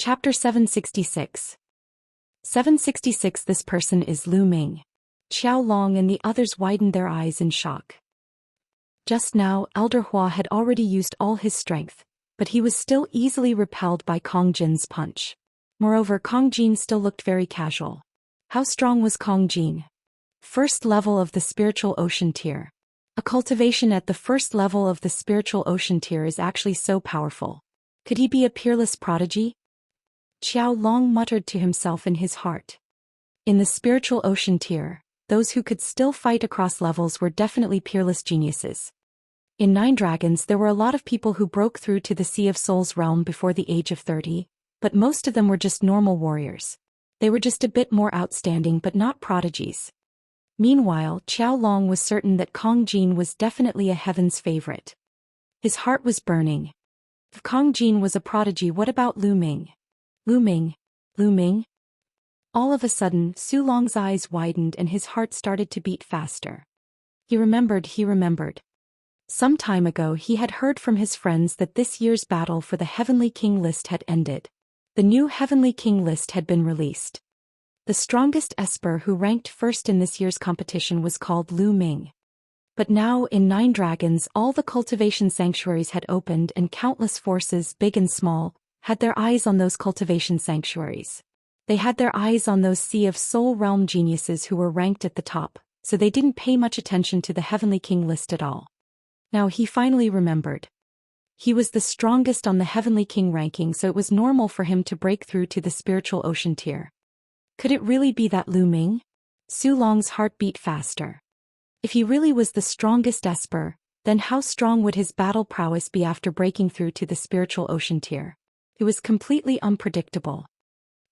Chapter 766. 766. This person is Lu Ming. Qiao Long and the others widened their eyes in shock. Just now, Elder Hua had already used all his strength, but he was still easily repelled by Kong Jin's punch. Moreover, Kong Jin still looked very casual. How strong was Kong Jin? First level of the spiritual ocean tier. A cultivation at the first level of the spiritual ocean tier is actually so powerful. Could he be a peerless prodigy? Qiao Long muttered to himself in his heart. In the spiritual ocean tier, those who could still fight across levels were definitely peerless geniuses. In Nine Dragons there were a lot of people who broke through to the Sea of Souls realm before the age of 30, but most of them were just normal warriors. They were just a bit more outstanding but not prodigies. Meanwhile, Qiao Long was certain that Kong Jin was definitely a heaven's favorite. His heart was burning. If Kong Jin was a prodigy, what about Lu Ming? Lu Ming? Lu Ming? All of a sudden, Su Long's eyes widened and his heart started to beat faster. He remembered. Some time ago he had heard from his friends that this year's battle for the Heavenly King list had ended. The new Heavenly King list had been released. The strongest Esper who ranked first in this year's competition was called Lu Ming. But now in Nine Dragons all the cultivation sanctuaries had opened and countless forces, big and small, had their eyes on those cultivation sanctuaries. They had their eyes on those Sea of Soul realm geniuses who were ranked at the top, so they didn't pay much attention to the Heavenly King list at all. Now he finally remembered. He was the strongest on the Heavenly King ranking, so it was normal for him to break through to the spiritual ocean tier. Could it really be that Lu Ming? Su Long's heart beat faster. If he really was the strongest Esper, then how strong would his battle prowess be after breaking through to the spiritual ocean tier? It was completely unpredictable.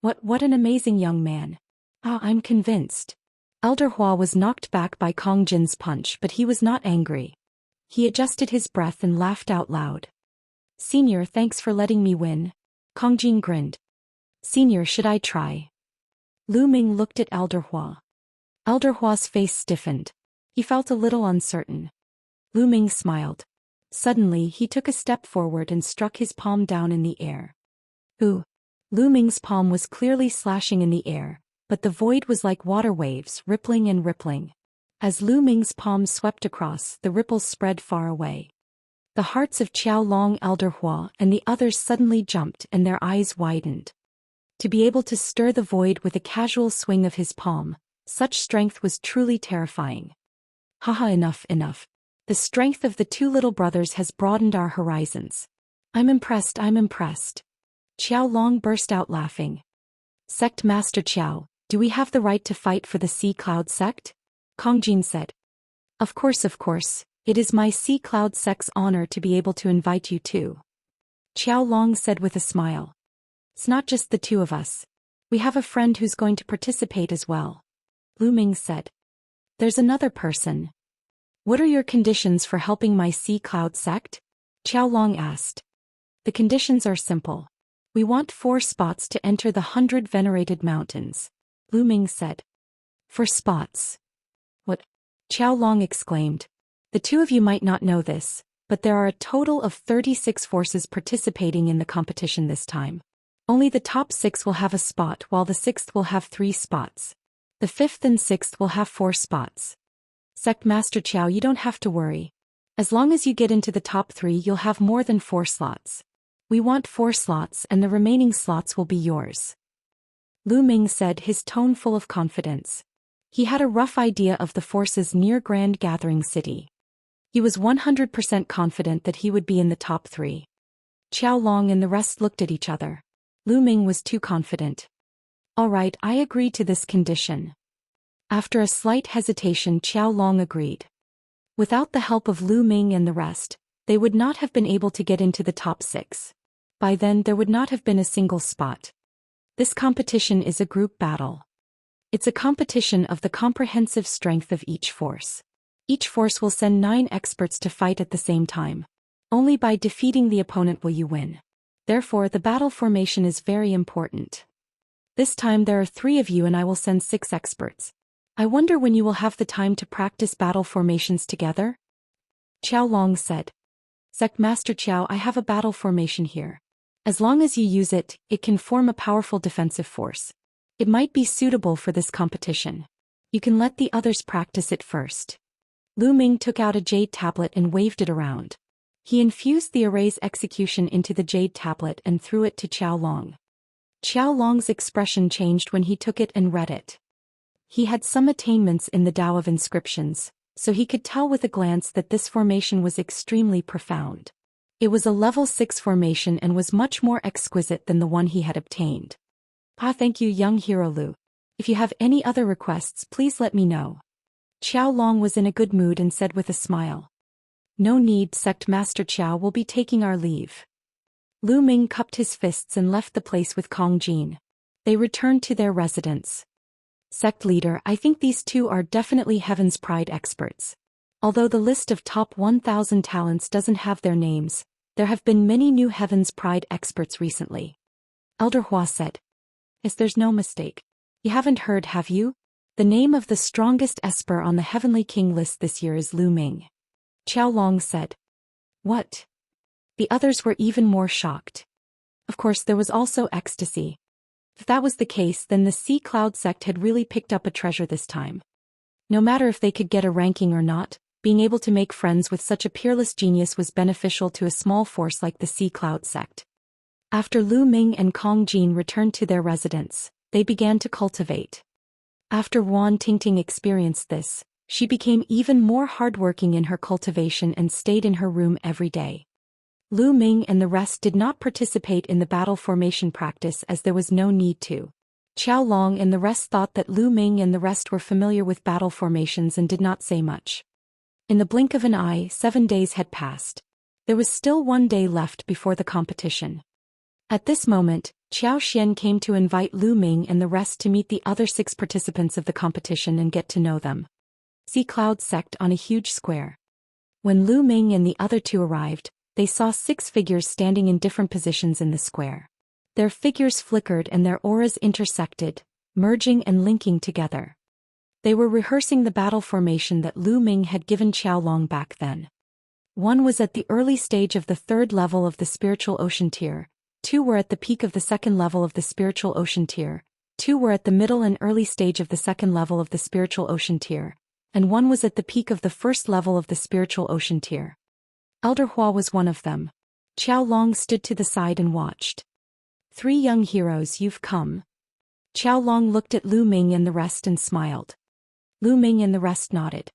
What an amazing young man. I'm convinced. Elder Hua was knocked back by Kong Jin's punch, but he was not angry. He adjusted his breath and laughed out loud. Senior, thanks for letting me win. Kong Jin grinned. Senior, should I try? Lu Ming looked at Elder Hua. Elder Hua's face stiffened. He felt a little uncertain. Lu Ming smiled. Suddenly he took a step forward and struck his palm down in the air. Ooh! Lu Ming's palm was clearly slashing in the air, but the void was like water waves, rippling and rippling. As Lu Ming's palm swept across, the ripples spread far away. The hearts of Qiao Long, Elder Hua, and the others suddenly jumped and their eyes widened. To be able to stir the void with a casual swing of his palm, such strength was truly terrifying. Haha, enough. The strength of the two little brothers has broadened our horizons. I'm impressed. Qiao Long burst out laughing. Sect Master Qiao, do we have the right to fight for the Sea Cloud sect? Kong Jin said. Of course. It is my Sea Cloud sect's honor to be able to invite you too. Qiao Long said with a smile. It's not just the two of us. We have a friend who's going to participate as well. Lu Ming said. There's another person. What are your conditions for helping my Sea Cloud sect? Qiao Long asked. The conditions are simple. We want 4 spots to enter the 100 venerated mountains. Lu Ming said. 4 spots. What? Qiao Long exclaimed. The two of you might not know this, but there are a total of 36 forces participating in the competition this time. Only the top 6 will have a spot, while the 6th will have 3 spots. The 5th and 6th will have 4 spots. Sect Master Qiao, you don't have to worry. As long as you get into the top 3, you'll have more than 4 slots. We want 4 slots and the remaining slots will be yours. Lu Ming said, his tone full of confidence. He had a rough idea of the forces near Grand Gathering City. He was 100% confident that he would be in the top 3. Qiao Long and the rest looked at each other. Lu Ming was too confident. All right, I agree to this condition. After a slight hesitation, Qiao Long agreed. Without the help of Lu Ming and the rest, they would not have been able to get into the top 6. By then there would not have been a single spot. This competition is a group battle. It's a competition of the comprehensive strength of each force. Each force will send 9 experts to fight at the same time. Only by defeating the opponent will you win. Therefore the battle formation is very important. This time there are 3 of you and I will send 6 experts. I wonder when you will have the time to practice battle formations together? Qiao Long said. Sect Master Qiao, I have a battle formation here. As long as you use it, it can form a powerful defensive force. It might be suitable for this competition. You can let the others practice it first. Lu Ming took out a jade tablet and waved it around. He infused the array's execution into the jade tablet and threw it to Qiao Long. Qiao Long's expression changed when he took it and read it. He had some attainments in the Tao of inscriptions, so he could tell with a glance that this formation was extremely profound. It was a level 6 formation and was much more exquisite than the one he had obtained. Thank you, young hero Lu. If you have any other requests, please let me know. Qiao Long was in a good mood and said with a smile. No need, Sect Master Qiao will be taking our leave. Lu Ming cupped his fists and left the place with Kong Jin. They returned to their residence. Sect leader, I think these two are definitely Heaven's Pride experts. Although the list of top 1,000 talents doesn't have their names, there have been many new Heaven's Pride experts recently. Elder Hua said. Yes, there's no mistake. You haven't heard, have you? The name of the strongest esper on the Heavenly King list this year is Lu Ming. Qiao Long said. What? The others were even more shocked. Of course, there was also ecstasy. If that was the case, then the Sea Cloud sect had really picked up a treasure this time. No matter if they could get a ranking or not, being able to make friends with such a peerless genius was beneficial to a small force like the Sea Cloud sect. After Lu Ming and Kong Jin returned to their residence, they began to cultivate. After Wan Tingting experienced this, she became even more hardworking in her cultivation and stayed in her room every day. Lu Ming and the rest did not participate in the battle formation practice as there was no need to. Qiao Long and the rest thought that Lu Ming and the rest were familiar with battle formations and did not say much. In the blink of an eye, 7 days had passed. There was still 1 day left before the competition. At this moment, Zhou Xian came to invite Lu Ming and the rest to meet the other 6 participants of the competition and get to know them. Sea Cloud sect on a huge square. When Lu Ming and the other 2 arrived, they saw 6 figures standing in different positions in the square. Their figures flickered and their auras intersected, merging and linking together. They were rehearsing the battle formation that Lu Ming had given Qiao Long back then. 1 was at the early stage of the 3rd level of the spiritual ocean tier, 2 were at the peak of the 2nd level of the spiritual ocean tier, 2 were at the middle and early stage of the 2nd level of the spiritual ocean tier, and 1 was at the peak of the 1st level of the spiritual ocean tier. Elder Hua was one of them. Qiao Long stood to the side and watched. 3 young heroes, you've come. Qiao Long looked at Lu Ming and the rest and smiled. Lu Ming and the rest nodded.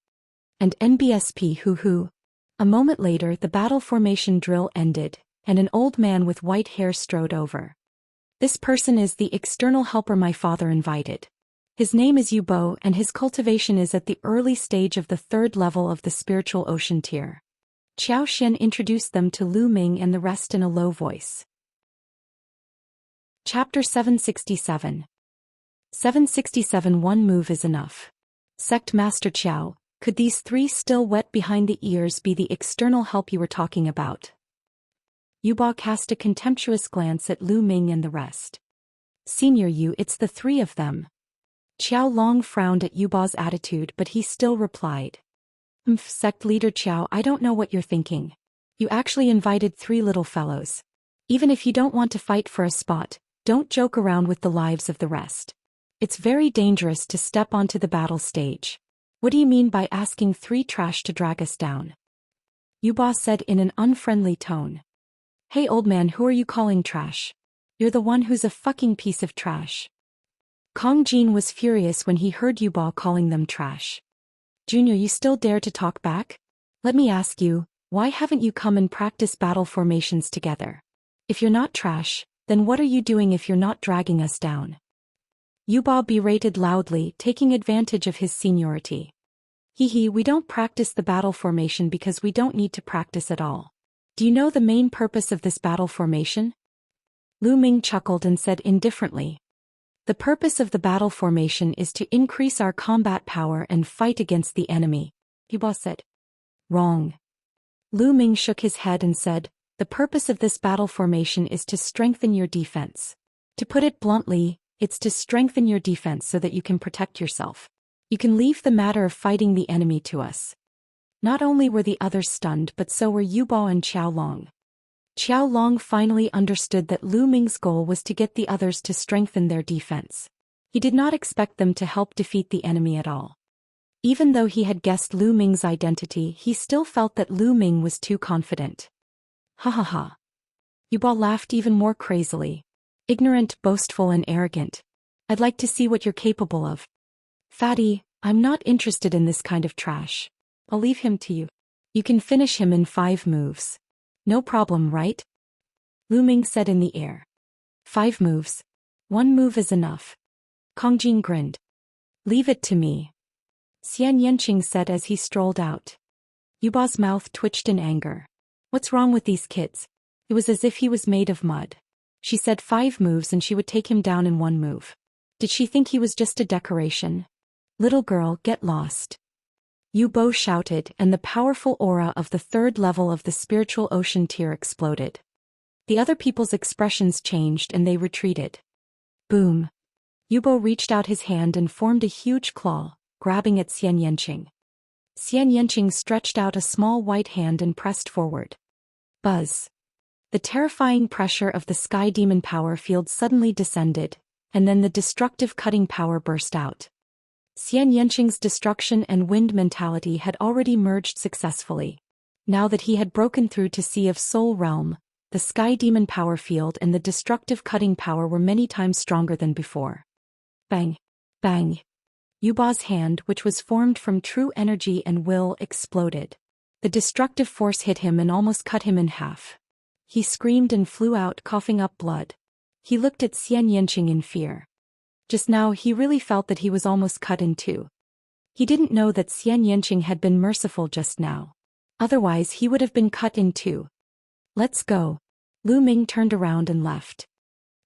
And NBSP hoo-hoo. A moment later the battle formation drill ended, and an old man with white hair strode over. This person is the external helper my father invited. His name is Yu Bo and his cultivation is at the early stage of the 3rd level of the spiritual ocean tier. Zhou Xian introduced them to Lu Ming and the rest in a low voice. Chapter 767. 767 One move is enough. Sect Master Qiao, could these 3 still wet behind the ears be the external help you were talking about? Yuba cast a contemptuous glance at Lu Ming and the rest. Senior Yu, it's the 3 of them. Qiao Long frowned at Yuba's attitude but he still replied. Sect leader Qiao, I don't know what you're thinking. You actually invited 3 little fellows. Even if you don't want to fight for a spot, don't joke around with the lives of the rest. It's very dangerous to step onto the battle stage. What do you mean by asking 3 trash to drag us down? Yuba said in an unfriendly tone. Hey old man, who are you calling trash? You're the one who's a fucking piece of trash. Kong Jin was furious when he heard Yuba calling them trash. Junior, you still dare to talk back? Let me ask you, why haven't you come and practice battle formations together? If you're not trash, then what are you doing if you're not dragging us down? Yuba berated loudly, taking advantage of his seniority. We don't practice the battle formation because we don't need to practice at all. Do you know the main purpose of this battle formation? Lu Ming chuckled and said indifferently. The purpose of the battle formation is to increase our combat power and fight against the enemy, Yuba said. Wrong. Lu Ming shook his head and said, the purpose of this battle formation is to strengthen your defense. To put it bluntly, it's to strengthen your defense so that you can protect yourself. You can leave the matter of fighting the enemy to us. Not only were the others stunned but so were Yuba and Qiao Long. Qiao Long finally understood that Lu Ming's goal was to get the others to strengthen their defense. He did not expect them to help defeat the enemy at all. Even though he had guessed Lu Ming's identity, he still felt that Lu Ming was too confident. Ha ha ha. Yuba laughed even more crazily. Ignorant, boastful and arrogant. I'd like to see what you're capable of. Fatty, I'm not interested in this kind of trash. I'll leave him to you. You can finish him in 5 moves. No problem, right? Lu Ming said in the air. 5 moves. 1 move is enough. Kong Jin grinned. Leave it to me. Xianxia said as he strolled out. Yuba's mouth twitched in anger. What's wrong with these kids? It was as if he was made of mud. She said 5 moves and she would take him down in 1 move. Did she think he was just a decoration? Little girl, get lost. Yu Bo shouted, and the powerful aura of the 3rd level of the spiritual ocean tier exploded. The other people's expressions changed and they retreated. Boom. Yu Bo reached out his hand and formed a huge claw, grabbing at Xianxia. Xianxia stretched out a small white hand and pressed forward. Buzz. The terrifying pressure of the sky demon power field suddenly descended, and then the destructive cutting power burst out. Xianxia's destruction and wind mentality had already merged successfully. Now that he had broken through to Sea of Soul Realm, the sky demon power field and the destructive cutting power were many times stronger than before. Bang! Bang! Yuba's hand, which was formed from true energy and will, exploded. The destructive force hit him and almost cut him in half. He screamed and flew out, coughing up blood. He looked at Xianxia in fear. Just now he really felt that he was almost cut in 2. He didn't know that Xianxia had been merciful just now. Otherwise he would have been cut in 2. Let's go. Lu Ming turned around and left.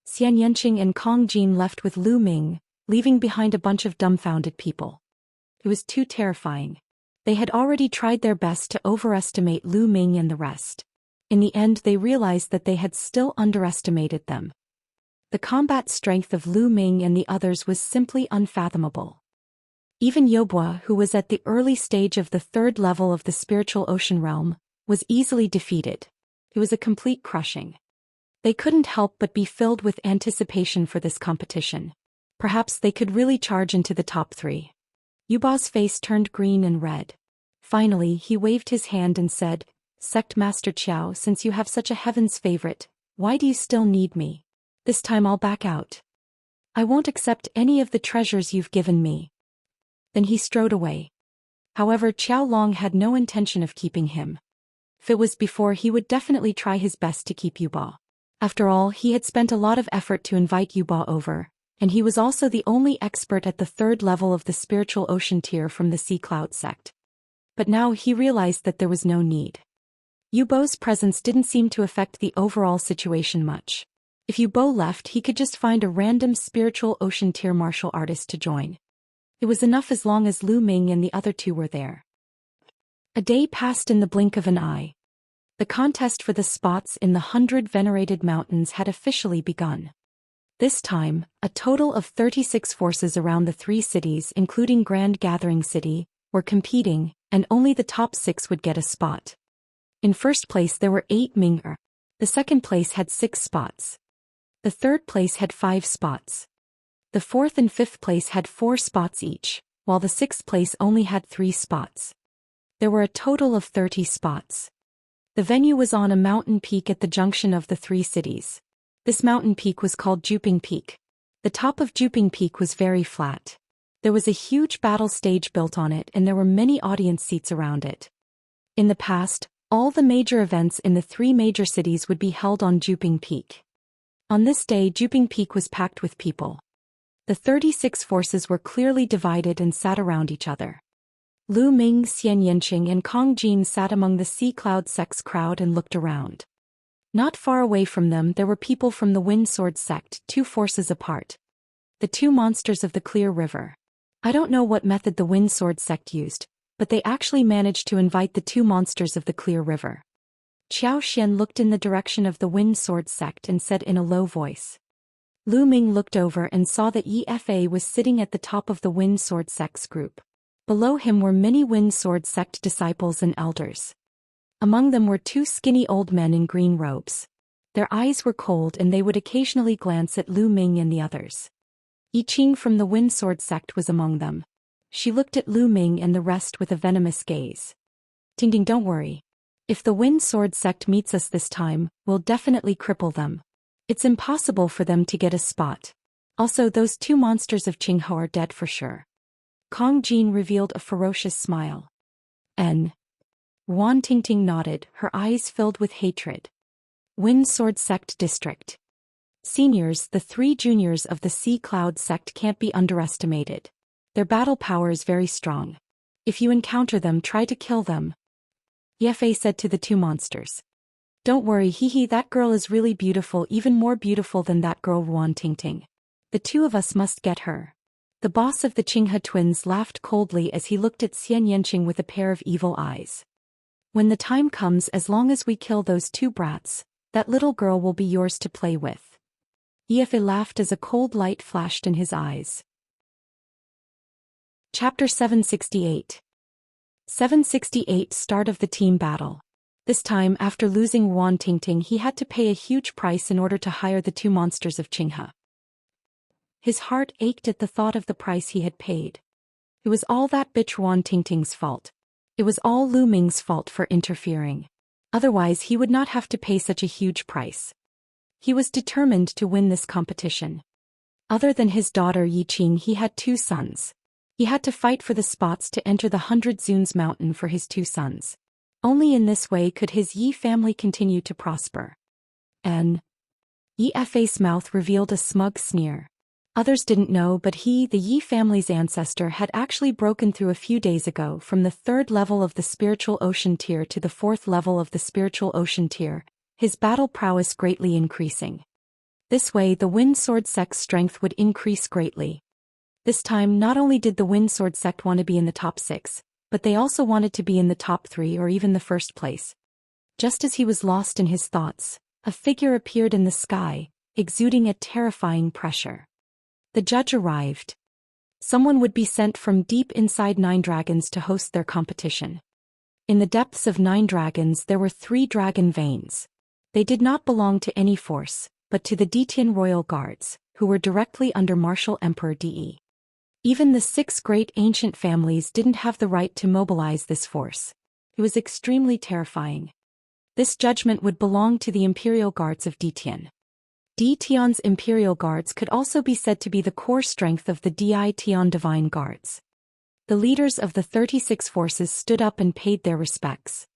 Xianxia and Kong Jin left with Lu Ming, leaving behind a bunch of dumbfounded people. It was too terrifying. They had already tried their best to overestimate Lu Ming and the rest. In the end they realized that they had still underestimated them. The combat strength of Lu Ming and the others was simply unfathomable. Even Yobua, who was at the early stage of the 3rd level of the spiritual ocean realm, was easily defeated. It was a complete crushing. They couldn't help but be filled with anticipation for this competition. Perhaps they could really charge into the top 3. Yuba's face turned green and red. Finally he waved his hand and said, Sect Master Qiao, since you have such a heaven's favorite, why do you still need me? This time I'll back out. I won't accept any of the treasures you've given me. Then he strode away. However, Qiao Long had no intention of keeping him. If it was before, he would definitely try his best to keep Yuba. After all, he had spent a lot of effort to invite Yuba over, and he was also the only expert at the 3rd level of the spiritual ocean tier from the Sea Cloud sect. But now he realized that there was no need. Yubo's presence didn't seem to affect the overall situation much. If Yubo left, he could just find a random spiritual ocean tier martial artist to join. It was enough as long as Lu Ming and the other 2 were there. A day passed in the blink of an eye. The contest for the spots in the 100 venerated mountains had officially begun. This time, a total of 36 forces around the 3 cities, including Grand Gathering City, were competing, and only the top 6 would get a spot. In first place there were 8 Ming'er. The second place had 6 spots. The third place had 5 spots. The fourth and fifth place had 4 spots each, while the sixth place only had 3 spots. There were a total of 30 spots. The venue was on a mountain peak at the junction of the 3 cities. This mountain peak was called Juping Peak. The top of Juping Peak was very flat. There was a huge battle stage built on it and there were many audience seats around it. In the past, all the major events in the 3 major cities would be held on Juping Peak. On this day, Juping Peak was packed with people. The 36 forces were clearly divided and sat around each other. Lu Ming, Xianxia and Kong Jin sat among the Sea Cloud sect's crowd and looked around. Not far away from them there were people from the Wind Sword sect, 2 forces apart. The 2 monsters of the Clear River. I don't know what method the Wind Sword sect used, but they actually managed to invite the 2 monsters of the Clear River. Zhou Xian looked in the direction of the Wind Sword sect and said in a low voice. Lu Ming looked over and saw that Yi was sitting at the top of the Wind Sword sect's group. Below him were many Wind Sword sect disciples and elders. Among them were two skinny old men in green robes. Their eyes were cold and they would occasionally glance at Lu Ming and the others. Yi Qing from the Wind Sword sect was among them. She looked at Lu Ming and the rest with a venomous gaze. Ting Ting, don't worry. If the Wind Sword sect meets us this time, we'll definitely cripple them. It's impossible for them to get a spot. Also, those two monsters of Qinghe are dead for sure. Kong Jin revealed a ferocious smile. N. Wan Tingting nodded, her eyes filled with hatred. Wind Sword Sect District. Seniors, the three juniors of the Sea Cloud sect can't be underestimated. Their battle power is very strong. If you encounter them, try to kill them. Ye said to the two monsters. Don't worry, hee, that girl is really beautiful, even more beautiful than that girl Wan Tingting. The two of us must get her. The boss of the Qinghe twins laughed coldly as he looked at Xianxia with a pair of evil eyes. When the time comes, as long as we kill those two brats, that little girl will be yours to play with. Ye laughed as a cold light flashed in his eyes. Chapter 768. 768 Start of the Team Battle. This time, after losing Wan Tingting, he had to pay a huge price in order to hire the two monsters of Qinghe. His heart ached at the thought of the price he had paid. It was all that bitch Wan Tingting's fault. It was all Lu Ming's fault for interfering. Otherwise he would not have to pay such a huge price. He was determined to win this competition. Other than his daughter Yi Qing, he had two sons. He had to fight for the spots to enter the 100 Zuns mountain for his two sons. Only in this way could his Yi family continue to prosper. And Yi's mouth revealed a smug sneer. Others didn't know, but he, the Yi family's ancestor, had actually broken through a few days ago from the 3rd level of the spiritual ocean tier to the 4th level of the spiritual ocean tier, his battle prowess greatly increasing. This way the Wind Sword sect's strength would increase greatly. This time not only did the Wind Sword sect want to be in the top 6, but they also wanted to be in the top 3 or even the first place. Just as he was lost in his thoughts, a figure appeared in the sky, exuding a terrifying pressure. The judge arrived. Someone would be sent from deep inside 9 dragons to host their competition. In the depths of 9 dragons there were 3 dragon veins. They did not belong to any force, but to the Detian royal guards, who were directly under Martial Emperor De. Even the 6 great ancient families didn't have the right to mobilize this force. It was extremely terrifying. This judgment would belong to the Imperial Guards of Detian. Detian's Imperial Guards could also be said to be the core strength of the Ditian Divine Guards. The leaders of the 36 forces stood up and paid their respects.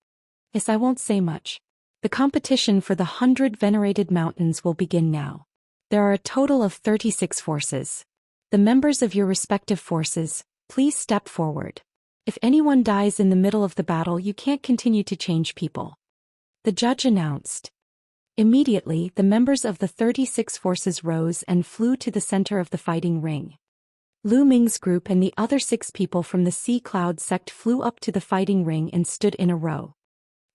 Yes, I won't say much. The competition for the 100 venerated mountains will begin now. There are a total of 36 forces. The members of your respective forces, please step forward. If anyone dies in the middle of the battle, you can't continue to change people. The judge announced. Immediately, the members of the 36 forces rose and flew to the center of the fighting ring. Lu Ming's group and the other 6 people from the Sea Cloud sect flew up to the fighting ring and stood in a row.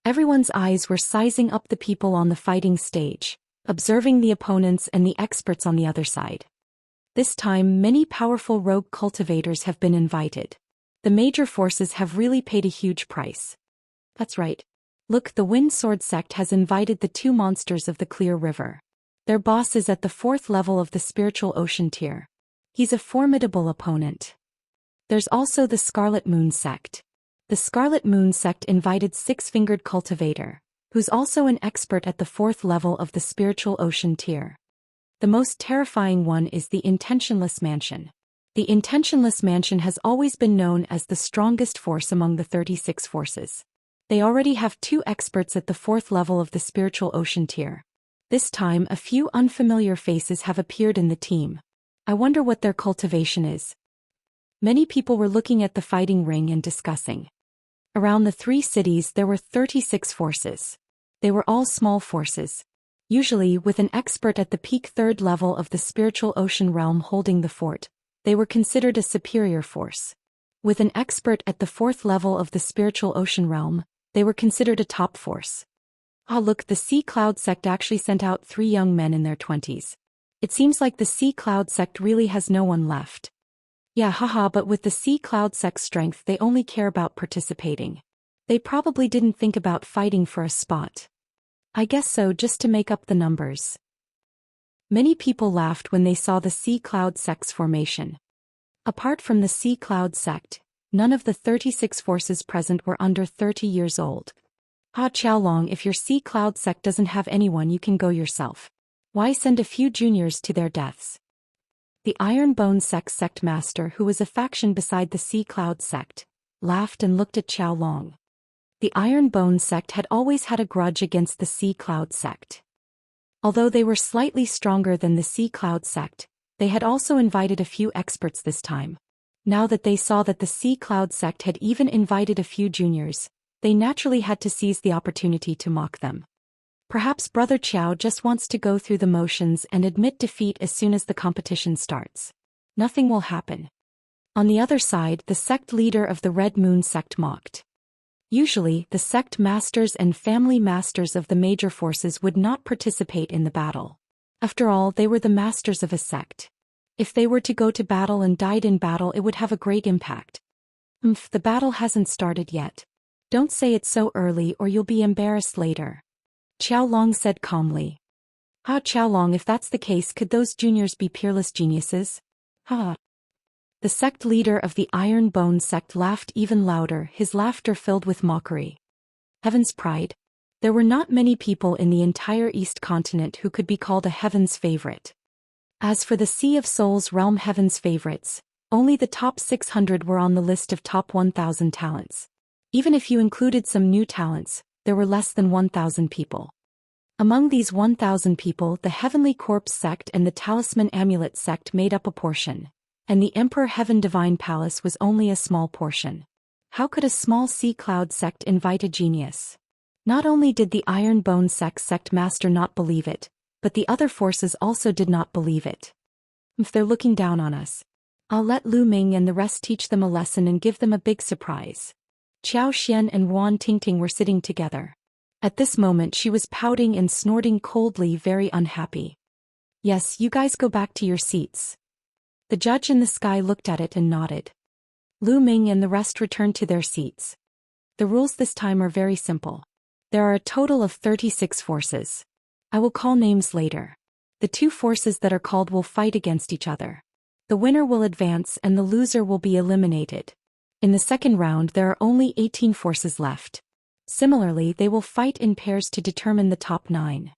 Everyone's eyes were sizing up the people on the fighting stage, observing the opponents and the experts on the other side. This time, many powerful rogue cultivators have been invited. The major forces have really paid a huge price. That's right. Look, the Wind Sword sect has invited the 2 monsters of the Clear River. Their boss is at the 4th level of the spiritual ocean tier. He's a formidable opponent. There's also the Scarlet Moon sect. The Scarlet Moon sect invited 6-fingered cultivator, who's also an expert at the 4th level of the spiritual ocean tier. The most terrifying one is the Intentionless Mansion. The Intentionless Mansion has always been known as the strongest force among the 36 forces. They already have 2 experts at the 4th level of the spiritual ocean tier. This time a few unfamiliar faces have appeared in the team. I wonder what their cultivation is. Many people were looking at the fighting ring and discussing. Around the 3 cities there were 36 forces. They were all small forces. Usually, with an expert at the peak 3rd level of the spiritual ocean realm holding the fort, they were considered a superior force. With an expert at the 4th level of the spiritual ocean realm, they were considered a top force. Ah, look, the Sea Cloud sect actually sent out 3 young men in their 20s. It seems like the Sea Cloud sect really has no one left. Yeah, haha, but with the Sea Cloud sect's strength they only care about participating. They probably didn't think about fighting for a spot. I guess so, just to make up the numbers. Many people laughed when they saw the Sea Cloud sect's formation. Apart from the Sea Cloud sect, none of the 36 forces present were under 30 years old. Ah, Qiaolong, if your Sea Cloud sect doesn't have anyone, you can go yourself. Why send a few juniors to their deaths? The Iron Bone sect master, who was a faction beside the Sea Cloud sect, laughed and looked at Qiaolong. The Iron Bone sect had always had a grudge against the Sea Cloud sect. Although they were slightly stronger than the Sea Cloud sect, they had also invited a few experts this time. Now that they saw that the Sea Cloud sect had even invited a few juniors, they naturally had to seize the opportunity to mock them. Perhaps Brother Qiao just wants to go through the motions and admit defeat as soon as the competition starts. Nothing will happen. On the other side, the sect leader of the Red Moon sect mocked. Usually, the sect masters and family masters of the major forces would not participate in the battle. After all, they were the masters of a sect. If they were to go to battle and died in battle, it would have a great impact. The battle hasn't started yet. Don't say it so early or you'll be embarrassed later. Qiaolong said calmly. Ah, Qiaolong, if that's the case, could those juniors be peerless geniuses? Ha! The sect leader of the Iron Bone sect laughed even louder, his laughter filled with mockery. Heaven's pride. There were not many people in the entire East continent who could be called a Heaven's favorite. As for the Sea of Souls realm Heaven's favorites, only the top 600 were on the list of top 1,000 talents. Even if you included some new talents, there were less than 1,000 people. Among these 1,000 people, the Heavenly Corpse sect and the Talisman Amulet sect made up a portion, and the Emperor Heaven Divine Palace was only a small portion. How could a small Sea Cloud sect invite a genius? Not only did the Iron Bone sect master not believe it, but the other forces also did not believe it. If they're looking down on us, I'll let Lu Ming and the rest teach them a lesson and give them a big surprise. Zhou Xian and Wan Tingting were sitting together. At this moment she was pouting and snorting coldly, very unhappy. Yes, you guys go back to your seats. The judge in the sky looked at it and nodded. Lu Ming and the rest returned to their seats. The rules this time are very simple. There are a total of 36 forces. I will call names later. The two forces that are called will fight against each other. The winner will advance and the loser will be eliminated. In the second round there are only 18 forces left. Similarly, they will fight in pairs to determine the top 9.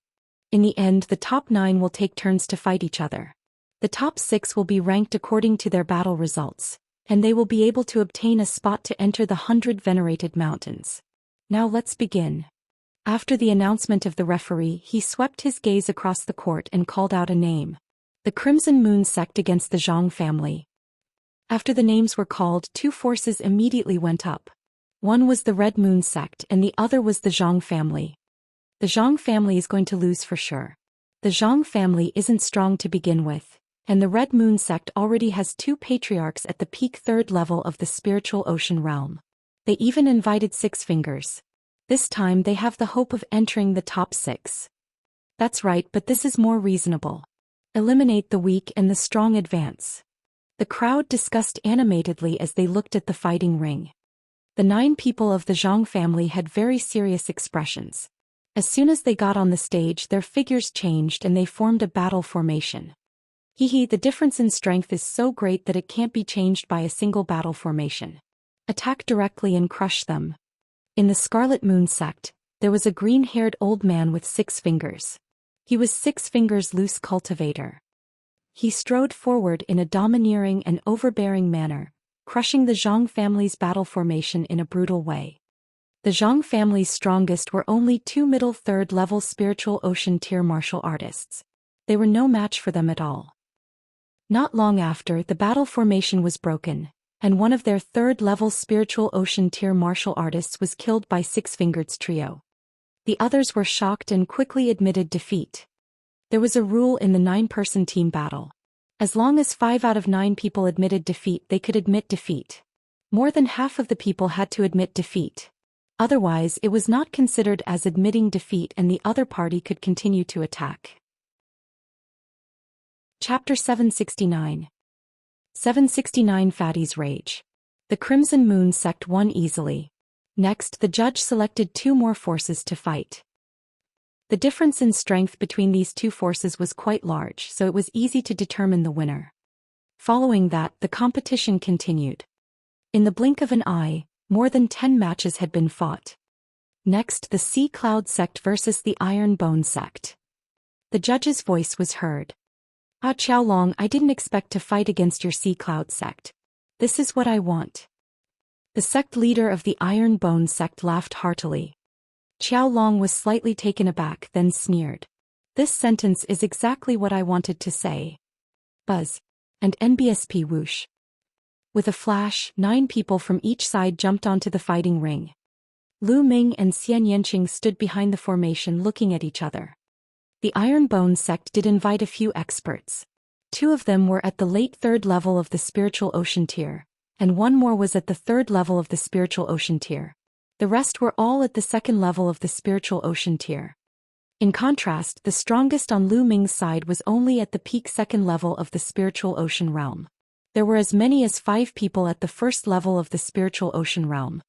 In the end, the top 9 will take turns to fight each other. The top 6 will be ranked according to their battle results, and they will be able to obtain a spot to enter the 100 Venerated Mountains. Now let's begin. After the announcement of the referee, he swept his gaze across the court and called out a name. The Crimson Moon sect against the Zhang family. After the names were called, two forces immediately went up. One was the Red Moon sect and the other was the Zhang family. The Zhang family is going to lose for sure. The Zhang family isn't strong to begin with, and the Red Moon sect already has 2 patriarchs at the peak 3rd level of the spiritual ocean realm. They even invited Six Fingers. This time they have the hope of entering the top 6. That's right, but this is more reasonable. Eliminate the weak and the strong advance. The crowd discussed animatedly as they looked at the fighting ring. The 9 people of the Zhang family had very serious expressions. As soon as they got on the stage, their figures changed and they formed a battle formation. The difference in strength is so great that it can't be changed by a single battle formation. Attack directly and crush them. In the Scarlet Moon sect, there was a green-haired old man with 6 fingers. He was 6 Fingers Loose Cultivator. He strode forward in a domineering and overbearing manner, crushing the Zhang family's battle formation in a brutal way. The Zhang family's strongest were only 2 middle 3rd level spiritual ocean tier martial artists. They were no match for them at all. Not long after, the battle formation was broken, and one of their 3rd level spiritual ocean tier martial artists was killed by Six Fingered's trio. The others were shocked and quickly admitted defeat. There was a rule in the 9-person team battle. As long as 5 out of 9 people admitted defeat, they could admit defeat. More than half of the people had to admit defeat. Otherwise, it was not considered as admitting defeat and the other party could continue to attack. Chapter 769. 769 Fatty's Rage. The Crimson Moon sect won easily. Next, the judge selected 2 more forces to fight. The difference in strength between these 2 forces was quite large, so it was easy to determine the winner. Following that, the competition continued. In the blink of an eye, more than 10 matches had been fought. Next, the Sea Cloud sect versus the Iron Bone sect. The judge's voice was heard. Xiaolong, I didn't expect to fight against your Sea Cloud sect. This is what I want. The sect leader of the Iron Bone sect laughed heartily. Xiaolong was slightly taken aback, then sneered. This sentence is exactly what I wanted to say. Buzz. And NBSP whoosh. With a flash, 9 people from each side jumped onto the fighting ring. Lu Ming and Xianxia stood behind the formation looking at each other. The Iron Bone sect did invite a few experts. 2 of them were at the late 3rd level of the spiritual ocean tier, and 1 more was at the 3rd level of the spiritual ocean tier. The rest were all at the 2nd level of the spiritual ocean tier. In contrast, the strongest on Lu Ming's side was only at the peak 2nd level of the spiritual ocean realm. There were as many as 5 people at the 1st level of the spiritual ocean realm.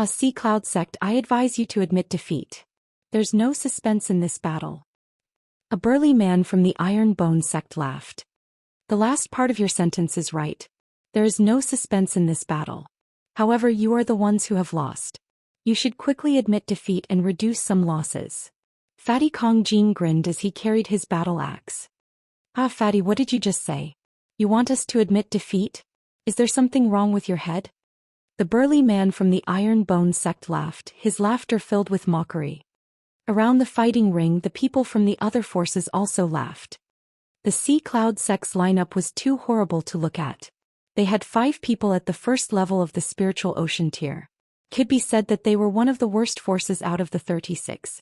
Sea Cloud sect, I advise you to admit defeat. There's no suspense in this battle. A burly man from the Iron Bone sect laughed. The last part of your sentence is right. There is no suspense in this battle. However, you are the ones who have lost. You should quickly admit defeat and reduce some losses. Fatty Kong Jin grinned as he carried his battle axe. Fatty, what did you just say? You want us to admit defeat? Is there something wrong with your head? The burly man from the Iron Bone sect laughed, his laughter filled with mockery. Around the fighting ring, the people from the other forces also laughed. The Sea Cloud sect's lineup was too horrible to look at. They had 5 people at the 1st level of the spiritual ocean tier. Could be said that they were one of the worst forces out of the 36.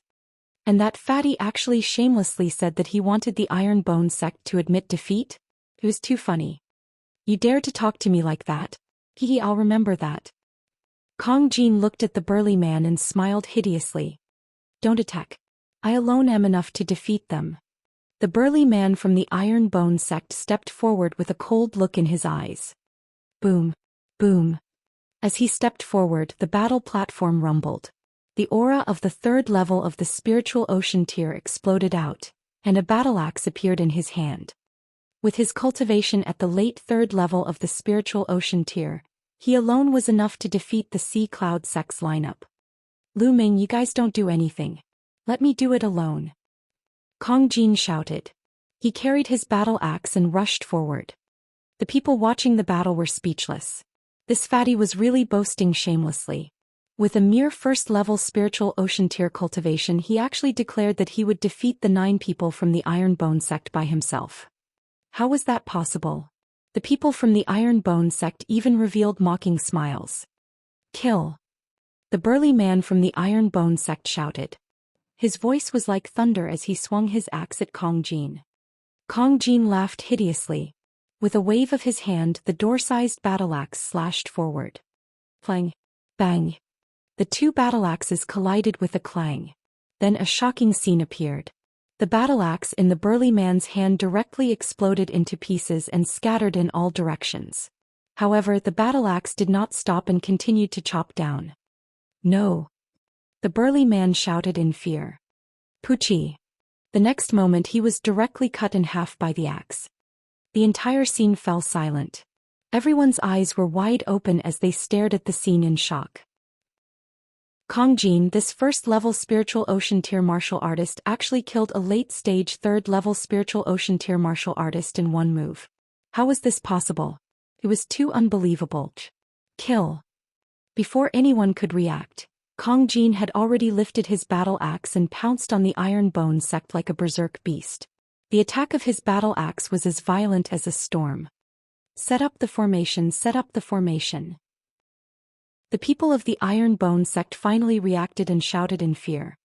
And that Fatty actually shamelessly said that he wanted the Iron Bone sect to admit defeat? It was too funny. You dare to talk to me like that? Hehe, I'll remember that. Kong Jin looked at the burly man and smiled hideously. Don't attack. I alone am enough to defeat them. The burly man from the Iron Bone sect stepped forward with a cold look in his eyes. Boom. Boom. As he stepped forward, the battle platform rumbled. The aura of the 3rd level of the spiritual ocean tier exploded out, and a battle axe appeared in his hand. With his cultivation at the late 3rd level of the spiritual ocean tier, he alone was enough to defeat the Sea Cloud sect's lineup. Lu Ming, you guys don't do anything. Let me do it alone. Kong Jin shouted. He carried his battle axe and rushed forward. The people watching the battle were speechless. This fatty was really boasting shamelessly. With a mere 1st level spiritual ocean tier cultivation, he actually declared that he would defeat the 9 people from the Iron Bone sect by himself. How was that possible? The people from the Iron Bone sect even revealed mocking smiles. Kill. The burly man from the Iron Bone sect shouted. His voice was like thunder as he swung his axe at Kong Jin. Kong Jin laughed hideously. With a wave of his hand, the door-sized battle axe slashed forward. Clang. Bang. The 2 battle axes collided with a clang. Then a shocking scene appeared. The battle axe in the burly man's hand directly exploded into pieces and scattered in all directions. However, the battle axe did not stop and continued to chop down. No. The burly man shouted in fear. Poochie. The next moment he was directly cut in half by the axe. The entire scene fell silent. Everyone's eyes were wide open as they stared at the scene in shock. Kong Jin, this 1st level spiritual ocean tier martial artist, actually killed a late stage 3rd level spiritual ocean tier martial artist in one move. How was this possible? It was too unbelievable. Kill. Before anyone could react, Kong Jin had already lifted his battle axe and pounced on the Iron Bone sect like a berserk beast. The attack of his battle axe was as violent as a storm. Set up the formation, set up the formation. The people of the Iron Bone sect finally reacted and shouted in fear.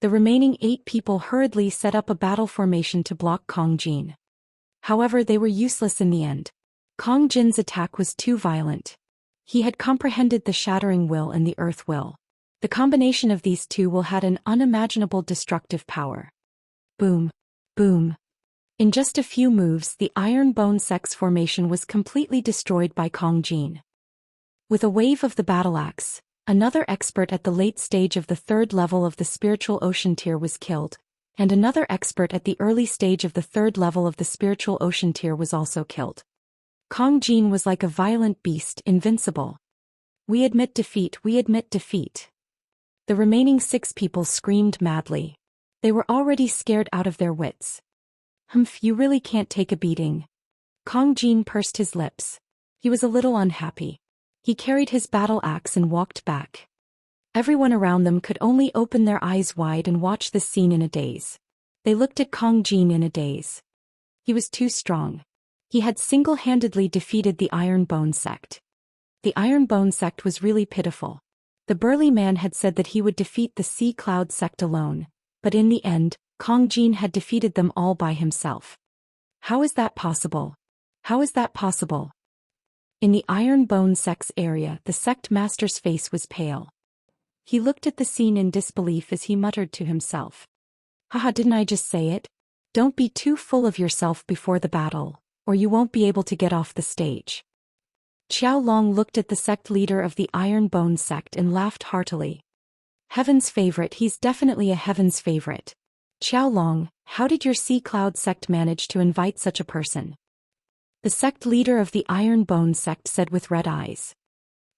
The remaining 8 people hurriedly set up a battle formation to block Kong Jin. However, they were useless in the end. Kong Jin's attack was too violent. He had comprehended the Shattering Will and the Earth Will. The combination of these 2 will had an unimaginable destructive power. Boom. Boom. In just a few moves, the Iron Bone sect's formation was completely destroyed by Kong Jin. With a wave of the battle axe, Another expert at the late stage of the third level of the spiritual ocean tier was killed, and another expert at the early stage of the third level of the spiritual ocean tier was also killed. Kong Jin was like a violent beast, invincible. We admit defeat, we admit defeat. The remaining 6 people screamed madly. They were already scared out of their wits. Humph, you really can't take a beating. Kong Jin pursed his lips. He was a little unhappy. He carried his battle axe and walked back. Everyone around them could only open their eyes wide and watch this scene in a daze. They looked at Kong Jin in a daze. He was too strong. He had single-handedly defeated the Iron Bone sect. The Iron Bone sect was really pitiful. The burly man had said that he would defeat the Sea Cloud sect alone, but in the end, Kong Jin had defeated them all by himself. How is that possible? How is that possible? In the Iron Bone sect's area, the sect master's face was pale. He looked at the scene in disbelief as he muttered to himself. Haha, didn't I just say it? Don't be too full of yourself before the battle, or you won't be able to get off the stage. Xiao Long looked at the sect leader of the Iron Bone sect and laughed heartily. Heaven's favorite, he's definitely a heaven's favorite. Xiao Long, how did your Sea Cloud sect manage to invite such a person? The sect leader of the Iron Bone sect said with red eyes.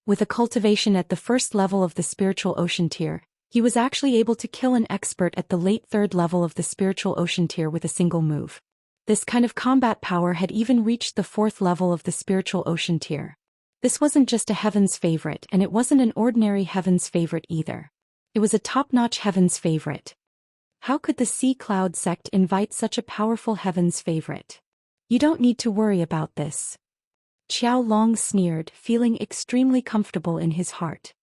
With a cultivation at the first level of the spiritual ocean tier, he was actually able to kill an expert at the late third level of the spiritual ocean tier with a single move. This kind of combat power had even reached the 4th level of the spiritual ocean tier. This wasn't just a heaven's favorite, and it wasn't an ordinary heaven's favorite either. It was a top-notch heaven's favorite. How could the Sea Cloud sect invite such a powerful heaven's favorite? You don't need to worry about this. Xiao Long sneered, feeling extremely comfortable in his heart.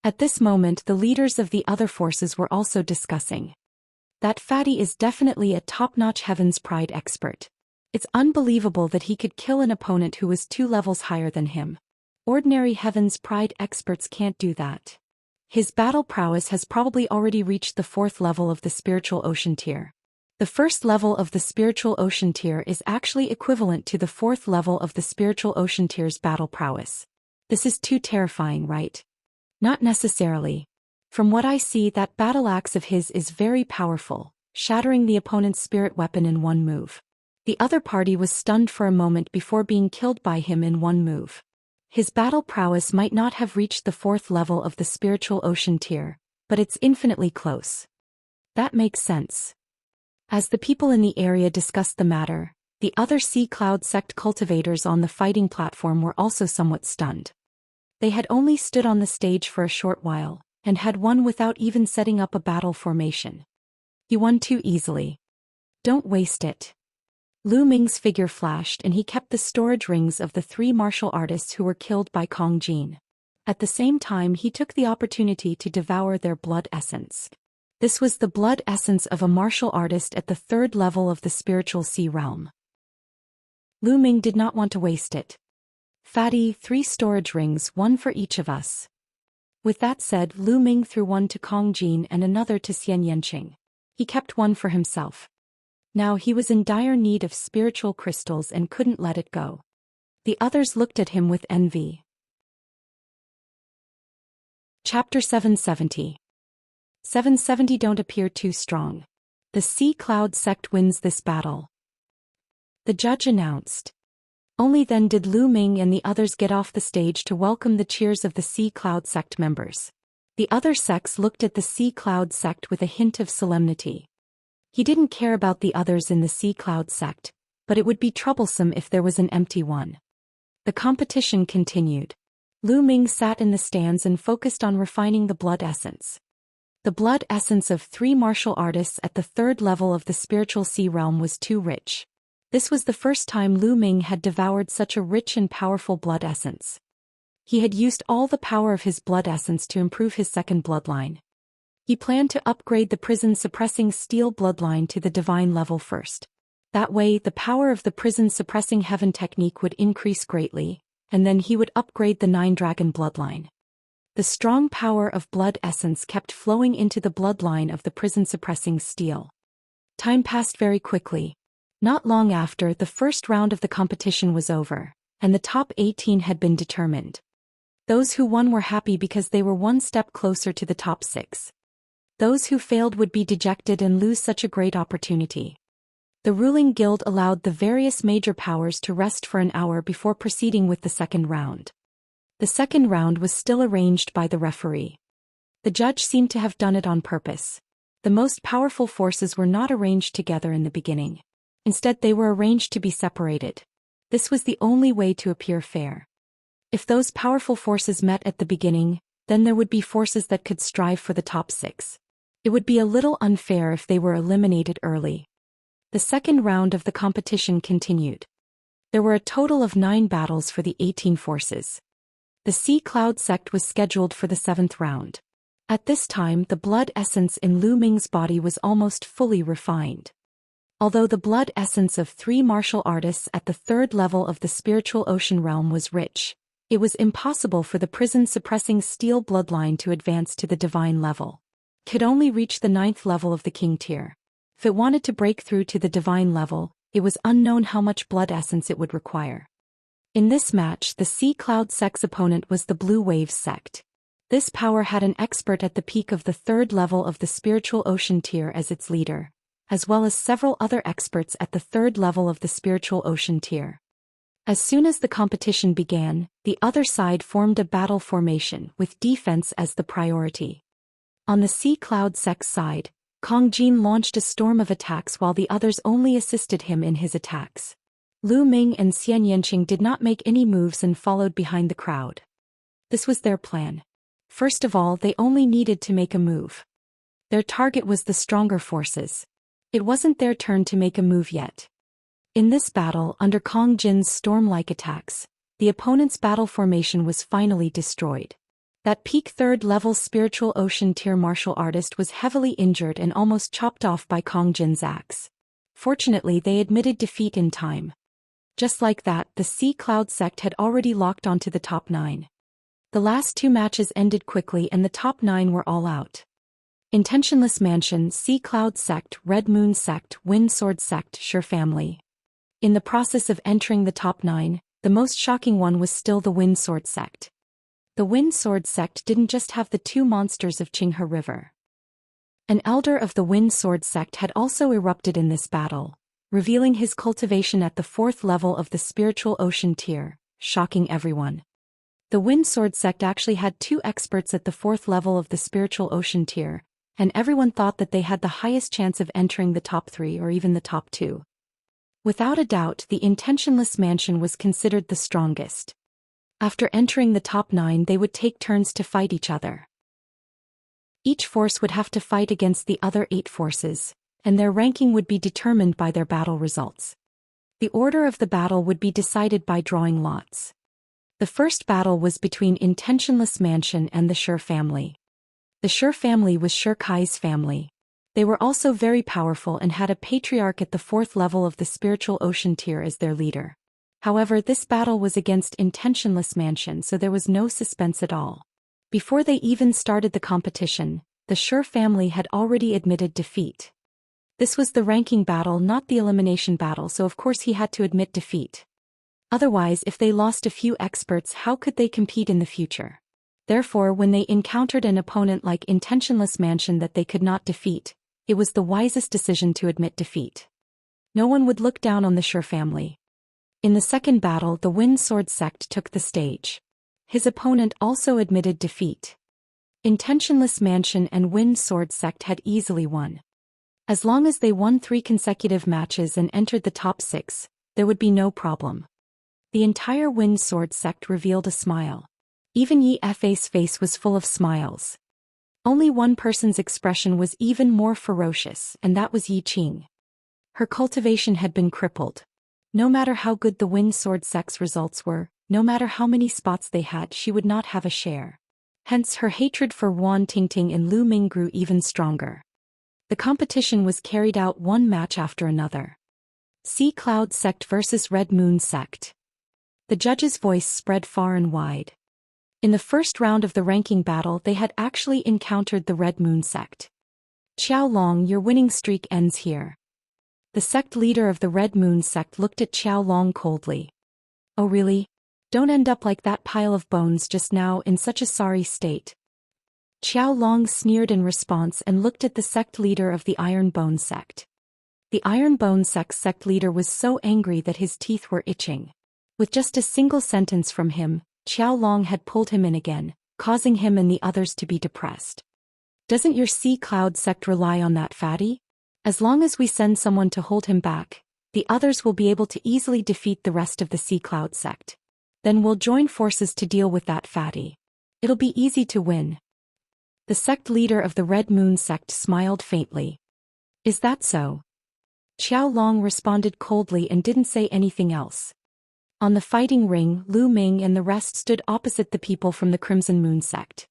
At this moment, the leaders of the other forces were also discussing. That fatty is definitely a top-notch Heaven's Pride expert. It's unbelievable that he could kill an opponent who was 2 levels higher than him. Ordinary Heaven's Pride experts can't do that. His battle prowess has probably already reached the 4th level of the spiritual ocean tier. The 1st level of the spiritual ocean tier is actually equivalent to the 4th level of the spiritual ocean tier's battle prowess. This is too terrifying, right? Not necessarily. From what I see, that battle axe of his is very powerful, shattering the opponent's spirit weapon in one move. The other party was stunned for a moment before being killed by him in one move. His battle prowess might not have reached the 4th level of the spiritual ocean tier, but it's infinitely close. That makes sense. As the people in the area discussed the matter, the other Sea Cloud sect cultivators on the fighting platform were also somewhat stunned. They had only stood on the stage for a short while, and had won without even setting up a battle formation. He won too easily. Don't waste it. Lu Ming's figure flashed and he kept the storage rings of the 3 martial artists who were killed by Kong Jin. At the same time, he took the opportunity to devour their blood essence. This was the blood essence of a martial artist at the 3rd level of the spiritual sea realm. Lu Ming did not want to waste it. Fatty, 3 storage rings, 1 for each of us. With that said, Lu Ming threw 1 to Kong Jin and another to Xianxia. He kept 1 for himself. Now he was in dire need of spiritual crystals and couldn't let it go. The others looked at him with envy. Chapter 770. 770 Don't appear too strong. The Sea Cloud sect wins this battle. The judge announced. Only then did Lu Ming and the others get off the stage to welcome the cheers of the Sea Cloud sect members. The other sects looked at the Sea Cloud sect with a hint of solemnity. He didn't care about the others in the Sea Cloud sect, but it would be troublesome if there was an empty one. The competition continued. Lu Ming sat in the stands and focused on refining the blood essence. The blood essence of 3 martial artists at the 3rd level of the spiritual sea realm was too rich. This was the first time Lu Ming had devoured such a rich and powerful blood essence. He had used all the power of his blood essence to improve his 2nd bloodline. He planned to upgrade the prison-suppressing steel bloodline to the divine level first. That way, the power of the prison-suppressing heaven technique would increase greatly, and then he would upgrade the 9-dragon bloodline. The strong power of blood essence kept flowing into the bloodline of the prison-suppressing steel. Time passed very quickly. Not long after, the first round of the competition was over, and the top 18 had been determined. Those who won were happy because they were one step closer to the top 6. Those who failed would be dejected and lose such a great opportunity. The ruling guild allowed the various major powers to rest for an hour before proceeding with the second round. The second round was still arranged by the referee. The judge seemed to have done it on purpose. The most powerful forces were not arranged together in the beginning. Instead, they were arranged to be separated. This was the only way to appear fair. If those powerful forces met at the beginning, then there would be forces that could strive for the top 6. It would be a little unfair if they were eliminated early. The second round of the competition continued. There were a total of 9 battles for the 18 forces. The Sea Cloud sect was scheduled for the 7th round. At this time, the blood essence in Lu Ming's body was almost fully refined. Although the blood essence of 3 martial artists at the 3rd level of the spiritual ocean realm was rich, it was impossible for the prison-suppressing steel bloodline to advance to the divine level. It could only reach the 9th level of the king tier. If it wanted to break through to the divine level, it was unknown how much blood essence it would require. In this match, the Sea Cloud sect's opponent was the Blue Waves sect. This power had an expert at the peak of the 3rd level of the spiritual ocean tier as its leader, as well as several other experts at the 3rd level of the spiritual ocean tier. As soon as the competition began, the other side formed a battle formation with defense as the priority. On the Sea Cloud sect's side, Kong Jin launched a storm of attacks while the others only assisted him in his attacks. Lu Ming and Xianxia did not make any moves and followed behind the crowd. This was their plan. First of all, they only needed to make a move. Their target was the stronger forces. It wasn't their turn to make a move yet. In this battle, under Kong Jin's storm-like attacks, the opponent's battle formation was finally destroyed. That peak 3rd level spiritual ocean tier martial artist was heavily injured and almost chopped off by Kong Jin's axe. Fortunately, they admitted defeat in time. Just like that, the Sea Cloud sect had already locked onto the top 9. The last 2 matches ended quickly and the top 9 were all out. Intentionless Mansion, Sea Cloud sect, Red Moon sect, Wind Sword sect, Sure family. In the process of entering the top 9, the most shocking one was still the Wind Sword sect. The Wind Sword sect didn't just have the 2 monsters of Qinghe River. An elder of the Wind Sword sect had also erupted in this battle, revealing his cultivation at the 4th level of the spiritual ocean tier, shocking everyone. The Wind Sword sect actually had 2 experts at the 4th level of the spiritual ocean tier, and everyone thought that they had the highest chance of entering the top 3 or even the top 2. Without a doubt, the Intentionless Mansion was considered the strongest. After entering the top 9, they would take turns to fight each other. Each force would have to fight against the other 8 forces, and their ranking would be determined by their battle results. The order of the battle would be decided by drawing lots. The first battle was between Intentionless Mansion and the Sure family. The Sure family was Sure Kai's family. They were also very powerful and had a patriarch at the 4th level of the spiritual ocean tier as their leader. However, this battle was against Intentionless Mansion, so there was no suspense at all. Before they even started the competition, the Sure family had already admitted defeat. This was the ranking battle, not the elimination battle, so of course he had to admit defeat. Otherwise, if they lost a few experts, how could they compete in the future? Therefore, when they encountered an opponent like Intentionless Mansion that they could not defeat, it was the wisest decision to admit defeat. No one would look down on the Sure family. In the second battle, the Wind Sword sect took the stage. His opponent also admitted defeat. Intentionless Mansion and Wind Sword sect had easily won. As long as they won 3 consecutive matches and entered the top 6, there would be no problem. The entire Wind Sword sect revealed a smile. Even Yi Fei's face was full of smiles. Only one person's expression was even more ferocious, and that was Yi Qing. Her cultivation had been crippled. No matter how good the Wind Sword sect's results were, no matter how many spots they had, she would not have a share. Hence her hatred for Wan Tingting and Lu Ming grew even stronger. The competition was carried out one match after another. Sea Cloud sect versus Red Moon sect. The judge's voice spread far and wide. In the first round of the ranking battle, they had actually encountered the Red Moon sect. Qiao Long, your winning streak ends here. The sect leader of the Red Moon sect looked at Qiao Long coldly. Oh really? Don't end up like that pile of bones just now in such a sorry state. Qiao Long sneered in response and looked at the sect leader of the Iron Bone sect. The Iron Bone sect leader was so angry that his teeth were itching. With just a single sentence from him, Qiao Long had pulled him in again, causing him and the others to be depressed. Doesn't your Sea Cloud sect rely on that fatty? As long as we send someone to hold him back, the others will be able to easily defeat the rest of the Sea Cloud sect. Then we'll join forces to deal with that fatty. It'll be easy to win. The sect leader of the Red Moon sect smiled faintly. Is that so? Qiao Long responded coldly and didn't say anything else. On the fighting ring, Lu Ming and the rest stood opposite the people from the Crimson Moon sect.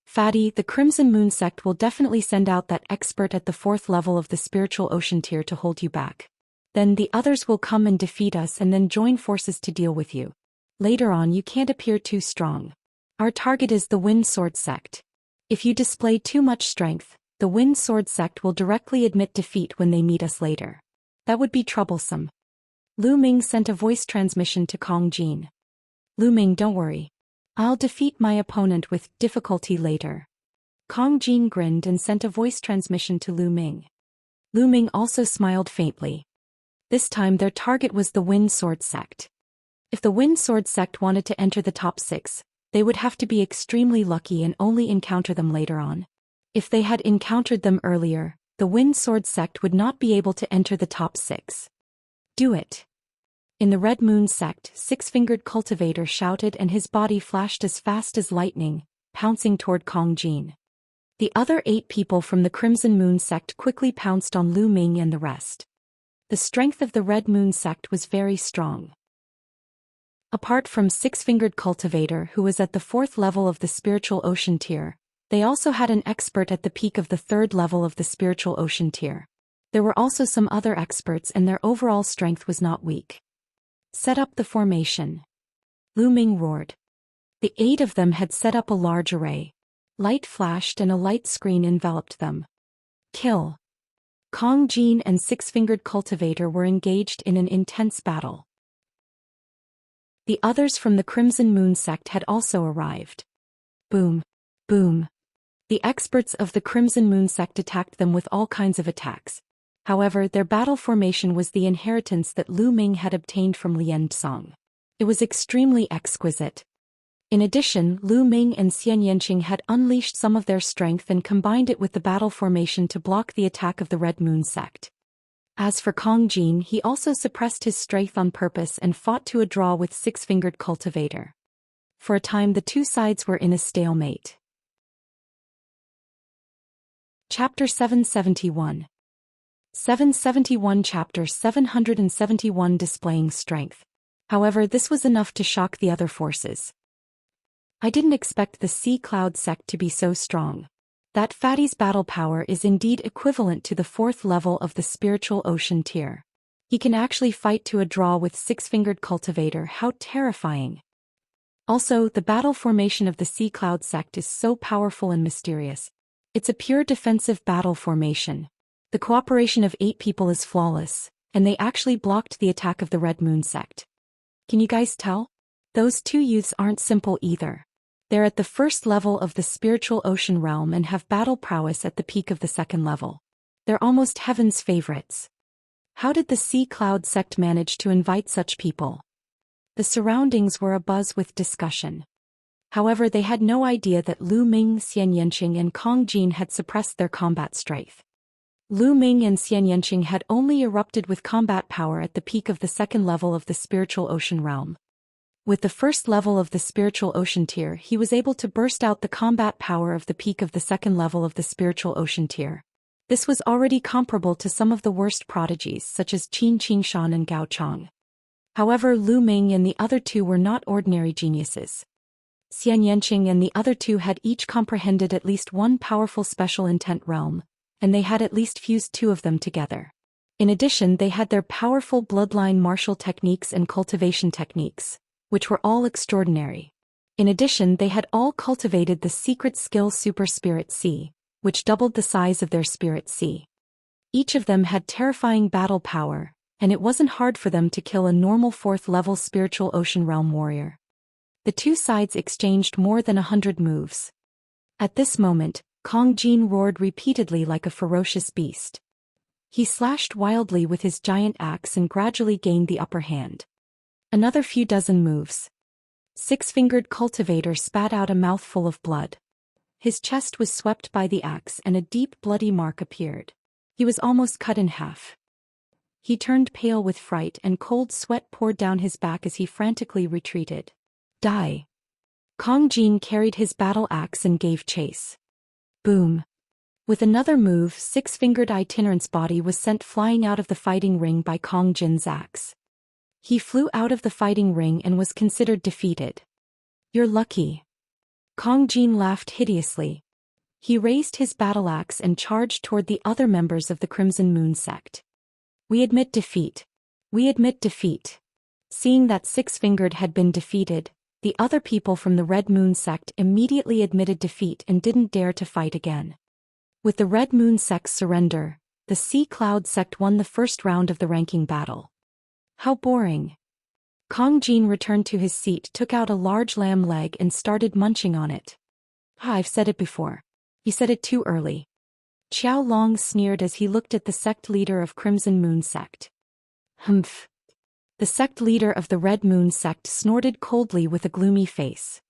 Fatty, the Crimson Moon sect will definitely send out that expert at the 4th level of the spiritual ocean tier to hold you back. Then the others will come and defeat us and then join forces to deal with you. Later on you can't appear too strong. Our target is the Wind Sword sect. If you display too much strength, the Wind Sword sect will directly admit defeat when they meet us later. That would be troublesome. Lu Ming sent a voice transmission to Kong Jin. Lu Ming, don't worry. I'll defeat my opponent with difficulty later. Kong Jin grinned and sent a voice transmission to Lu Ming. Lu Ming also smiled faintly. This time their target was the Wind Sword sect. If the Wind Sword sect wanted to enter the top 6, they would have to be extremely lucky and only encounter them later on. If they had encountered them earlier, the Wind Sword sect would not be able to enter the top 6. Do it. In the Red Moon sect, Six-Fingered Cultivator shouted and his body flashed as fast as lightning, pouncing toward Kong Jin. The other 8 people from the Crimson Moon sect quickly pounced on Lu Ming and the rest. The strength of the Red Moon sect was very strong. Apart from Six-Fingered Cultivator who was at the 4th level of the Spiritual Ocean tier, they also had an expert at the peak of the 3rd level of the Spiritual Ocean tier. There were also some other experts and their overall strength was not weak. Set up the formation. Lu Ming roared. The 8 of them had set up a large array. Light flashed and a light screen enveloped them. Kill. Kong Jin and Six-Fingered Cultivator were engaged in an intense battle. The others from the Crimson Moon sect had also arrived. Boom. Boom. The experts of the Crimson Moon sect attacked them with all kinds of attacks. However, their battle formation was the inheritance that Lu Ming had obtained from Lian Tsong. It was extremely exquisite. In addition, Lu Ming and Xianxia had unleashed some of their strength and combined it with the battle formation to block the attack of the Red Moon sect. As for Kong Jin, he also suppressed his strength on purpose and fought to a draw with Six-Fingered Cultivator. For a time the two sides were in a stalemate. Chapter 771. 771 Chapter 771 Displaying Strength. However, this was enough to shock the other forces. I didn't expect the Sea Cloud sect to be so strong. That fatty's battle power is indeed equivalent to the 4th level of the Spiritual Ocean tier. He can actually fight to a draw with Six-Fingered Cultivator. How terrifying. Also, the battle formation of the Sea Cloud sect is so powerful and mysterious. It's a pure defensive battle formation. The cooperation of 8 people is flawless, and they actually blocked the attack of the Red Moon sect. Can you guys tell? Those 2 youths aren't simple either. They're at the 1st level of the Spiritual Ocean realm and have battle prowess at the peak of the 2nd level. They're almost heaven's favorites. How did the Sea Cloud sect manage to invite such people? The surroundings were abuzz with discussion. However, they had no idea that Lu Ming, Xianxia and Kong Jin had suppressed their combat strength. Lu Ming and Xianxia had only erupted with combat power at the peak of the 2nd level of the Spiritual Ocean realm. With the 1st level of the Spiritual Ocean tier, he was able to burst out the combat power of the peak of the 2nd level of the Spiritual Ocean tier. This was already comparable to some of the worst prodigies such as Qin Qingshan and Gao Chong. However, Lu Ming and the other 2 were not ordinary geniuses. Xianxia and the other 2 had each comprehended at least one powerful special intent realm, and they had at least fused 2 of them together. In addition, they had their powerful bloodline martial techniques and cultivation techniques, which were all extraordinary. In addition, they had all cultivated the secret skill Super Spirit C, which doubled the size of their Spirit C. Each of them had terrifying battle power, and it wasn't hard for them to kill a normal 4th level Spiritual Ocean realm warrior. The two sides exchanged more than 100 moves. At this moment, Kong Jin roared repeatedly like a ferocious beast. He slashed wildly with his giant axe and gradually gained the upper hand. Another few dozen moves. Six-fingered cultivator spat out a mouthful of blood. His chest was swept by the axe and a deep bloody mark appeared. He was almost cut in half. He turned pale with fright and cold sweat poured down his back as he frantically retreated. Die. Kong Jin carried his battle axe and gave chase. Boom. With another move, six-fingered itinerant's body was sent flying out of the fighting ring by Kong Jin's axe. He flew out of the fighting ring and was considered defeated. You're lucky. Kong Jin laughed hideously. He raised his battle axe and charged toward the other members of the Crimson Moon sect. We admit defeat. We admit defeat. Seeing that Six-Fingered had been defeated, the other people from the Red Moon sect immediately admitted defeat and didn't dare to fight again. With the Red Moon sect's surrender, the Sea Cloud sect won the first round of the ranking battle. How boring. Kong Jin returned to his seat, took out a large lamb leg and started munching on it. I've said it before. You said it too early. Xiao Long sneered as he looked at the sect leader of Crimson Moon sect. Humph. The sect leader of the Red Moon sect snorted coldly with a gloomy face.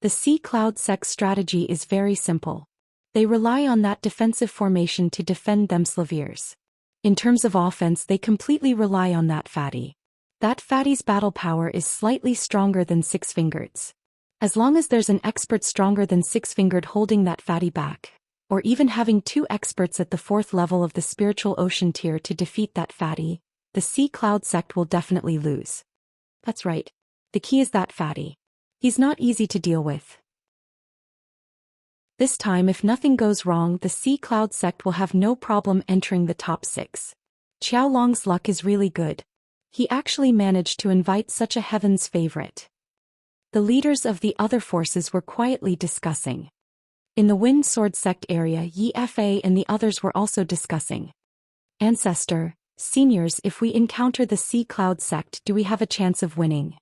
The Sea Cloud sect's strategy is very simple. They rely on that defensive formation to defend themselves. In terms of offense, they completely rely on that fatty. That fatty's battle power is slightly stronger than Six-Fingered's. As long as there's an expert stronger than Six-Fingered holding that fatty back, or even having two experts at the 4th level of the spiritual ocean tier to defeat that fatty, the Sea Cloud sect will definitely lose. That's right. The key is that fatty. He's not easy to deal with. This time, if nothing goes wrong, the Sea Cloud sect will have no problem entering the top 6. Xiao Long's luck is really good. He actually managed to invite such a heaven's favorite. The leaders of the other forces were quietly discussing. In the Wind Sword sect area, Yi Fa and the others were also discussing. Ancestor, seniors, if we encounter the Sea Cloud sect, do we have a chance of winning?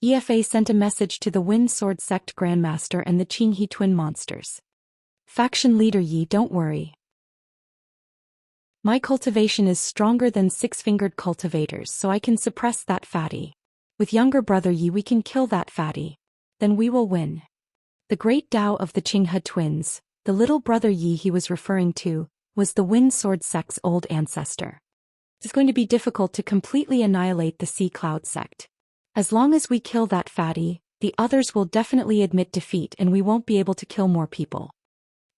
Yi Fa sent a message to the Wind Sword sect Grandmaster and the Qinghe twin monsters. Faction leader Yi, don't worry. My cultivation is stronger than Six-Fingered cultivators, so I can suppress that fatty. With younger brother Yi, we can kill that fatty. Then we will win. The great Tao of the Qinghe twins, the little brother Yi he was referring to, was the Wind Sword sect's old ancestor. It's going to be difficult to completely annihilate the Sea Cloud sect. As long as we kill that fatty, the others will definitely admit defeat and we won't be able to kill more people.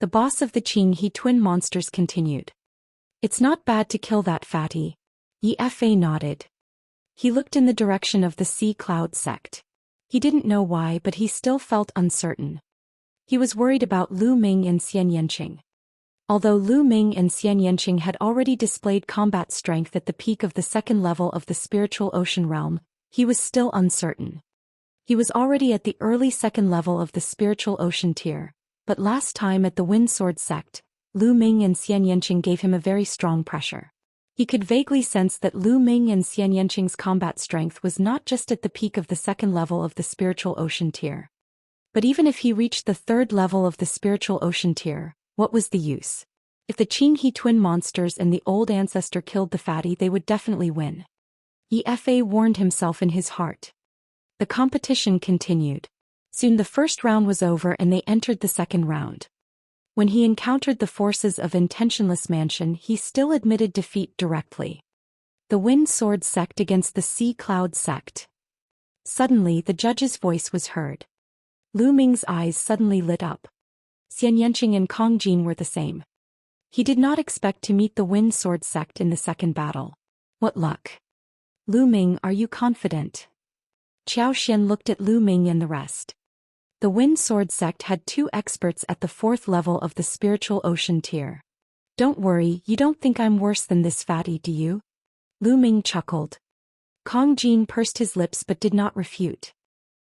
The boss of the Qinghe twin monsters continued. It's not bad to kill that fatty. Yi Fa nodded. He looked in the direction of the Sea Cloud sect. He didn't know why, but he still felt uncertain. He was worried about Lu Ming and Xianxia. Although Lu Ming and Xianxia had already displayed combat strength at the peak of the 2nd level of the spiritual ocean realm, he was still uncertain. He was already at the early 2nd level of the spiritual ocean tier, but last time at the Wind Sword sect, Lu Ming and Xianxia gave him a very strong pressure. He could vaguely sense that Lu Ming and Xianxia's combat strength was not just at the peak of the 2nd level of the spiritual ocean tier. But even if he reached the 3rd level of the spiritual ocean tier, what was the use? If the Qinghe twin monsters and the old ancestor killed the fatty, they would definitely win. Yi Fa warned himself in his heart. The competition continued. Soon the first round was over and they entered the 2nd round. When he encountered the forces of Intentionless Mansion, he still admitted defeat directly. The Wind Sword sect against the Sea Cloud sect. Suddenly the judge's voice was heard. Lu Ming's eyes suddenly lit up. Xianxia and Kong Jin were the same. He did not expect to meet the Wind Sword sect in the 2nd battle. What luck. Lu Ming, are you confident? Zhou Xian looked at Lu Ming and the rest. The Wind Sword sect had 2 experts at the 4th level of the spiritual ocean tier. Don't worry, you don't think I'm worse than this fatty, do you? Lu Ming chuckled. Kong Jin pursed his lips but did not refute.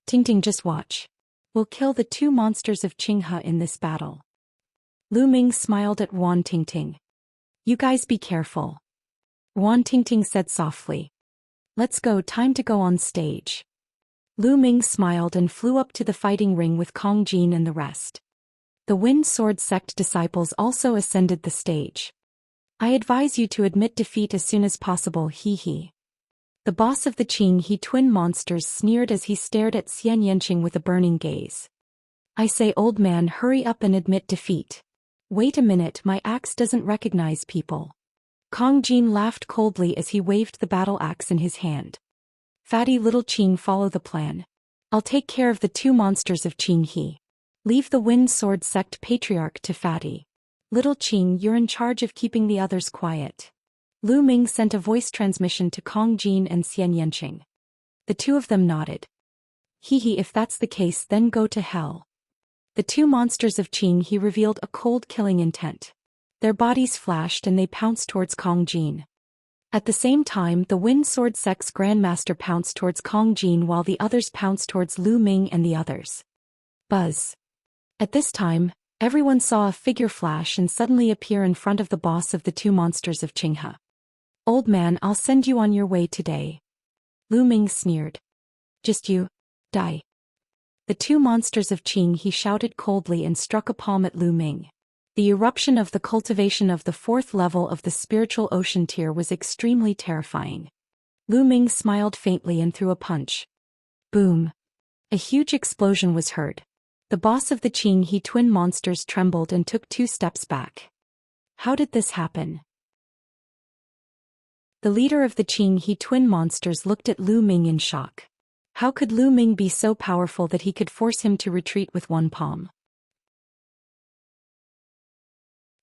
Ting, just watch. We'll kill the 2 monsters of Qinghe in this battle. Lu Ming smiled at Wan Ting. You guys be careful. Wan Ting said softly. Let's go, time to go on stage. Lu Ming smiled and flew up to the fighting ring with Kong Jin and the rest. The Wind Sword sect disciples also ascended the stage. I advise you to admit defeat as soon as possible, he. The boss of the Qing He twin monsters sneered as he stared at Xianxia with a burning gaze. I say, old man, hurry up and admit defeat. Wait a minute, my axe doesn't recognize people. Kong Jin laughed coldly as he waved the battle axe in his hand. Fatty little Qing, follow the plan. I'll take care of the two monsters of Qing He. Leave the Wind Sword sect patriarch to Fatty. Little Qing, you're in charge of keeping the others quiet. Lu Ming sent a voice transmission to Kong Jin and Xianxia. The two of them nodded. He, if that's the case, then go to hell. The two monsters of Qing He revealed a cold killing intent. Their bodies flashed and they pounced towards Kong Jin. At the same time, the Wind Sword sect's Grandmaster pounced towards Kong Jin while the others pounced towards Lu Ming and the others. Buzz. At this time, everyone saw a figure flash and suddenly appear in front of the boss of the two monsters of Qinghe. Old man, I'll send you on your way today. Lu Ming sneered. Just you? Die. The two monsters of Qing He shouted coldly and struck a palm at Lu Ming. The eruption of the cultivation of the fourth level of the spiritual ocean tier was extremely terrifying. Lu Ming smiled faintly and threw a punch. Boom. A huge explosion was heard. The boss of the Qing He twin monsters trembled and took 2 steps back. How did this happen? The leader of the Qing He twin monsters looked at Lu Ming in shock. How could Lu Ming be so powerful that he could force him to retreat with one palm?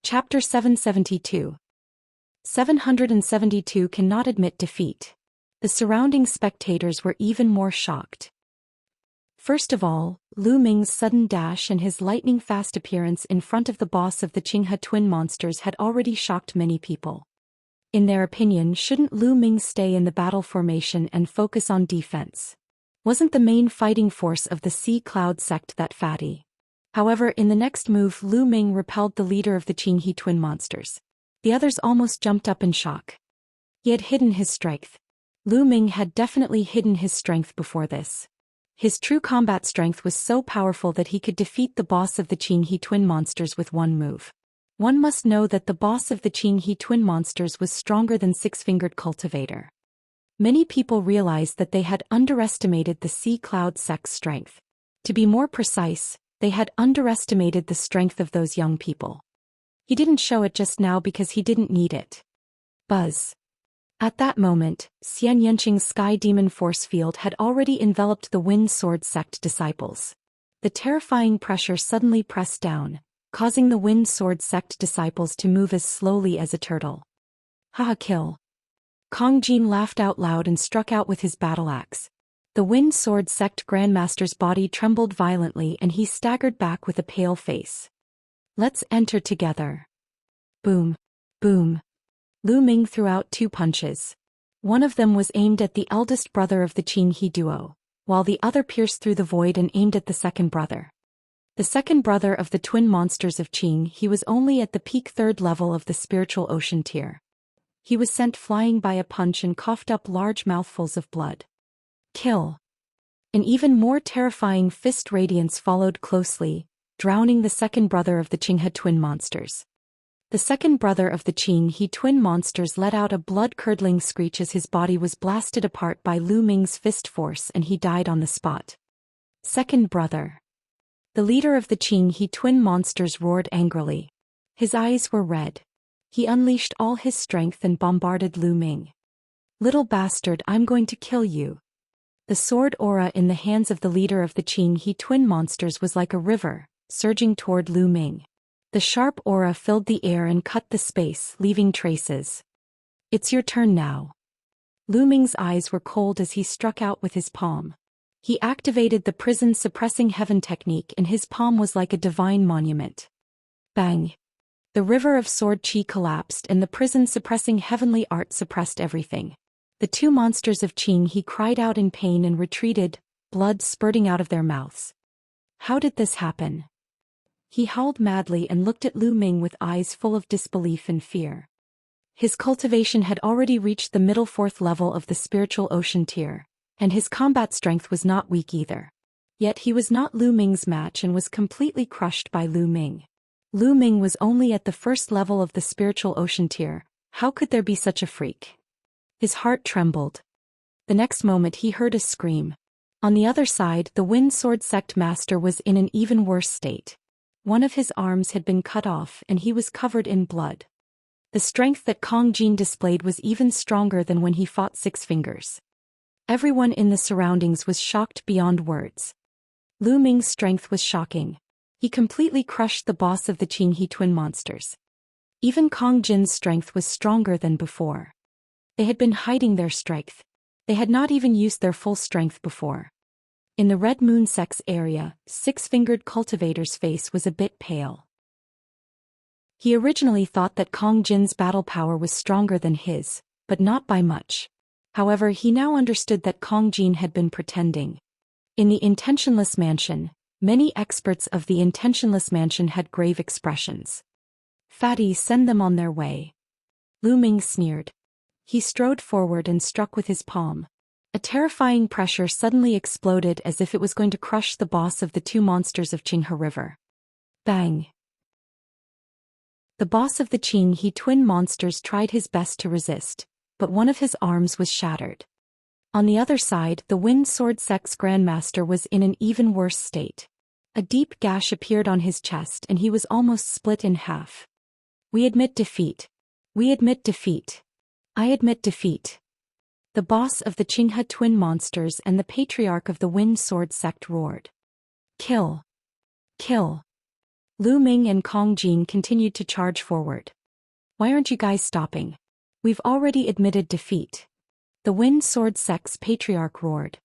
Chapter 772. 772 cannot admit defeat. The surrounding spectators were even more shocked. First of all, Lu Ming's sudden dash and his lightning-fast appearance in front of the boss of the Qinghe twin monsters had already shocked many people. In their opinion, shouldn't Lu Ming stay in the battle formation and focus on defense? Wasn't the main fighting force of the Sea Cloud sect that fatty? However, in the next move, Lu Ming repelled the leader of the Qing He twin monsters. The others almost jumped up in shock. He had hidden his strength. Lu Ming had definitely hidden his strength before this. His true combat strength was so powerful that he could defeat the boss of the Qing He twin monsters with one move. One must know that the boss of the Qing He twin monsters was stronger than Six-Fingered Cultivator. Many people realized that they had underestimated the Sea Cloud sect's strength. To be more precise, they had underestimated the strength of those young people. He didn't show it just now because he didn't need it. Buzz. At that moment, Xianxia's Sky Demon force field had already enveloped the Wind Sword sect disciples. The terrifying pressure suddenly pressed down, causing the Wind Sword sect disciples to move as slowly as a turtle. Haha, kill. Kong Jin laughed out loud and struck out with his battle axe. The Wind Sword sect Grandmaster's body trembled violently and he staggered back with a pale face. Let's enter together. Boom. Boom. Lu Ming threw out 2 punches. One of them was aimed at the eldest brother of the Qing He duo, while the other pierced through the void and aimed at the second brother. The second brother of the twin monsters of Qing He was only at the peak 3rd level of the spiritual ocean tier. He was sent flying by a punch and coughed up large mouthfuls of blood. Kill. An even more terrifying fist radiance followed closely, drowning the second brother of the Qinghe twin monsters. The second brother of the Qing He twin monsters let out a blood-curdling screech as his body was blasted apart by Lu Ming's fist force and he died on the spot. Second brother. The leader of the Qing He twin monsters roared angrily. His eyes were red. He unleashed all his strength and bombarded Lu Ming. Little bastard, I'm going to kill you. The sword aura in the hands of the leader of the Qing He twin monsters was like a river, surging toward Lu Ming. The sharp aura filled the air and cut the space, leaving traces. It's your turn now. Lu Ming's eyes were cold as he struck out with his palm. He activated the prison suppressing heaven technique and his palm was like a divine monument. Bang! The river of sword chi collapsed and the prison suppressing heavenly art suppressed everything. The 2 monsters of Qing He cried out in pain and retreated, blood spurting out of their mouths. How did this happen? He howled madly and looked at Lu Ming with eyes full of disbelief and fear. His cultivation had already reached the middle 4th level of the spiritual ocean tier, And his combat strength was not weak either. Yet he was not Lu Ming's match and was completely crushed by Lu Ming. Lu Ming was only at the first level of the spiritual ocean tier. How could there be such a freak? His heart trembled. The next moment he heard a scream. On the other side, the Wind Sword Sect Master was in an even worse state. One of his arms had been cut off and he was covered in blood. The strength that Kong Jin displayed was even stronger than when he fought Six Fingers. Everyone in the surroundings was shocked beyond words. Lu Ming's strength was shocking. He completely crushed the boss of the Qinghe twin monsters. Even Kong Jin's strength was stronger than before. They had been hiding their strength. They had not even used their full strength before. In the Red Moon Sect's area, Six-Fingered Cultivator's face was a bit pale. He originally thought that Kong Jin's battle power was stronger than his, but not by much. However, he now understood that Kong Jin had been pretending. In the Intentionless Mansion, many experts of the Intentionless Mansion had grave expressions. Fatty, send them on their way. Lu Ming sneered. He strode forward and struck with his palm. A terrifying pressure suddenly exploded as if it was going to crush the boss of the two monsters of Qinghe River. Bang! The boss of the Qinghe twin monsters tried his best to resist, but one of his arms was shattered. On the other side, the Wind Sword Sect's Grandmaster was in an even worse state. A deep gash appeared on his chest and he was almost split in half. We admit defeat. We admit defeat. I admit defeat. The boss of the Qinghe twin monsters and the patriarch of the Wind Sword Sect roared. Kill. Kill. Lu Ming and Kong Jin continued to charge forward. Why aren't you guys stopping? We've already admitted defeat. The Wind Sword Sect's patriarch roared.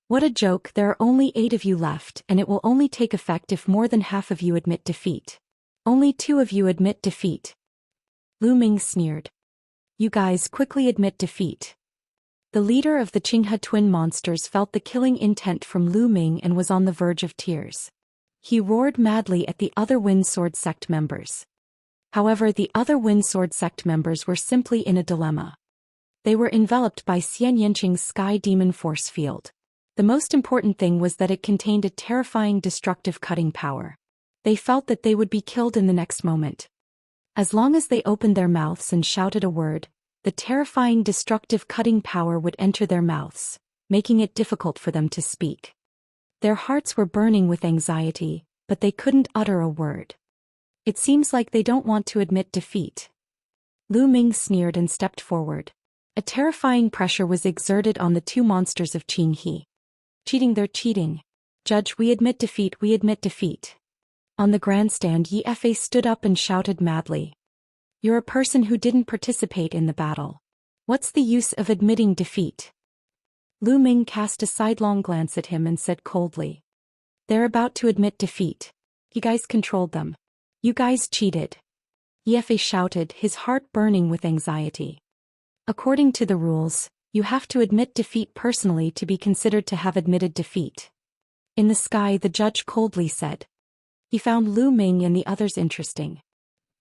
What a joke, there are only 8 of you left and it will only take effect if more than half of you admit defeat. Only 2 of you admit defeat. Lu Ming sneered. You guys quickly admit defeat. The leader of the Qinghe twin monsters felt the killing intent from Lu Ming and was on the verge of tears. He roared madly at the other Wind Sword Sect members. However, the other Wind Sword Sect members were simply in a dilemma. They were enveloped by Xianxia's Sky Demon Force Field. The most important thing was that it contained a terrifying destructive cutting power. They felt that they would be killed in the next moment. As long as they opened their mouths and shouted a word, the terrifying destructive cutting power would enter their mouths, making it difficult for them to speak. Their hearts were burning with anxiety, but they couldn't utter a word. It seems like they don't want to admit defeat. Lu Ming sneered and stepped forward. A terrifying pressure was exerted on the two monsters of Qinghe. Cheating, they're cheating. Judge, we admit defeat, we admit defeat. On the grandstand, Yi Fei stood up and shouted madly. You're a person who didn't participate in the battle. What's the use of admitting defeat? Lu Ming cast a sidelong glance at him and said coldly. They're about to admit defeat. You guys controlled them. You guys cheated. Yi Fei shouted, his heart burning with anxiety. According to the rules, you have to admit defeat personally to be considered to have admitted defeat. In the sky, the judge coldly said. He found Lu Ming and the others interesting.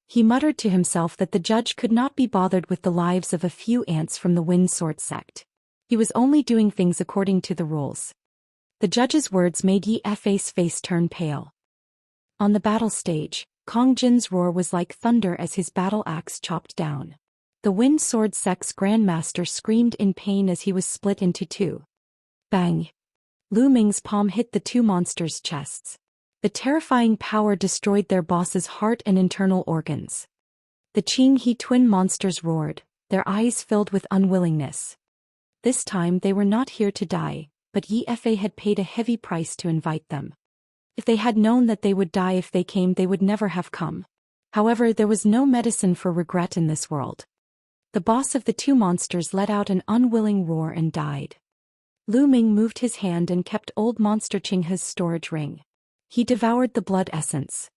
He muttered to himself that the judge could not be bothered with the lives of a few ants from the Wind Sword Sect. He was only doing things according to the rules. The judge's words made Yi Fei's face turn pale. On the battle stage, Kong Jin's roar was like thunder as his battle axe chopped down. The Wind Sword Sect's Grandmaster screamed in pain as he was split into 2. Bang! Lu Ming's palm hit the two monsters' chests. The terrifying power destroyed their boss's heart and internal organs. The Qinghe twin monsters roared, their eyes filled with unwillingness. This time they were not here to die, but Yi Fei had paid a heavy price to invite them. If they had known that they would die if they came, they would never have come. However, there was no medicine for regret in this world. The boss of the two monsters let out an unwilling roar and died. Lu Ming moved his hand and kept old monster Qinghe's storage ring. He devoured the blood essence.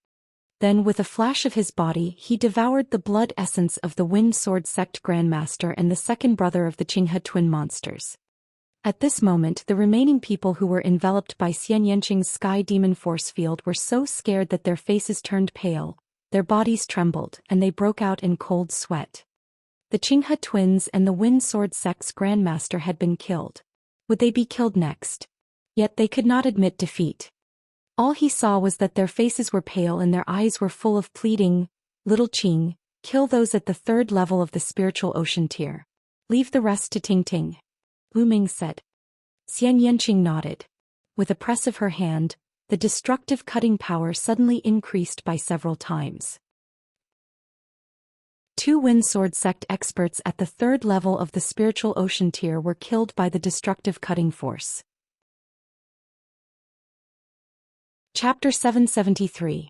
Then with a flash of his body, he devoured the blood essence of the Wind Sword Sect Grandmaster and the second brother of the Qinghe twin monsters. At this moment, the remaining people who were enveloped by Xianxia's Sky Demon Force Field were so scared that their faces turned pale, their bodies trembled, and they broke out in cold sweat. The Qinghe twins and the Wind Sword Sect's Grandmaster had been killed. Would they be killed next? Yet they could not admit defeat. All he saw was that their faces were pale and their eyes were full of pleading. Little Qing, kill those at the third level of the spiritual ocean tier. Leave the rest to Ting Ting. Lu Ming said. Xianxia nodded. With a press of her hand, the destructive cutting power suddenly increased by several times. 2 Wind Sword Sect experts at the third level of the spiritual ocean tier were killed by the destructive cutting force. Chapter 773.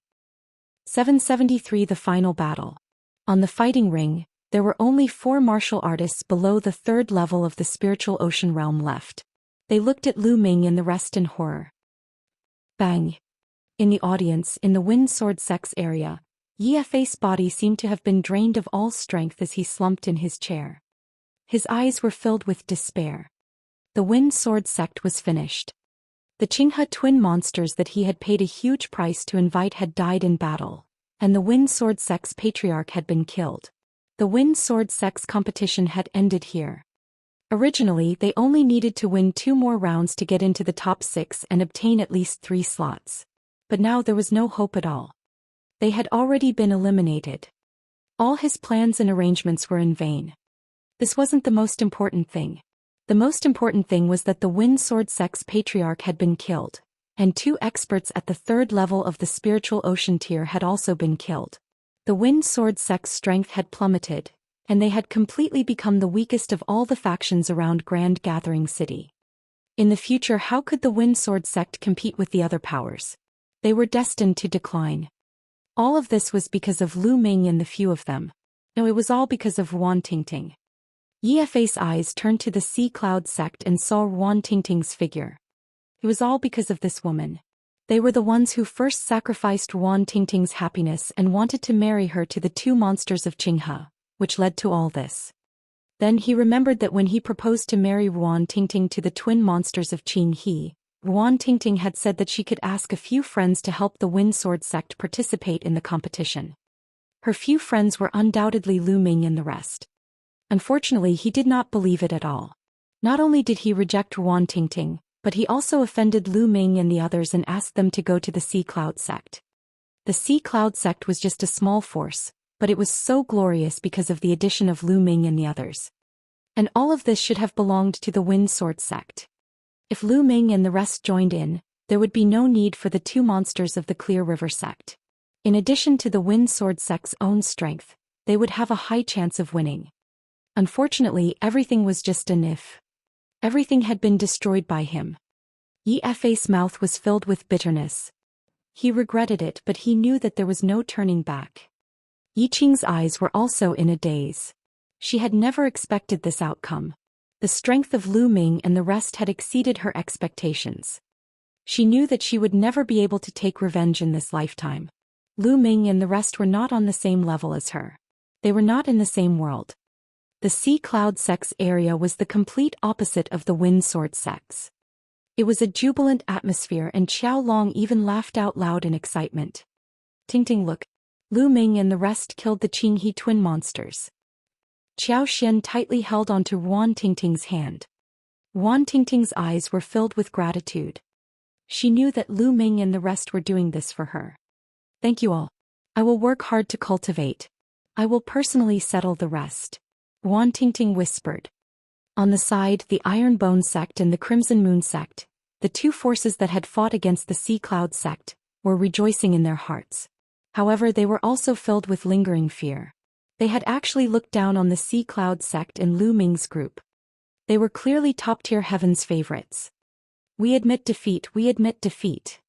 773 The Final Battle. On the fighting ring, there were only 4 martial artists below the third level of the spiritual ocean realm left. They looked at Lu Ming and the rest in horror. Bang! In the audience, in the Wind Sword Sect's area, Yefa's body seemed to have been drained of all strength as he slumped in his chair. His eyes were filled with despair. The Wind Sword Sect was finished. The Qinghe twin monsters that he had paid a huge price to invite had died in battle, and the Wind Sword Sect's patriarch had been killed. The Wind Sword Sect's competition had ended here. Originally, they only needed to win 2 more rounds to get into the top 6 and obtain at least 3 slots. But now there was no hope at all. They had already been eliminated. All his plans and arrangements were in vain. This wasn't the most important thing. The most important thing was that the Wind Sword Sect's patriarch had been killed, and 2 experts at the third level of the spiritual ocean tier had also been killed. The Wind Sword Sect's strength had plummeted, and they had completely become the weakest of all the factions around Grand Gathering City. In the future, how could the Wind Sword Sect compete with the other powers? They were destined to decline. All of this was because of Lu Ming and the few of them. No, it was all because of Ruan Tingting. Yefa's eyes turned to the Sea Cloud Sect and saw Ruan Tingting's figure. It was all because of this woman. They were the ones who first sacrificed Ruan Tingting's happiness and wanted to marry her to the 2 monsters of Qinghe, which led to all this. Then he remembered that when he proposed to marry Ruan Tingting to the twin monsters of Qinghe, Ruan Tingting had said that she could ask a few friends to help the Wind Sword Sect participate in the competition. Her few friends were undoubtedly Lu Ming and the rest. Unfortunately, he did not believe it at all. Not only did he reject Ruan Tingting, but he also offended Lu Ming and the others and asked them to go to the Sea Cloud Sect. The Sea Cloud Sect was just a small force, but it was so glorious because of the addition of Lu Ming and the others. And all of this should have belonged to the Wind Sword Sect. If Lu Ming and the rest joined in, there would be no need for the 2 monsters of the Clear River Sect. In addition to the Wind Sword Sect's own strength, they would have a high chance of winning. Unfortunately, everything was just an if. Everything had been destroyed by him. Yefa's mouth was filled with bitterness. He regretted it, but he knew that there was no turning back. Yiqing's eyes were also in a daze. She had never expected this outcome. The strength of Lu Ming and the rest had exceeded her expectations. She knew that she would never be able to take revenge in this lifetime. Lu Ming and the rest were not on the same level as her. They were not in the same world. The Sea Cloud Sect's area was the complete opposite of the Wind Sword Sect's. It was a jubilant atmosphere, and Xiao Long even laughed out loud in excitement. Tingting, look. Lu Ming and the rest killed the Qinghe twin monsters. Zhou Xian tightly held onto Ruan Tingting's hand. Ruan Tingting's eyes were filled with gratitude. She knew that Lu Ming and the rest were doing this for her. Thank you all. I will work hard to cultivate. I will personally settle the rest. Ruan Tingting whispered. On the side, the Iron Bone Sect and the Crimson Moon Sect, the 2 forces that had fought against the Sea Cloud Sect, were rejoicing in their hearts. However, they were also filled with lingering fear. They had actually looked down on the Sea Cloud Sect and Lu Ming's group. They were clearly top-tier Heaven's favorites. We admit defeat, we admit defeat.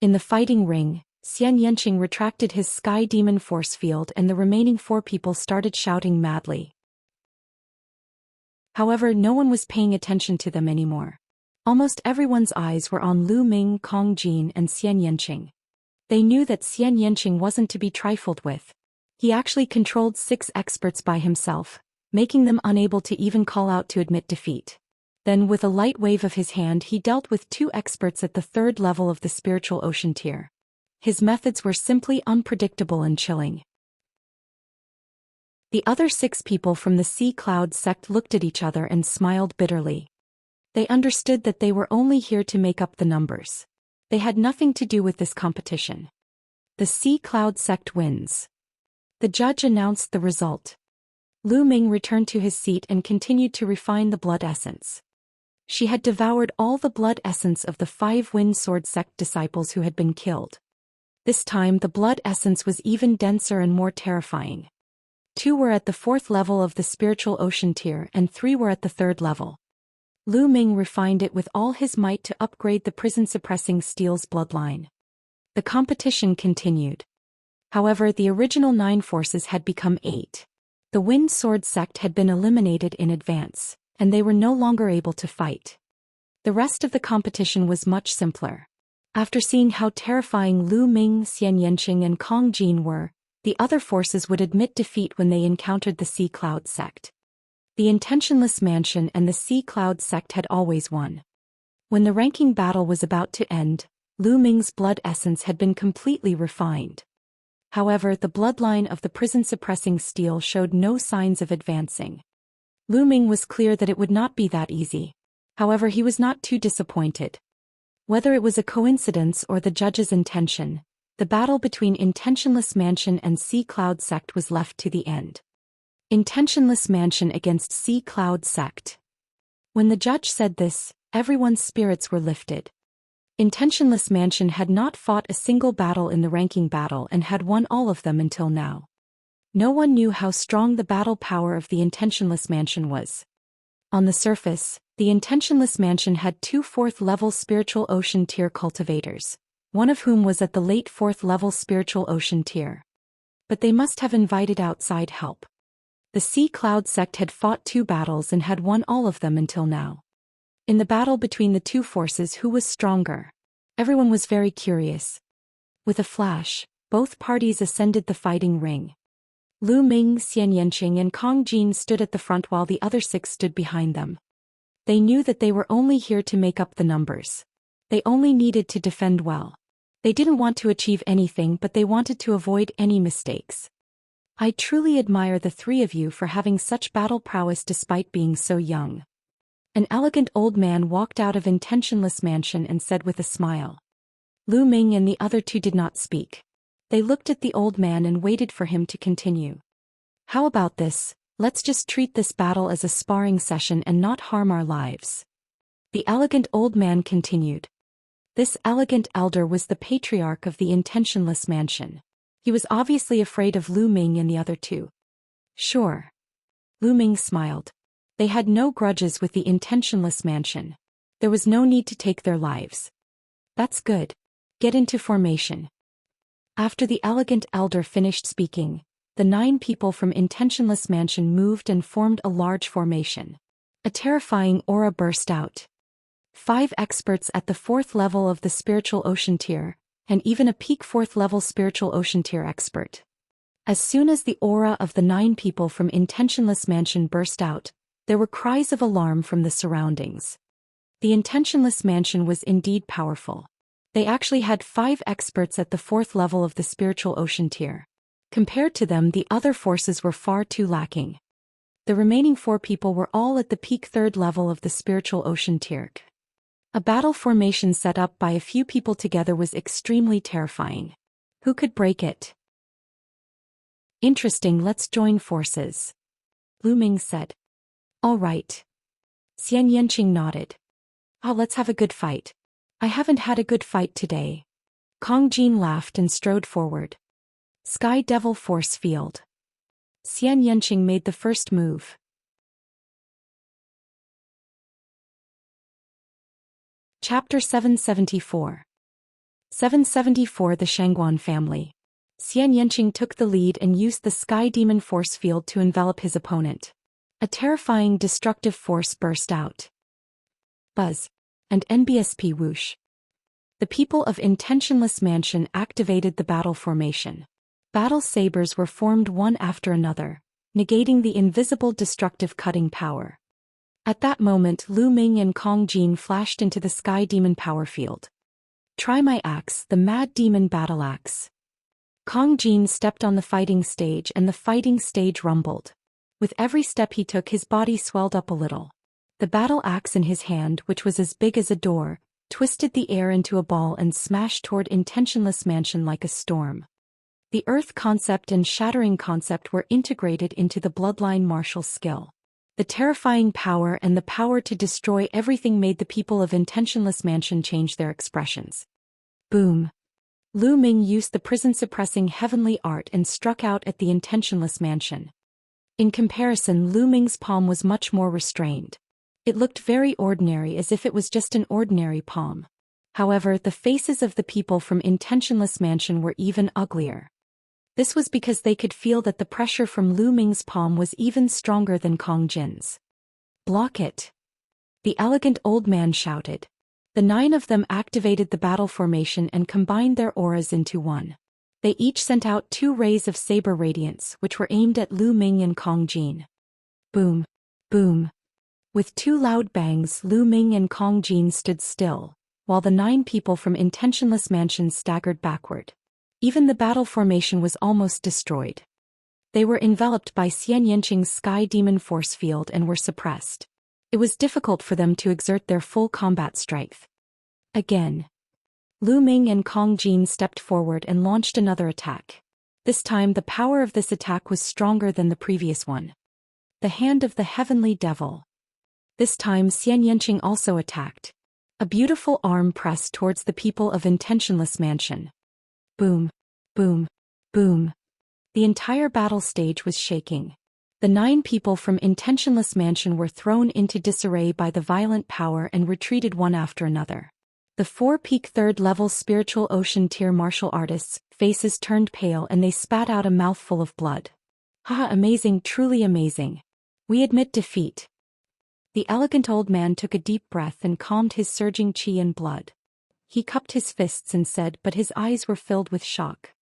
In the fighting ring, Xianxia retracted his Sky Demon force field and the remaining 4 people started shouting madly. However, no one was paying attention to them anymore. Almost everyone's eyes were on Lu Ming, Kong Jin, and Xianxia. They knew that Xianxia wasn't to be trifled with. He actually controlled 6 experts by himself, making them unable to even call out to admit defeat. Then with a light wave of his hand he dealt with 2 experts at the third level of the spiritual ocean tier. His methods were simply unpredictable and chilling. The other 6 people from the Sea Cloud Sect looked at each other and smiled bitterly. They understood that they were only here to make up the numbers. They had nothing to do with this competition. The Sea Cloud sect wins. The judge announced the result. Lu Ming returned to his seat and continued to refine the blood essence. She had devoured all the blood essence of the 5 Wind Sword sect disciples who had been killed. This time the blood essence was even denser and more terrifying. 2 were at the 4th level of the spiritual ocean tier and 3 were at the 3rd level. Lu Ming refined it with all his might to upgrade the prison-suppressing steel's bloodline. The competition continued. However, the original 9 forces had become 8. The Wind Sword sect had been eliminated in advance, and they were no longer able to fight. The rest of the competition was much simpler. After seeing how terrifying Lu Ming, Xianxia and Kong Jin were, the other forces would admit defeat when they encountered the Sea Cloud sect. The Intentionless Mansion and the Sea Cloud sect had always won. When the ranking battle was about to end, Lu Ming's blood essence had been completely refined. However, the bloodline of the prison-suppressing steel showed no signs of advancing. Lu Ming was clear that it would not be that easy. However, he was not too disappointed. Whether it was a coincidence or the judge's intention, the battle between Intentionless Mansion and Sea Cloud sect was left to the end. Intentionless Mansion against Sea Cloud sect. When the judge said this, everyone's spirits were lifted. Intentionless Mansion had not fought a single battle in the ranking battle and had won all of them until now. No one knew how strong the battle power of the Intentionless Mansion was. On the surface, the Intentionless Mansion had 2 4th-level spiritual ocean tier cultivators, one of whom was at the late 4th-level spiritual ocean tier. But they must have invited outside help. The Sea Cloud sect had fought 2 battles and had won all of them until now. In the battle between the 2 forces, who was stronger? Everyone was very curious. With a flash, both parties ascended the fighting ring. Lu Ming, Xianxia and Kong Jin stood at the front while the other 6 stood behind them. They knew that they were only here to make up the numbers. They only needed to defend well. They didn't want to achieve anything, but they wanted to avoid any mistakes. I truly admire the 3 of you for having such battle prowess despite being so young. An elegant old man walked out of Intentionless Mansion and said with a smile. Lu Ming and the other 2 did not speak. They looked at the old man and waited for him to continue. How about this? Let's just treat this battle as a sparring session and not harm our lives. The elegant old man continued. This elegant elder was the patriarch of the Intentionless Mansion. He was obviously afraid of Lu Ming and the other 2. Sure. Lu Ming smiled. They had no grudges with the Intentionless Mansion. There was no need to take their lives. That's good. Get into formation. After the elegant elder finished speaking, the 9 people from Intentionless Mansion moved and formed a large formation. A terrifying aura burst out. 5 experts at the 4th level of the spiritual ocean tier, and even a peak 4th level spiritual ocean tier expert. As soon as the aura of the 9 people from Intentionless Mansion burst out, there were cries of alarm from the surroundings. The Intentionless Mansion was indeed powerful. They actually had 5 experts at the 4th level of the spiritual ocean tier. Compared to them, the other forces were far too lacking. The remaining 4 people were all at the peak 3rd level of the spiritual ocean tier. A battle formation set up by a few people together was extremely terrifying. Who could break it? Interesting, let's join forces. Lu Ming said. All right. Xianxia nodded. Oh, let's have a good fight. I haven't had a good fight today. Kong Jin laughed and strode forward. Sky Devil Force Field. Xianxia made the first move. Chapter 774. 774 The Shangguan Family. Xianxia took the lead and used the Sky Demon Force Field to envelop his opponent. A terrifying destructive force burst out. Buzz. And NBSP whoosh. The people of Intentionless Mansion activated the battle formation. Battle sabers were formed one after another, negating the invisible destructive cutting power. At that moment, Lu Ming and Kong Jin flashed into the Sky Demon power field. Try my axe, the Mad Demon Battle Axe. Kong Jin stepped on the fighting stage and the fighting stage rumbled. With every step he took, his body swelled up a little. The battle axe in his hand, which was as big as a door, twisted the air into a ball and smashed toward Intentionless Mansion like a storm. The earth concept and shattering concept were integrated into the bloodline martial skill. The terrifying power and the power to destroy everything made the people of Intentionless Mansion change their expressions. Boom! Lu Ming used the prison-suppressing heavenly art and struck out at the Intentionless Mansion. In comparison, Lu Ming's palm was much more restrained. It looked very ordinary, as if it was just an ordinary palm. However, the faces of the people from Intentionless Mansion were even uglier. This was because they could feel that the pressure from Lu Ming's palm was even stronger than Kong Jin's. "Block it!" the elegant old man shouted. The 9 of them activated the battle formation and combined their auras into one. They each sent out 2 rays of saber radiance, which were aimed at Lu Ming and Kong Jin. Boom! Boom! With 2 loud bangs, Lu Ming and Kong Jin stood still, while the 9 people from Intentionless Mansion staggered backward. Even the battle formation was almost destroyed. They were enveloped by Xianxia's sky demon force field and were suppressed. It was difficult for them to exert their full combat strength. Again, Lu Ming and Kong Jin stepped forward and launched another attack. This time the power of this attack was stronger than the previous one. The Hand of the Heavenly Devil. This time Xianxia also attacked. A beautiful arm pressed towards the people of Intentionless Mansion. Boom! Boom! Boom! The entire battle stage was shaking. The 9 people from Intentionless Mansion were thrown into disarray by the violent power and retreated one after another. The 4 peak 3rd level spiritual ocean tier martial artists' faces turned pale and they spat out a mouthful of blood. Haha, amazing, truly amazing. We admit defeat. The elegant old man took a deep breath and calmed his surging qi and blood. He cupped his fists and said, but his eyes were filled with shock.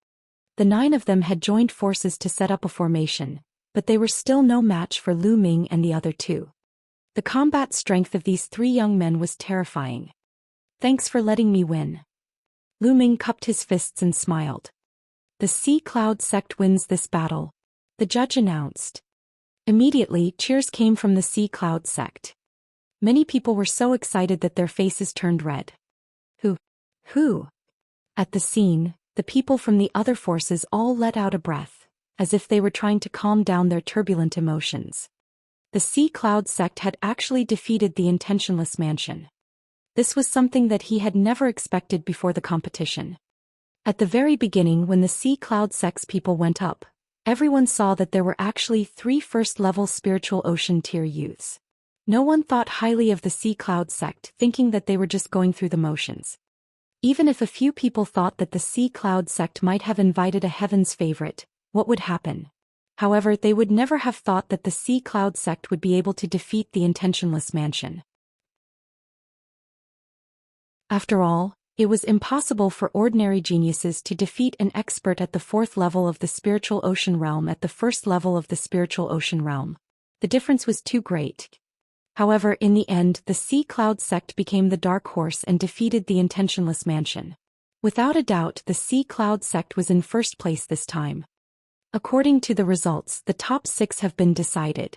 The 9 of them had joined forces to set up a formation, but they were still no match for Lu Ming and the other 2. The combat strength of these 3 young men was terrifying. Thanks for letting me win. Lu Ming cupped his fists and smiled. The Sea Cloud sect wins this battle, the judge announced. Immediately, cheers came from the Sea Cloud sect. Many people were so excited that their faces turned red. Who? At the scene, the people from the other forces all let out a breath, as if they were trying to calm down their turbulent emotions. The Sea Cloud sect had actually defeated the Intentionless Mansion. This was something that he had never expected before the competition. At the very beginning, when the Sea Cloud sect's people went up, everyone saw that there were actually 3 first-level spiritual ocean tier youths. No one thought highly of the Sea Cloud sect, thinking that they were just going through the motions. Even if a few people thought that the Sea Cloud sect might have invited a heaven's favorite, what would happen? However, they would never have thought that the Sea Cloud sect would be able to defeat the Intentionless Mansion. After all, it was impossible for ordinary geniuses to defeat an expert at the 4th level of the spiritual ocean realm at the 1st level of the spiritual ocean realm. The difference was too great. However, in the end, the Sea Cloud sect became the dark horse and defeated the Intentionless Mansion. Without a doubt, the Sea Cloud sect was in first place this time. According to the results, the top 6 have been decided.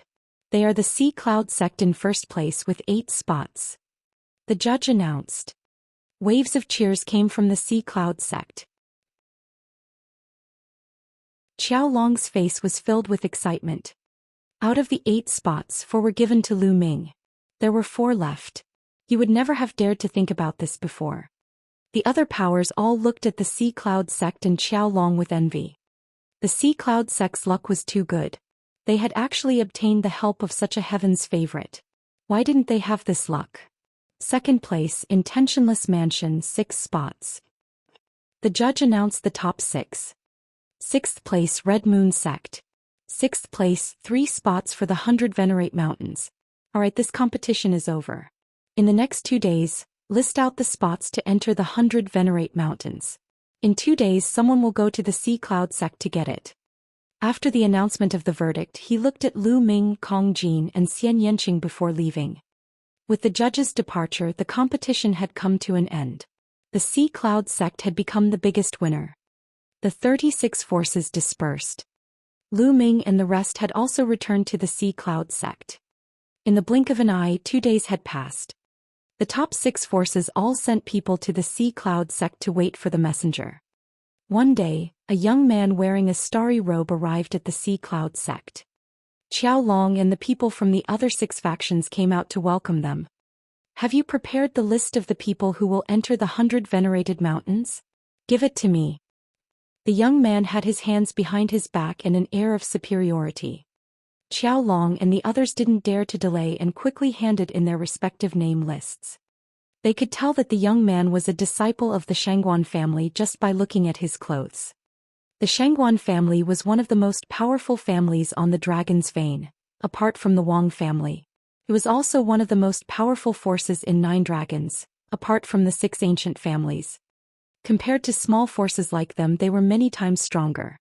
They are the Sea Cloud sect in first place with 8 spots. The judge announced. Waves of cheers came from the Sea Cloud sect. Qiao Long's face was filled with excitement. Out of the 8 spots, 4 were given to Lu Ming. There were 4 left. He would never have dared to think about this before. The other powers all looked at the Sea Cloud sect and Qiao Long with envy. The Sea Cloud sect's luck was too good. They had actually obtained the help of such a heaven's favorite. Why didn't they have this luck? Second place, Intentionless Mansion, 6 spots. The judge announced the top 6. 6th place, Red Moon sect. 6th place, 3 spots for the 100 Venerate Mountains. Alright, this competition is over. In the next 2 days, list out the spots to enter the 100 Venerate Mountains. In 2 days, someone will go to the Sea Cloud sect to get it. After the announcement of the verdict, he looked at Lu Ming, Kong Jin, and Xianxia before leaving. With the judge's departure, the competition had come to an end. The Sea Cloud sect had become the biggest winner. The 36 forces dispersed. Lu Ming and the rest had also returned to the Sea Cloud sect. In the blink of an eye, 2 days had passed. The top 6 forces all sent people to the Sea Cloud sect to wait for the messenger. One day, a young man wearing a starry robe arrived at the Sea Cloud sect. Qiao Long and the people from the other 6 factions came out to welcome them. Have you prepared the list of the people who will enter the 100 venerated mountains? Give it to me. The young man had his hands behind his back and an air of superiority. Qiao Long and the others didn't dare to delay and quickly handed in their respective name lists. They could tell that the young man was a disciple of the Shangguan family just by looking at his clothes. The Shangguan family was one of the most powerful families on the Dragon's Vein, apart from the Wang family. It was also one of the most powerful forces in 9 dragons, apart from the 6 ancient families. Compared to small forces like them, they were many times stronger.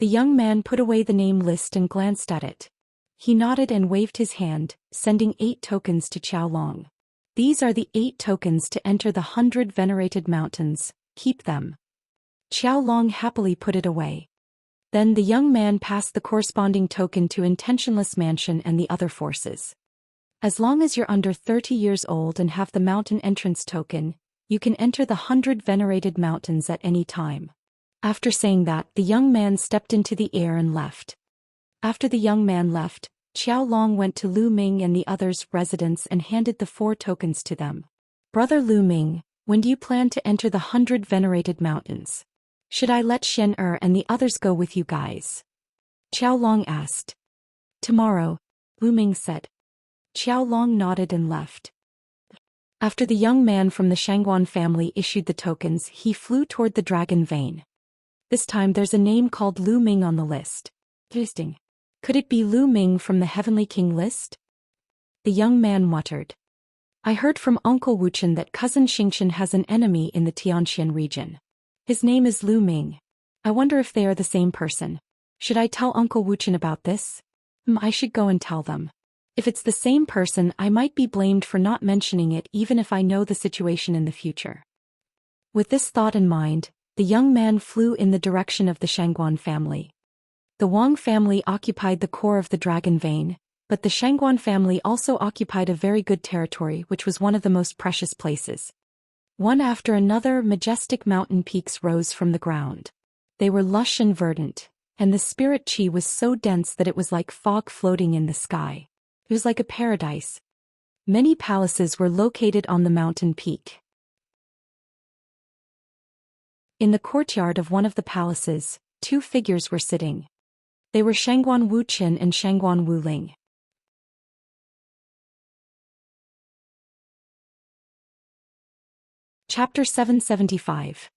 The young man put away the name list and glanced at it. He nodded and waved his hand, sending 8 tokens to Qiao Long. These are the 8 tokens to enter the 100 venerated mountains. Keep them. Qiao Long happily put it away. Then the young man passed the corresponding token to Intentionless Mansion and the other forces. As long as you're under 30 years old and have the mountain entrance token, you can enter the 100 venerated mountains at any time. After saying that, the young man stepped into the air and left. After the young man left, Qiao Long went to Lu Ming and the others' residence and handed the 4 tokens to them. Brother Lu Ming, when do you plan to enter the 100 venerated mountains? Should I let Xian and the others go with you guys? Qiao Long asked. Tomorrow, Lu Ming said. Qiao Long nodded and left. After the young man from the Shangguan family issued the tokens, he flew toward the Dragon Vein. This time there's a name called Lu Ming on the list. Interesting. Could it be Lu Ming from the Heavenly King list? The young man muttered. I heard from Uncle Wuxian that cousin Xianxia has an enemy in the Xianxia region. His name is Lu Ming. I wonder if they are the same person. Should I tell Uncle Wuxian about this? I should go and tell them. If it's the same person, I might be blamed for not mentioning it even if I know the situation in the future. With this thought in mind, the young man flew in the direction of the Shangguan family. The Wang family occupied the core of the Dragon Vein, but the Shangguan family also occupied a very good territory, which was one of the most precious places. One after another, majestic mountain peaks rose from the ground. They were lush and verdant, and the spirit qi was so dense that it was like fog floating in the sky. It was like a paradise. Many palaces were located on the mountain peak. In the courtyard of one of the palaces, 2 figures were sitting. They were Shangguan Wuqian and Shangguan Wuling. Chapter 775.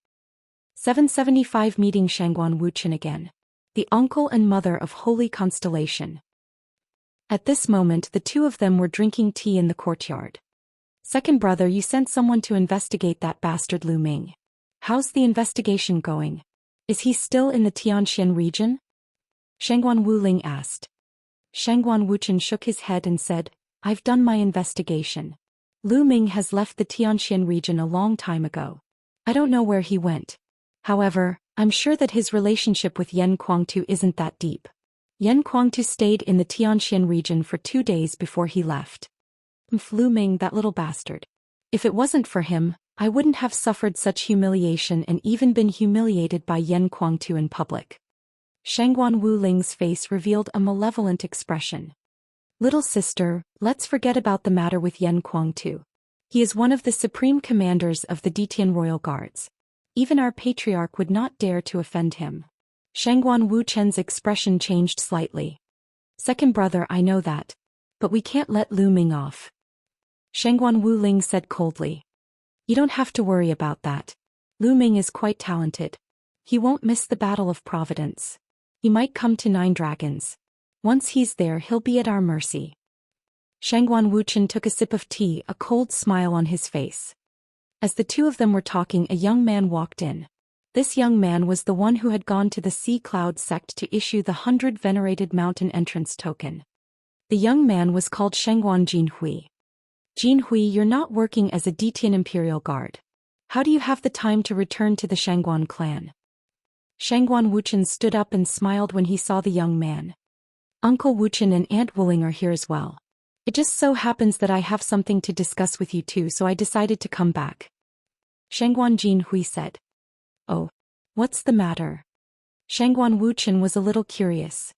775 Meeting Shangguan Wuqian again. The uncle and mother of Holy Constellation. At this moment the 2 of them were drinking tea in the courtyard. Second brother, you sent someone to investigate that bastard Lu Ming. How's the investigation going? Is he still in the Xianxia region? Shangguan Wuling asked. Shangguan Wuqian shook his head and said, I've done my investigation. Lu Ming has left the Xianxia region a long time ago. I don't know where he went. However, I'm sure that his relationship with Yan Kuangtu isn't that deep. Yan Kuangtu stayed in the Xianxia region for 2 days before he left. Lu Ming, that little bastard. If it wasn't for him, I wouldn't have suffered such humiliation and even been humiliated by Yan Kuangtu in public. Shangguan Wuling's face revealed a malevolent expression. Little sister, let's forget about the matter with Yan Kuangtu. He is one of the supreme commanders of the Detian Royal Guards. Even our patriarch would not dare to offend him. Shangguan Wuqian's expression changed slightly. Second brother, I know that. But we can't let Lu Ming off. Shangguan Wuling said coldly. You don't have to worry about that. Lu Ming is quite talented. He won't miss the Battle of Providence. He might come to 9 dragons. Once he's there, he'll be at our mercy. Shangguan Wuqian took a sip of tea, a cold smile on his face. As the 2 of them were talking, a young man walked in. This young man was the one who had gone to the Sea Cloud sect to issue the 100 venerated mountain entrance token. The young man was called Shangguan Jinhui. Jinhui, you're not working as a Detian Imperial Guard. How do you have the time to return to the Shangguan clan? Shangguan Wuqian stood up and smiled when he saw the young man. Uncle Wuqian and Aunt Wuling are here as well. It just so happens that I have something to discuss with you too, so I decided to come back. Shangguan Jinhui said. Oh. What's the matter? Shangguan Wuqian was a little curious.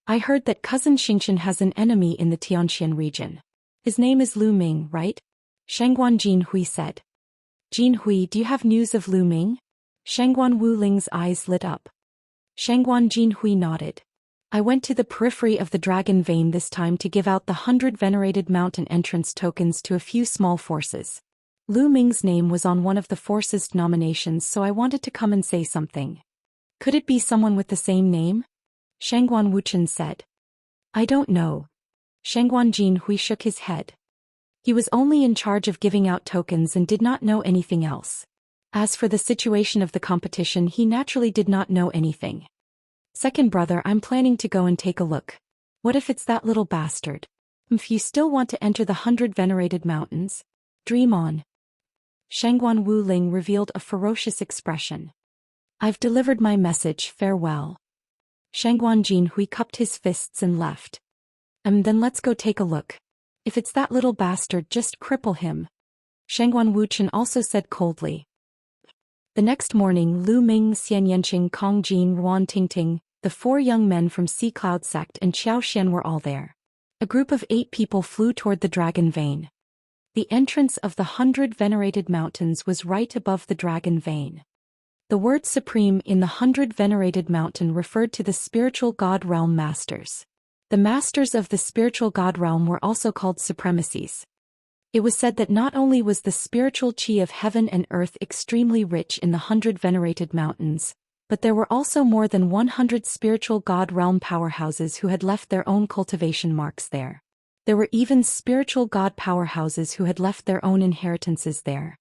I heard that cousin Xianxia has an enemy in the Tianxian region. His name is Lu Ming, right? Shangguan Jinhui said. Jinhui, do you have news of Lu Ming? Shangguan Wuling's eyes lit up. Shangguan Jinhui nodded. I went to the periphery of the Dragon Vein this time to give out the 100 venerated mountain entrance tokens to a few small forces. Lu Ming's name was on one of the forces nominations, so I wanted to come and say something. Could it be someone with the same name? Shangguan Wuqian said. I don't know. Shangguan Jinhui shook his head. He was only in charge of giving out tokens and did not know anything else. As for the situation of the competition, he naturally did not know anything. Second brother, I'm planning to go and take a look. What if it's that little bastard? If you still want to enter the 100 venerated mountains, dream on. Shangguan Wuling revealed a ferocious expression. I've delivered my message, farewell. Shangguan Jinhui cupped his fists and left. Then let's go take a look. If it's that little bastard, just cripple him. Shangguan Wuqian also said coldly. The next morning, Lu Ming, Xian Yanqing, Kong Jin, Ruan Tingting, the 4 young men from Sea Cloud Sect and Zhou Xian were all there. A group of 8 people flew toward the Dragon Vein. The entrance of the 100 venerated mountains was right above the Dragon Vein. The word supreme in the 100 venerated mountain referred to the spiritual god realm masters. The masters of the spiritual god realm were also called supremacies. It was said that not only was the spiritual chi of heaven and earth extremely rich in the 100 venerated mountains, but there were also more than 100 spiritual god realm powerhouses who had left their own cultivation marks there. There were even spiritual god powerhouses who had left their own inheritances there.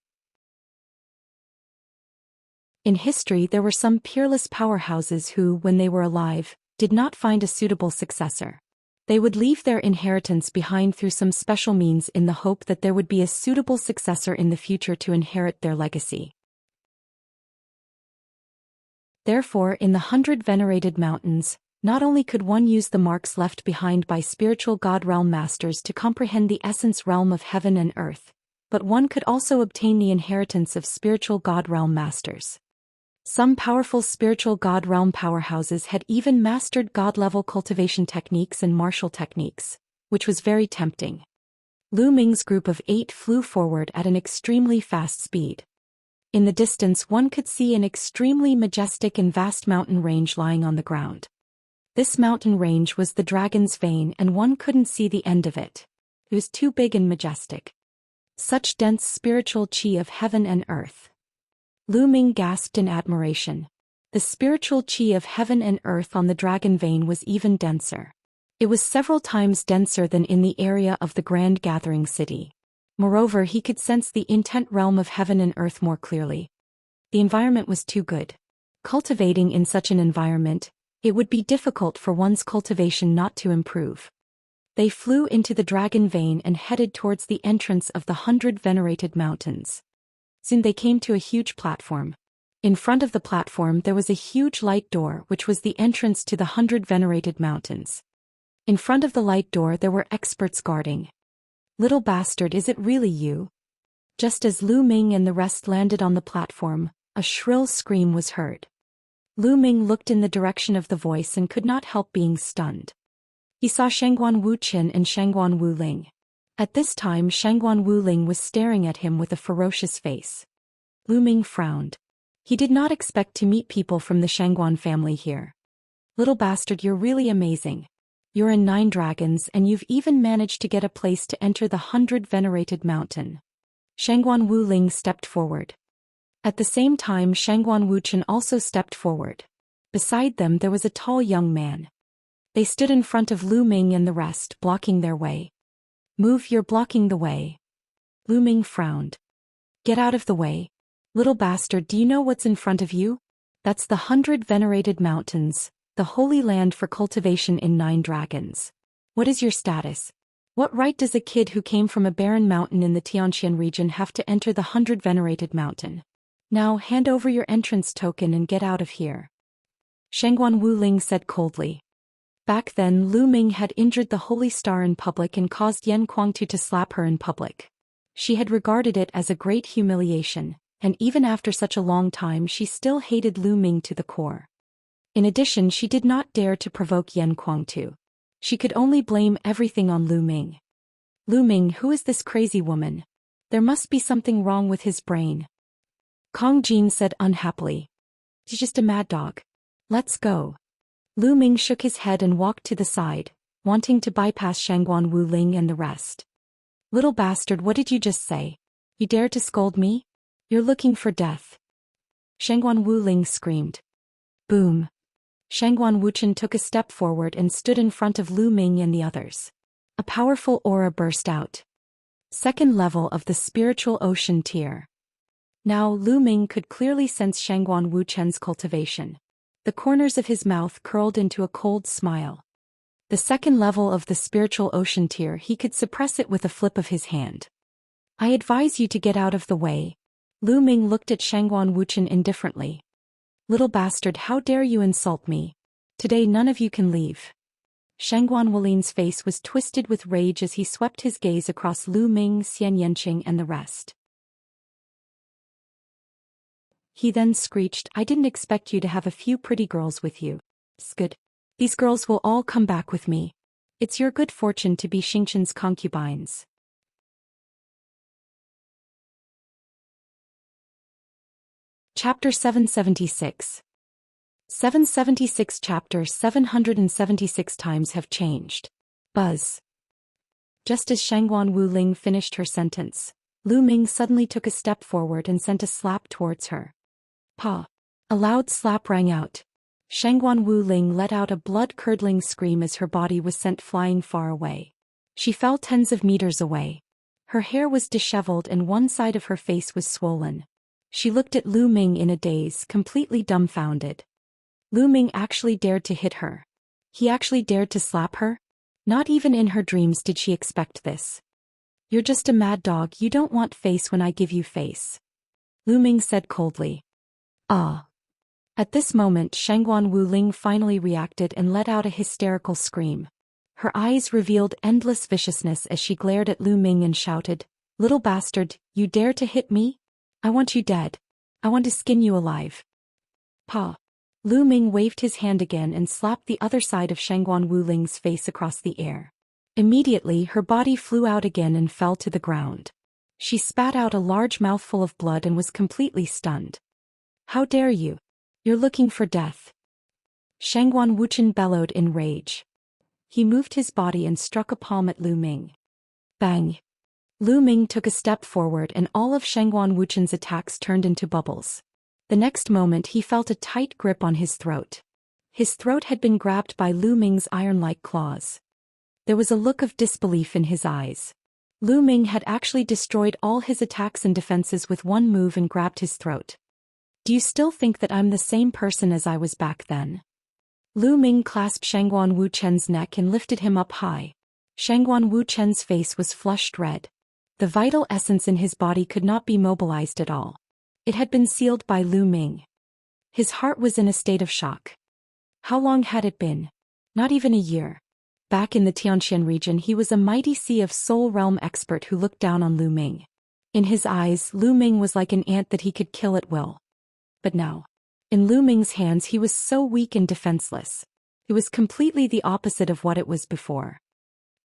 In history, there were some peerless powerhouses who, when they were alive, did not find a suitable successor. They would leave their inheritance behind through some special means in the hope that there would be a suitable successor in the future to inherit their legacy. Therefore, in the 100 venerated mountains, not only could one use the marks left behind by spiritual god realm masters to comprehend the essence realm of heaven and earth, but one could also obtain the inheritance of spiritual god realm masters. Some powerful spiritual god realm powerhouses had even mastered god-level cultivation techniques and martial techniques, which was very tempting. Lu Ming's group of 8 flew forward at an extremely fast speed. In the distance, one could see an extremely majestic and vast mountain range lying on the ground. This mountain range was the Dragon's Vein, and one couldn't see the end of it. It was too big and majestic. Such dense spiritual chi of heaven and earth. Lu Ming gasped in admiration. The spiritual chi of heaven and earth on the Dragon Vein was even denser. It was several times denser than in the area of the Grand Gathering City. Moreover, he could sense the intent realm of heaven and earth more clearly. The environment was too good. Cultivating in such an environment, it would be difficult for one's cultivation not to improve. They flew into the Dragon Vein and headed towards the entrance of the 100 venerated mountains. Soon they came to a huge platform. In front of the platform there was a huge light door which was the entrance to the 100 venerated mountains. In front of the light door there were experts guarding. Little bastard, is it really you? Just as Lu Ming and the rest landed on the platform, a shrill scream was heard. Lu Ming looked in the direction of the voice and could not help being stunned. He saw Shangguan Wuqian and Shangguan Wuling. At this time Shangguan Wuling was staring at him with a ferocious face. Lu Ming frowned. He did not expect to meet people from the Shangguan family here. Little bastard, you're really amazing. You're in 9 dragons and you've even managed to get a place to enter the 100 venerated mountain. Shangguan Wuling stepped forward. At the same time Shangguan Wuqian also stepped forward. Beside them there was a tall young man. They stood in front of Lu Ming and the rest, blocking their way. Move, you're blocking the way. Lu Ming frowned. Get out of the way. Little bastard, do you know what's in front of you? That's the 100 venerated mountains, the holy land for cultivation in 9 dragons. What is your status? What right does a kid who came from a barren mountain in the Tianxian region have to enter the 100 venerated mountain? Now hand over your entrance token and get out of here. Shangguan Wuling said coldly. Back then Lu Ming had injured the Holy Star in public and caused Yan Kuangtu to slap her in public. She had regarded it as a great humiliation, and even after such a long time she still hated Lu Ming to the core. In addition, she did not dare to provoke Yan Kuangtu. She could only blame everything on Lu Ming. Lu Ming, who is this crazy woman? There must be something wrong with his brain. Kong Jin said unhappily. He's just a mad dog. Let's go. Lu Ming shook his head and walked to the side, wanting to bypass Shangguan Wuling and the rest. Little bastard, what did you just say? You dare to scold me? You're looking for death. Shangguan Wuling screamed. Boom. Shangguan Wuchen took a step forward and stood in front of Lu Ming and the others. A powerful aura burst out. Second level of the spiritual ocean tier. Now Lu Ming could clearly sense Shangguan Wuchen's cultivation. The corners of his mouth curled into a cold smile. The second level of the spiritual ocean tier, he could suppress it with a flip of his hand. I advise you to get out of the way. Lu Ming looked at Shangguan Wuchen indifferently. Little bastard, how dare you insult me? Today none of you can leave. Shangguan Wuling's face was twisted with rage as he swept his gaze across Lu Ming, Xian Yanqing and the rest. He then screeched, I didn't expect you to have a few pretty girls with you. Skid. These girls will all come back with me. It's your good fortune to be Xingqian's concubines. Chapter 776. 776 Chapter 776 Times have changed. Buzz. Just as Shangguan Wuling finished her sentence, Lu Ming suddenly took a step forward and sent a slap towards her. Pa. A loud slap rang out. Shangguan Wuling let out a blood-curdling scream as her body was sent flying far away. She fell tens of meters away. Her hair was disheveled and one side of her face was swollen. She looked at Lu Ming in a daze, completely dumbfounded. Lu Ming actually dared to hit her. He actually dared to slap her? Not even in her dreams did she expect this. You're just a mad dog, you don't want face when I give you face. Lu Ming said coldly. Ah. At this moment Shangguan Wuling finally reacted and let out a hysterical scream. Her eyes revealed endless viciousness as she glared at Lu Ming and shouted, Little bastard, you dare to hit me? I want you dead. I want to skin you alive. Pa. Lu Ming waved his hand again and slapped the other side of Shangguan Wuling's face across the air. Immediately her body flew out again and fell to the ground. She spat out a large mouthful of blood and was completely stunned. How dare you? You're looking for death. Shangguan Wuchen bellowed in rage. He moved his body and struck a palm at Lu Ming. Bang! Lu Ming took a step forward and all of Shangguan Wuchen's attacks turned into bubbles. The next moment he felt a tight grip on his throat. His throat had been grabbed by Lu Ming's iron-like claws. There was a look of disbelief in his eyes. Lu Ming had actually destroyed all his attacks and defenses with one move and grabbed his throat. Do you still think that I'm the same person as I was back then? Lu Ming clasped Shangguan Wuchen's neck and lifted him up high. Shangguan Wuchen's face was flushed red. The vital essence in his body could not be mobilized at all. It had been sealed by Lu Ming. His heart was in a state of shock. How long had it been? Not even a year. Back in the Xianxia region he was a mighty Sea of Soul Realm expert who looked down on Lu Ming. In his eyes Lu Ming was like an ant that he could kill at will. But now, in Lu Ming's hands he was so weak and defenseless. It was completely the opposite of what it was before.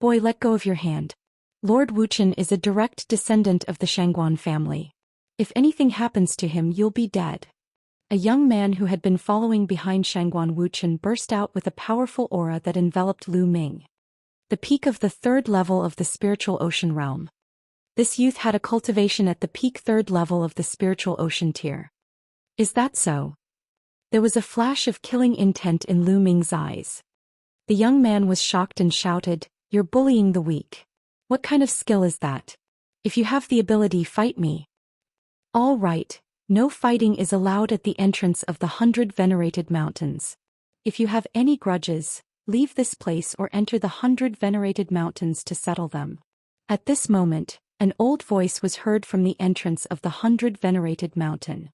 Boy, let go of your hand. Lord Wuchen is a direct descendant of the Shangguan family. If anything happens to him you'll be dead. A young man who had been following behind Shangguan Wuchen burst out with a powerful aura that enveloped Lu Ming. The peak of the third level of the spiritual ocean realm. This youth had a cultivation at the peak third level of the spiritual ocean tier. Is that so? There was a flash of killing intent in Lu Ming's eyes. The young man was shocked and shouted, You're bullying the weak. What kind of skill is that? If you have the ability, fight me. All right, no fighting is allowed at the entrance of the 100 venerated mountains. If you have any grudges, leave this place or enter the 100 venerated mountains to settle them. At this moment, an old voice was heard from the entrance of the 100 venerated mountain.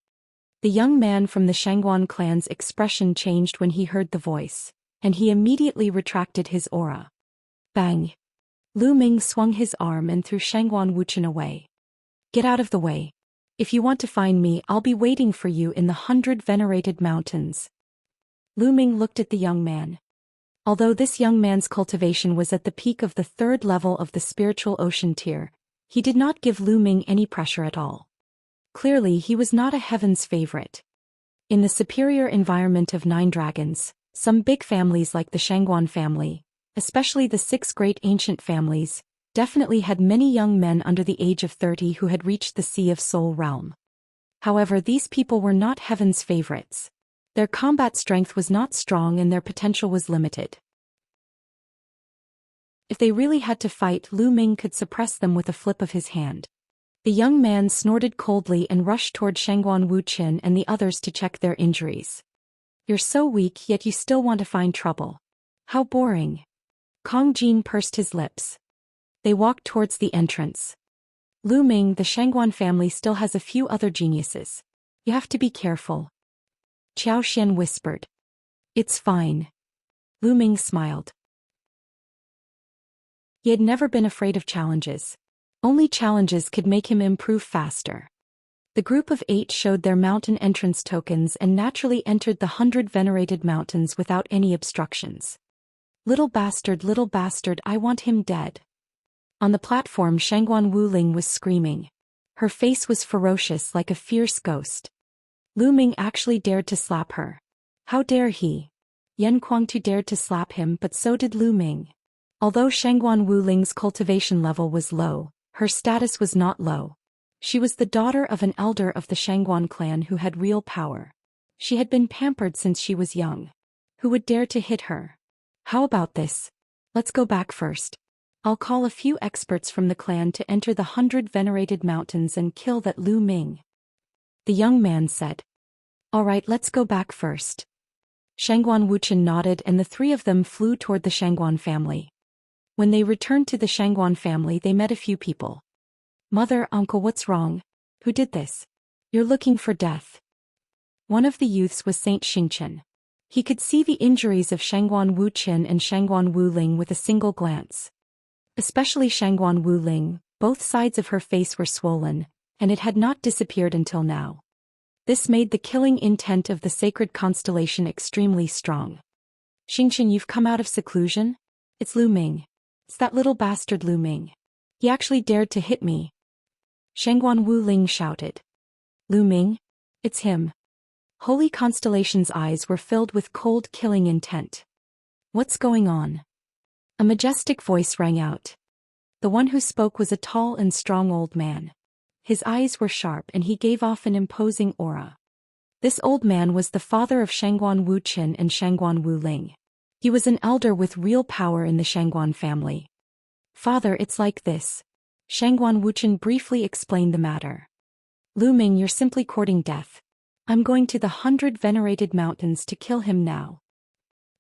The young man from the Shangguan clan's expression changed when he heard the voice, and he immediately retracted his aura. Bang! Lu Ming swung his arm and threw Shangguan Wuchen away. Get out of the way. If you want to find me, I'll be waiting for you in the 100 venerated mountains. Lu Ming looked at the young man. Although this young man's cultivation was at the peak of the 3rd level of the spiritual ocean tier, he did not give Lu Ming any pressure at all. Clearly, he was not a heaven's favorite. In the superior environment of 9 dragons, some big families like the Shangguan family, especially the 6 great ancient families, definitely had many young men under the age of 30 who had reached the Sea of Soul realm. However, these people were not heaven's favorites. Their combat strength was not strong and their potential was limited. If they really had to fight, Lu Ming could suppress them with a flip of his hand. The young man snorted coldly and rushed toward Shangguan Wuchen and the others to check their injuries. You're so weak, yet you still want to find trouble. How boring. Kong Jin pursed his lips. They walked towards the entrance. Lu Ming, the Shangguan family still has a few other geniuses. You have to be careful. Zhou Xian whispered. It's fine. Lu Ming smiled. He had never been afraid of challenges. Only challenges could make him improve faster. The group of 8 showed their mountain entrance tokens and naturally entered the 100 venerated mountains without any obstructions. Little bastard, I want him dead. On the platform, Shangguan Wuling was screaming. Her face was ferocious like a fierce ghost. Lu Ming actually dared to slap her. How dare he? Yan Kuangtu dared to slap him, but so did Lu Ming. Although Shangguan Wuling's cultivation level was low, her status was not low. She was the daughter of an elder of the Shangguan clan who had real power. She had been pampered since she was young. Who would dare to hit her? How about this? Let's go back first. I'll call a few experts from the clan to enter the 100 venerated mountains and kill that Lu Ming. The young man said. All right, let's go back first. Shangguan Wuchen nodded and the 3 of them flew toward the Shangguan family. When they returned to the Shangguan family, they met a few people. Mother, uncle, what's wrong? Who did this? You're looking for death. One of the youths was Saint Xingchen. He could see the injuries of Shangguan Wuchen and Shangguan Wuling with a single glance. Especially Shangguan Wuling, both sides of her face were swollen, and it had not disappeared until now. This made the killing intent of the sacred constellation extremely strong. Xingchen, you've come out of seclusion? It's Lu Ming. It's that little bastard Lu Ming. He actually dared to hit me. Shangguan Wuling shouted. Lu Ming? It's him. Holy Constellation's eyes were filled with cold killing intent. What's going on? A majestic voice rang out. The one who spoke was a tall and strong old man. His eyes were sharp and he gave off an imposing aura. This old man was the father of Shangguan Wuchen and Shangguan Wuling. He was an elder with real power in the Shangguan family. Father, it's like this. Shangguan Wuchen briefly explained the matter. Lu Ming, you're simply courting death. I'm going to the 100 venerated mountains to kill him now.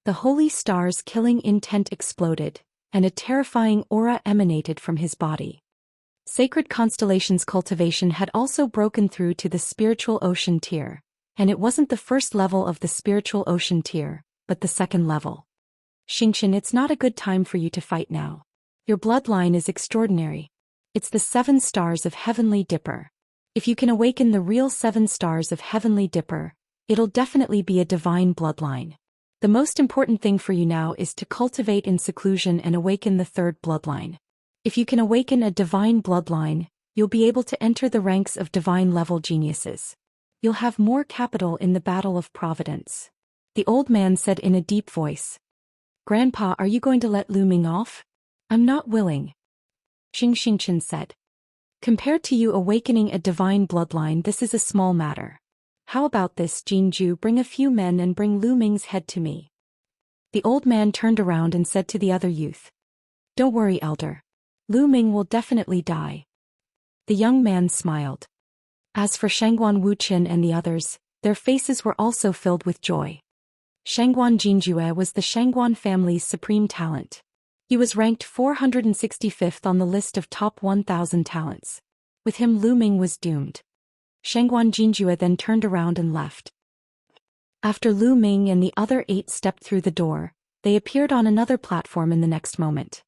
The holy star's killing intent exploded, and a terrifying aura emanated from his body. Sacred Constellation's cultivation had also broken through to the spiritual ocean tier, and it wasn't the first level of the spiritual ocean tier, but the second level. Xingchen, it's not a good time for you to fight now. Your bloodline is extraordinary. It's the 7 stars of Heavenly Dipper. If you can awaken the real 7 stars of Heavenly Dipper, it'll definitely be a divine bloodline. The most important thing for you now is to cultivate in seclusion and awaken the 3rd bloodline. If you can awaken a divine bloodline, you'll be able to enter the ranks of divine-level geniuses. You'll have more capital in the battle of providence. The old man said in a deep voice. Grandpa, are you going to let Lu Ming off? I'm not willing. Xingchen said. Compared to you awakening a divine bloodline, this is a small matter. How about this, Jinju, bring a few men and bring Lu Ming's head to me. The old man turned around and said to the other youth. Don't worry, elder. Lu Ming will definitely die. The young man smiled. As for Shangguan Wuchen and the others, their faces were also filled with joy. Shangguan Jinjue was the Shangguan family's supreme talent. He was ranked 465th on the list of top 1,000 talents. With him, Lu Ming was doomed. Shangguan Jinjue then turned around and left. After Lu Ming and the other 8 stepped through the door, They appeared on another platform in the next moment.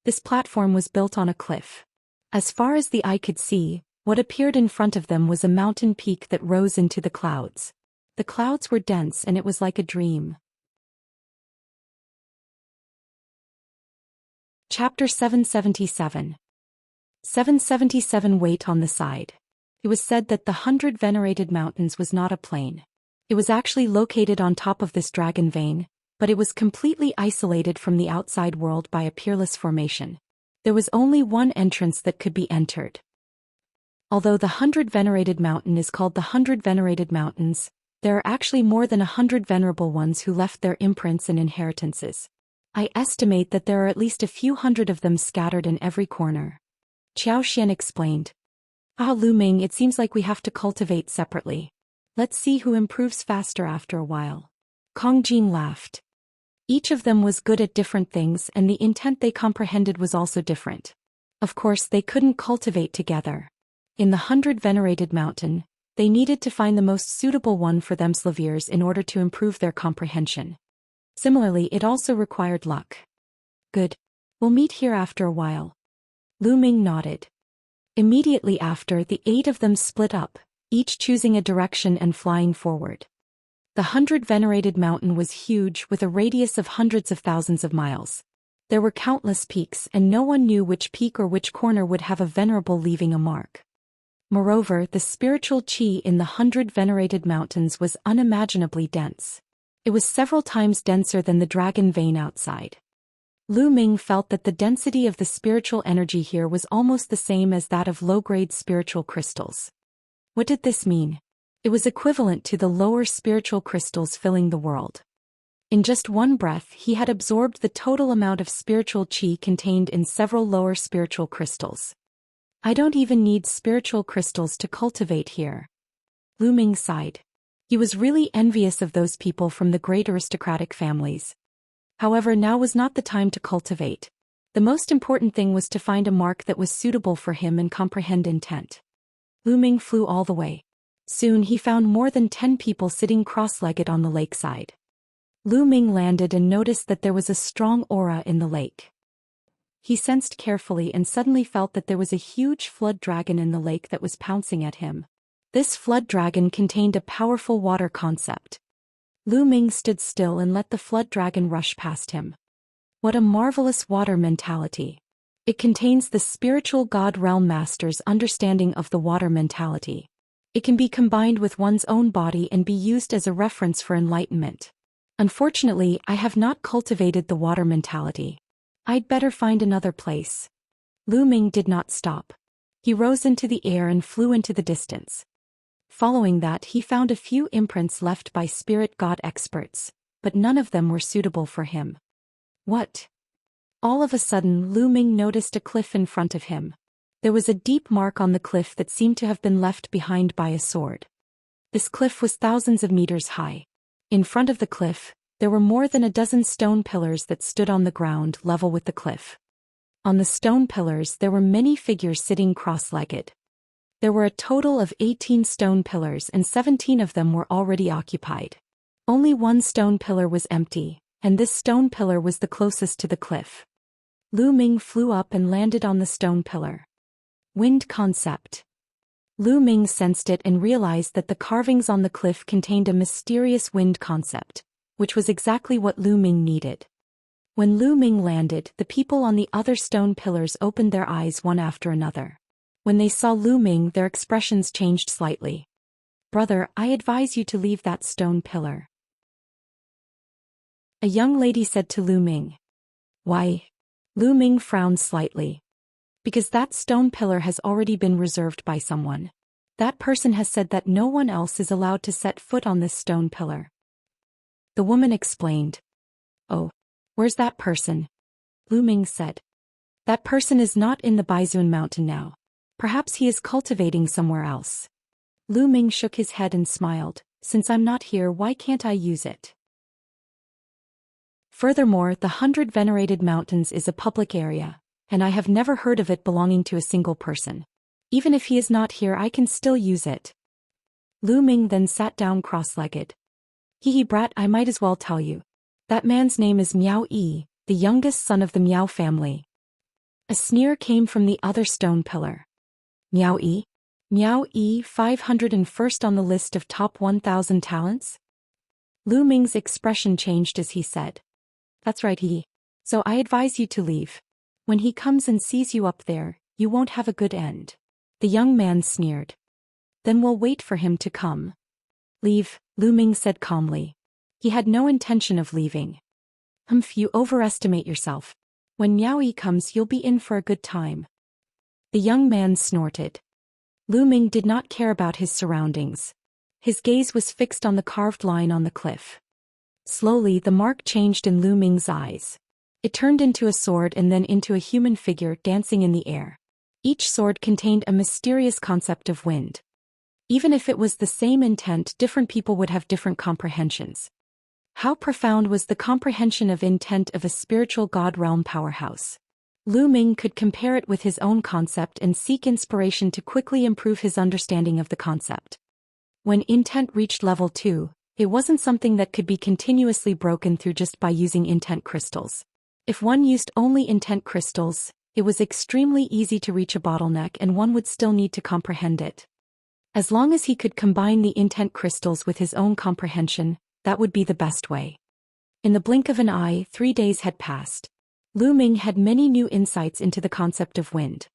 This platform was built on a cliff. As far as the eye could see, what appeared in front of them was a mountain peak that rose into the clouds. The clouds were dense and it was like a dream. Chapter 777. 777 Weight on the side. It was said that the 100 Venerated Mountains was not a plain. It was actually located on top of this dragon vein, but it was completely isolated from the outside world by a peerless formation. There was only one entrance that could be entered. Although the 100 Venerated Mountain is called the 100 Venerated Mountains, there are actually more than 100 venerable ones who left their imprints and inheritances. I estimate that there are at least a few hundred of them scattered in every corner. Zhou Xian explained. Lu Ming, it seems like we have to cultivate separately. Let's see who improves faster after a while. Kong Jin laughed. Each of them was good at different things and the intent they comprehended was also different. Of course they couldn't cultivate together. In the 100 Venerated Mountain, they needed to find the most suitable one for themselves in order to improve their comprehension. Similarly, it also required luck. Good. We'll meet here after a while. Lu Ming nodded. Immediately after, the 8 of them split up, each choosing a direction and flying forward. The 100 Venerated Mountain was huge with a radius of hundreds of thousands of miles. There were countless peaks and no one knew which peak or which corner would have a venerable leaving a mark. Moreover, the spiritual qi in the 100 Venerated Mountains was unimaginably dense. It was several times denser than the dragon vein outside. Lu Ming felt that the density of the spiritual energy here was almost the same as that of low-grade spiritual crystals. What did this mean? It was equivalent to the lower spiritual crystals filling the world. In just one breath, he had absorbed the total amount of spiritual qi contained in several lower spiritual crystals. I don't even need spiritual crystals to cultivate here. Lu Ming sighed. He was really envious of those people from the great aristocratic families. However, now was not the time to cultivate. The most important thing was to find a mark that was suitable for him and comprehend intent. Lu Ming flew all the way. Soon he found more than 10 people sitting cross-legged on the lakeside. Lu Ming landed and noticed that there was a strong aura in the lake. He sensed carefully and suddenly felt that there was a huge flood dragon in the lake that was pouncing at him. This flood dragon contained a powerful water concept. Lu Ming stood still and let the flood dragon rush past him. What a marvelous water mentality. It contains the spiritual God Realm Master's understanding of the water mentality. It can be combined with one's own body and be used as a reference for enlightenment. Unfortunately, I have not cultivated the water mentality. I'd better find another place. Lu Ming did not stop. He rose into the air and flew into the distance. Following that, he found a few imprints left by spirit god experts, but none of them were suitable for him. What? All of a sudden, Lu Ming noticed a cliff in front of him. There was a deep mark on the cliff that seemed to have been left behind by a sword. This cliff was thousands of meters high. In front of the cliff, there were more than a dozen stone pillars that stood on the ground level with the cliff. On the stone pillars there were many figures sitting cross-legged. There were a total of 18 stone pillars and 17 of them were already occupied. Only one stone pillar was empty, and this stone pillar was the closest to the cliff. Lu Ming flew up and landed on the stone pillar. Wind concept. Lu Ming sensed it and realized that the carvings on the cliff contained a mysterious wind concept, which was exactly what Lu Ming needed. When Lu Ming landed, the people on the other stone pillars opened their eyes one after another. When they saw Lu Ming, their expressions changed slightly. "Brother, I advise you to leave that stone pillar," a young lady said to Lu Ming. "Why?" Lu Ming frowned slightly. "Because that stone pillar has already been reserved by someone. That person has said that no one else is allowed to set foot on this stone pillar." The woman explained. "Oh, where's that person?" Lu Ming said. "That person is not in the Baizun mountain now. Perhaps he is cultivating somewhere else." Lu Ming shook his head and smiled. "Since I'm not here, why can't I use it?" Furthermore, the 100 Venerated Mountains is a public area, and I have never heard of it belonging to a single person. Even if he is not here, I can still use it. Lu Ming then sat down cross-legged. "Hee brat, I might as well tell you. That man's name is Miao Yi, the youngest son of the Miao family. A sneer came from the other stone pillar. Miao Yi? Miao Yi 501st on the list of top 1,000 talents? Lu Ming's expression changed as he said. That's right, Yi. So I advise you to leave. When he comes and sees you up there, you won't have a good end. The young man sneered. Then we'll wait for him to come. Leave, Lu Ming said calmly. He had no intention of leaving. You overestimate yourself. When Miao Yi comes, you'll be in for a good time. The young man snorted. Lu Ming did not care about his surroundings. His gaze was fixed on the carved line on the cliff. Slowly, the mark changed in Lu Ming's eyes. It turned into a sword and then into a human figure dancing in the air. Each sword contained a mysterious concept of wind. Even if it was the same intent, different people would have different comprehensions. How profound was the comprehension of intent of a spiritual god realm powerhouse? Lu Ming could compare it with his own concept and seek inspiration to quickly improve his understanding of the concept. When intent reached level 2, it wasn't something that could be continuously broken through just by using intent crystals. If one used only intent crystals, it was extremely easy to reach a bottleneck and one would still need to comprehend it. As long as he could combine the intent crystals with his own comprehension, that would be the best way. In the blink of an eye, 3 days had passed. Lu Ming had many new insights into the concept of wind.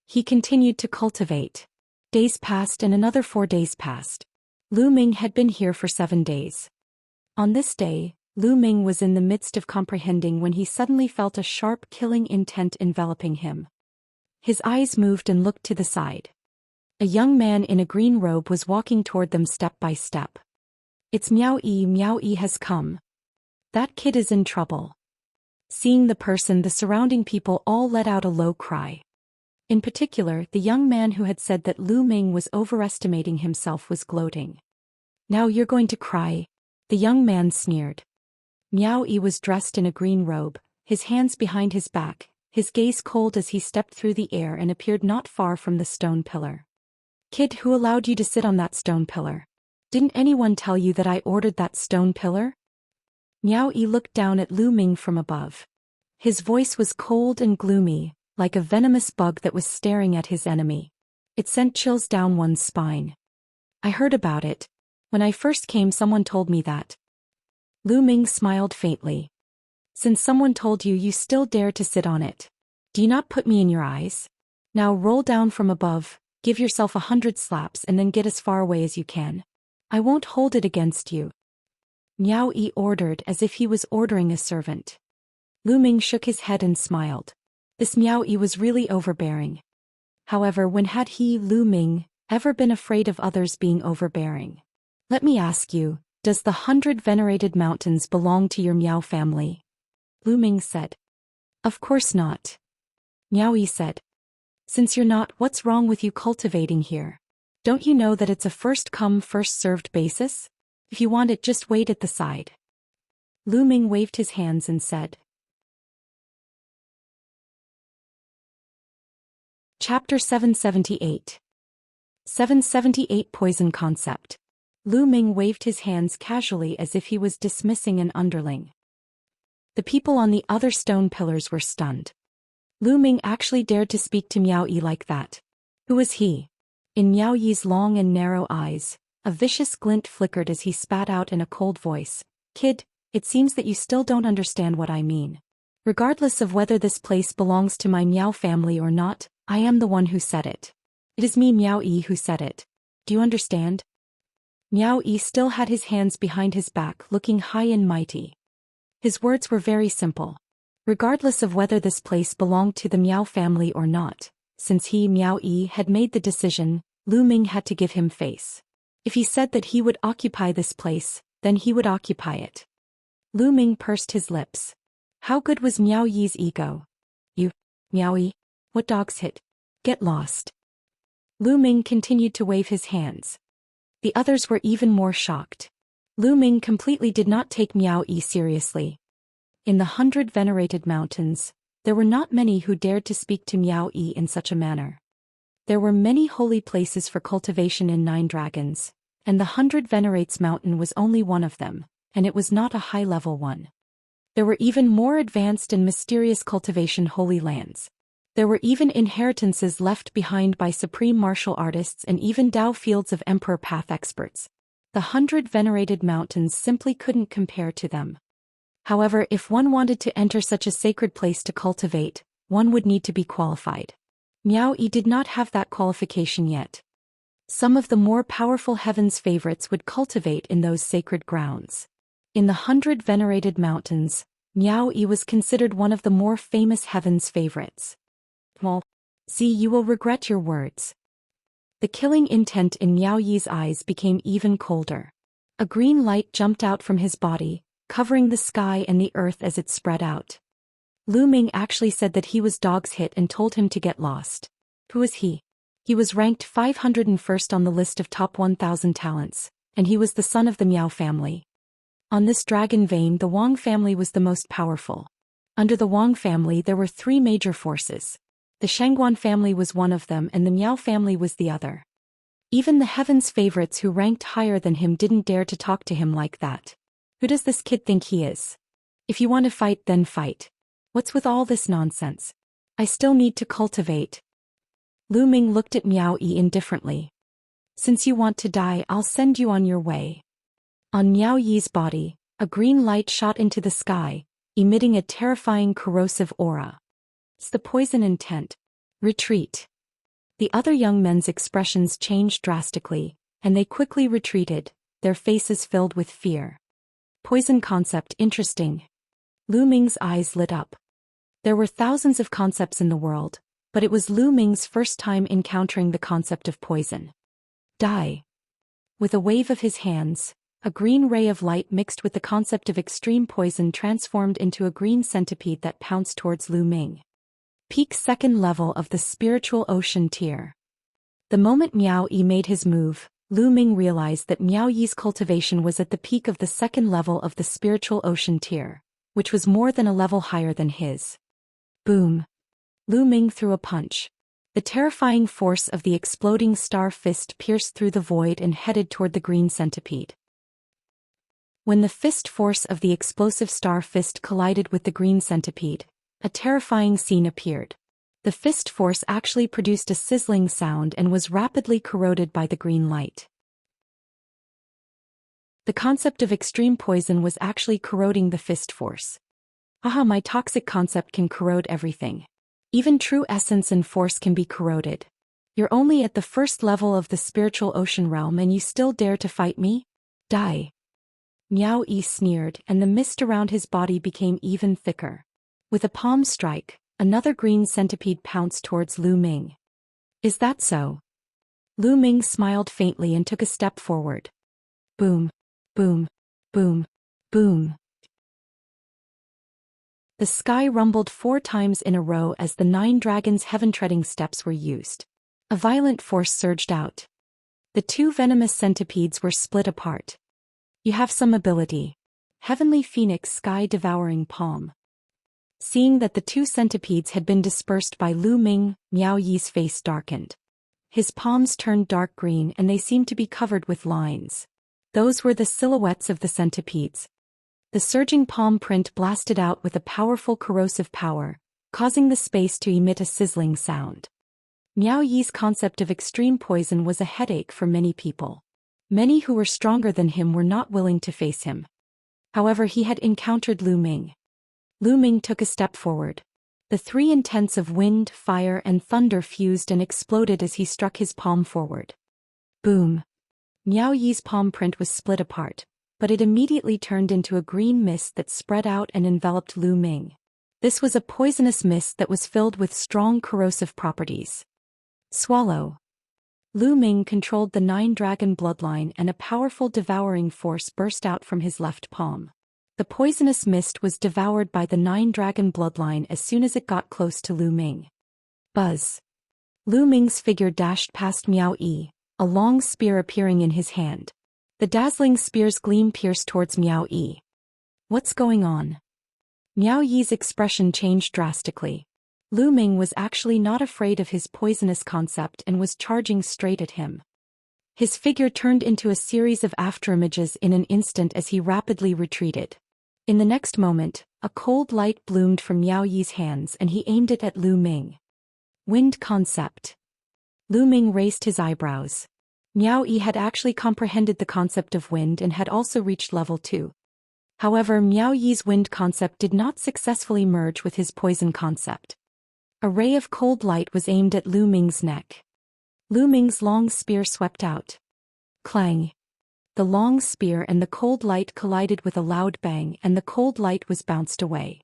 He continued to cultivate. Days passed and another 4 days passed. Lu Ming had been here for 7 days. On this day, Lu Ming was in the midst of comprehending when he suddenly felt a sharp killing intent enveloping him. His eyes moved and looked to the side. A young man in a green robe was walking toward them step by step. It's Miao Yi has come. That kid is in trouble. Seeing the person, the surrounding people all let out a low cry. In particular, the young man who had said that Lu Ming was overestimating himself was gloating. Now you're going to cry? The young man sneered. Miao Yi was dressed in a green robe, his hands behind his back, his gaze cold as he stepped through the air and appeared not far from the stone pillar. Kid, who allowed you to sit on that stone pillar? Didn't anyone tell you that I ordered that stone pillar? Miao Yi looked down at Lu Ming from above. His voice was cold and gloomy, like a venomous bug that was staring at his enemy. It sent chills down one's spine. I heard about it. When I first came, someone told me that. Lu Ming smiled faintly. Since someone told you, you still dare to sit on it. Do you not put me in your eyes? Now roll down from above, give yourself 100 slaps and then get as far away as you can. I won't hold it against you. Miao Yi ordered as if he was ordering a servant. Lu Ming shook his head and smiled. This Miao Yi was really overbearing. However, when had he, Lu Ming, ever been afraid of others being overbearing? Let me ask you, does the 100 venerated mountains belong to your Miao family? Lu Ming said. Of course not. Miao Yi said. Since you're not, what's wrong with you cultivating here? Don't you know that it's a first-come, first-served basis? If you want it, just wait at the side. Lu Ming waved his hands and said. Chapter 778. 778 Poison Concept. Lu Ming waved his hands casually as if he was dismissing an underling. The people on the other stone pillars were stunned. Lu Ming actually dared to speak to Miao Yi like that. Who was he? In Miao Yi's long and narrow eyes, a vicious glint flickered as he spat out in a cold voice. Kid, it seems that you still don't understand what I mean. Regardless of whether this place belongs to my Miao family or not, I am the one who said it. It is me, Miao Yi, who said it. Do you understand? Miao Yi still had his hands behind his back, looking high and mighty. His words were very simple. Regardless of whether this place belonged to the Miao family or not, since he, Miao Yi, had made the decision, Lu Ming had to give him face. If he said that he would occupy this place, then he would occupy it. Lu Ming pursed his lips. How good was Miao Yi's ego? You, Miao Yi? What dog's hit? Get lost. Lu Ming continued to wave his hands. The others were even more shocked. Lu Ming completely did not take Miao Yi seriously. In the 100 venerated mountains, there were not many who dared to speak to Miao Yi in such a manner. There were many holy places for cultivation in 9 dragons, and the 100 venerates mountain was only one of them, and it was not a high-level one. There were even more advanced and mysterious cultivation holy lands. There were even inheritances left behind by supreme martial artists and even Dao fields of emperor path experts. The 100 venerated mountains simply couldn't compare to them. However, if one wanted to enter such a sacred place to cultivate, one would need to be qualified. Miao Yi did not have that qualification yet. Some of the more powerful heaven's favorites would cultivate in those sacred grounds. In the 100 venerated mountains, Miao Yi was considered one of the more famous heaven's favorites. Well, see, you will regret your words. The killing intent in Miao Yi's eyes became even colder. A green light jumped out from his body, covering the sky and the earth as it spread out. Lu Ming actually said that he was dog's hit and told him to get lost. Who is he? He was ranked 501st on the list of top 1,000 talents, and he was the son of the Miao family. On this dragon vein, the Wang family was the most powerful. Under the Wang family there were 3 major forces. The Shangguan family was one of them and the Miao family was the other. Even the heaven's favorites who ranked higher than him didn't dare to talk to him like that. Who does this kid think he is? If you want to fight, then fight. What's with all this nonsense? I still need to cultivate. Lu Ming looked at Miao Yi indifferently. Since you want to die, I'll send you on your way. On Miao Yi's body, a green light shot into the sky, emitting a terrifying corrosive aura. It's the poison intent. Retreat. The other young men's expressions changed drastically, and they quickly retreated, their faces filled with fear. Poison concept interesting. Lu Ming's eyes lit up. There were thousands of concepts in the world, but it was Lu Ming's first time encountering the concept of poison. Die. With a wave of his hands, a green ray of light mixed with the concept of extreme poison transformed into a green centipede that pounced towards Lu Ming. Peak second level of the spiritual ocean tier. The moment Miao Yi made his move, Lu Ming realized that Miao Yi's cultivation was at the peak of the second level of the spiritual ocean tier, which was more than a level higher than his. Boom. Lu Ming threw a punch. The terrifying force of the exploding star fist pierced through the void and headed toward the green centipede. When the fist force of the explosive star fist collided with the green centipede, a terrifying scene appeared. The fist force actually produced a sizzling sound and was rapidly corroded by the green light. The concept of extreme poison was actually corroding the fist force. Aha, my toxic concept can corrode everything. Even true essence and force can be corroded. You're only at the first level of the spiritual ocean realm and you still dare to fight me? Die. Miao Yi sneered and the mist around his body became even thicker. With a palm strike, another green centipede pounced towards Lu Ming. Is that so? Lu Ming smiled faintly and took a step forward. Boom, boom, boom, boom. The sky rumbled 4 times in a row as the 9 dragons' heaven-treading steps were used. A violent force surged out. The 2 venomous centipedes were split apart. You have some ability. Heavenly Phoenix Sky-Devouring Palm. Seeing that the 2 centipedes had been dispersed by Lu Ming, Miao Yi's face darkened. His palms turned dark green and they seemed to be covered with lines. Those were the silhouettes of the centipedes. The surging palm print blasted out with a powerful corrosive power, causing the space to emit a sizzling sound. Miao Yi's concept of extreme poison was a headache for many people. Many who were stronger than him were not willing to face him. However, he had encountered Lu Ming. Lu Ming took a step forward. The 3 intents of wind, fire, and thunder fused and exploded as he struck his palm forward. Boom. Miao Yi's palm print was split apart, but it immediately turned into a green mist that spread out and enveloped Lu Ming. This was a poisonous mist that was filled with strong corrosive properties. Swallow. Lu Ming controlled the 9-dragon bloodline and a powerful devouring force burst out from his left palm. The poisonous mist was devoured by the 9-dragon bloodline as soon as it got close to Lu Ming. Buzz. Lu Ming's figure dashed past Miao Yi, a long spear appearing in his hand. The dazzling spear's gleam pierced towards Miao Yi. What's going on? Miao Yi's expression changed drastically. Lu Ming was actually not afraid of his poisonous concept and was charging straight at him. His figure turned into a series of afterimages in an instant as he rapidly retreated. In the next moment, a cold light bloomed from Miao Yi's hands and he aimed it at Lu Ming. Wind concept. Lu Ming raised his eyebrows. Miao Yi had actually comprehended the concept of wind and had also reached level 2. However, Miao Yi's wind concept did not successfully merge with his poison concept. A ray of cold light was aimed at Lu Ming's neck. Lu Ming's long spear swept out. Clang. The long spear and the cold light collided with a loud bang and the cold light was bounced away.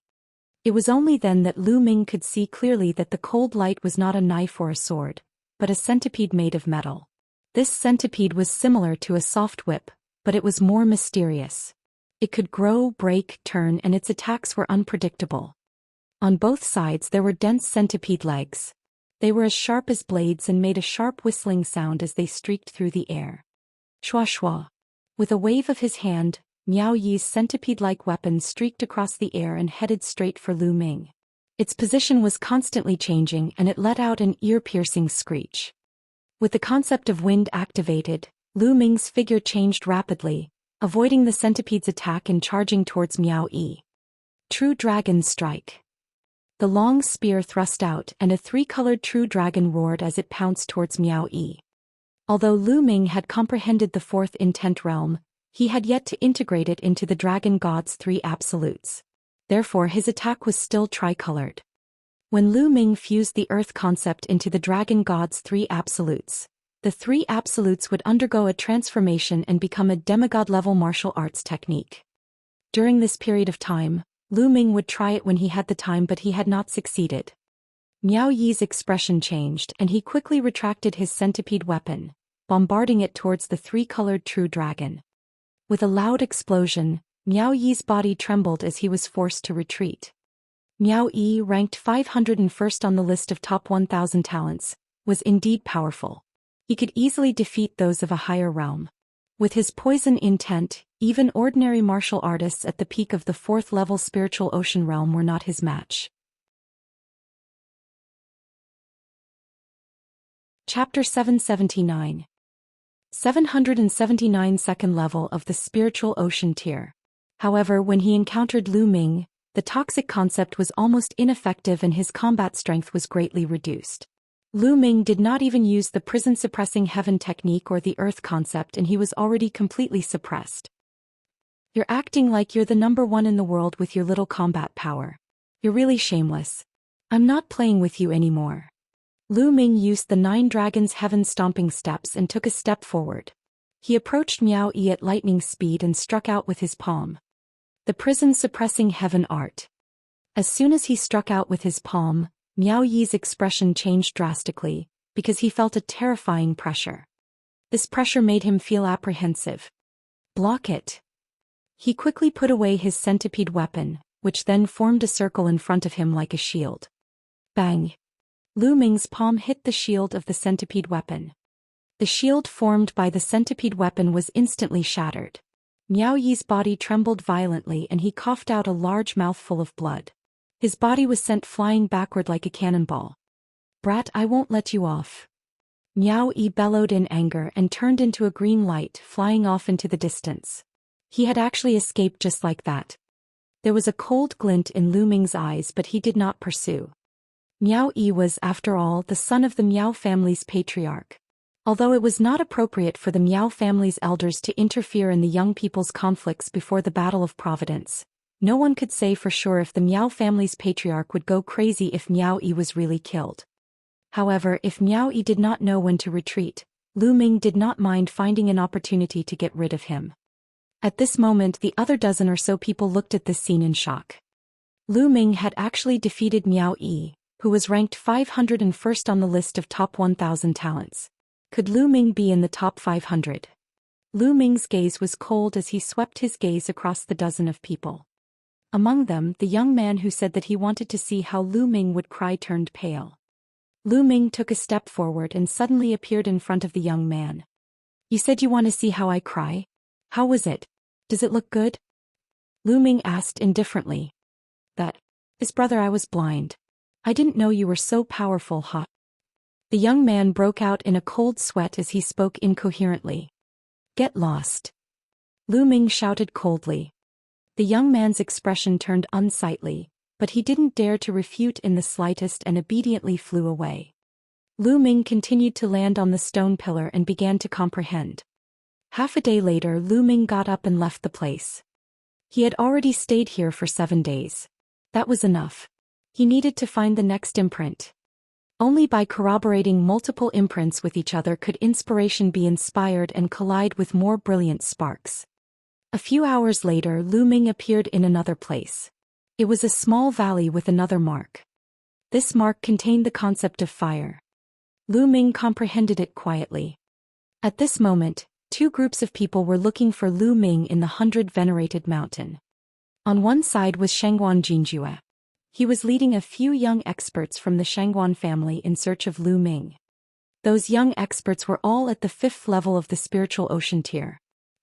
It was only then that Lu Ming could see clearly that the cold light was not a knife or a sword, but a centipede made of metal. This centipede was similar to a soft whip, but it was more mysterious. It could grow, break, turn, and its attacks were unpredictable. On both sides there were dense centipede legs. They were as sharp as blades and made a sharp whistling sound as they streaked through the air. Shua shua. With a wave of his hand, Miao Yi's centipede-like weapon streaked across the air and headed straight for Lu Ming. Its position was constantly changing and it let out an ear-piercing screech. With the concept of wind activated, Lu Ming's figure changed rapidly, avoiding the centipede's attack and charging towards Miao Yi. True Dragon Strike. The long spear thrust out and a three-colored true dragon roared as it pounced towards Miao Yi. Although Lu Ming had comprehended the fourth intent realm, he had yet to integrate it into the dragon god's three absolutes. Therefore his attack was still tricolored. When Lu Ming fused the earth concept into the dragon god's three absolutes, the three absolutes would undergo a transformation and become a demigod-level martial arts technique. During this period of time, Lu Ming would try it when he had the time but he had not succeeded. Miao Yi's expression changed and he quickly retracted his centipede weapon, bombarding it towards the three-colored true dragon. With a loud explosion, Miao Yi's body trembled as he was forced to retreat. Miao Yi, ranked 501st on the list of top 1,000 talents, was indeed powerful. He could easily defeat those of a higher realm. With his poison intent, even ordinary martial artists at the peak of the 4th level spiritual ocean realm were not his match. Chapter 779. 779 second level of the spiritual ocean tier. However, when he encountered Lu Ming, the toxic concept was almost ineffective and his combat strength was greatly reduced. Lu Ming did not even use the prison-suppressing heaven technique or the earth concept and he was already completely suppressed. You're acting like you're the number one in the world with your little combat power. You're really shameless. I'm not playing with you anymore. Lu Ming used the 9 dragons heaven stomping steps and took a step forward. He approached Miao Yi at lightning speed and struck out with his palm. The prison-suppressing heaven art. As soon as he struck out with his palm, Miao Yi's expression changed drastically, because he felt a terrifying pressure. This pressure made him feel apprehensive. Block it. He quickly put away his centipede weapon, which then formed a circle in front of him like a shield. Bang! Lu Ming's palm hit the shield of the centipede weapon. The shield formed by the centipede weapon was instantly shattered. Miao Yi's body trembled violently and he coughed out a large mouthful of blood. His body was sent flying backward like a cannonball. Brat, I won't let you off. Miao Yi bellowed in anger and turned into a green light, flying off into the distance. He had actually escaped just like that. There was a cold glint in Lu Ming's eyes but he did not pursue. Miao Yi was, after all, the son of the Miao family's patriarch. Although it was not appropriate for the Miao family's elders to interfere in the young people's conflicts before the Battle of Providence, no one could say for sure if the Miao family's patriarch would go crazy if Miao Yi was really killed. However, if Miao Yi did not know when to retreat, Lu Ming did not mind finding an opportunity to get rid of him. At this moment the other dozen or so people looked at this scene in shock. Lu Ming had actually defeated Miao Yi, who was ranked 501st on the list of top 1,000 talents. Could Lu Ming be in the top 500? Lu Ming's gaze was cold as he swept his gaze across the dozen of people. Among them, the young man who said that he wanted to see how Lu Ming would cry turned pale. Lu Ming took a step forward and suddenly appeared in front of the young man. You said you want to see how I cry? How was it? Does it look good? Lu Ming asked indifferently. That is, brother, I was blind. I didn't know you were so powerful, huh? The young man broke out in a cold sweat as he spoke incoherently. Get lost. Lu Ming shouted coldly. The young man's expression turned unsightly, but he didn't dare to refute in the slightest and obediently flew away. Lu Ming continued to land on the stone pillar and began to comprehend. Half a day later, Lu Ming got up and left the place. He had already stayed here for 7 days. That was enough. He needed to find the next imprint. Only by corroborating multiple imprints with each other could inspiration be inspired and collide with more brilliant sparks. A few hours later, Lu Ming appeared in another place. It was a small valley with another mark. This mark contained the concept of fire. Lu Ming comprehended it quietly. At this moment, 2 groups of people were looking for Lu Ming in the 100 Venerated Mountain. On one side was Shangguan Jinjue. He was leading a few young experts from the Shangguan family in search of Lu Ming. Those young experts were all at the 5th level of the spiritual ocean tier.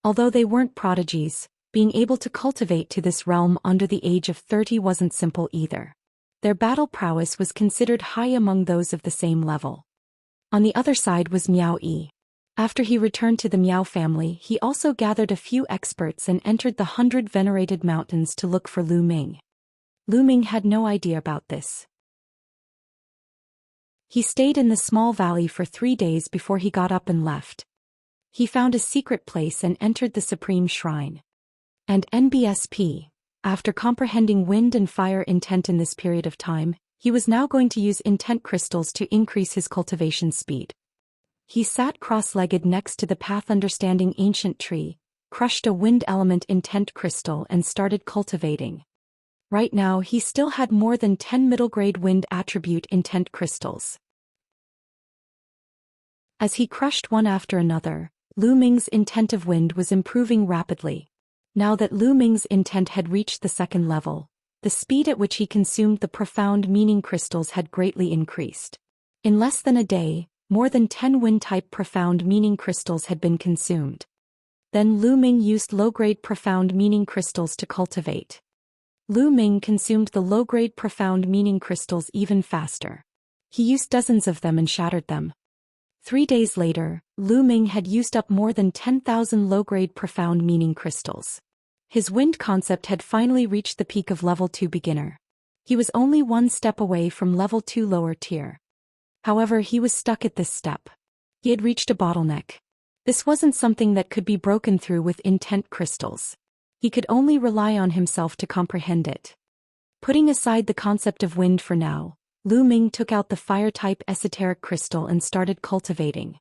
Although they weren't prodigies, being able to cultivate to this realm under the age of 30 wasn't simple either. Their battle prowess was considered high among those of the same level. On the other side was Miao Yi. After he returned to the Miao family, he also gathered a few experts and entered the 100 Venerated Mountains to look for Lu Ming. Lu Ming had no idea about this. He stayed in the small valley for 3 days before he got up and left. He found a secret place and entered the Supreme Shrine. And NBSP, after comprehending wind and fire intent in this period of time, he was now going to use intent crystals to increase his cultivation speed. He sat cross-legged next to the path understanding ancient tree, crushed a wind element intent crystal and started cultivating. Right now he still had more than 10 middle-grade wind attribute intent crystals. As he crushed one after another, Lu Ming's intent of wind was improving rapidly. Now that Lu Ming's intent had reached the 2nd level, the speed at which he consumed the profound meaning crystals had greatly increased. In less than a day, more than 10 wind-type profound meaning crystals had been consumed. Then Lu Ming used low-grade profound meaning crystals to cultivate. Lu Ming consumed the low-grade profound meaning crystals even faster. He used dozens of them and shattered them. 3 days later, Lu Ming had used up more than 10,000 low-grade profound meaning crystals. His wind concept had finally reached the peak of level 2 beginner. He was only 1 step away from level 2 lower tier. However, he was stuck at this step. He had reached a bottleneck. This wasn't something that could be broken through with intent crystals. He could only rely on himself to comprehend it. Putting aside the concept of wind for now, Lu Ming took out the fire-type esoteric crystal and started cultivating.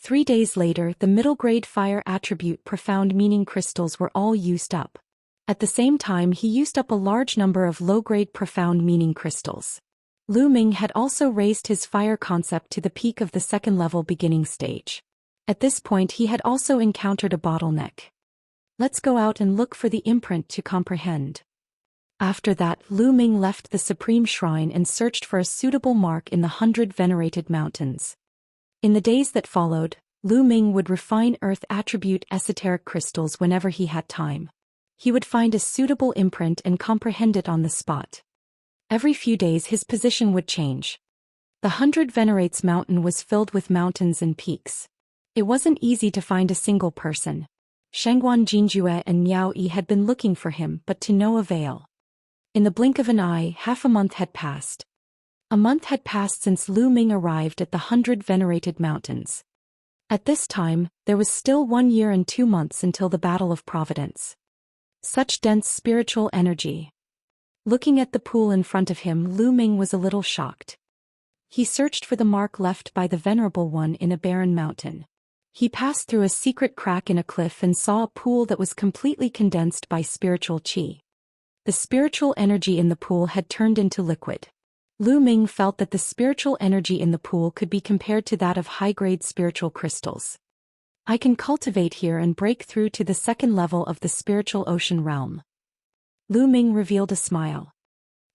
3 days later, the middle-grade fire attribute profound meaning crystals were all used up. At the same time, he used up a large number of low-grade profound meaning crystals. Lu Ming had also raised his fire concept to the peak of the 2nd level beginning stage. At this point, he had also encountered a bottleneck. Let's go out and look for the imprint to comprehend. After that, Lu Ming left the Supreme Shrine and searched for a suitable mark in the 100 Venerated Mountains. In the days that followed, Lu Ming would refine Earth attribute esoteric crystals whenever he had time. He would find a suitable imprint and comprehend it on the spot. Every few days his position would change. The 100 Venerates Mountain was filled with mountains and peaks. It wasn't easy to find a single person. Shangguan Jinjue and Miao Yi had been looking for him, but to no avail. In the blink of an eye, half a month had passed. A month had passed since Lu Ming arrived at the 100 Venerated Mountains. At this time, there was still 1 year and 2 months until the Battle of Providence. Such dense spiritual energy. Looking at the pool in front of him, Lu Ming was a little shocked. He searched for the mark left by the Venerable One in a barren mountain. He passed through a secret crack in a cliff and saw a pool that was completely condensed by spiritual qi. The spiritual energy in the pool had turned into liquid. Lu Ming felt that the spiritual energy in the pool could be compared to that of high-grade spiritual crystals. I can cultivate here and break through to the 2nd level of the spiritual ocean realm. Lu Ming revealed a smile.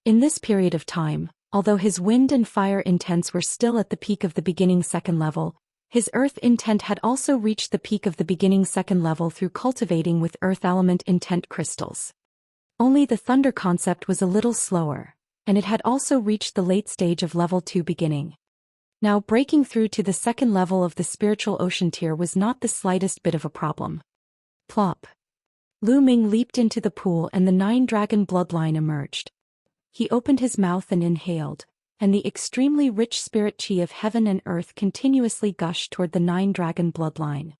In this period of time, although his wind and fire intents were still at the peak of the beginning 2nd level, his earth intent had also reached the peak of the beginning 2nd level through cultivating with earth element intent crystals. Only the thunder concept was a little slower, and it had also reached the late stage of level 2 beginning. Now breaking through to the 2nd level of the spiritual ocean tier was not the slightest bit of a problem. Plop. Lu Ming leaped into the pool and the 9-dragon bloodline emerged. He opened his mouth and inhaled, and the extremely rich spirit qi of heaven and earth continuously gushed toward the 9-dragon bloodline.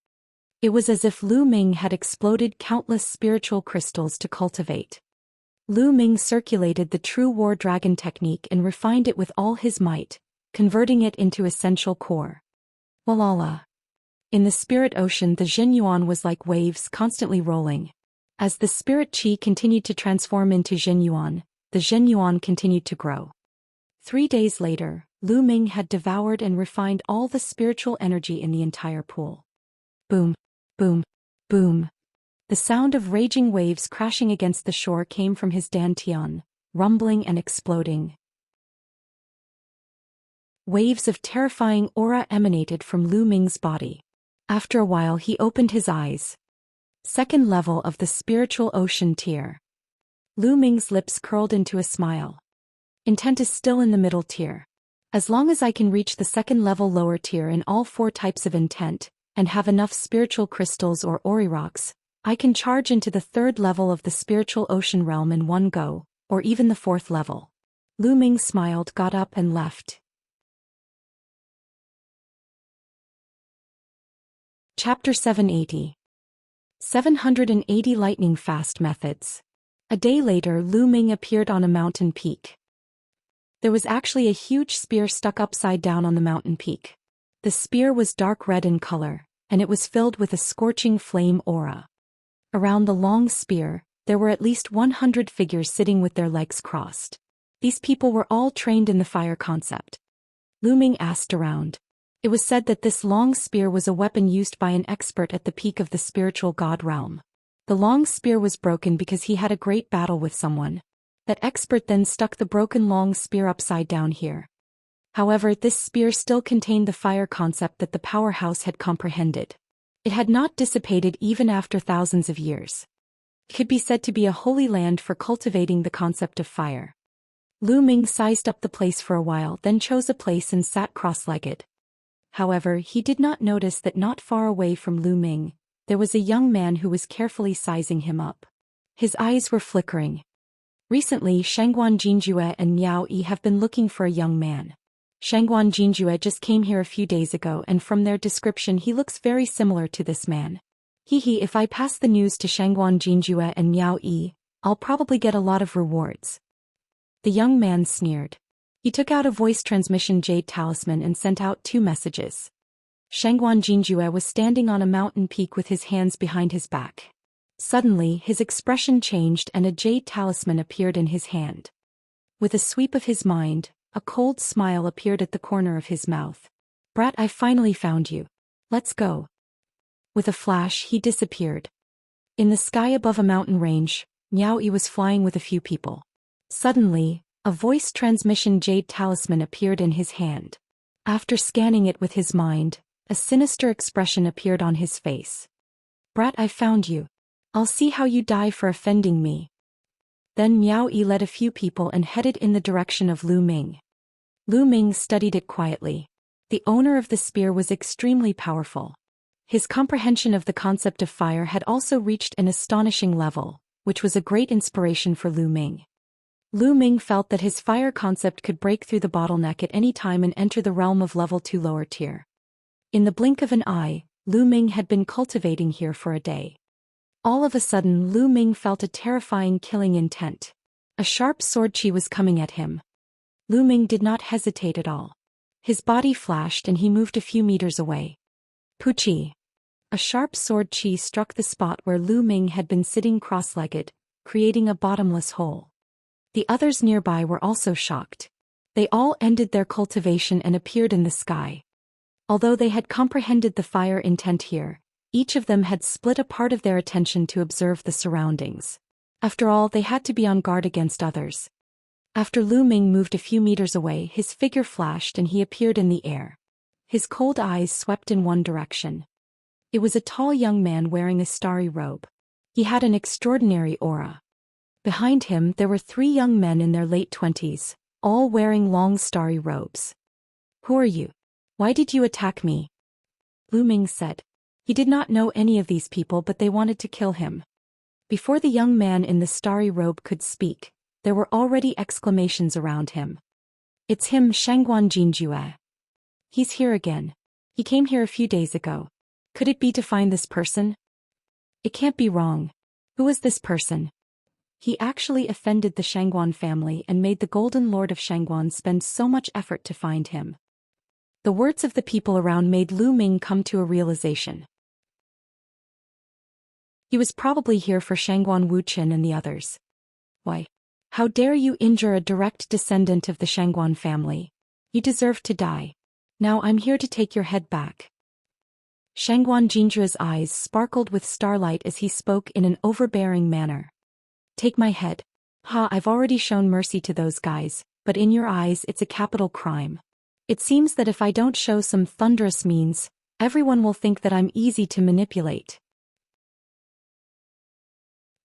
It was as if Lu Ming had exploded countless spiritual crystals to cultivate. Lu Ming circulated the true war dragon technique and refined it with all his might, converting it into essential core. Walala. In the spirit ocean, the Zhenyuan was like waves constantly rolling. As the spirit qi continued to transform into Zhenyuan, the Zhenyuan continued to grow. 3 days later, Lu Ming had devoured and refined all the spiritual energy in the entire pool. Boom, boom, boom. The sound of raging waves crashing against the shore came from his dantian, rumbling and exploding. Waves of terrifying aura emanated from Lu Ming's body. After a while he opened his eyes. Second level of the spiritual ocean tier. Lu Ming's lips curled into a smile. Intent is still in the middle tier. As long as I can reach the second level lower tier in all 4 types of intent, and have enough spiritual crystals or ori rocks, I can charge into the 3rd level of the spiritual ocean realm in one go, or even the 4th level. Lu Ming smiled, got up and left. Chapter 780. 780 Lightning Fast Methods. A day later, Lu Ming appeared on a mountain peak. There was actually a huge spear stuck upside down on the mountain peak. The spear was dark red in color, and it was filled with a scorching flame aura. Around the long spear, there were at least 100 figures sitting with their legs crossed. These people were all trained in the fire concept. Lu Ming asked around. It was said that this long spear was a weapon used by an expert at the peak of the spiritual god realm. The long spear was broken because he had a great battle with someone. That expert then stuck the broken long spear upside down here. However, this spear still contained the fire concept that the powerhouse had comprehended. It had not dissipated even after thousands of years. It could be said to be a holy land for cultivating the concept of fire. Lu Ming sized up the place for a while, then chose a place and sat cross-legged. However, he did not notice that not far away from Lu Ming, there was a young man who was carefully sizing him up. His eyes were flickering. Recently, Shangguan Jinjue and Miao Yi have been looking for a young man. Shangguan Jinjue just came here a few days ago, and from their description he looks very similar to this man. If I pass the news to Shangguan Jinjue and Miao Yi, I'll probably get a lot of rewards. The young man sneered. He took out a voice transmission jade talisman and sent out 2 messages. Shangguan Jinjue was standing on a mountain peak with his hands behind his back. Suddenly, his expression changed and a jade talisman appeared in his hand. With a sweep of his mind, a cold smile appeared at the corner of his mouth. "Brat, I finally found you. Let's go." With a flash, he disappeared. In the sky above a mountain range, Miao Yi was flying with a few people. Suddenly, a voice transmission jade talisman appeared in his hand. After scanning it with his mind, a sinister expression appeared on his face. "Brat, I found you. I'll see how you die for offending me." Then Miao Yi led a few people and headed in the direction of Lu Ming. Lu Ming studied it quietly. The owner of the spear was extremely powerful. His comprehension of the concept of fire had also reached an astonishing level, which was a great inspiration for Lu Ming. Lu Ming felt that his fire concept could break through the bottleneck at any time and enter the realm of level 2 lower tier. In the blink of an eye, Lu Ming had been cultivating here for a day. All of a sudden, Lu Ming felt a terrifying killing intent. A sharp sword qi was coming at him. Lu Ming did not hesitate at all. His body flashed and he moved a few meters away. Puchi. A sharp sword qi struck the spot where Lu Ming had been sitting cross-legged, creating a bottomless hole. The others nearby were also shocked. They all ended their cultivation and appeared in the sky. Although they had comprehended the fire intent here, each of them had split a part of their attention to observe the surroundings. After all, they had to be on guard against others. After Lu Ming moved a few meters away, his figure flashed and he appeared in the air. His cold eyes swept in one direction. It was a tall young man wearing a starry robe. He had an extraordinary aura. Behind him there were 3 young men in their late 20s, all wearing long starry robes. "Who are you? Why did you attack me?" Lu Ming said. He did not know any of these people, but they wanted to kill him. Before the young man in the starry robe could speak, there were already exclamations around him. It's him, Shangguan Jinjue. He's here again. He came here a few days ago. Could it be to find this person? It can't be wrong. Who is this person? He actually offended the Shangguan family and made the Golden Lord of Shangguan spend so much effort to find him. The words of the people around made Lu Ming come to a realization. He was probably here for Shangguan Wuqian and the others. Why? How dare you injure a direct descendant of the Shangguan family? You deserve to die. Now I'm here to take your head back. Shangguan Jinjue's eyes sparkled with starlight as he spoke in an overbearing manner. Take my head. Ha, I've already shown mercy to those guys, but in your eyes it's a capital crime. It seems that if I don't show some thunderous means, everyone will think that I'm easy to manipulate.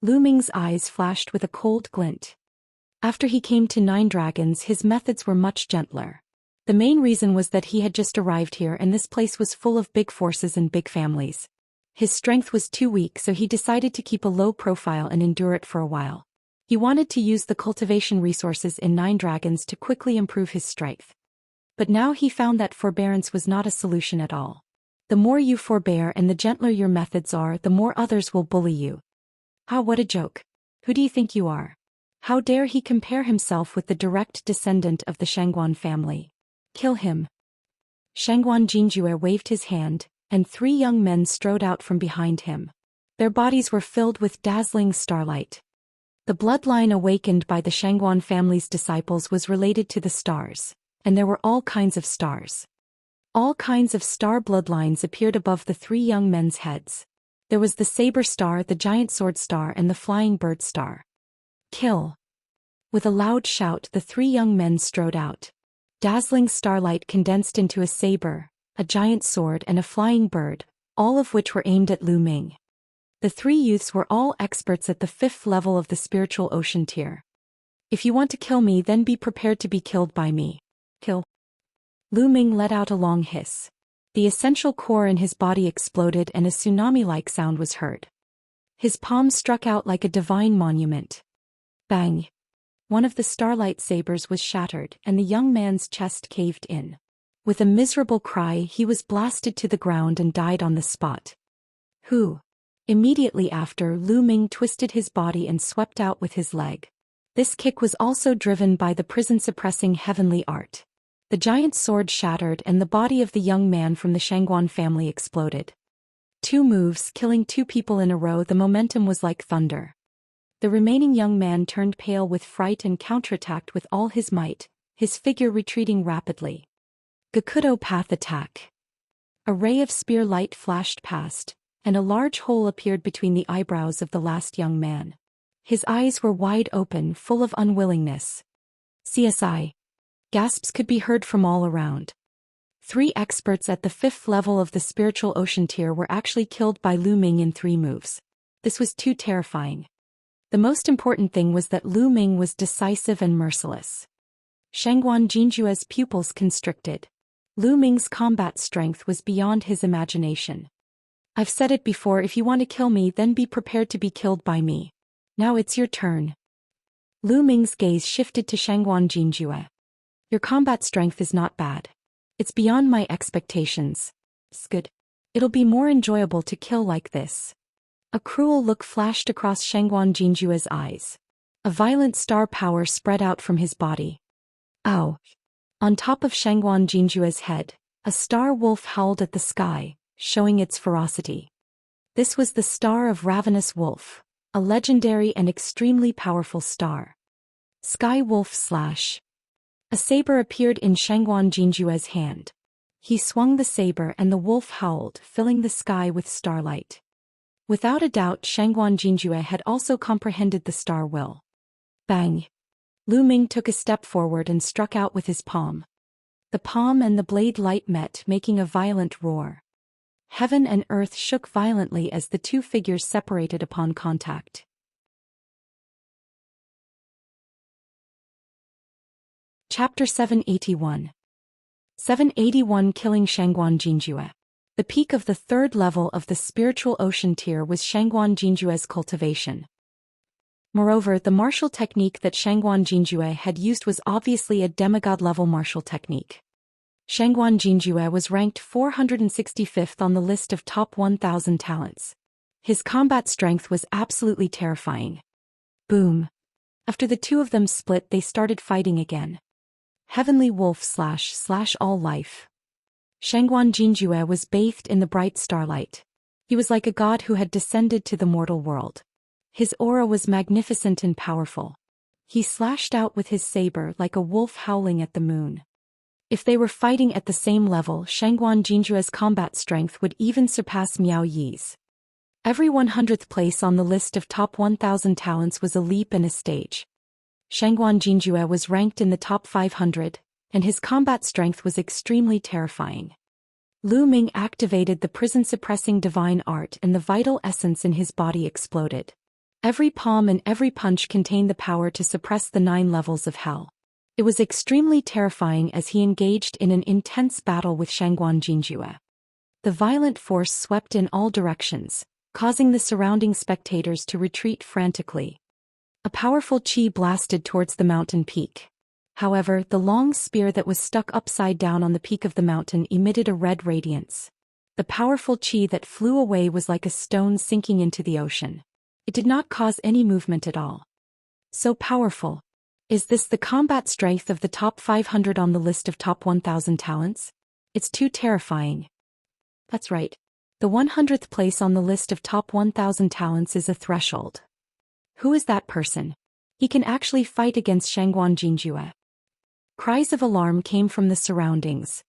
Lu Ming's eyes flashed with a cold glint. After he came to Nine Dragons, his methods were much gentler. The main reason was that he had just arrived here and this place was full of big forces and big families. His strength was too weak, so he decided to keep a low profile and endure it for a while. He wanted to use the cultivation resources in Nine Dragons to quickly improve his strength. But now he found that forbearance was not a solution at all. The more you forbear and the gentler your methods are, the more others will bully you. Ah, what a joke. Who do you think you are? How dare he compare himself with the direct descendant of the Shangguan family? Kill him. Shangguan Jinjue waved his hand, and 3 young men strode out from behind him. Their bodies were filled with dazzling starlight. The bloodline awakened by the Shangguan family's disciples was related to the stars, and there were all kinds of stars. All kinds of star bloodlines appeared above the 3 young men's heads. There was the saber star, the giant sword star, and the flying bird star. Kill. With a loud shout, the 3 young men strode out. Dazzling starlight condensed into a saber, a giant sword, and a flying bird, all of which were aimed at Lu Ming. The 3 youths were all experts at the 5th level of the spiritual ocean tier. If you want to kill me, then be prepared to be killed by me. Kill. Lu Ming let out a long hiss. The essential core in his body exploded and a tsunami-like sound was heard. His palm struck out like a divine monument. Bang! One of the starlight sabers was shattered and the young man's chest caved in. With a miserable cry, he was blasted to the ground and died on the spot. Who? Immediately after, Lu Ming twisted his body and swept out with his leg. This kick was also driven by the prison-suppressing heavenly art. The giant sword shattered and the body of the young man from the Shangguan family exploded. 2 moves, killing 2 people in a row. The momentum was like thunder. The remaining young man turned pale with fright and counterattacked with all his might, his figure retreating rapidly. Gakudo path attack. A ray of spear light flashed past, and a large hole appeared between the eyebrows of the last young man. His eyes were wide open, full of unwillingness. CSI. Gasps could be heard from all around. 3 experts at the 5th level of the spiritual ocean tier were actually killed by Lu Ming in 3 moves. This was too terrifying. The most important thing was that Lu Ming was decisive and merciless. Shangguan Jinjue's pupils constricted. Lu Ming's combat strength was beyond his imagination. I've said it before, if you want to kill me, then be prepared to be killed by me. Now it's your turn. Lu Ming's gaze shifted to Shangguan Jinjue. Your combat strength is not bad. It's beyond my expectations. It's good. It'll be more enjoyable to kill like this. A cruel look flashed across Shangguan Jinjue's eyes. A violent star power spread out from his body. Ow! On top of Shangguan Jinjue's head, a star wolf howled at the sky, showing its ferocity. This was the star of Ravenous Wolf, a legendary and extremely powerful star. Sky Wolf Slash. A saber appeared in Shangguan Jinjue's hand. He swung the saber and the wolf howled, filling the sky with starlight. Without a doubt, Shangguan Jinjue had also comprehended the star will. Bang! Lu Ming took a step forward and struck out with his palm. The palm and the blade light met, making a violent roar. Heaven and earth shook violently as the 2 figures separated upon contact. Chapter 781. 781 Killing Shangguan Jinjue. The peak of the 3rd level of the spiritual ocean tier was Shangguan Jinjue's cultivation. Moreover, the martial technique that Shangguan Jinjue had used was obviously a demigod-level martial technique. Shangguan Jinjue was ranked 465th on the list of top 1,000 talents. His combat strength was absolutely terrifying. Boom. After the two of them split, they started fighting again. Heavenly Wolf / all life. Shangguan Jinjue was bathed in the bright starlight. He was like a god who had descended to the mortal world. His aura was magnificent and powerful. He slashed out with his saber like a wolf howling at the moon. If they were fighting at the same level, Shangguan Jinjue's combat strength would even surpass Miao Yi's. Every 100th place on the list of top 1,000 talents was a leap and a stage. Shangguan Jinjue was ranked in the top 500, and his combat strength was extremely terrifying. Lu Ming activated the prison-suppressing divine art and the vital essence in his body exploded. Every palm and every punch contained the power to suppress the 9 levels of hell. It was extremely terrifying as he engaged in an intense battle with Shangguan Jinjue. The violent force swept in all directions, causing the surrounding spectators to retreat frantically. A powerful qi blasted towards the mountain peak. However, the long spear that was stuck upside down on the peak of the mountain emitted a red radiance. The powerful qi that flew away was like a stone sinking into the ocean. It did not cause any movement at all. So powerful. Is this the combat strength of the top 500 on the list of top 1,000 talents? It's too terrifying. That's right. The 100th place on the list of top 1,000 talents is a threshold. Who is that person? He can actually fight against Shangguan Jinjue. Cries of alarm came from the surroundings.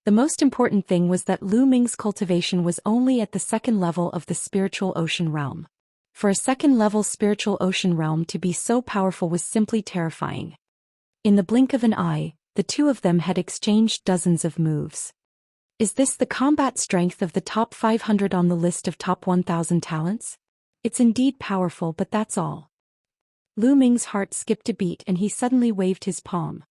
The most important thing was that Lu Ming's cultivation was only at the 2nd level of the spiritual ocean realm. For a 2nd-level spiritual ocean realm to be so powerful was simply terrifying. In the blink of an eye, the two of them had exchanged dozens of moves. Is this the combat strength of the top 500 on the list of top 1,000 talents? It's indeed powerful, but that's all. Lu Ming's heart skipped a beat and he suddenly waved his palm.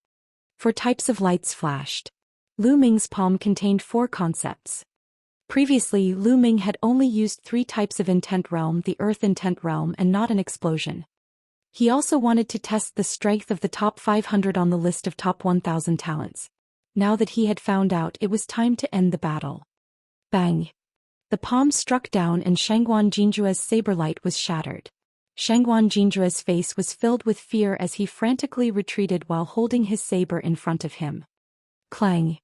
4 types of lights flashed. Lu Ming's palm contained 4 concepts. Previously, Lu Ming had only used 3 types of intent realm, the earth intent realm and not an explosion. He also wanted to test the strength of the top 500 on the list of top 1,000 talents. Now that he had found out, it was time to end the battle. Bang! The palm struck down and Shangguan Jinjue's saber light was shattered. Shangguan Jinjue's face was filled with fear as he frantically retreated while holding his saber in front of him. Clang!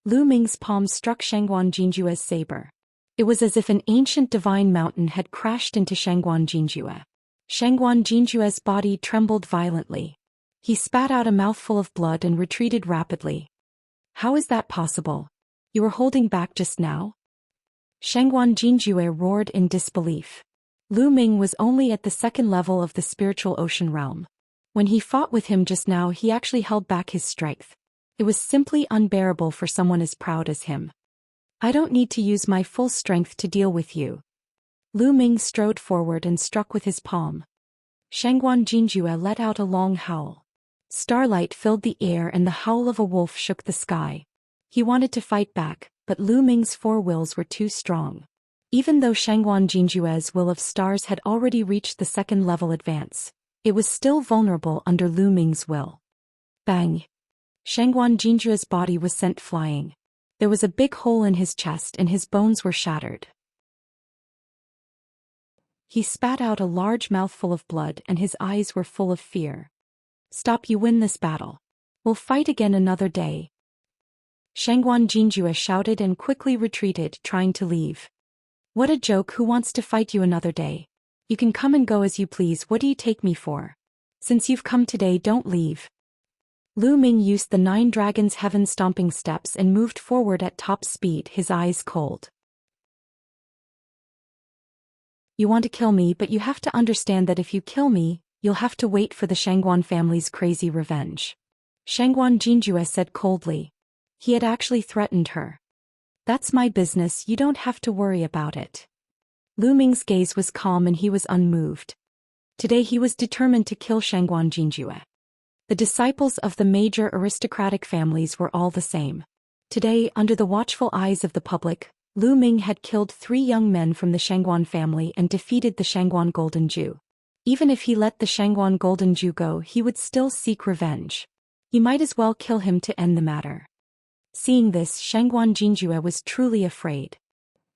Lu Ming's palm struck Shangguan Jinjue's saber. It was as if an ancient divine mountain had crashed into Shangguan Jinjue. Shangguan Jinjue's body trembled violently. He spat out a mouthful of blood and retreated rapidly. How is that possible? You were holding back just now? Shangguan Jinjue roared in disbelief. Lu Ming was only at the 2nd level of the spiritual ocean realm. When he fought with him just now, he actually held back his strength. It was simply unbearable for someone as proud as him. I don't need to use my full strength to deal with you. Lu Ming strode forward and struck with his palm. Shangguan Jinjue let out a long howl. Starlight filled the air and the howl of a wolf shook the sky. He wanted to fight back, but Lu Ming's 4 wills were too strong. Even though Shangguan Jinjue's will of stars had already reached the 2nd level advance, it was still vulnerable under Lu Ming's will. Bang! Shangguan Jinjue's body was sent flying. There was a big hole in his chest and his bones were shattered. He spat out a large mouthful of blood and his eyes were full of fear. Stop, you win this battle. We'll fight again another day. Shangguan Jinjue shouted and quickly retreated, trying to leave. What a joke, who wants to fight you another day? You can come and go as you please, what do you take me for? Since you've come today, don't leave. Lu Ming used the 9 dragons' heaven stomping steps and moved forward at top speed, his eyes cold. You want to kill me, but you have to understand that if you kill me, you'll have to wait for the Shangguan family's crazy revenge. Shangguan Jinjue said coldly. He had actually threatened her. That's my business, you don't have to worry about it. Lu Ming's gaze was calm and he was unmoved. Today he was determined to kill Shangguan Jinjue. The disciples of the major aristocratic families were all the same. Today, under the watchful eyes of the public, Lu Ming had killed 3 young men from the Shangguan family and defeated the Shangguan Golden Jew. Even if he let the Shangguan Golden Ju go, he would still seek revenge. He might as well kill him to end the matter. Seeing this, Shangguan Jinjue was truly afraid.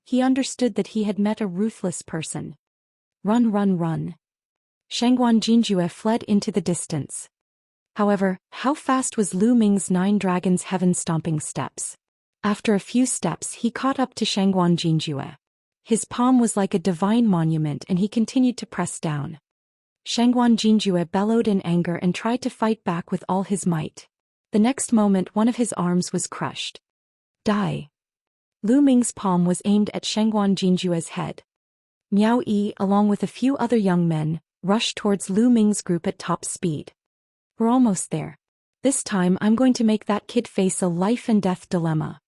He understood that he had met a ruthless person. Run, run, run. Shangguan Jinjue fled into the distance. However, how fast was Lu Ming's 9 dragons' heaven-stomping steps? After a few steps, he caught up to Shangguan Jinjue. His palm was like a divine monument and he continued to press down. Shangguan Jinjue bellowed in anger and tried to fight back with all his might. The next moment one of his arms was crushed. Die. Lu Ming's palm was aimed at Shangguan Jinjue's head. Miao Yi, along with a few other young men, rushed towards Lu Ming's group at top speed. We're almost there. This time I'm going to make that kid face a life-and-death dilemma.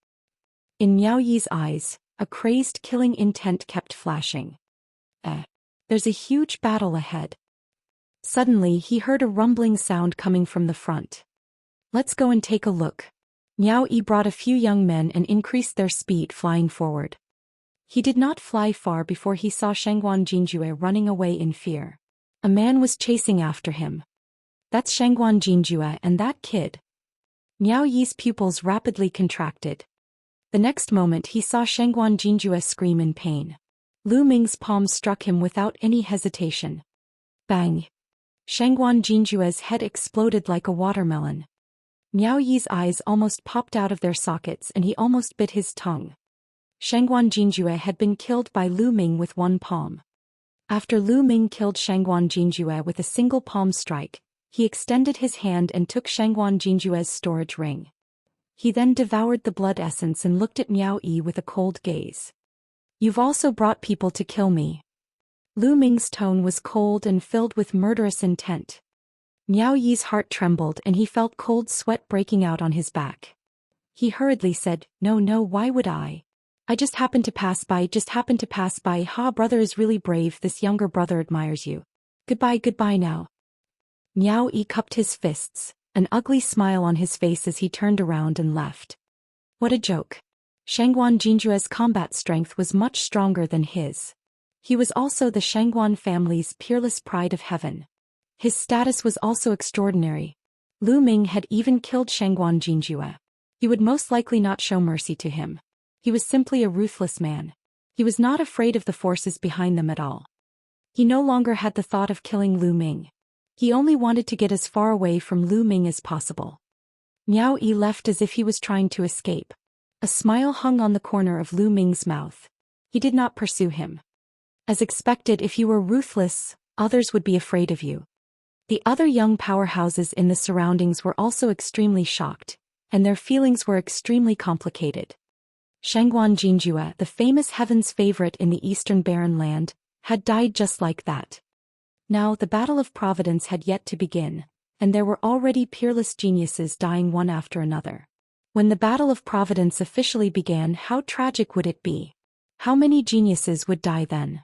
In Miao Yi's eyes, a crazed killing intent kept flashing. There's a huge battle ahead. Suddenly he heard a rumbling sound coming from the front. Let's go and take a look. Miao Yi brought a few young men and increased their speed, flying forward. He did not fly far before he saw Shangguan Jinjue running away in fear. A man was chasing after him. That's Shangguan Jinjue and that kid. Miao Yi's pupils rapidly contracted. The next moment he saw Shangguan Jinjue scream in pain. Lu Ming's palm struck him without any hesitation. Bang! Shangguan Jinjue's head exploded like a watermelon. Miao Yi's eyes almost popped out of their sockets and he almost bit his tongue. Shangguan Jinjue had been killed by Lu Ming with one palm. After Lu Ming killed Shangguan Jinjue with a single palm strike, he extended his hand and took Shangguan Jinjue's storage ring. He then devoured the blood essence and looked at Miao Yi with a cold gaze. You've also brought people to kill me. Lu Ming's tone was cold and filled with murderous intent. Miao Yi's heart trembled and he felt cold sweat breaking out on his back. He hurriedly said, No, why would I? I just happened to pass by, Ha, brother is really brave, this younger brother admires you. Goodbye now. Miao Yi cupped his fists, an ugly smile on his face as he turned around and left. What a joke. Shangguan Jinjue's combat strength was much stronger than his. He was also the Shangguan family's peerless pride of heaven. His status was also extraordinary. Lu Ming had even killed Shangguan Jinjue. He would most likely not show mercy to him. He was simply a ruthless man. He was not afraid of the forces behind them at all. He no longer had the thought of killing Lu Ming. He only wanted to get as far away from Lu Ming as possible. Miao Yi left as if he was trying to escape. A smile hung on the corner of Lu Ming's mouth. He did not pursue him. As expected, if you were ruthless, others would be afraid of you. The other young powerhouses in the surroundings were also extremely shocked, and their feelings were extremely complicated. Shangguan Jinjue, the famous heaven's favorite in the eastern barren land, had died just like that. Now the battle of Providence had yet to begin, and there were already peerless geniuses dying one after another. When the battle of Providence officially began, how tragic would it be? How many geniuses would die then?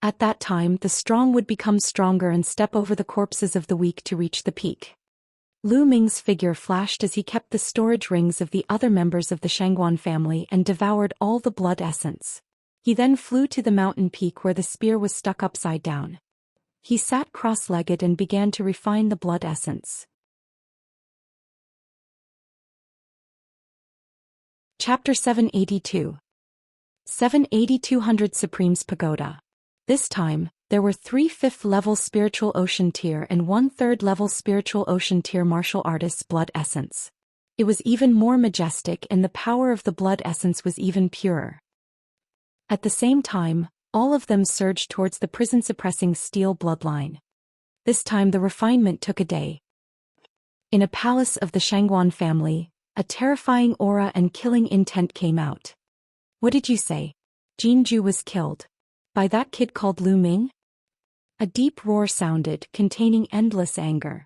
At that time, the strong would become stronger and step over the corpses of the weak to reach the peak. Lu Ming's figure flashed as he kept the storage rings of the other members of the Shangguan family and devoured all the blood essence. He then flew to the mountain peak where the spear was stuck upside down. He sat cross-legged and began to refine the blood essence. Chapter 782. 78200 Supreme's Pagoda. This time, there were 3 5th-level spiritual ocean tier and 1 3rd-level spiritual ocean tier martial artists' blood essence. It was even more majestic and the power of the blood essence was even purer. At the same time, all of them surged towards the prison-suppressing steel bloodline. This time the refinement took a day. In a palace of the Shangguan family, a terrifying aura and killing intent came out. What did you say? Jinju was killed. By that kid called Lu Ming? A deep roar sounded, containing endless anger.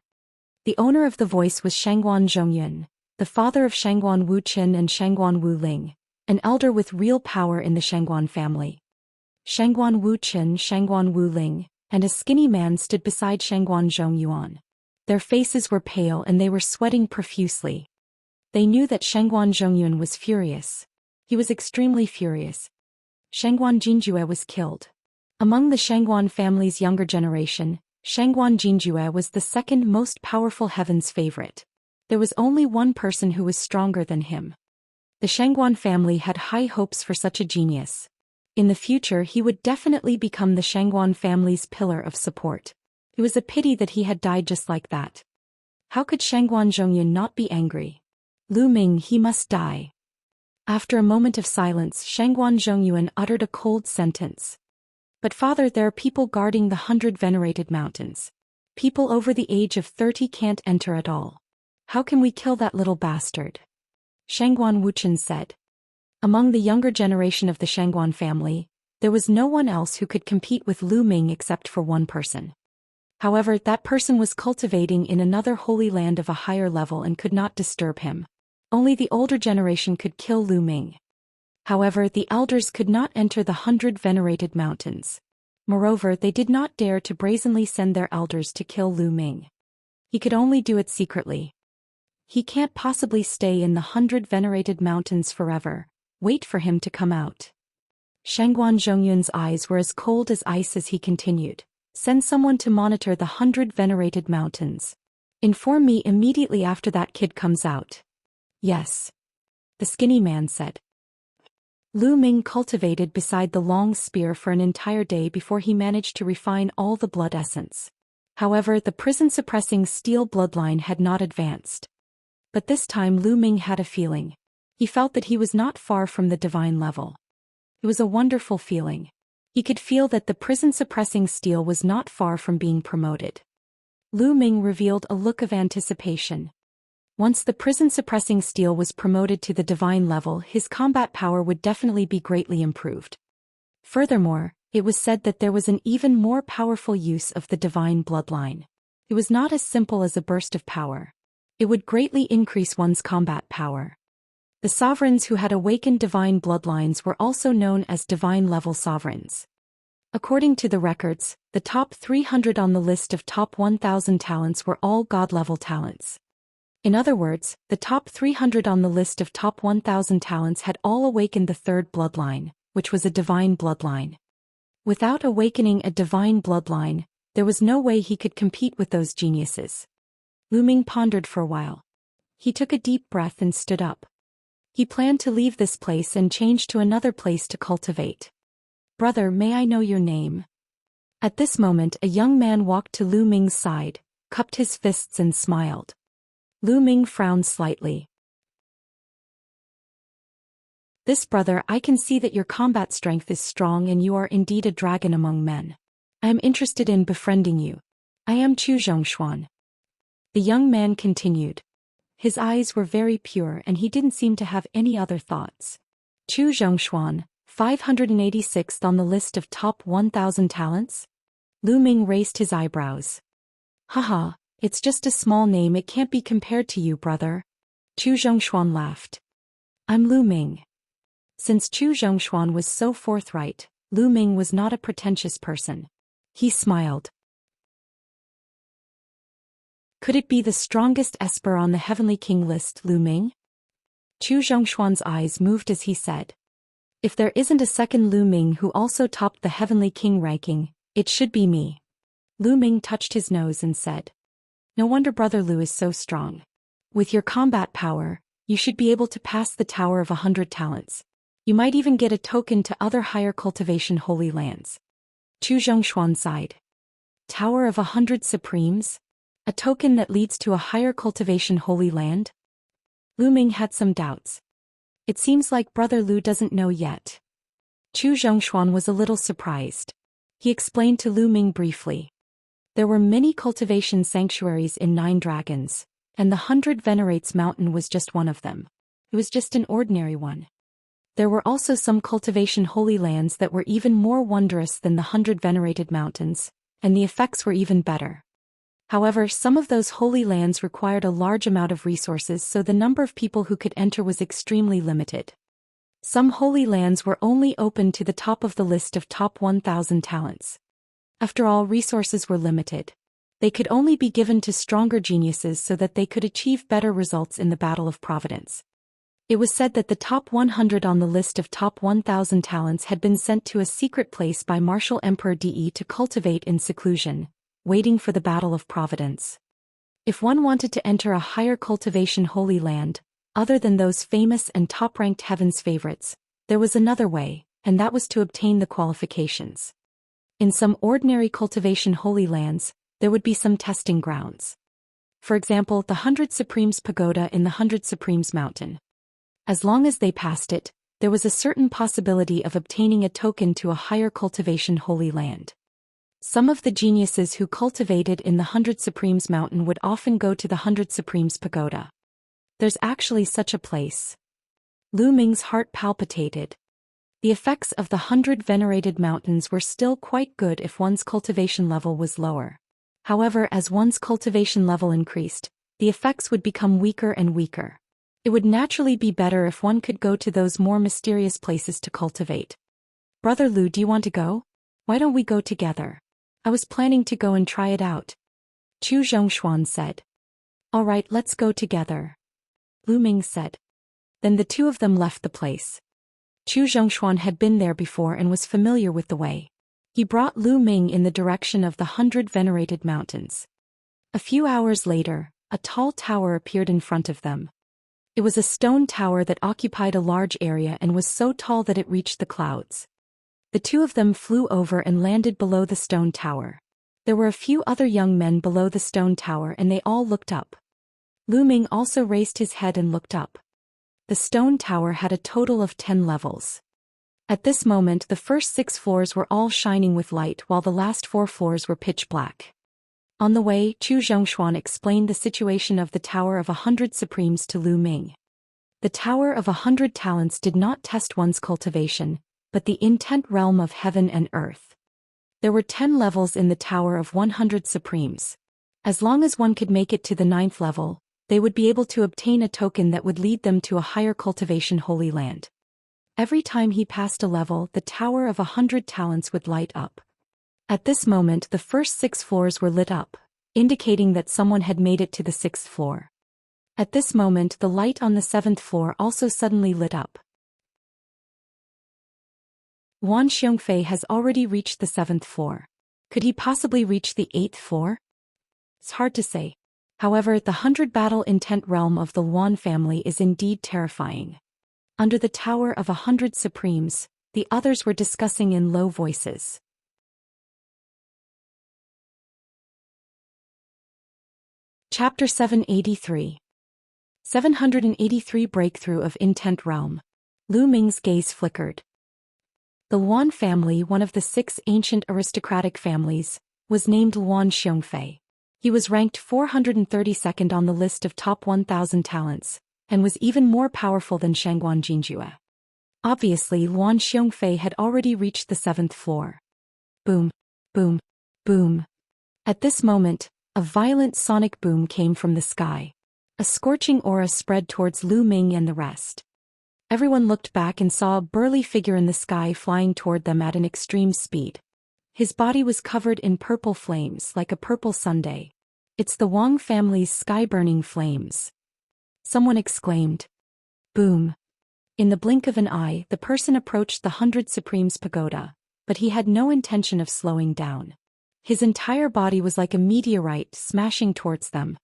The owner of the voice was Shangguan Zhongyun, the father of Shangguan Wuqian and Shangguan Wuling, an elder with real power in the Shangguan family. Shangguan Wuqian, Shangguan Wuling, and a skinny man stood beside Shangguan Zhongyuan. Their faces were pale and they were sweating profusely. They knew that Shangguan Zhongyun was furious. He was extremely furious. Shangguan Jinjue was killed. Among the Shangguan family's younger generation, Shangguan Jinjue was the second most powerful heaven's favorite. There was only one person who was stronger than him. The Shangguan family had high hopes for such a genius. In the future he would definitely become the Shangguan family's pillar of support. It was a pity that he had died just like that. How could Shangguan Zhongyun not be angry? Lu Ming, he must die. After a moment of silence, Shangguan Zhongyuan uttered a cold sentence. But father, there are people guarding the 100 venerated mountains. People over the age of 30 can't enter at all. How can we kill that little bastard? Shangguan Wuxian said. Among the younger generation of the Shangguan family, there was no one else who could compete with Lu Ming except for one person. However, that person was cultivating in another holy land of a higher level and could not disturb him. Only the older generation could kill Lu Ming. However, the elders could not enter the 100 venerated mountains. Moreover, they did not dare to brazenly send their elders to kill Lu Ming. He could only do it secretly. He can't possibly stay in the 100 venerated mountains forever. Wait for him to come out. Shangguan Zhongyun's eyes were as cold as ice as he continued. Send someone to monitor the 100 venerated mountains. Inform me immediately after that kid comes out. Yes. The skinny man said. Lu Ming cultivated beside the long spear for an entire day before he managed to refine all the blood essence. However, the prison-suppressing steel bloodline had not advanced. But this time Lu Ming had a feeling. He felt that he was not far from the divine level. It was a wonderful feeling. He could feel that the prison-suppressing steel was not far from being promoted. Lu Ming revealed a look of anticipation. Once the prison-suppressing steel was promoted to the divine level, his combat power would definitely be greatly improved. Furthermore, it was said that there was an even more powerful use of the divine bloodline. It was not as simple as a burst of power. It would greatly increase one's combat power. The sovereigns who had awakened divine bloodlines were also known as divine-level sovereigns. According to the records, the top 300 on the list of top 1,000 talents were all god-level talents. In other words, the top 300 on the list of top 1,000 talents had all awakened the third bloodline, which was a divine bloodline. Without awakening a divine bloodline, there was no way he could compete with those geniuses. Lu Ming pondered for a while. He took a deep breath and stood up. He planned to leave this place and change to another place to cultivate. Brother, may I know your name? At this moment, a young man walked to Lu Ming's side, cupped his fists and smiled. Lu Ming frowned slightly. This brother, I can see that your combat strength is strong and you are indeed a dragon among men. I am interested in befriending you. I am Zhou Xian. The young man continued. His eyes were very pure and he didn't seem to have any other thoughts. Zhou Xian, 586th on the list of top 1,000 talents? Lu Ming raised his eyebrows. Haha, it's just a small name, it can't be compared to you, brother. Zhou Xian laughed. I'm Lu Ming. Since Zhou Xian was so forthright, Lu Ming was not a pretentious person. He smiled. Could it be the strongest esper on the Heavenly King list, Lu Ming? Zhou Xian's eyes moved as he said. If there isn't a second Lu Ming who also topped the Heavenly King ranking, it should be me. Lu Ming touched his nose and said. No wonder Brother Lu is so strong. With your combat power, you should be able to pass the Tower of 100 Talents. You might even get a token to other higher cultivation holy lands. Zhou Xian sighed. Tower of 100 Supremes? A token that leads to a higher cultivation holy land? Lu Ming had some doubts. It seems like Brother Lu doesn't know yet. Zhou Xian was a little surprised. He explained to Lu Ming briefly. There were many cultivation sanctuaries in 9 Dragons, and the 100 Venerates Mountain was just one of them. It was just an ordinary one. There were also some cultivation holy lands that were even more wondrous than the 100 Venerated Mountains, and the effects were even better. However, some of those holy lands required a large amount of resources, so the number of people who could enter was extremely limited. Some holy lands were only open to the top of the list of top 1,000 talents. After all, resources were limited. They could only be given to stronger geniuses so that they could achieve better results in the Battle of Providence. It was said that the top 100 on the list of top 1,000 talents had been sent to a secret place by Martial Emperor De to cultivate in seclusion, waiting for the Battle of Providence. If one wanted to enter a higher cultivation holy land, other than those famous and top-ranked heaven's favorites, there was another way, and that was to obtain the qualifications. In some ordinary cultivation holy lands, there would be some testing grounds. For example, the 100 Supremes Pagoda in the 100 Supremes Mountain. As long as they passed it, there was a certain possibility of obtaining a token to a higher cultivation holy land. Some of the geniuses who cultivated in the 100 Supremes Mountain would often go to the 100 Supremes Pagoda. There's actually such a place. Lu Ming's heart palpitated. The effects of the 100 venerated mountains were still quite good if one's cultivation level was lower. However, as one's cultivation level increased, the effects would become weaker and weaker. It would naturally be better if one could go to those more mysterious places to cultivate. Brother Lu, do you want to go? Why don't we go together? I was planning to go and try it out. Zhou Xian said. All right, let's go together. Lu Ming said. Then the two of them left the place. Zhou Xian had been there before and was familiar with the way. He brought Lu Ming in the direction of the 100 venerated mountains. A few hours later, a tall tower appeared in front of them. It was a stone tower that occupied a large area and was so tall that it reached the clouds. The two of them flew over and landed below the stone tower. There were a few other young men below the stone tower and they all looked up. Lu Ming also raised his head and looked up. The stone tower had a total of 10 levels. At this moment the first 6 floors were all shining with light while the last 4 floors were pitch black. On the way, Zhou Xian explained the situation of the Tower of 100 Supremes to Lu Ming. The Tower of 100 Talents did not test one's cultivation, but the intent realm of heaven and earth. There were 10 levels in the Tower of 100 Supremes. As long as one could make it to the 9th level, they would be able to obtain a token that would lead them to a higher cultivation holy land. Every time he passed a level, the Tower of 100 Talents would light up. At this moment the first 6 floors were lit up, indicating that someone had made it to the 6th floor. At this moment the light on the 7th floor also suddenly lit up. Wan Xiongfei has already reached the 7th floor. Could he possibly reach the 8th floor? It's hard to say. However, the 100 battle intent realm of the Wan family is indeed terrifying. Under the Tower of 100 Supremes, the others were discussing in low voices. Chapter 783. 783 Breakthrough of Intent Realm. Lu Ming's gaze flickered. The Wan family, one of the 6 ancient aristocratic families, was named Wan Xiongfei. He was ranked 432nd on the list of top 1,000 talents, and was even more powerful than Shangguan Jinjue. Obviously, Wan Xiongfei had already reached the 7th floor. Boom, boom, boom. At this moment, a violent sonic boom came from the sky. A scorching aura spread towards Lu Ming and the rest. Everyone looked back and saw a burly figure in the sky flying toward them at an extreme speed. His body was covered in purple flames like a purple sundae. It's the Wang family's sky-burning flames. Someone exclaimed. Boom. In the blink of an eye, the person approached the 100 Supremes Pagoda, but he had no intention of slowing down. His entire body was like a meteorite smashing towards them.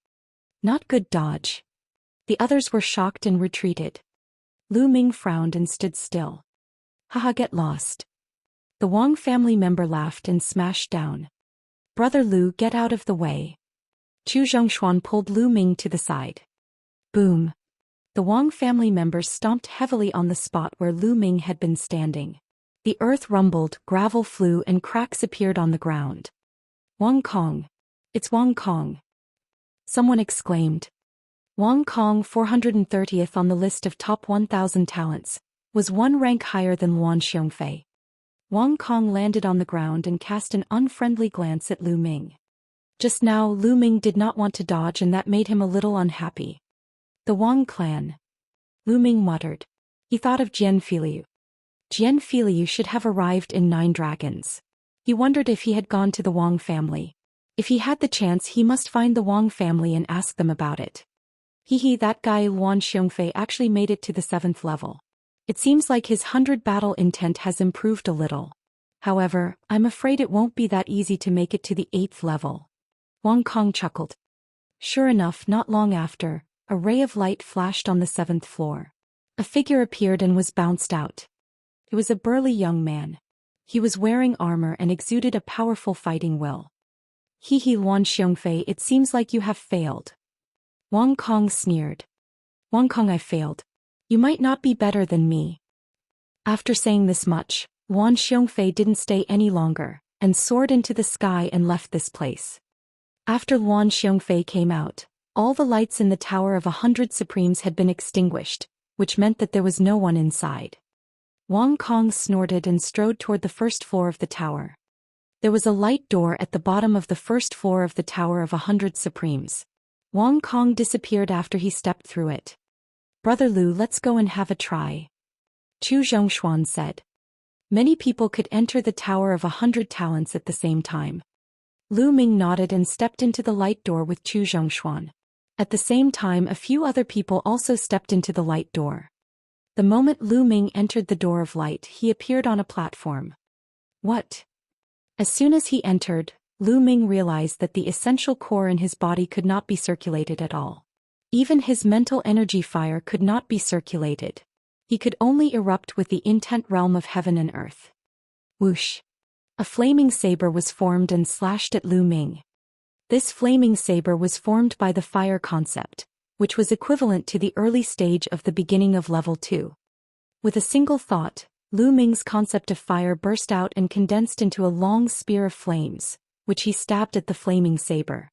Not good dodge. The others were shocked and retreated. Lu Ming frowned and stood still. Haha, get lost. The Wang family member laughed and smashed down. Brother Lu, get out of the way. Zhou Xian pulled Lu Ming to the side. Boom. The Wang family members stomped heavily on the spot where Lu Ming had been standing. The earth rumbled, gravel flew and cracks appeared on the ground. Wang Kong. It's Wang Kong. Someone exclaimed. Wang Kong, 430th on the list of top 1,000 talents, was 1 rank higher than Wan Xiongfei. Wang Kong landed on the ground and cast an unfriendly glance at Lu Ming. Just now Lu Ming did not want to dodge and that made him a little unhappy. The Wang clan. Lu Ming muttered. He thought of Jian Filiu. Jian Filiu should have arrived in 9 Dragons. He wondered if he had gone to the Wang family. If he had the chance he must find the Wang family and ask them about it. Hehe, that guy Luan Xiongfei actually made it to the 7th level. It seems like his 100 battle intent has improved a little. However, I'm afraid it won't be that easy to make it to the 8th level. Wang Kong chuckled. Sure enough, not long after, a ray of light flashed on the 7th floor. A figure appeared and was bounced out. It was a burly young man. He was wearing armor and exuded a powerful fighting will. Hehe, Luan Xiongfei, it seems like you have failed. Wang Kong sneered. Wang Kong, I failed. You might not be better than me. After saying this much, Luan Xiongfei didn't stay any longer, and soared into the sky and left this place. After Luan Xiongfei came out, all the lights in the Tower of 100 Supremes had been extinguished, which meant that there was no one inside. Wang Kong snorted and strode toward the first floor of the tower. There was a light door at the bottom of the first floor of the Tower of 100 Supremes. Wang Kong disappeared after he stepped through it. Brother Lu, let's go and have a try. Chu Zhongshuan said. Many people could enter the Tower of 100 Talents at the same time. Lu Ming nodded and stepped into the light door with Chu Zhongshuan. At the same time, a few other people also stepped into the light door. The moment Lu Ming entered the door of light, he appeared on a platform. What? As soon as he entered, Lu Ming realized that the essential core in his body could not be circulated at all. Even his mental energy fire could not be circulated. He could only erupt with the intent realm of heaven and earth. Whoosh! A flaming saber was formed and slashed at Lu Ming. This flaming saber was formed by the fire concept, which was equivalent to the early stage of the beginning of level 2. With a single thought, Lu Ming's concept of fire burst out and condensed into a long spear of flames, which he stabbed at the flaming saber.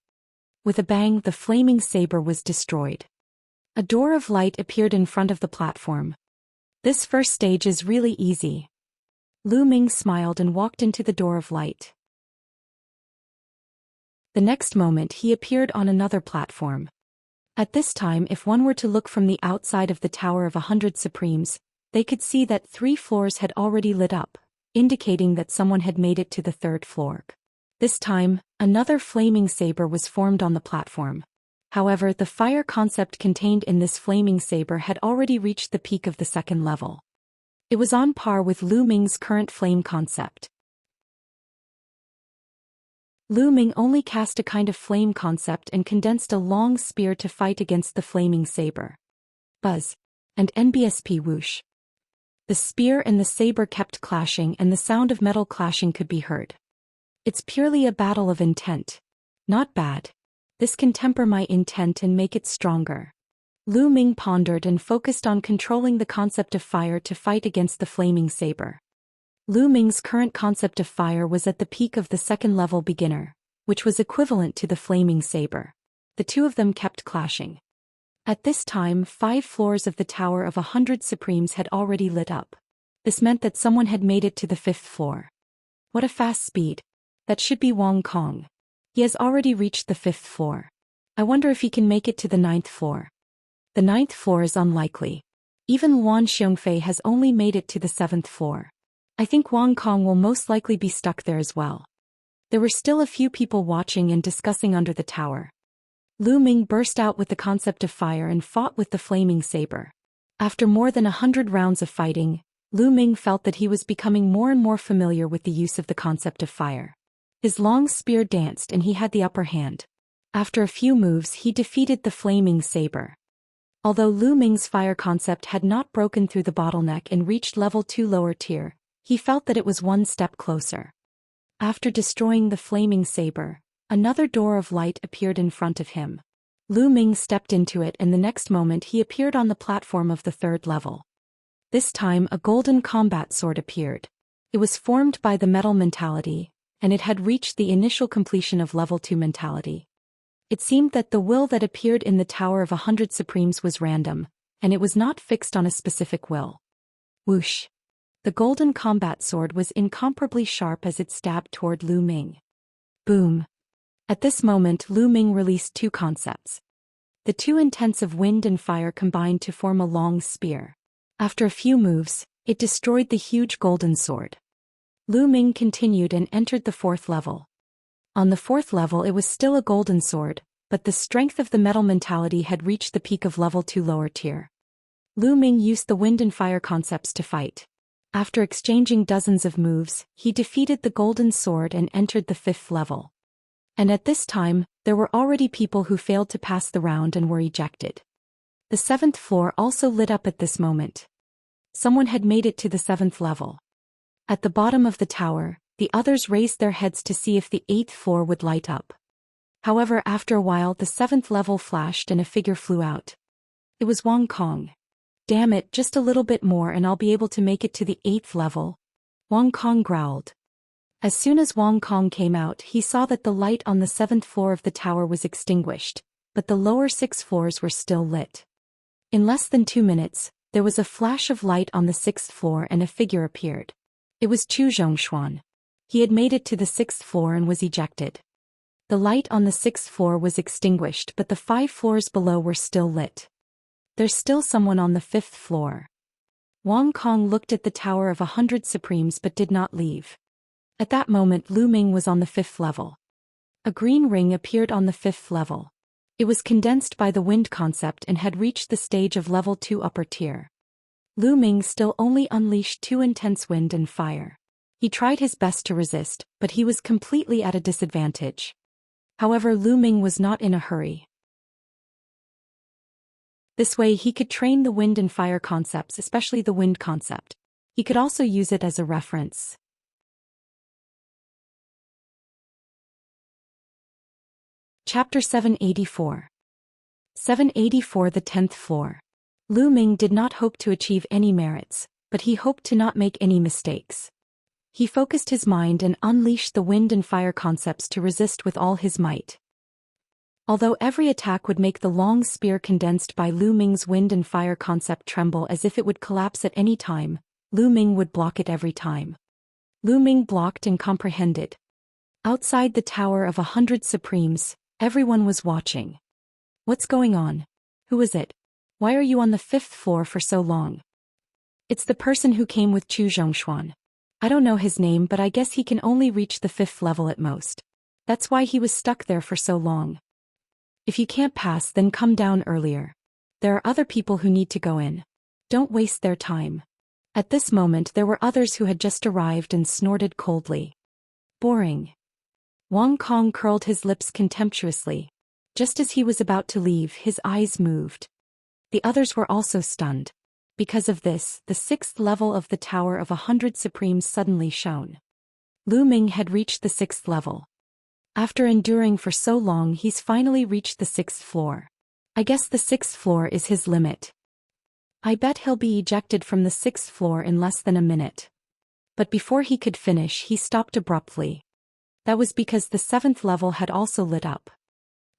With a bang, the flaming saber was destroyed. A door of light appeared in front of the platform. This first stage is really easy. Lu Ming smiled and walked into the door of light. The next moment he appeared on another platform. At this time, if one were to look from the outside of the Tower of 100 Supremes, they could see that 3 floors had already lit up, indicating that someone had made it to the 3rd floor. This time, another flaming saber was formed on the platform. However, the fire concept contained in this flaming saber had already reached the peak of the 2nd level. It was on par with Lu Ming's current flame concept. Lu Ming only cast a kind of flame concept and condensed a long spear to fight against the flaming saber. Buzz. And NBSP whoosh. The spear and the saber kept clashing and the sound of metal clashing could be heard. It's purely a battle of intent. Not bad. This can temper my intent and make it stronger. Lu Ming pondered and focused on controlling the concept of fire to fight against the flaming saber. Lu Ming's current concept of fire was at the peak of the 2nd level beginner, which was equivalent to the flaming saber. The two of them kept clashing. At this time, 5 floors of the Tower of 100 Supremes had already lit up. This meant that someone had made it to the 5th floor. What a fast speed. That should be Wang Kong. He has already reached the 5th floor. I wonder if he can make it to the 9th floor. The 9th floor is unlikely. Even Luan Xiongfei has only made it to the 7th floor. I think Wang Kong will most likely be stuck there as well. There were still a few people watching and discussing under the tower. Lu Ming burst out with the concept of fire and fought with the flaming saber. After more than 100 rounds of fighting, Lu Ming felt that he was becoming more and more familiar with the use of the concept of fire. His long spear danced and he had the upper hand. After a few moves, he defeated the flaming saber. Although Lu Ming's fire concept had not broken through the bottleneck and reached level 2 lower tier, he felt that it was one step closer. After destroying the flaming saber, another door of light appeared in front of him. Lu Ming stepped into it and the next moment he appeared on the platform of the 3rd level. This time a golden combat sword appeared. It was formed by the metal mentality, and it had reached the initial completion of level 2 mentality. It seemed that the will that appeared in the Tower of 100 Supremes was random, and it was not fixed on a specific will. Whoosh! The golden combat sword was incomparably sharp as it stabbed toward Lu Ming. Boom! At this moment Lu Ming released 2 concepts. The 2 intents of wind and fire combined to form a long spear. After a few moves, it destroyed the huge golden sword. Lu Ming continued and entered the 4th level. On the 4th level it was still a golden sword, but the strength of the metal mentality had reached the peak of level 2 lower tier. Lu Ming used the wind and fire concepts to fight. After exchanging dozens of moves, he defeated the golden sword and entered the 5th level. And at this time, there were already people who failed to pass the round and were ejected. The 7th floor also lit up at this moment. Someone had made it to the 7th level. At the bottom of the tower, the others raised their heads to see if the 8th floor would light up. However, after a while the 7th level flashed and a figure flew out. It was Wang Kong. Damn it, just a little bit more and I'll be able to make it to the 8th level. Wang Kong growled. As soon as Wang Kong came out, he saw that the light on the 7th floor of the tower was extinguished, but the lower 6 floors were still lit. In less than 2 minutes, there was a flash of light on the 6th floor and a figure appeared. It was Zhou Xian. He had made it to the 6th floor and was ejected. The light on the 6th floor was extinguished, but the 5 floors below were still lit. There's still someone on the 5th floor. Wang Kong looked at the Tower of 100 Supremes but did not leave. At that moment Lu Ming was on the 5th level. A green ring appeared on the 5th level. It was condensed by the wind concept and had reached the stage of level 2 upper tier. Lu Ming still only unleashed 2 intense wind and fire. He tried his best to resist, but he was completely at a disadvantage. However, Lu Ming was not in a hurry. This way he could train the wind and fire concepts, especially the wind concept. He could also use it as a reference. Chapter 784. 784 The 10th Floor. Lu Ming did not hope to achieve any merits, but he hoped to not make any mistakes. He focused his mind and unleashed the wind and fire concepts to resist with all his might. Although every attack would make the long spear condensed by Lu Ming's wind and fire concept tremble as if it would collapse at any time, Lu Ming would block it every time. Lu Ming blocked and comprehended. Outside the Tower of 100 Supremes, everyone was watching. What's going on? Who is it? Why are you on the 5th floor for so long? It's the person who came with Zhou Xian. I don't know his name, but I guess he can only reach the 5th level at most. That's why he was stuck there for so long. If you can't pass, then come down earlier. There are other people who need to go in. Don't waste their time. At this moment there were others who had just arrived and snorted coldly. Boring. Wang Kong curled his lips contemptuously. Just as he was about to leave, his eyes moved. The others were also stunned. Because of this, the 6th level of the Tower of 100 Supremes suddenly shone. Lu Ming had reached the 6th level. After enduring for so long, he's finally reached the 6th floor. I guess the 6th floor is his limit. I bet he'll be ejected from the 6th floor in less than a minute. But before he could finish, he stopped abruptly. That was because the 7th level had also lit up.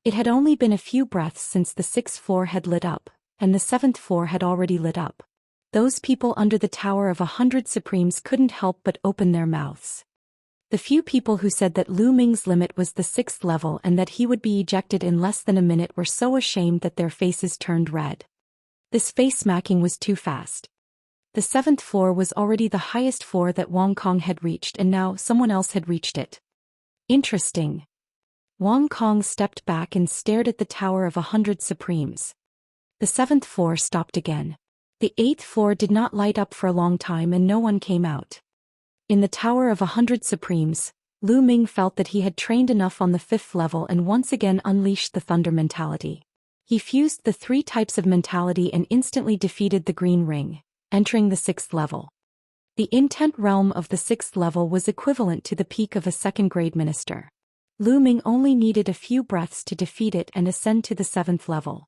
It had only been a few breaths since the 6th floor had lit up, and the 7th floor had already lit up. Those people under the Tower of 100 Supremes couldn't help but open their mouths. The few people who said that Lu Ming's limit was the 6th level and that he would be ejected in less than a minute were so ashamed that their faces turned red. This face-smacking was too fast. The 7th floor was already the highest floor that Wang Kong had reached, and now someone else had reached it. Interesting. Wang Kong stepped back and stared at the Tower of 100 Supremes. The 7th floor stopped again. The 8th floor did not light up for a long time and no one came out. In the Tower of 100 Supremes, Lu Ming felt that he had trained enough on the 5th level and once again unleashed the thunder mentality. He fused the 3 types of mentality and instantly defeated the green ring, entering the 6th level. The intent realm of the 6th level was equivalent to the peak of a 2nd-grade minister. Lu Ming only needed a few breaths to defeat it and ascend to the 7th level.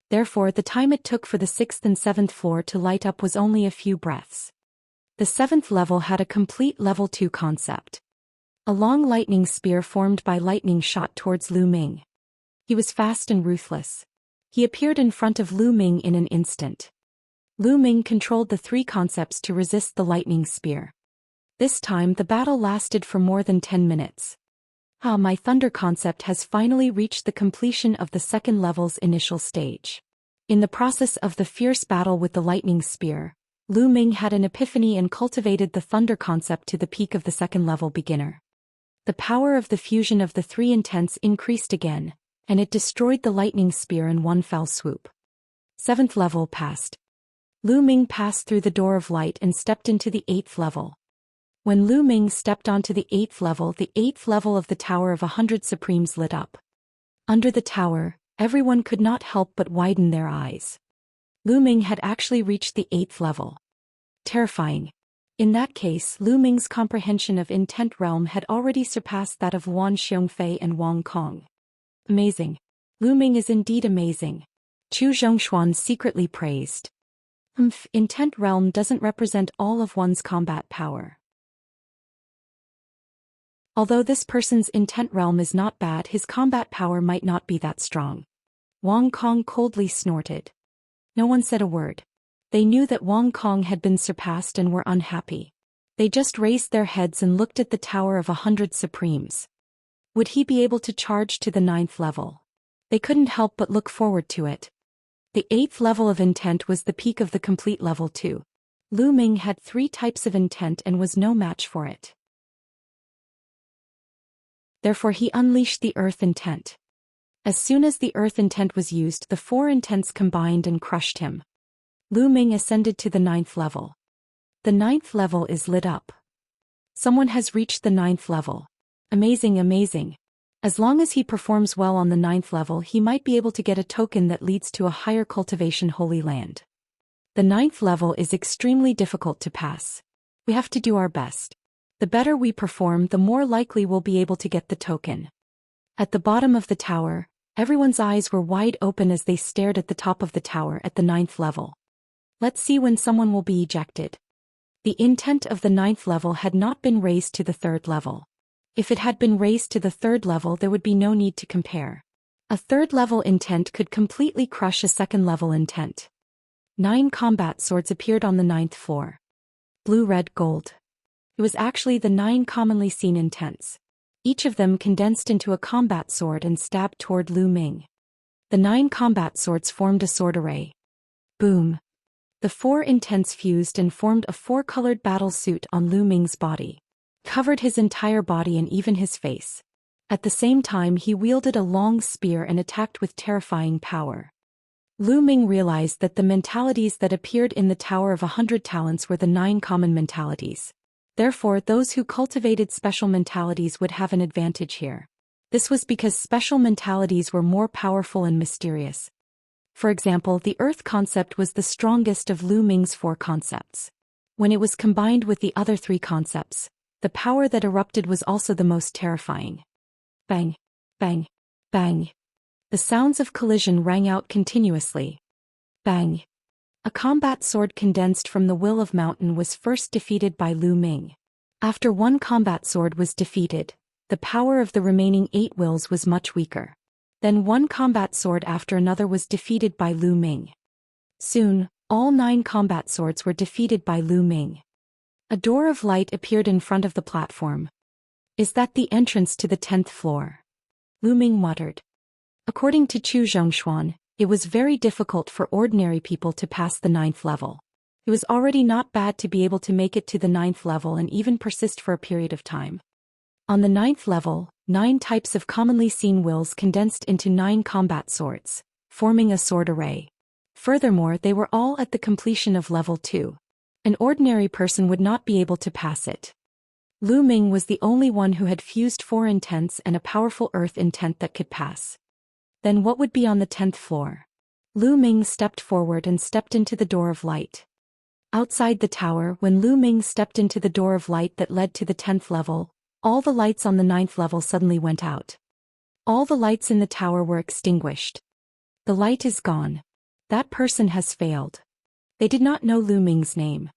Therefore, the time it took for the 6th and 7th floor to light up was only a few breaths. The 7th level had a complete level 2 concept. A long lightning spear formed by lightning shot towards Lu Ming. He was fast and ruthless. He appeared in front of Lu Ming in an instant. Lu Ming controlled the 3 concepts to resist the lightning spear. This time the battle lasted for more than 10 minutes. My thunder concept has finally reached the completion of the 2nd level's initial stage. In the process of the fierce battle with the lightning spear, Lu Ming had an epiphany and cultivated the thunder concept to the peak of the 2nd level beginner. The power of the fusion of the 3 intents increased again, and it destroyed the lightning spear in one fell swoop. 7th level passed. Lu Ming passed through the door of light and stepped into the 8th level. When Lu Ming stepped onto the 8th level of the Tower of 100 Supremes lit up. Under the tower, everyone could not help but widen their eyes. Lu Ming had actually reached the 8th level. Terrifying. In that case, Lu Ming's comprehension of intent realm had already surpassed that of Wan Xiongfei and Wang Kong. Amazing. Lu Ming is indeed amazing. Chu Zhongshuan secretly praised. Intent realm doesn't represent all of one's combat power. Although this person's intent realm is not bad, his combat power might not be that strong. Wang Kong coldly snorted. No one said a word. They knew that Wang Kong had been surpassed and were unhappy. They just raised their heads and looked at the Tower of 100 Supremes. Would he be able to charge to the 9th level? They couldn't help but look forward to it. The 8th level of intent was the peak of the complete level 2. Lu Ming had 3 types of intent and was no match for it. Therefore he unleashed the earth intent. As soon as the earth intent was used, the 4 intents combined and crushed him. Lu Ming ascended to the 9th level. The 9th level is lit up. Someone has reached the 9th level. Amazing, amazing. As long as he performs well on the 9th level, he might be able to get a token that leads to a higher cultivation holy land. The 9th level is extremely difficult to pass. We have to do our best. The better we perform, the more likely we'll be able to get the token. At the bottom of the tower, everyone's eyes were wide open as they stared at the top of the tower at the 9th level. Let's see when someone will be ejected. The intent of the 9th level had not been raised to the 3rd level. If it had been raised to the 3rd level, there would be no need to compare. A 3rd level intent could completely crush a 2nd level intent. 9 combat swords appeared on the 9th floor. Blue, red, gold. It was actually the 9 commonly seen intents. Each of them condensed into a combat sword and stabbed toward Lu Ming. The 9 combat swords formed a sword array. Boom. The 4 intents fused and formed a 4-colored battle suit on Lu Ming's body. Covered his entire body and even his face. At the same time, he wielded a long spear and attacked with terrifying power. Lu Ming realized that the mentalities that appeared in the Tower of 100 Talents were the 9 common mentalities. Therefore, those who cultivated special mentalities would have an advantage here. This was because special mentalities were more powerful and mysterious. For example, the Earth concept was the strongest of Lu Ming's 4 concepts. When it was combined with the other 3 concepts, the power that erupted was also the most terrifying. Bang, bang, bang. The sounds of collision rang out continuously. Bang. A combat sword condensed from the Will of Mountain was first defeated by Lu Ming. After 1 combat sword was defeated, the power of the remaining 8 wills was much weaker. Then 1 combat sword after another was defeated by Lu Ming. Soon, all 9 combat swords were defeated by Lu Ming. A door of light appeared in front of the platform. Is that the entrance to the 10th floor? Lu Ming muttered. According to Chu Zhongshuan, it was very difficult for ordinary people to pass the 9th level. It was already not bad to be able to make it to the 9th level and even persist for a period of time. On the 9th level, 9 types of commonly seen wills condensed into 9 combat swords, forming a sword array. Furthermore, they were all at the completion of level 2. An ordinary person would not be able to pass it. Lu Ming was the only one who had fused 4 intents and a powerful earth intent that could pass. Then what would be on the 10th floor? Lu Ming stepped forward and stepped into the door of light. Outside the tower, when Lu Ming stepped into the door of light that led to the 10th level, all the lights on the 9th level suddenly went out. All the lights in the tower were extinguished. The light is gone. That person has failed. They did not know Lu Ming's name.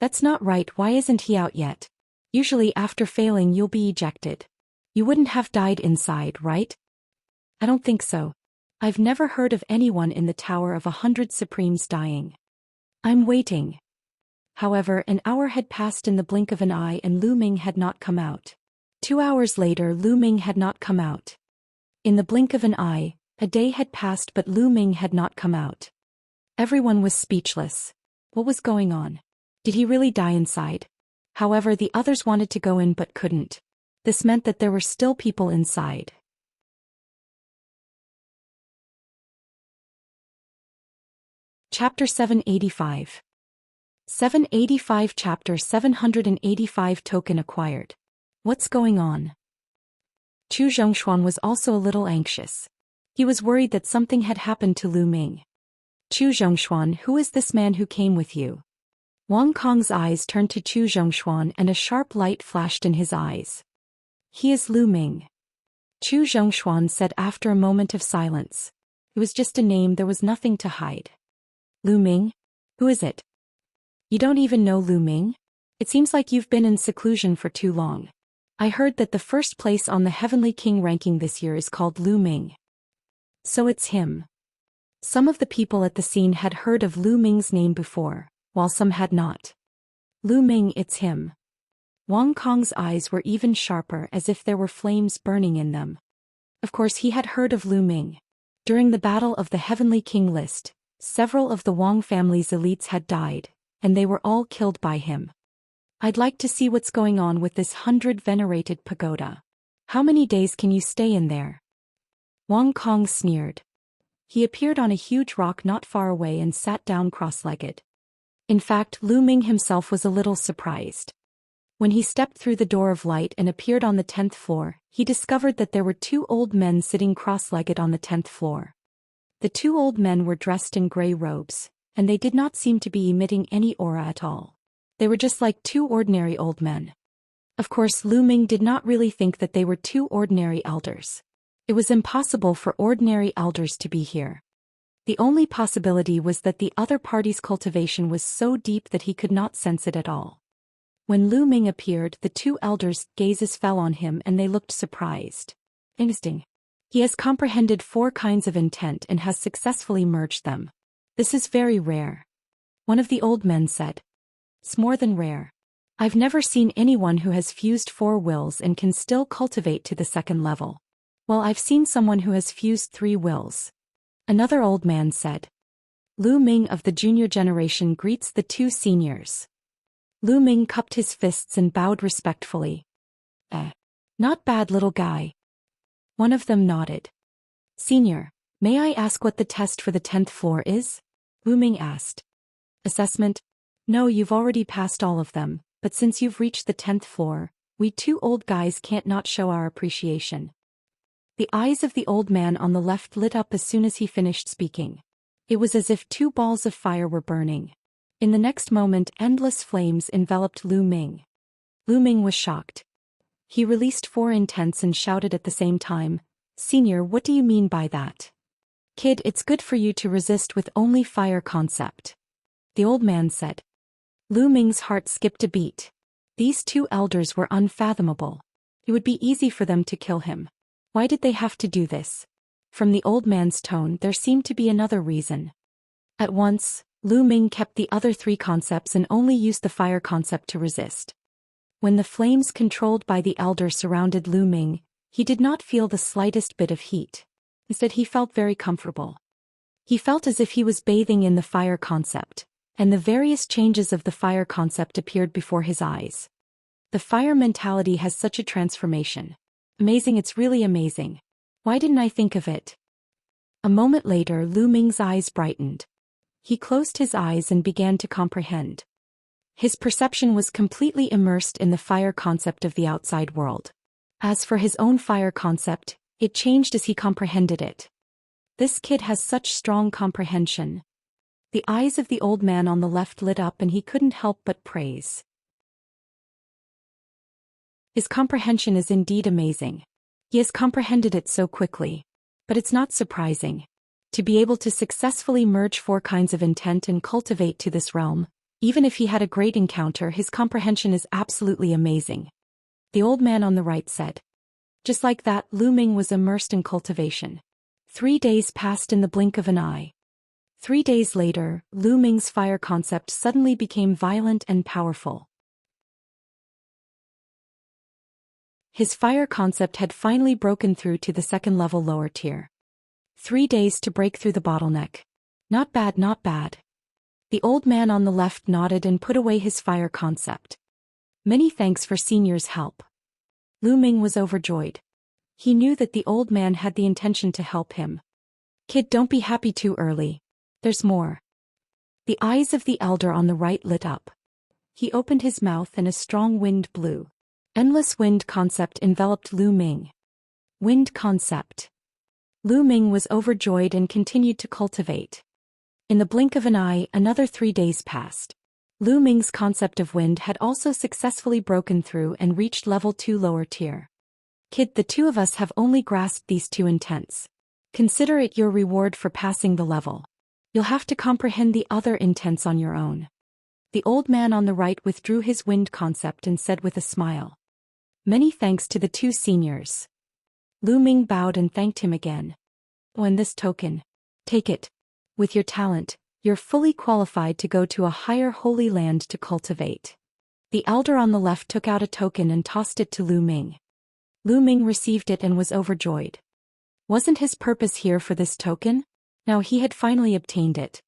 That's not right. Why isn't he out yet? Usually after failing you'll be ejected. You wouldn't have died inside, right? I don't think so. I've never heard of anyone in the Tower of 100 Supremes dying. I'm waiting. However, an hour had passed in the blink of an eye and Lu Ming had not come out. 2 hours later, Lu Ming had not come out. In the blink of an eye, a day had passed but Lu Ming had not come out. Everyone was speechless. What was going on? Did he really die inside? However, the others wanted to go in but couldn't. This meant that there were still people inside. Chapter 785. 785 Chapter 785 Token acquired. What's going on? Chu Zhongshuan was also a little anxious. He was worried that something had happened to Lu Ming. Chu Zhongshuan, who is this man who came with you? Wang Kong's eyes turned to Chu Zhongshuan and a sharp light flashed in his eyes. He is Lu Ming. Chu Zhongshuan said after a moment of silence. It was just a name, there was nothing to hide. Lu Ming? Who is it? You don't even know Lu Ming? It seems like you've been in seclusion for too long. I heard that the first place on the Heavenly King ranking this year is called Lu Ming. So it's him. Some of the people at the scene had heard of Lu Ming's name before, while some had not. Lu Ming, it's him. Wang Kong's eyes were even sharper, as if there were flames burning in them. Of course he had heard of Lu Ming. During the Battle of the Heavenly King list, several of the Wang family's elites had died, and they were all killed by him. I'd like to see what's going on with this 100-venerated pagoda. How many days can you stay in there? Wang Kong sneered. He appeared on a huge rock not far away and sat down cross-legged. In fact, Lu Ming himself was a little surprised. When he stepped through the door of light and appeared on the 10th floor, he discovered that there were two old men sitting cross-legged on the 10th floor. The two old men were dressed in gray robes, and they did not seem to be emitting any aura at all. They were just like two ordinary old men. Of course, Lu Ming did not really think that they were two ordinary elders. It was impossible for ordinary elders to be here. The only possibility was that the other party's cultivation was so deep that he could not sense it at all. When Lu Ming appeared, the two elders' gazes fell on him and they looked surprised. Interesting. He has comprehended 4 kinds of intent and has successfully merged them. This is very rare. One of the old men said. It's more than rare. I've never seen anyone who has fused 4 wills and can still cultivate to the 2nd level. Well, I've seen someone who has fused 3 wills. Another old man said. Lu Ming of the junior generation greets the 2 seniors. Lu Ming cupped his fists and bowed respectfully. Not bad, little guy. One of them nodded. Senior, may I ask what the test for the 10th floor is? Lu Ming asked. Assessment? No, you've already passed all of them, but since you've reached the 10th floor, we 2 old guys can't not show our appreciation. The eyes of the old man on the left lit up as soon as he finished speaking. It was as if 2 balls of fire were burning. In the next moment, endless flames enveloped Lu Ming. Lu Ming was shocked. He released 4 intents and shouted at the same time, Senior, what do you mean by that? Kid, it's good for you to resist with only fire concept. The old man said. Lu Ming's heart skipped a beat. These 2 elders were unfathomable. It would be easy for them to kill him. Why did they have to do this? From the old man's tone, there seemed to be another reason. At once, Lu Ming kept the other 3 concepts and only used the fire concept to resist. When the flames controlled by the elder surrounded Lu Ming, he did not feel the slightest bit of heat. Instead, he felt very comfortable. He felt as if he was bathing in the fire concept, and the various changes of the fire concept appeared before his eyes. The fire mentality has such a transformation. Amazing, it's really amazing. Why didn't I think of it? A moment later, Lu Ming's eyes brightened. He closed his eyes and began to comprehend. His perception was completely immersed in the fire concept of the outside world. As for his own fire concept, it changed as he comprehended it. This kid has such strong comprehension. The eyes of the old man on the left lit up and he couldn't help but praise. His comprehension is indeed amazing. He has comprehended it so quickly. But it's not surprising. To be able to successfully merge 4 kinds of intent and cultivate to this realm, even if he had a great encounter, his comprehension is absolutely amazing. The old man on the right said. Just like that, Lu Ming was immersed in cultivation. 3 days passed in the blink of an eye. 3 days later, Lu Ming's fire concept suddenly became violent and powerful. His fire concept had finally broken through to the 2nd level lower tier. 3 days to break through the bottleneck. Not bad, not bad. The old man on the left nodded and put away his fire concept. Many thanks for Senior's help. Lu Ming was overjoyed. He knew that the old man had the intention to help him. Kid, don't be happy too early. There's more. The eyes of the elder on the right lit up. He opened his mouth and a strong wind blew. Endless wind concept enveloped Lu Ming. Wind concept. Lu Ming was overjoyed and continued to cultivate. In the blink of an eye, another 3 days passed. Lu Ming's concept of wind had also successfully broken through and reached level 2 lower tier. Kid, the two of us have only grasped these 2 intents. Consider it your reward for passing the level. You'll have to comprehend the other intents on your own. The old man on the right withdrew his wind concept and said with a smile. Many thanks to the 2 seniors. Lu Ming bowed and thanked him again. Oh, and this token. Take it. With your talent, you're fully qualified to go to a higher holy land to cultivate. The elder on the left took out a token and tossed it to Lu Ming. Lu Ming received it and was overjoyed. Wasn't his purpose here for this token? Now he had finally obtained it.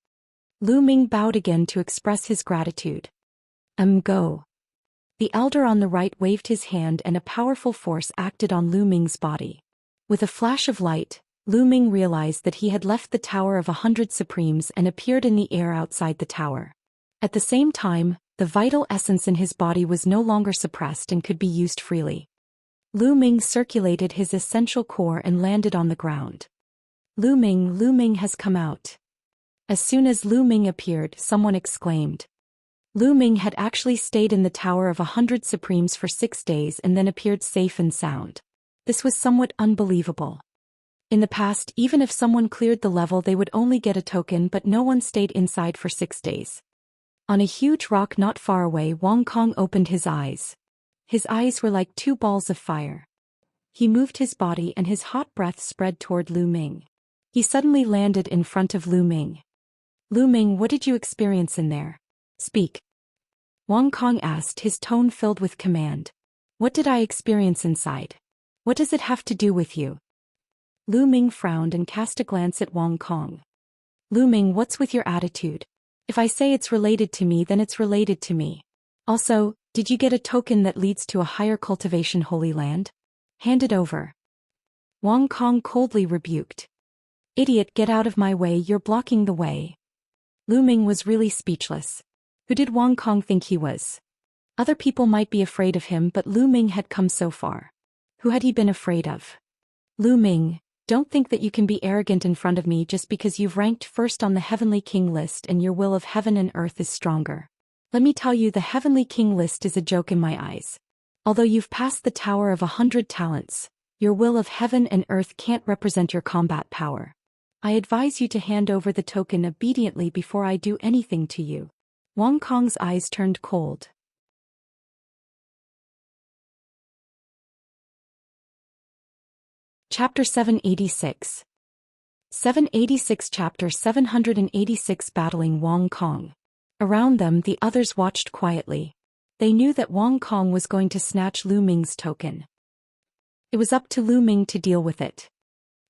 Lu Ming bowed again to express his gratitude. Go. The elder on the right waved his hand and a powerful force acted on Lu Ming's body. With a flash of light, Lu Ming realized that he had left the Tower of 100 Supremes and appeared in the air outside the tower. At the same time, the vital essence in his body was no longer suppressed and could be used freely. Lu Ming circulated his essential core and landed on the ground. Lu Ming has come out. As soon as Lu Ming appeared, someone exclaimed. Lu Ming had actually stayed in the Tower of 100 Supremes for 6 days and then appeared safe and sound. This was somewhat unbelievable. In the past, even if someone cleared the level, they would only get a token, but no one stayed inside for 6 days. On a huge rock not far away, Wang Kong opened his eyes. His eyes were like 2 balls of fire. He moved his body and his hot breath spread toward Lu Ming. He suddenly landed in front of Lu Ming. Lu Ming, what did you experience in there? Speak. Wang Kong asked, his tone filled with command. What did I experience inside? What does it have to do with you? Lu Ming frowned and cast a glance at Wang Kong. Lu Ming, what's with your attitude? If I say it's related to me, then it's related to me. Also, did you get a token that leads to a higher cultivation holy land? Hand it over. Wang Kong coldly rebuked. Idiot, get out of my way, you're blocking the way. Lu Ming was really speechless. Who did Wang Kong think he was? Other people might be afraid of him, but Lu Ming had come so far. Who had he been afraid of? Lu Ming, don't think that you can be arrogant in front of me just because you've ranked first on the Heavenly King list and your will of heaven and earth is stronger. Let me tell you, the Heavenly King list is a joke in my eyes. Although you've passed the Tower of 100 Talents, your will of heaven and earth can't represent your combat power. I advise you to hand over the token obediently before I do anything to you. Wang Kong's eyes turned cold. Chapter 786. 786 Chapter 786 Battling Wang Kong. Around them, the others watched quietly. They knew that Wang Kong was going to snatch Lu Ming's token. It was up to Lu Ming to deal with it.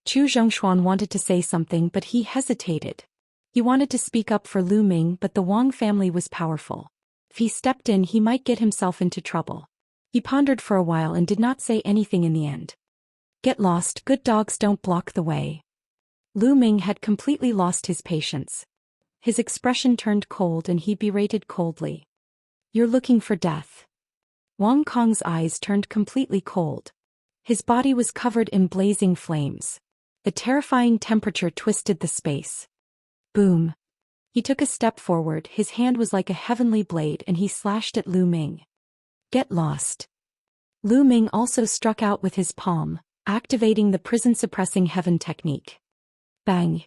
Chu Zhongshuan wanted to say something, but he hesitated. He wanted to speak up for Lu Ming, but the Wang family was powerful. If he stepped in, he might get himself into trouble. He pondered for a while and did not say anything in the end. Get lost, good dogs don't block the way. Lu Ming had completely lost his patience. His expression turned cold and he berated coldly. You're looking for death. Wang Kong's eyes turned completely cold. His body was covered in blazing flames. The terrifying temperature twisted the space. Boom. He took a step forward, his hand was like a heavenly blade and he slashed at Lu Ming. Get lost. Lu Ming also struck out with his palm, activating the prison-suppressing heaven technique. Bang.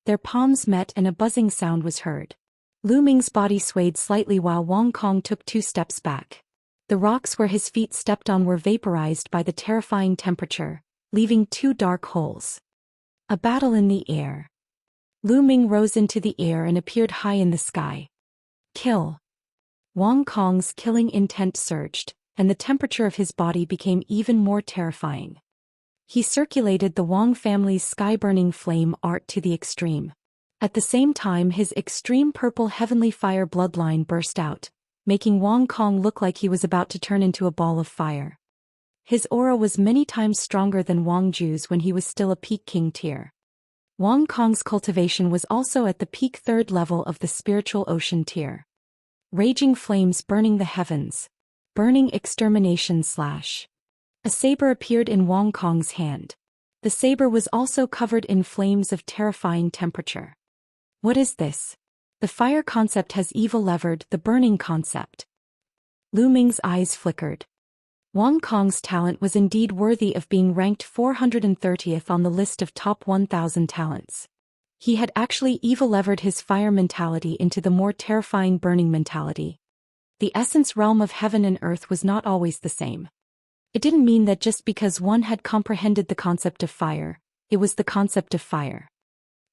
Their palms met and a buzzing sound was heard. Lu Ming's body swayed slightly while Wang Kong took 2 steps back. The rocks where his feet stepped on were vaporized by the terrifying temperature, leaving 2 dark holes. A battle in the air. Lu Ming rose into the air and appeared high in the sky. Kill. Wang Kong's killing intent surged, and the temperature of his body became even more terrifying. He circulated the Wang family's sky-burning flame art to the extreme. At the same time, his extreme purple heavenly fire bloodline burst out, making Wang Kong look like he was about to turn into a ball of fire. His aura was many times stronger than Wang Ju's when he was still a peak king tier. Wang Kong's cultivation was also at the peak third level of the spiritual ocean tier. Raging flames burning the heavens. Burning extermination / A saber appeared in Wang Kong's hand. The saber was also covered in flames of terrifying temperature. What is this? The fire concept has evil levered the burning concept. Lu Ming's eyes flickered. Wang Kong's talent was indeed worthy of being ranked 430th on the list of top 1,000 talents. He had actually evil levered his fire mentality into the more terrifying burning mentality. The essence realm of heaven and earth was not always the same. It didn't mean that just because one had comprehended the concept of fire, it was the concept of fire.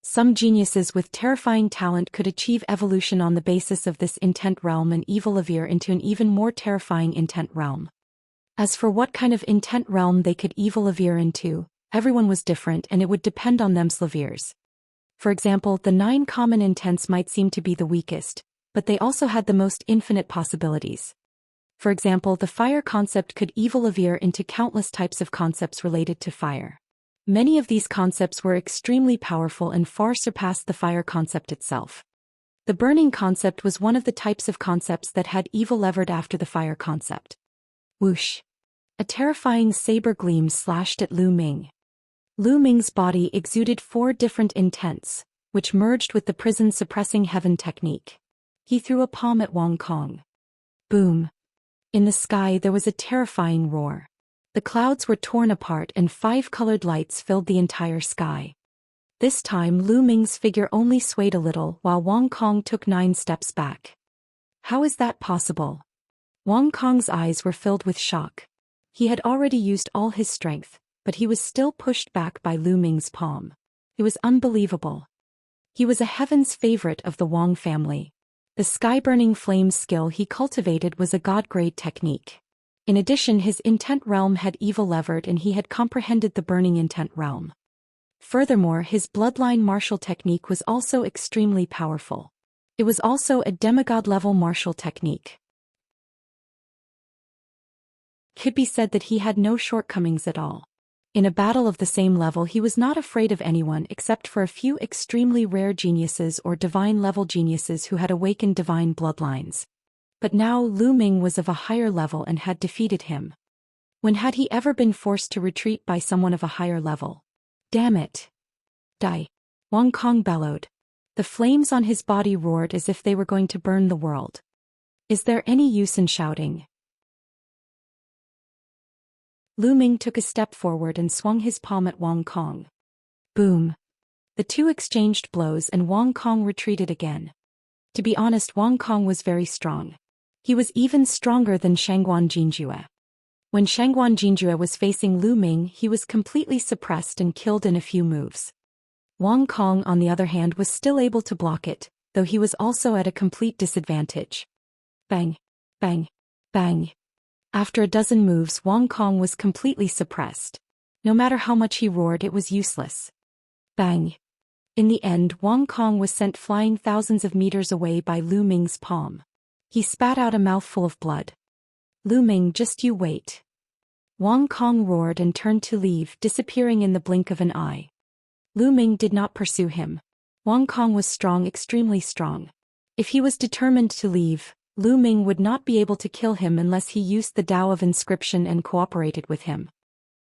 Some geniuses with terrifying talent could achieve evolution on the basis of this intent realm and evil lever into an even more terrifying intent realm. As for what kind of intent realm they could evil lever into, everyone was different and it would depend on them's levers. For example, the 9 common intents might seem to be the weakest, but they also had the most infinite possibilities. For example, the fire concept could evil lever into countless types of concepts related to fire. Many of these concepts were extremely powerful and far surpassed the fire concept itself. The burning concept was one of the types of concepts that had evil levered after the fire concept. Whoosh! A terrifying saber gleam slashed at Lu Ming. Lu Ming's body exuded 4 different intents, which merged with the prison-suppressing heaven technique. He threw a palm at Wang Kong. Boom! In the sky there was a terrifying roar. The clouds were torn apart and 5 colored lights filled the entire sky. This time Lu Ming's figure only swayed a little while Wang Kong took 9 steps back. How is that possible? Wang Kong's eyes were filled with shock. He had already used all his strength, but he was still pushed back by Lu Ming's palm. It was unbelievable. He was a heaven's favorite of the Wang family. The sky-burning flames skill he cultivated was a god-grade technique. In addition, his intent realm had evil levered and he had comprehended the burning intent realm. Furthermore, his bloodline martial technique was also extremely powerful. It was also a demigod-level martial technique. Could be said that he had no shortcomings at all. In a battle of the same level he was not afraid of anyone except for a few extremely rare geniuses or divine-level geniuses who had awakened divine bloodlines. But now Lu Ming was of a higher level and had defeated him. When had he ever been forced to retreat by someone of a higher level? Damn it! Die! Wang Kong bellowed. The flames on his body roared as if they were going to burn the world. Is there any use in shouting? Lu Ming took a step forward and swung his palm at Wang Kong. Boom! The two exchanged blows and Wang Kong retreated again. To be honest, Wang Kong was very strong. He was even stronger than Shangguan Jinjue. When Shangguan Jinjue was facing Lu Ming, he was completely suppressed and killed in a few moves. Wang Kong, on the other hand, was still able to block it, though he was also at a complete disadvantage. Bang! Bang! Bang! After a dozen moves, Wang Kong was completely suppressed. No matter how much he roared, it was useless. Bang! In the end, Wang Kong was sent flying thousands of meters away by Lu Ming's palm. He spat out a mouthful of blood. Lu Ming, just you wait. Wang Kong roared and turned to leave, disappearing in the blink of an eye. Lu Ming did not pursue him. Wang Kong was strong, extremely strong. If he was determined to leave, Lu Ming would not be able to kill him unless he used the Tao of inscription and cooperated with him.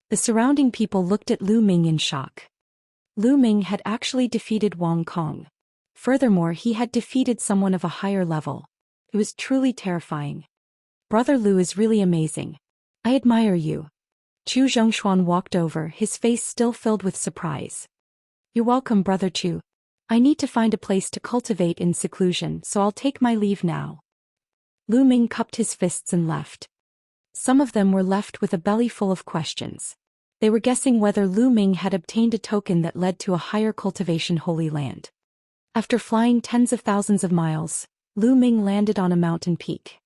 The surrounding people looked at Lu Ming in shock. Lu Ming had actually defeated Wang Kong. Furthermore, he had defeated someone of a higher level. It was truly terrifying. Brother Lu is really amazing. I admire you. Chu Zhongshuan walked over, his face still filled with surprise. You're welcome, Brother Chu. I need to find a place to cultivate in seclusion, so I'll take my leave now. Lu Ming cupped his fists and left. Some of them were left with a belly full of questions. They were guessing whether Lu Ming had obtained a token that led to a higher cultivation holy land. After flying tens of thousands of miles, Lu Ming landed on a mountain peak.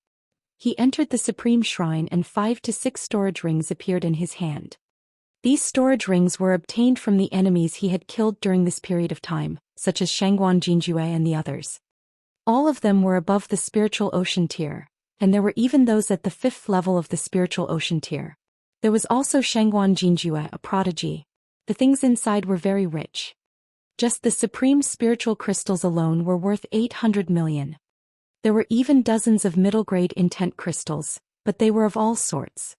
He entered the Supreme Shrine and 5 to 6 storage rings appeared in his hand. These storage rings were obtained from the enemies he had killed during this period of time, such as Shangguan Jinjue and the others. All of them were above the spiritual ocean tier, and there were even those at the 5th level of the spiritual ocean tier. There was also Shangguan Jinjue, a prodigy. The things inside were very rich. Just the supreme spiritual crystals alone were worth 800 million. There were even dozens of middle-grade intent crystals, but they were of all sorts.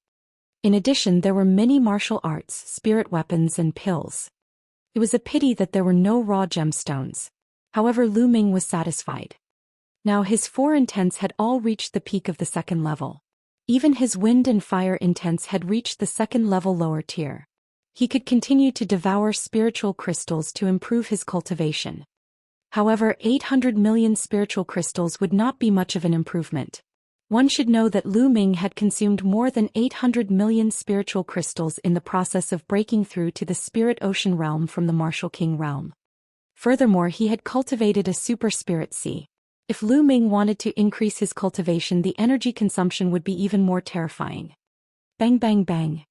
In addition, there were many martial arts, spirit weapons and pills. It was a pity that there were no raw gemstones. However, Lu Ming was satisfied. Now his 4 intents had all reached the peak of the 2nd level. Even his wind and fire intents had reached the 2nd level lower tier. He could continue to devour spiritual crystals to improve his cultivation. However, 800 million spiritual crystals would not be much of an improvement. One should know that Lu Ming had consumed more than 800 million spiritual crystals in the process of breaking through to the spirit ocean realm from the martial king realm. Furthermore, he had cultivated a super spirit sea. If Lu Ming wanted to increase his cultivation, the energy consumption would be even more terrifying. Bang bang bang.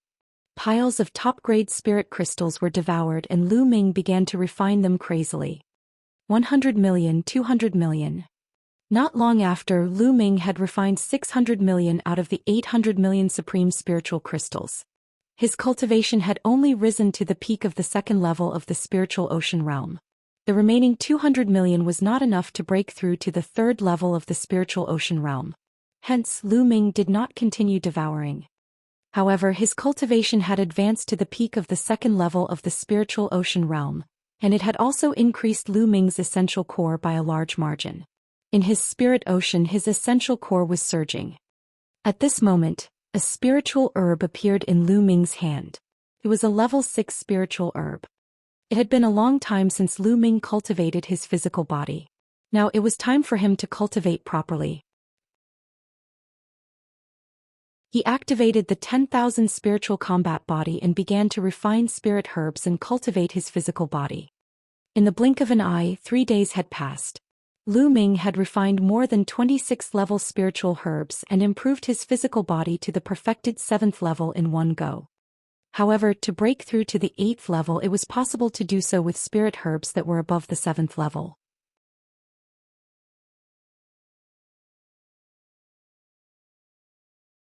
Piles of top-grade spirit crystals were devoured and Lu Ming began to refine them crazily. 100 million, 200 million. Not long after, Lu Ming had refined 600 million out of the 800 million supreme spiritual crystals. His cultivation had only risen to the peak of the 2nd level of the spiritual ocean realm. The remaining 200 million was not enough to break through to the 3rd level of the spiritual ocean realm. Hence, Lu Ming did not continue devouring. However, his cultivation had advanced to the peak of the 2nd level of the spiritual ocean realm, and it had also increased Lu Ming's essential core by a large margin. In his spirit ocean, his essential core was surging. At this moment, a spiritual herb appeared in Lu Ming's hand. It was a level 6 spiritual herb. It had been a long time since Lu Ming cultivated his physical body. Now it was time for him to cultivate properly. He activated the 10,000 spiritual combat body and began to refine spirit herbs and cultivate his physical body. In the blink of an eye, 3 days had passed. Lu Ming had refined more than 26 level spiritual herbs and improved his physical body to the perfected 7th level in one go. However, to break through to the 8th level, it was possible to do so with spirit herbs that were above the 7th level.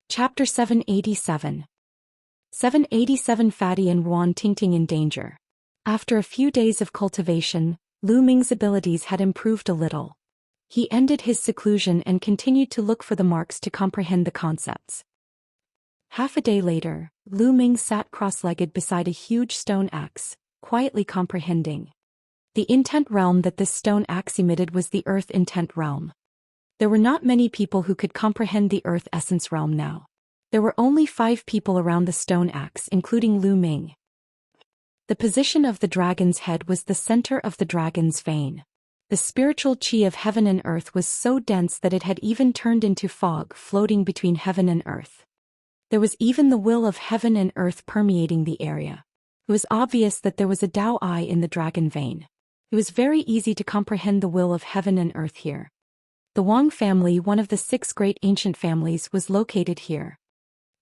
Chapter 787. 787 Fatty and Ruan Tingting in danger. After a few days of cultivation, Lu Ming's abilities had improved a little. He ended his seclusion and continued to look for the marks to comprehend the concepts. Half a day later, Lu Ming sat cross-legged beside a huge stone axe, quietly comprehending. The intent realm that this stone axe emitted was the earth intent realm. There were not many people who could comprehend the earth essence realm now. There were only 5 people around the stone axe, including Lu Ming. The position of the dragon's head was the center of the dragon's vein. The spiritual chi of heaven and earth was so dense that it had even turned into fog floating between heaven and earth. There was even the will of heaven and earth permeating the area. It was obvious that there was a Tao eye in the dragon vein. It was very easy to comprehend the will of heaven and earth here. The Wang family, one of the 6 great ancient families, was located here.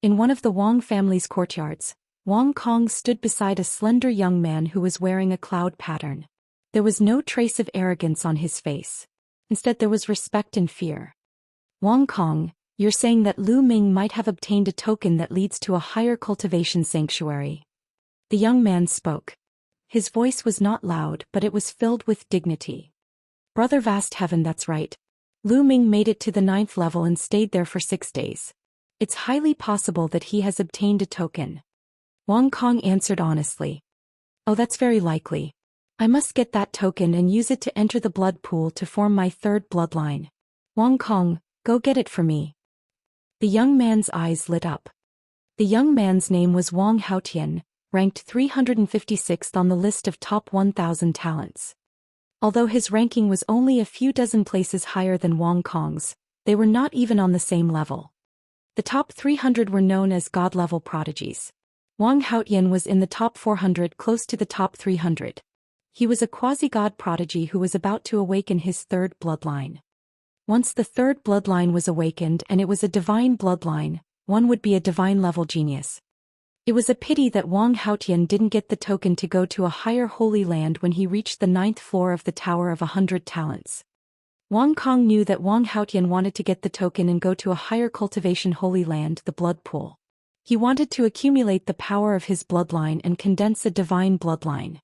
In one of the Wang family's courtyards, Wang Kong stood beside a slender young man who was wearing a cloud pattern. There was no trace of arrogance on his face. Instead, there was respect and fear. Wang Kong, you're saying that Lu Ming might have obtained a token that leads to a higher cultivation sanctuary. The young man spoke. His voice was not loud, but it was filled with dignity. Brother Vast Heaven, that's right. Lu Ming made it to the 9th level and stayed there for 6 days. It's highly possible that he has obtained a token. Wang Kong answered honestly. Oh, that's very likely. I must get that token and use it to enter the blood pool to form my 3rd bloodline. Wang Kong, go get it for me. The young man's eyes lit up. The young man's name was Wang Haotian, ranked 356th on the list of top 1,000 talents. Although his ranking was only a few dozen places higher than Wang Kong's, they were not even on the same level. The top 300 were known as god-level prodigies. Wang Haotian was in the top 400, close to the top 300. He was a quasi-god prodigy who was about to awaken his 3rd bloodline. Once the 3rd bloodline was awakened and it was a divine bloodline, one would be a divine-level genius. It was a pity that Wang Haotian didn't get the token to go to a higher holy land when he reached the 9th floor of the Tower of 100 Talents. Wang Kong knew that Wang Haotian wanted to get the token and go to a higher cultivation holy land, the blood pool. He wanted to accumulate the power of his bloodline and condense a divine bloodline.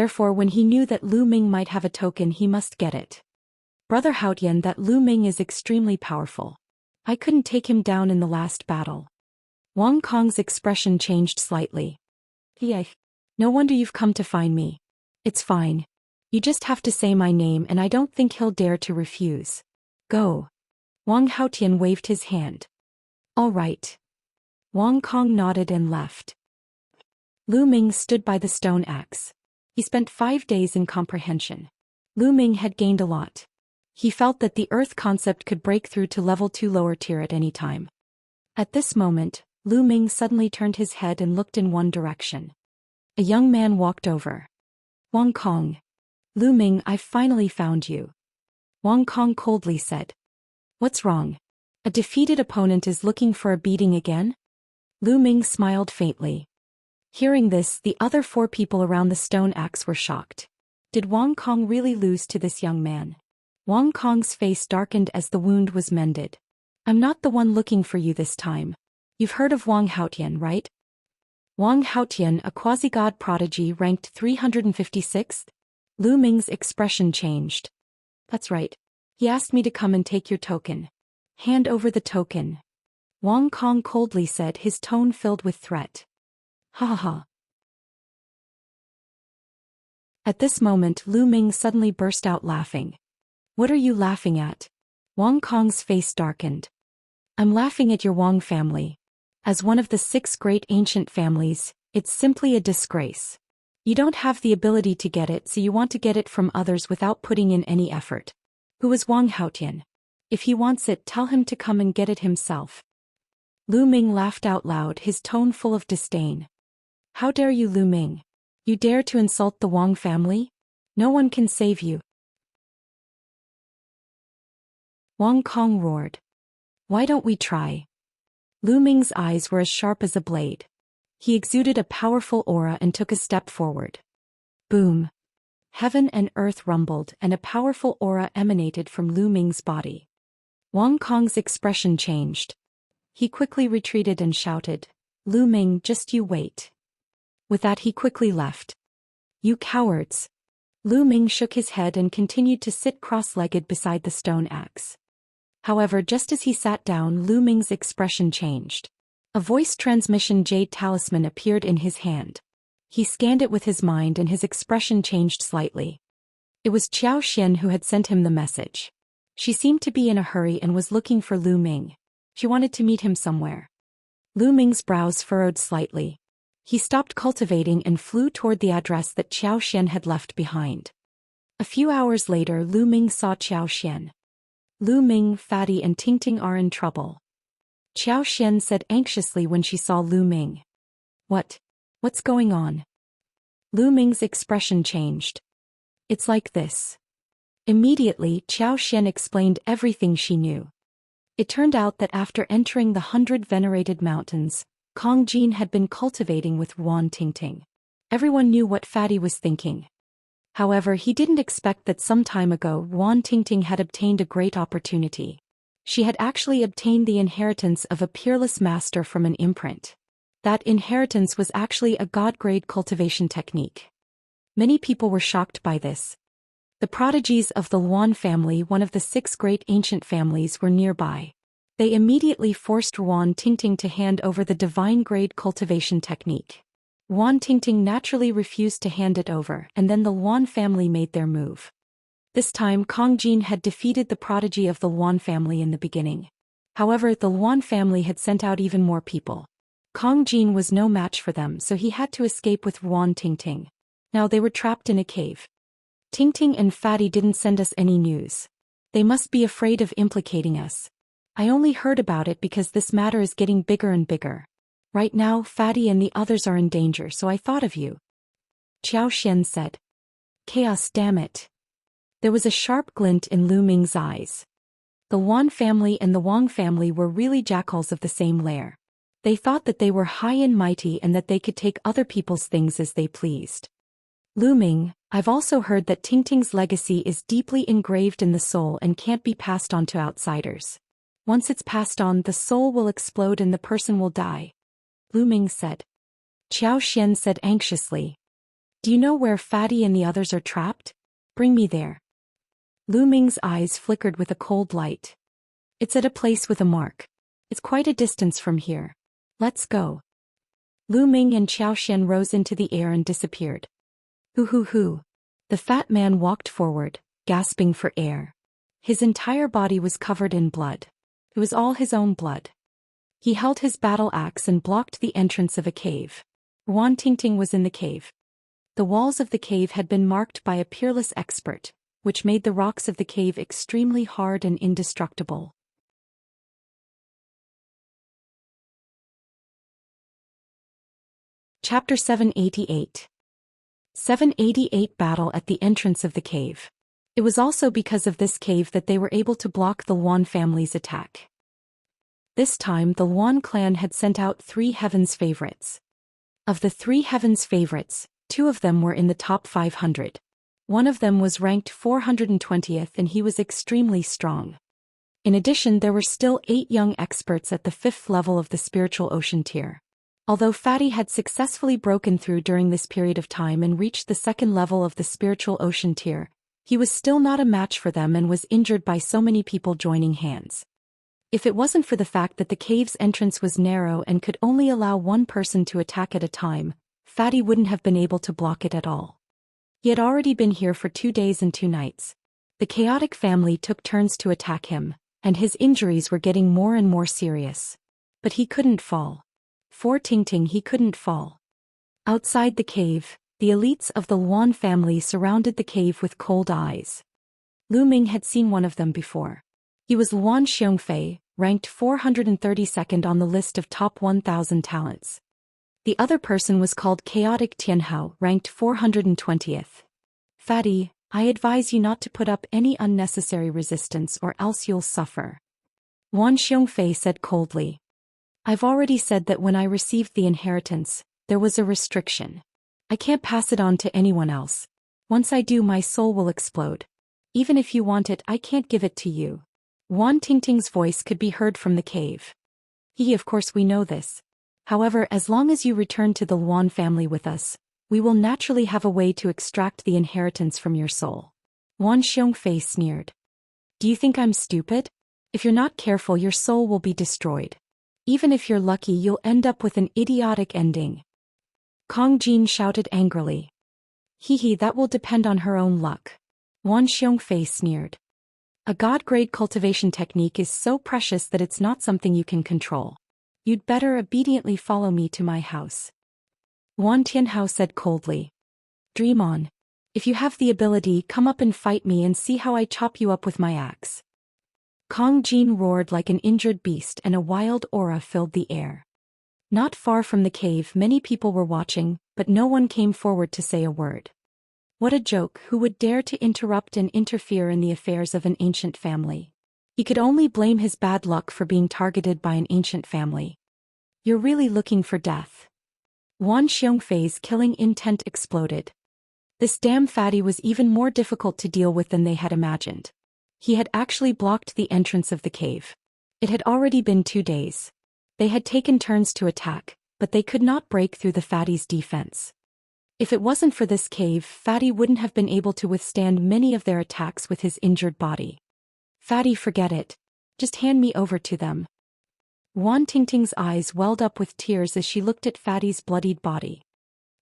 Therefore when he knew that Lu Ming might have a token he must get it. Brother Haotian, that Lu Ming is extremely powerful. I couldn't take him down in the last battle. Wang Kong's expression changed slightly. Yeah. No wonder you've come to find me. It's fine. You just have to say my name and I don't think he'll dare to refuse. Go. Wang Haotian waved his hand. All right. Wang Kong nodded and left. Lu Ming stood by the stone axe. He spent 5 days in comprehension. Lu Ming had gained a lot. He felt that the earth concept could break through to level 2 lower tier at any time. At this moment, Lu Ming suddenly turned his head and looked in one direction. A young man walked over. Wang Kong. Lu Ming, I've finally found you. Wang Kong coldly said. What's wrong? A defeated opponent is looking for a beating again? Lu Ming smiled faintly. Hearing this, the other 4 people around the stone axe were shocked. Did Wang Kong really lose to this young man? Wang Kong's face darkened as the wound was mended. I'm not the one looking for you this time. You've heard of Wang Haotian, right? Wang Haotian, a quasi-god prodigy ranked 356th? Lu Ming's expression changed. That's right. He asked me to come and take your token. Hand over the token. Wang Kong coldly said, his tone filled with threat. Ha ha ha. At this moment Lu Ming suddenly burst out laughing. What are you laughing at? Wang Kong's face darkened. I'm laughing at your Wang family. As one of the 6 great ancient families, it's simply a disgrace. You don't have the ability to get it, so you want to get it from others without putting in any effort. Who is Wang Haotian? If he wants it, tell him to come and get it himself. Lu Ming laughed out loud, his tone full of disdain. How dare you, Lu Ming? You dare to insult the Wang family? No one can save you. Wang Kong roared. Why don't we try? Lu Ming's eyes were as sharp as a blade. He exuded a powerful aura and took a step forward. Boom. Heaven and earth rumbled and a powerful aura emanated from Lu Ming's body. Wang Kong's expression changed. He quickly retreated and shouted, Lu Ming, just you wait. With that he quickly left. You cowards. Lu Ming shook his head and continued to sit cross-legged beside the stone axe. However, just as he sat down, Lu Ming's expression changed. A voice transmission jade talisman appeared in his hand. He scanned it with his mind and his expression changed slightly. It was Zhou Xian who had sent him the message. She seemed to be in a hurry and was looking for Lu Ming. She wanted to meet him somewhere. Lu Ming's brows furrowed slightly. He stopped cultivating and flew toward the address that Zhou Xian had left behind. A few hours later Lu Ming saw Zhou Xian. Lu Ming, Fatty and Tingting are in trouble. Zhou Xian said anxiously when she saw Lu Ming. What's going on? Lu Ming's expression changed. It's like this. Immediately, Zhou Xian explained everything she knew. It turned out that after entering the 100 venerated mountains, Kong Jin had been cultivating with Wan Tingting. Everyone knew what Fatty was thinking. However, he didn't expect that some time ago Wan Tingting had obtained a great opportunity. She had actually obtained the inheritance of a peerless master from an imprint. That inheritance was actually a god-grade cultivation technique. Many people were shocked by this. The prodigies of the Wan family, one of the 6 great ancient families, were nearby. They immediately forced Wan Tingting to hand over the divine-grade cultivation technique. Wan Tingting naturally refused to hand it over, and then the Wan family made their move. This time Kong Jin had defeated the prodigy of the Wan family in the beginning. However, the Wan family had sent out even more people. Kong Jin was no match for them, so he had to escape with Wan Tingting. Now they were trapped in a cave. Tingting and Fatty didn't send us any news. They must be afraid of implicating us. I only heard about it because this matter is getting bigger and bigger. Right now, Fatty and the others are in danger, so I thought of you. Zhou Xian said. Chaos, damn it. There was a sharp glint in Lu Ming's eyes. The Wan family and the Wang family were really jackals of the same lair. They thought that they were high and mighty and that they could take other people's things as they pleased. Lu Ming, I've also heard that Tingting's legacy is deeply engraved in the soul and can't be passed on to outsiders. Once it's passed on, the soul will explode and the person will die. Lu Ming said. Zhou Xian said anxiously. Do you know where Fatty and the others are trapped? Bring me there. Lu Ming's eyes flickered with a cold light. It's at a place with a mark. It's quite a distance from here. Let's go. Lu Ming and Zhou Xian rose into the air and disappeared. Hoo. The fat man walked forward, gasping for air. His entire body was covered in blood. It was all his own blood. He held his battle axe and blocked the entrance of a cave. Wan Tingting was in the cave. The walls of the cave had been marked by a peerless expert, which made the rocks of the cave extremely hard and indestructible. Chapter 788. 788 Battle at the entrance of the cave. It was also because of this cave that they were able to block the Luan family's attack. This time the Luan clan had sent out 3 Heaven's favorites. Of the 3 Heaven's favorites, 2 of them were in the top 500. One of them was ranked 420th and he was extremely strong. In addition, there were still 8 young experts at the 5th level of the spiritual ocean tier. Although Fatty had successfully broken through during this period of time and reached the 2nd level of the spiritual ocean tier, he was still not a match for them and was injured by so many people joining hands. If it wasn't for the fact that the cave's entrance was narrow and could only allow one person to attack at a time, Fatty wouldn't have been able to block it at all. He had already been here for 2 days and 2 nights. The chaotic family took turns to attack him, and his injuries were getting more and more serious. But he couldn't fall. For Tingting, he couldn't fall. Outside the cave, the elites of the Luan family surrounded the cave with cold eyes. Lu Ming had seen one of them before. He was Luan Xiongfei, ranked 432nd on the list of top 1,000 talents. The other person was called Chaotic Tianhao, ranked 420th. Fatty, I advise you not to put up any unnecessary resistance or else you'll suffer. Wan Xiongfei said coldly. I've already said that when I received the inheritance, there was a restriction. I can't pass it on to anyone else. Once I do, my soul will explode. Even if you want it, I can't give it to you. Wan Tingting's voice could be heard from the cave. Of course we know this. However, as long as you return to the Luan family with us, we will naturally have a way to extract the inheritance from your soul. Wan Xiongfei sneered. Do you think I'm stupid? If you're not careful, your soul will be destroyed. Even if you're lucky, you'll end up with an idiotic ending. Kong Jin shouted angrily. That will depend on her own luck. Wan Xiongfei sneered. A god-grade cultivation technique is so precious that it's not something you can control. You'd better obediently follow me to my house. Wan Tianhao said coldly. Dream on. If you have the ability, come up and fight me and see how I chop you up with my axe. Kong Jin roared like an injured beast and a wild aura filled the air. Not far from the cave, many people were watching, but no one came forward to say a word. What a joke! Who would dare to interrupt and interfere in the affairs of an ancient family? He could only blame his bad luck for being targeted by an ancient family. You're really looking for death. Wan Xiongfei's killing intent exploded. This damn Fatty was even more difficult to deal with than they had imagined. He had actually blocked the entrance of the cave. It had already been 2 days. They had taken turns to attack, but they could not break through the Fatty's defense. If it wasn't for this cave, Fatty wouldn't have been able to withstand many of their attacks with his injured body. Fatty, forget it. Just hand me over to them. Wan Tingting's eyes welled up with tears as she looked at Fatty's bloodied body.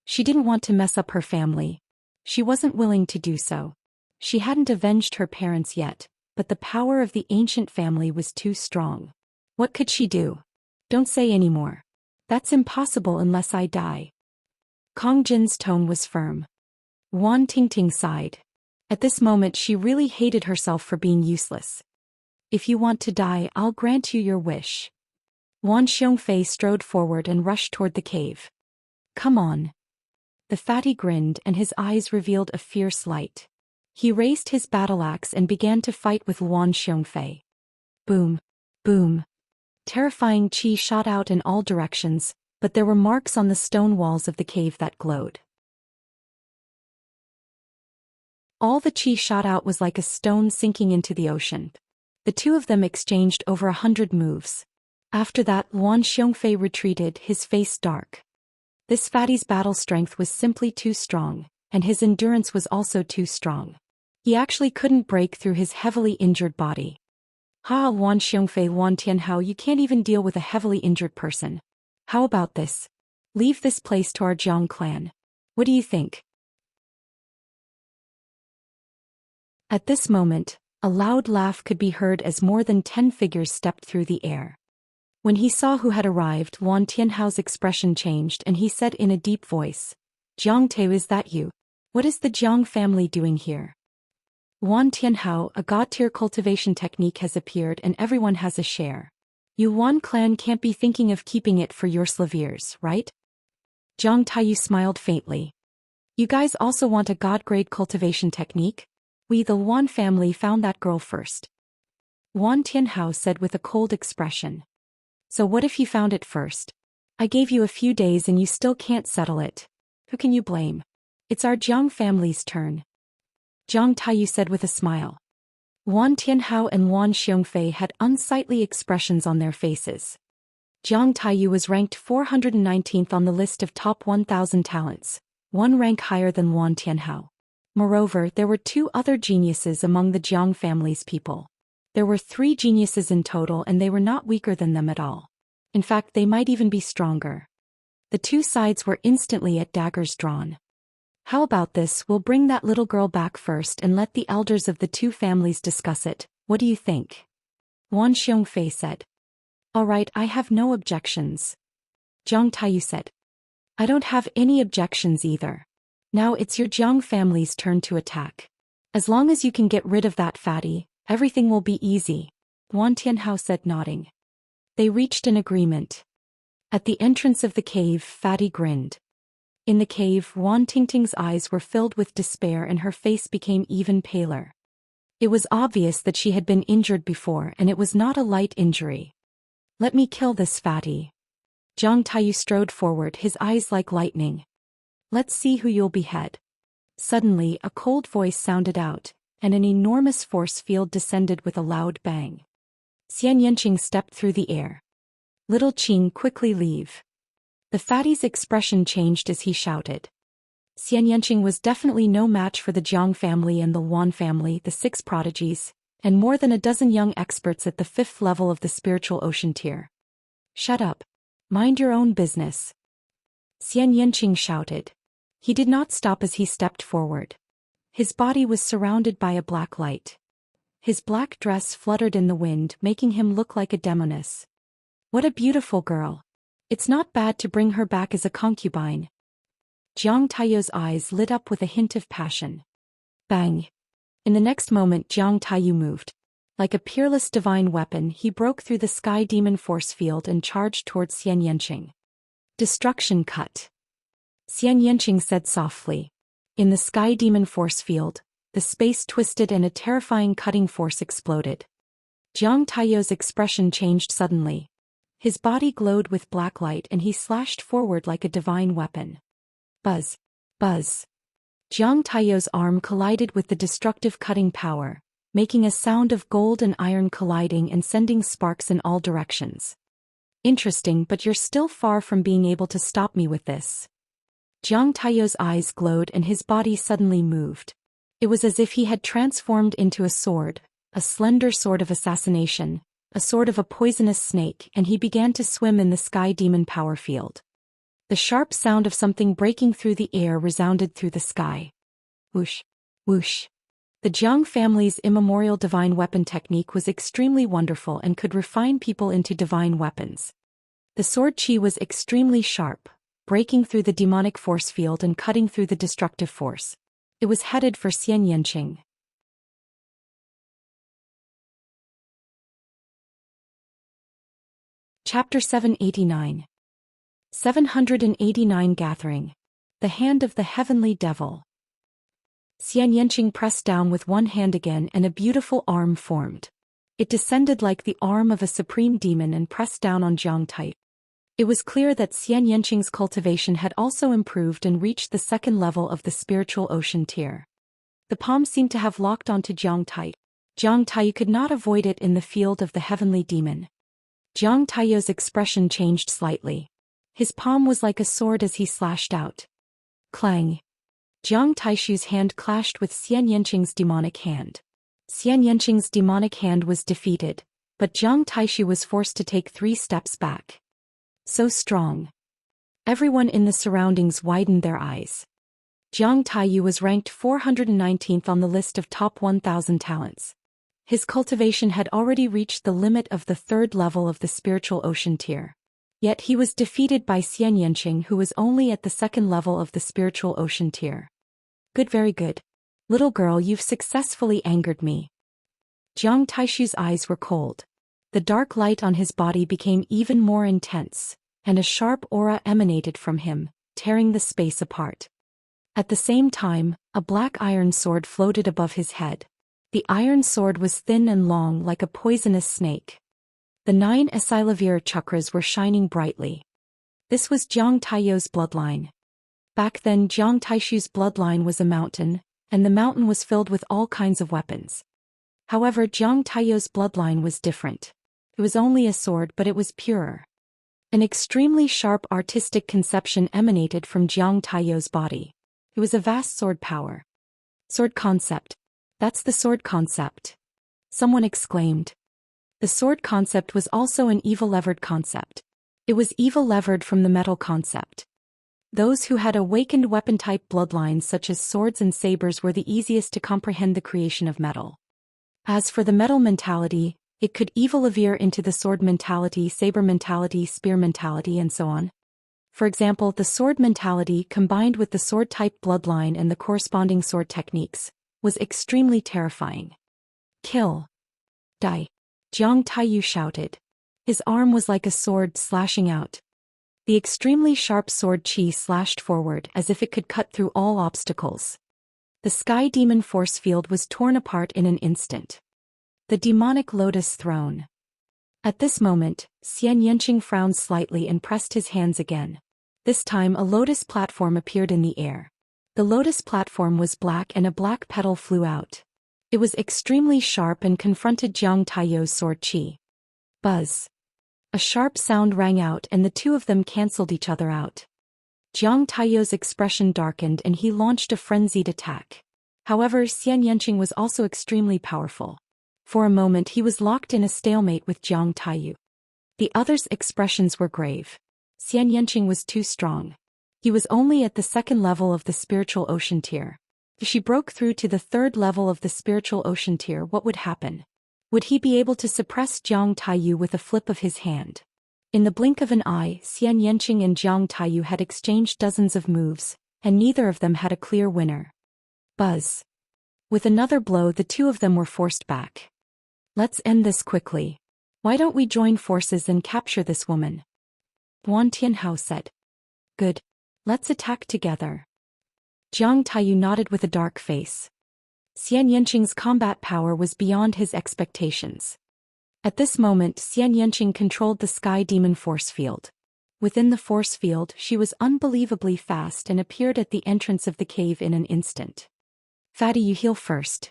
She didn't want to mess up her family. She wasn't willing to do so. She hadn't avenged her parents yet, but the power of the ancient family was too strong. What could she do? Don't say any more. That's impossible unless I die. Kong Jin's tone was firm. Wan Tingting sighed. At this moment she really hated herself for being useless. If you want to die, I'll grant you your wish. Wan Xiongfei strode forward and rushed toward the cave. Come on. The Fatty grinned and his eyes revealed a fierce light. He raised his battle axe and began to fight with Wan Xiongfei. Boom. Boom. Terrifying chi shot out in all directions, but there were marks on the stone walls of the cave that glowed. All the chi shot out was like a stone sinking into the ocean. The two of them exchanged over 100 moves. After that, Wan Xiongfei retreated, his face dark. This fatty's battle strength was simply too strong, and his endurance was also too strong. He actually couldn't break through his heavily injured body. Ha, Wan Xiongfei Wan Tianhao, you can't even deal with a heavily injured person. How about this? Leave this place to our Jiang clan. What do you think? At this moment, a loud laugh could be heard as more than 10 figures stepped through the air. When he saw who had arrived, Wan Tianhao's expression changed and he said in a deep voice, Jiang Tao, is that you? What is the Jiang family doing here? Wan Tianhao, a god-tier cultivation technique has appeared and everyone has a share. You Wan clan can't be thinking of keeping it for your slaviers, right? Jiang Taiyu smiled faintly. You guys also want a god-grade cultivation technique? We the Wan family found that girl first. Wan Tianhao said with a cold expression. So what if you found it first? I gave you a few days and you still can't settle it. Who can you blame? It's our Jiang family's turn. Jiang Taiyu said with a smile. Wan Tianhao and Wan Xiongfei had unsightly expressions on their faces. Jiang Taiyu was ranked 419th on the list of top 1,000 talents, one rank higher than Wan Tianhao. Moreover, there were two other geniuses among the Jiang family's people. There were 3 geniuses in total and they were not weaker than them at all. In fact, they might even be stronger. The two sides were instantly at daggers drawn. How about this, we'll bring that little girl back first and let the elders of the two families discuss it, what do you think? Wan Xiongfei said. All right, I have no objections. Jiang Taiyu said. I don't have any objections either. Now it's your Jiang family's turn to attack. As long as you can get rid of that fatty, everything will be easy, Wan Tianhao said nodding. They reached an agreement. At the entrance of the cave, Fatty grinned. In the cave, Wan Tingting's eyes were filled with despair and her face became even paler. It was obvious that she had been injured before and it was not a light injury. Let me kill this fatty. Jiang Taiyu strode forward, his eyes like lightning. Let's see who you'll behead. Suddenly, a cold voice sounded out, and an enormous force field descended with a loud bang. Xianxia stepped through the air. Little Qing, quickly leave. The fatty's expression changed as he shouted. Xianxia was definitely no match for the Jiang family and the Wan family, the 6 prodigies, and more than a dozen young experts at the 5th level of the spiritual ocean tier. Shut up. Mind your own business. Xianxia shouted. He did not stop as he stepped forward. His body was surrounded by a black light. His black dress fluttered in the wind, making him look like a demoness. What a beautiful girl. It's not bad to bring her back as a concubine. Jiang Taiyu's eyes lit up with a hint of passion. Bang! In the next moment Jiang Taiyu moved. Like a peerless divine weapon, he broke through the sky demon force field and charged towards Xianxia. Destruction cut. Xianxia said softly. In the sky demon force field, the space twisted and a terrifying cutting force exploded. Jiang Taiyu's expression changed suddenly. His body glowed with black light and he slashed forward like a divine weapon. Buzz! Buzz! Jiang Taiyu's arm collided with the destructive cutting power, making a sound of gold and iron colliding and sending sparks in all directions. Interesting, but you're still far from being able to stop me with this. Jiang Taiyu's eyes glowed and his body suddenly moved. It was as if he had transformed into a sword, a slender sword of assassination, a sword of a poisonous snake, and he began to swim in the sky demon power field. The sharp sound of something breaking through the air resounded through the sky. Whoosh! Whoosh! The Jiang family's immemorial divine weapon technique was extremely wonderful and could refine people into divine weapons. The sword chi was extremely sharp, breaking through the demonic force field and cutting through the destructive force. It was headed for Xianxia. Chapter 789. 789 Gathering. The Hand of the Heavenly Devil. Xianxia pressed down with one hand again and a beautiful arm formed. It descended like the arm of a supreme demon and pressed down on Jiang Taiyu. It was clear that Xianxia's cultivation had also improved and reached the 2nd level of the spiritual ocean tier. The palm seemed to have locked onto Jiang Taiyu. Jiang Taiyu could not avoid it in the field of the heavenly demon. Jiang Taiyu's expression changed slightly. His palm was like a sword as he slashed out. Clang! Jiang Taishu's hand clashed with Xian Yanqing's demonic hand. Xian Yanqing's demonic hand was defeated, but Jiang Taishu was forced to take 3 steps back. So strong. Everyone in the surroundings widened their eyes. Jiang Taiyu was ranked 419th on the list of top 1,000 talents. His cultivation had already reached the limit of the 3rd level of the spiritual ocean tier. Yet he was defeated by Xian Yanqing, who was only at the 2nd level of the spiritual ocean tier. Good, very good. Little girl, you've successfully angered me. Jiang Taishu's eyes were cold. The dark light on his body became even more intense, and a sharp aura emanated from him, tearing the space apart. At the same time, a black iron sword floated above his head. The iron sword was thin and long like a poisonous snake. The 9 Asilavir chakras were shining brightly. This was Jiang Taiyu's bloodline. Back then Jiang Taishu's bloodline was a mountain, and the mountain was filled with all kinds of weapons. However, Jiang Taiyu's bloodline was different. It was only a sword, but it was purer. An extremely sharp artistic conception emanated from Jiang Taiyu's body. It was a vast sword power. Sword concept. That's the sword concept. Someone exclaimed. The sword concept was also an evil levered concept. It was evil levered from the metal concept. Those who had awakened weapon-type bloodlines such as swords and sabers were the easiest to comprehend the creation of metal. As for the metal mentality, it could evolve into the sword mentality, saber mentality, spear mentality, and so on. For example, the sword mentality combined with the sword-type bloodline and the corresponding sword techniques was extremely terrifying. Kill. Die. Jiang Taiyu shouted. His arm was like a sword slashing out. The extremely sharp sword chi slashed forward as if it could cut through all obstacles. The sky demon force field was torn apart in an instant. The demonic lotus throne. At this moment, Xian Yanqing frowned slightly and pressed his hands again. This time a lotus platform appeared in the air. The lotus platform was black and a black petal flew out. It was extremely sharp and confronted Jiang Taiyu's sword chi. Buzz. A sharp sound rang out and the two of them cancelled each other out. Jiang Taiyu's expression darkened and he launched a frenzied attack. However, Xian Yanqing was also extremely powerful. For a moment he was locked in a stalemate with Jiang Taiyu. The other's expressions were grave. Xian Yanqing was too strong. He was only at the 2nd level of the spiritual ocean tier. If she broke through to the 3rd level of the spiritual ocean tier, what would happen? Would he be able to suppress Jiang Taiyu with a flip of his hand? In the blink of an eye, Xian Yanqing and Jiang Taiyu had exchanged dozens of moves, and neither of them had a clear winner. Buzz. With another blow, the two of them were forced back. Let's end this quickly. Why don't we join forces and capture this woman? Wan Tianhao said. Good. Let's attack together. Jiang Taiyu nodded with a dark face. Xian Yanqing's combat power was beyond his expectations. At this moment, Xian Yanqing controlled the sky demon force field. Within the force field, she was unbelievably fast and appeared at the entrance of the cave in an instant. Fatty, you heal first.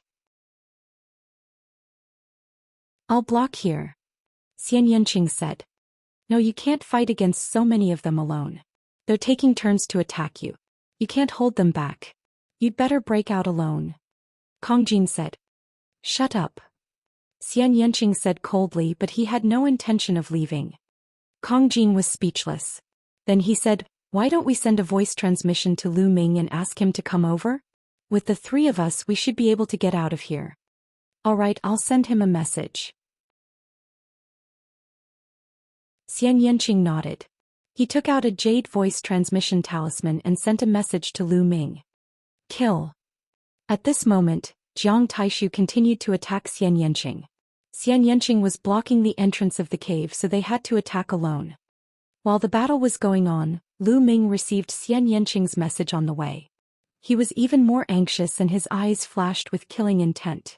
I'll block here. Xian Yanqing said. No, you can't fight against so many of them alone. They're taking turns to attack you. You can't hold them back. You'd better break out alone. Kongjin said. Shut up. Xian Yanqing said coldly, but he had no intention of leaving. Kongjin was speechless. Then he said, why don't we send a voice transmission to Lu Ming and ask him to come over? With the 3 of us we should be able to get out of here. Alright, I'll send him a message. Xian Yanqing nodded. He took out a jade voice transmission talisman and sent a message to Lu Ming. Kill. At this moment, Jiang Taishu continued to attack Xian Yanqing. Xian Yanqing was blocking the entrance of the cave, so they had to attack alone. While the battle was going on, Lu Ming received Xian Yanqing's message on the way. He was even more anxious and his eyes flashed with killing intent.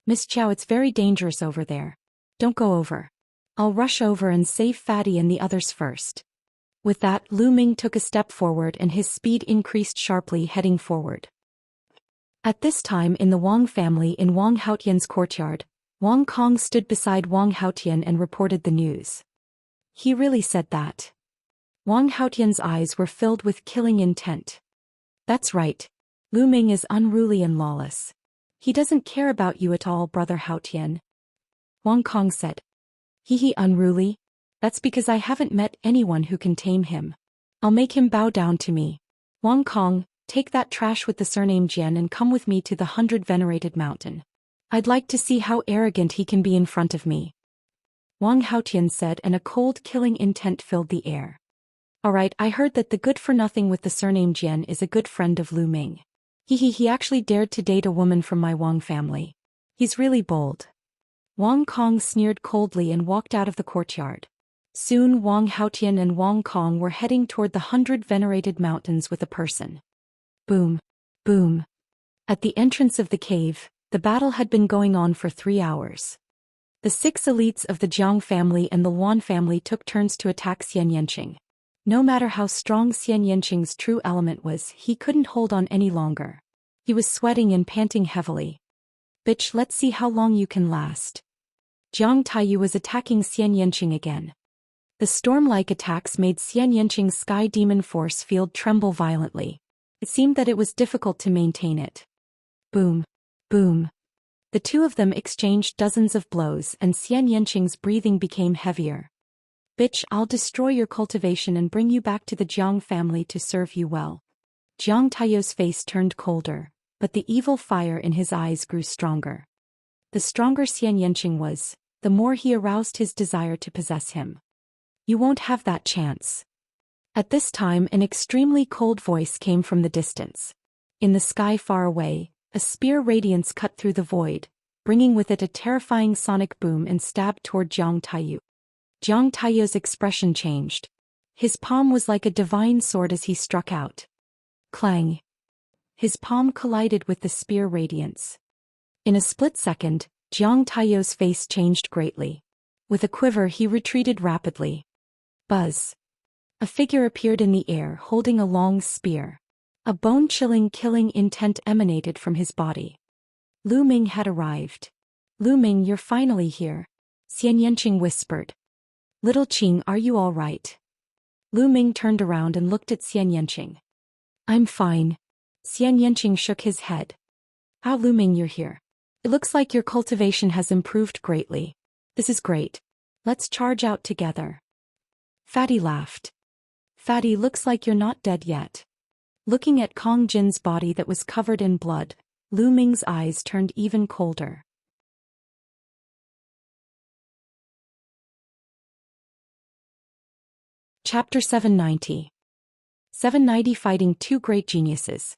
Miss Chow, it's very dangerous over there. Don't go over. I'll rush over and save Fatty and the others first. With that, Lu Ming took a step forward and his speed increased sharply, heading forward. At this time in the Wang family in Wang Haotian's courtyard, Wang Kong stood beside Wang Haotian and reported the news. He really said that. Wang Haotian's eyes were filled with killing intent. That's right. Lu Ming is unruly and lawless. He doesn't care about you at all, Brother Haotian. Wang Kong said. He unruly? That's because I haven't met anyone who can tame him. I'll make him bow down to me. Wang Kong, take that trash with the surname Jian and come with me to the 100 Venerated Mountain. I'd like to see how arrogant he can be in front of me. Wang Haotian said, and a cold killing intent filled the air. Alright, I heard that the good-for-nothing with the surname Jian is a good friend of Lu Ming. He actually dared to date a woman from my Wang family. He's really bold. Wang Kong sneered coldly and walked out of the courtyard. Soon Wang Haotian and Wang Kong were heading toward the 100 Venerated Mountains with a person. Boom. Boom. At the entrance of the cave, the battle had been going on for 3 hours. The 6 elites of the Jiang family and the Wan family took turns to attack Xianxia. No matter how strong Xianxia's true element was, he couldn't hold on any longer. He was sweating and panting heavily. Bitch, let's see how long you can last. Jiang Taiyu was attacking Xianxia again. The storm-like attacks made Xianxing's sky demon force field tremble violently. It seemed that it was difficult to maintain it. Boom. Boom. The two of them exchanged dozens of blows and Xianxing's breathing became heavier. Bitch, I'll destroy your cultivation and bring you back to the Jiang family to serve you well. Jiang Taiyu's face turned colder, but the evil fire in his eyes grew stronger. The stronger Xianxia was, the more he aroused his desire to possess him. You won't have that chance. At this time an extremely cold voice came from the distance. In the sky far away, a spear radiance cut through the void, bringing with it a terrifying sonic boom and stabbed toward Jiang Taiyu. Jiang Taiyu's expression changed. His palm was like a divine sword as he struck out. Clang. His palm collided with the spear radiance. In a split second, Jiang Taiyu's face changed greatly. With a quiver he retreated rapidly. Buzz. A figure appeared in the air holding a long spear. A bone-chilling killing intent emanated from his body. Lu Ming had arrived. Lu Ming, you're finally here. Xianxia whispered. Little Qing, are you all right? Lu Ming turned around and looked at Xianxia. I'm fine. Xianxia shook his head. How, Lu Ming, you're here. It looks like your cultivation has improved greatly. This is great. Let's charge out together. Fatty laughed. Fatty, looks like you're not dead yet. Looking at Kong Jin's body that was covered in blood, Lu Ming's eyes turned even colder. Chapter 790. 790 Fighting Two Great Geniuses.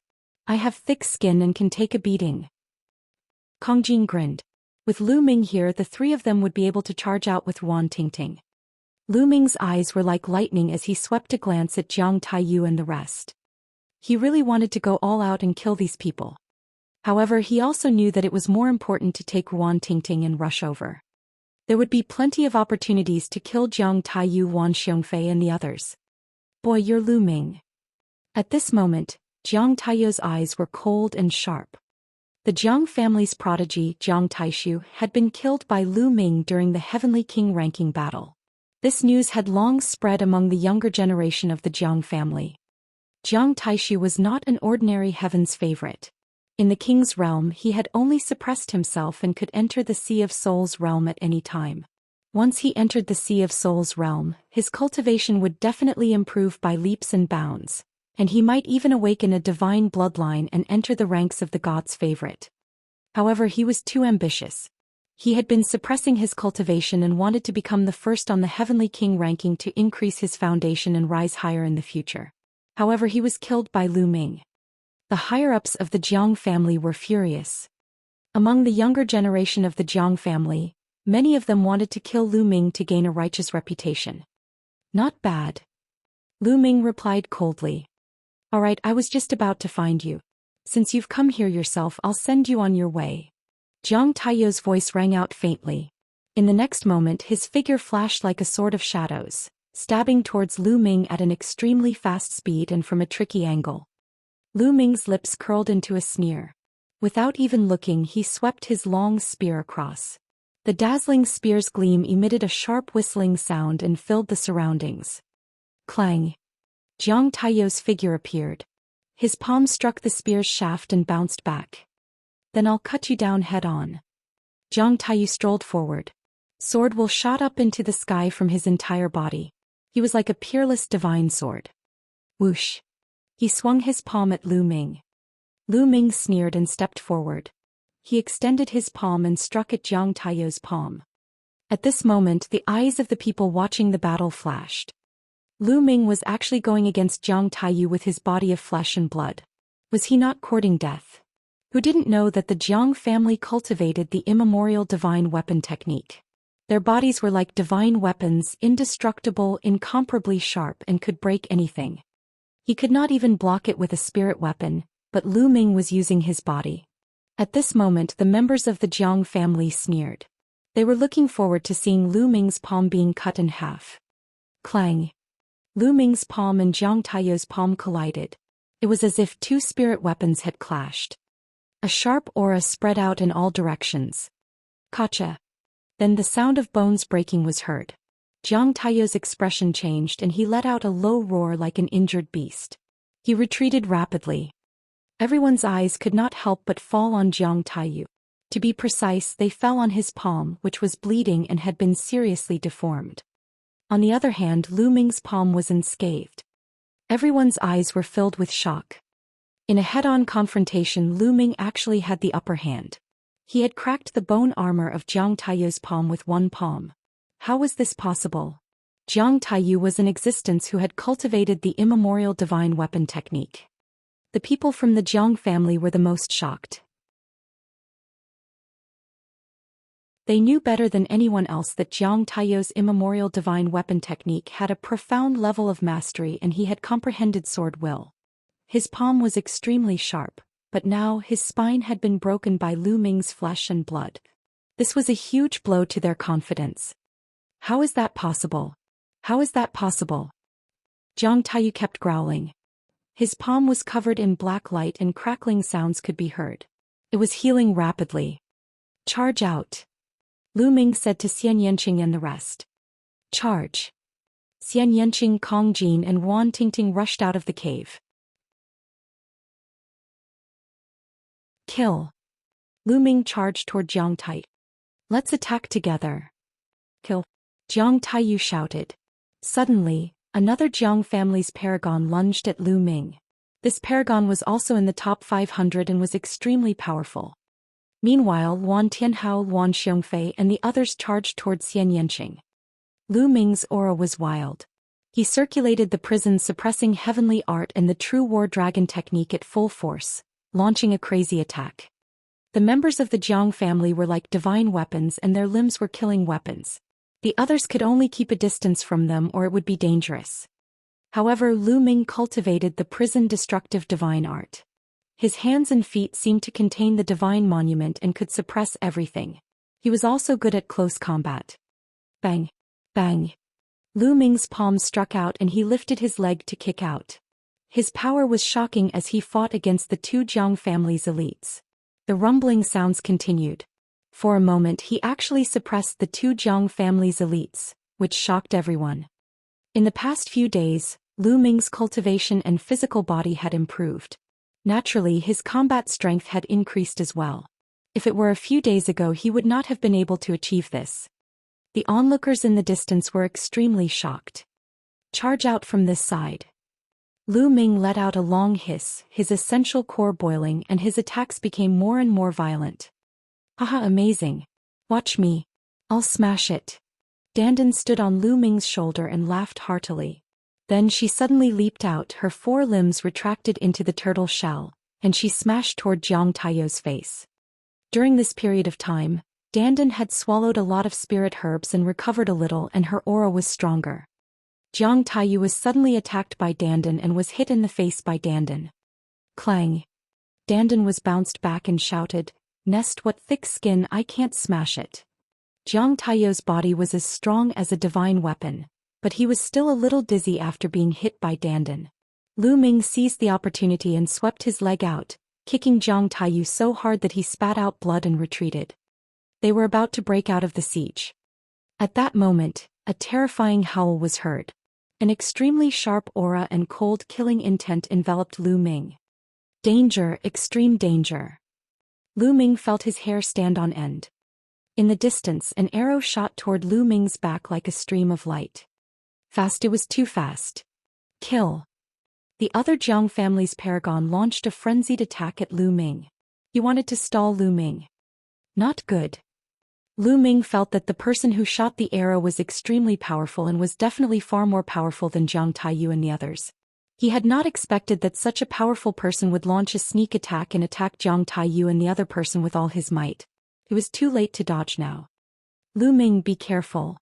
I have thick skin and can take a beating. Kong Jin grinned. With Lu Ming here, the three of them would be able to charge out with Wan Tingting. Lu Ming's eyes were like lightning as he swept a glance at Jiang Taiyu and the rest. He really wanted to go all out and kill these people. However, he also knew that it was more important to take Wan Tingting and rush over. There would be plenty of opportunities to kill Jiang Taiyu, Wan Xiongfei and the others. Boy, you're Lu Ming. At this moment, Jiang Taiyu's eyes were cold and sharp. The Jiang family's prodigy, Jiang Taishu, had been killed by Lu Ming during the Heavenly King ranking battle. This news had long spread among the younger generation of the Jiang family. Jiang Taishu was not an ordinary heaven's favorite. In the king's realm, he had only suppressed himself and could enter the Sea of Souls realm at any time. Once he entered the Sea of Souls realm, his cultivation would definitely improve by leaps and bounds, and he might even awaken a divine bloodline and enter the ranks of the god's favorite. However, he was too ambitious. He had been suppressing his cultivation and wanted to become the first on the Heavenly King ranking to increase his foundation and rise higher in the future. However, he was killed by Lu Ming. The higher-ups of the Jiang family were furious. Among the younger generation of the Jiang family, many of them wanted to kill Lu Ming to gain a righteous reputation. Not bad. Lu Ming replied coldly. Alright, I was just about to find you. Since you've come here yourself, I'll send you on your way. Jiang Taiyu's voice rang out faintly. In the next moment, his figure flashed like a sword of shadows, stabbing towards Lu Ming at an extremely fast speed and from a tricky angle. Lu Ming's lips curled into a sneer. Without even looking, he swept his long spear across. The dazzling spear's gleam emitted a sharp whistling sound and filled the surroundings. Clang. Jiang Taiyu's figure appeared. His palm struck the spear's shaft and bounced back. Then I'll cut you down head-on. Jiang Taiyu strolled forward. Sword will shot up into the sky from his entire body. He was like a peerless divine sword. Whoosh. He swung his palm at Lu Ming. Lu Ming sneered and stepped forward. He extended his palm and struck at Jiang Taiyu's palm. At this moment, the eyes of the people watching the battle flashed. Lu Ming was actually going against Jiang Taiyu with his body of flesh and blood. Was he not courting death? Who didn't know that the Jiang family cultivated the immemorial divine weapon technique? Their bodies were like divine weapons, indestructible, incomparably sharp, and could break anything. He could not even block it with a spirit weapon, but Lu Ming was using his body. At this moment, the members of the Jiang family sneered. They were looking forward to seeing Lu Ming's palm being cut in half. Clang. Lu Ming's palm and Jiang Taiyu's palm collided. It was as if two spirit weapons had clashed. A sharp aura spread out in all directions. Kacha. Then the sound of bones breaking was heard. Jiang Taiyu's expression changed and he let out a low roar like an injured beast. He retreated rapidly. Everyone's eyes could not help but fall on Jiang Taiyu. To be precise, they fell on his palm, which was bleeding and had been seriously deformed. On the other hand, Lu Ming's palm was unscathed. Everyone's eyes were filled with shock. In a head-on confrontation, Lu Ming actually had the upper hand. He had cracked the bone armor of Jiang Taiyu's palm with one palm. How was this possible? Jiang Taiyu was an existence who had cultivated the immemorial divine weapon technique. The people from the Jiang family were the most shocked. They knew better than anyone else that Jiang Taiyu's immemorial divine weapon technique had a profound level of mastery and he had comprehended sword will. His palm was extremely sharp, but now his spine had been broken by Lu Ming's flesh and blood. This was a huge blow to their confidence. How is that possible? How is that possible? Jiang Taiyu kept growling. His palm was covered in black light and crackling sounds could be heard. It was healing rapidly. Charge out. Lu Ming said to Xianxia and the rest. Charge. Xianxia, Kong Jin and Wan Tingting rushed out of the cave. Kill. Lu Ming charged toward Jiang Taiyu. Let's attack together. Kill. Jiang Taiyu shouted. Suddenly, another Jiang family's paragon lunged at Lu Ming. This paragon was also in the top 500 and was extremely powerful. Meanwhile, Wan Tianhao, Wan Xiongfei and the others charged towards Xianxia. Lu Ming's aura was wild. He circulated the prison suppressing heavenly art and the true war dragon technique at full force, launching a crazy attack. The members of the Jiang family were like divine weapons and their limbs were killing weapons. The others could only keep a distance from them or it would be dangerous. However, Lu Ming cultivated the prison destructive divine art. His hands and feet seemed to contain the divine monument and could suppress everything. He was also good at close combat. Bang! Bang! Lu Ming's palm struck out and he lifted his leg to kick out. His power was shocking as he fought against the two Jiang family's elites. The rumbling sounds continued. For a moment he actually suppressed the two Jiang family's elites, which shocked everyone. In the past few days, Lu Ming's cultivation and physical body had improved. Naturally, his combat strength had increased as well. If it were a few days ago he would not have been able to achieve this. The onlookers in the distance were extremely shocked. Charge out from this side. Lu Ming let out a long hiss, his essential core boiling and his attacks became more and more violent. Haha, amazing. Watch me. I'll smash it. Dandan stood on Lu Ming's shoulder and laughed heartily. Then she suddenly leaped out, her four limbs retracted into the turtle shell, and she smashed toward Jiang Taiyu's face. During this period of time, Dandan had swallowed a lot of spirit herbs and recovered a little and her aura was stronger. Jiang Taiyu was suddenly attacked by Dandan and was hit in the face by Dandan. Clang. Dandan was bounced back and shouted, "Nest, what thick skin, I can't smash it." Jiang Taiyu's body was as strong as a divine weapon, but he was still a little dizzy after being hit by Dandan. Lu Ming seized the opportunity and swept his leg out, kicking Jiang Taiyu so hard that he spat out blood and retreated. They were about to break out of the siege. At that moment, a terrifying howl was heard. An extremely sharp aura and cold killing intent enveloped Lu Ming. Danger, extreme danger. Lu Ming felt his hair stand on end. In the distance, an arrow shot toward Lu Ming's back like a stream of light. Fast, it was too fast. Kill. The other Jiang family's paragon launched a frenzied attack at Lu Ming. He wanted to stall Lu Ming. Not good. Lu Ming felt that the person who shot the arrow was extremely powerful and was definitely far more powerful than Jiang Taiyu and the others. He had not expected that such a powerful person would launch a sneak attack and attack Jiang Taiyu and the other person with all his might. It was too late to dodge now. Lu Ming, be careful.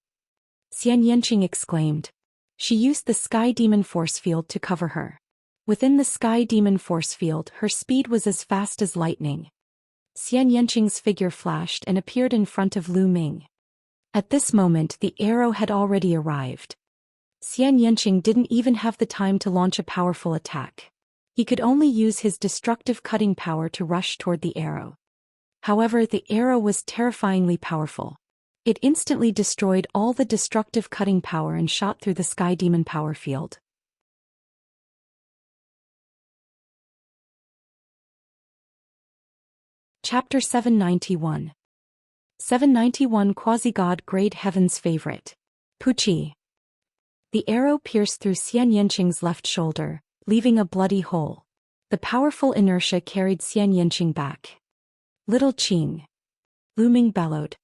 Xianxia exclaimed. She used the Sky Demon force field to cover her. Within the Sky Demon force field, her speed was as fast as lightning. Xianxia's figure flashed and appeared in front of Lu Ming. At this moment, the arrow had already arrived. Xianxia didn't even have the time to launch a powerful attack. He could only use his destructive cutting power to rush toward the arrow. However, the arrow was terrifyingly powerful. It instantly destroyed all the destructive cutting power and shot through the Sky Demon power field. Chapter 791. 791 Quasi-God Grade Heaven's Favorite. Puchi. The arrow pierced through Xianxia's left shoulder, leaving a bloody hole. The powerful inertia carried Xianxia back. Little Qing. Lu Ming bellowed.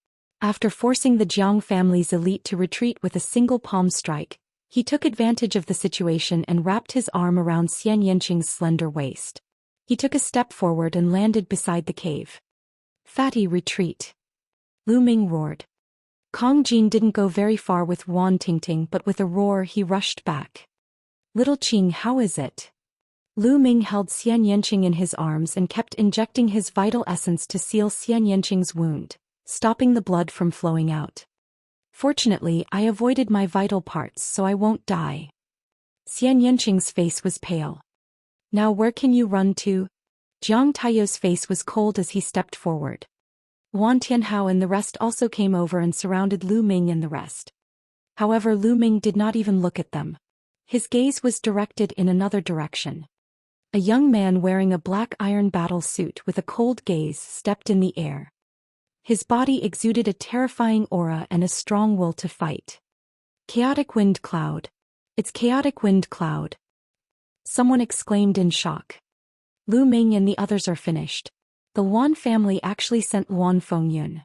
After forcing the Jiang family's elite to retreat with a single palm strike, he took advantage of the situation and wrapped his arm around Xianxia's slender waist. He took a step forward and landed beside the cave. Fatty, retreat. Lu Ming roared. Kong Jin didn't go very far with Wan Tingting, but with a roar he rushed back. Little Qing, how is it? Lu Ming held Xianxia in his arms and kept injecting his vital essence to seal Xianxia's wound, stopping the blood from flowing out. Fortunately, I avoided my vital parts so I won't die. Xianxia's face was pale. Now where can you run to? Jiang Taiyu's face was cold as he stepped forward. Wan Tianhao and the rest also came over and surrounded Lu Ming and the rest. However, Lu Ming did not even look at them. His gaze was directed in another direction. A young man wearing a black iron battle suit with a cold gaze stepped in the air. His body exuded a terrifying aura and a strong will to fight. Chaotic wind cloud. It's chaotic wind cloud. Someone exclaimed in shock. Lu Ming and the others are finished. The Wan family actually sent Wan Fengyun.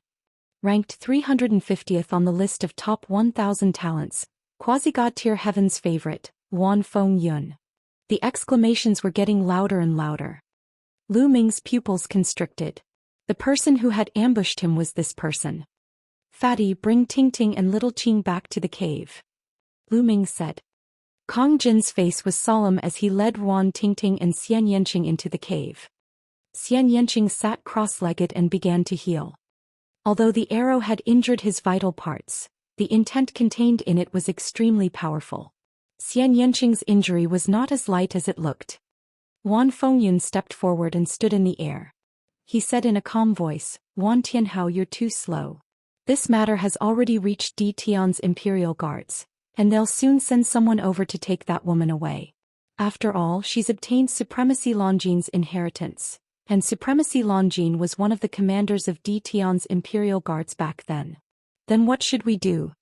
Ranked 350th on the list of top 1,000 talents, quasi-god tier heaven's favorite, Wan Fengyun. The exclamations were getting louder and louder. Lu Ming's pupils constricted. The person who had ambushed him was this person. Fatty, bring Tingting and Little Qing back to the cave. Lu Ming said. Kong Jin's face was solemn as he led Wan Tingting and Xianxia into the cave. Xianxia sat cross-legged and began to heal. Although the arrow had injured his vital parts, the intent contained in it was extremely powerful. Xianxia's injury was not as light as it looked. Wan Fengyun stepped forward and stood in the air. He said in a calm voice, Wan Tianhao, you're too slow. This matter has already reached Di Tian's imperial guards, and they'll soon send someone over to take that woman away. After all, she's obtained Supremacy Longjin's inheritance, and Supremacy Longjin was one of the commanders of Di Tian's imperial guards back then. Then what should we do?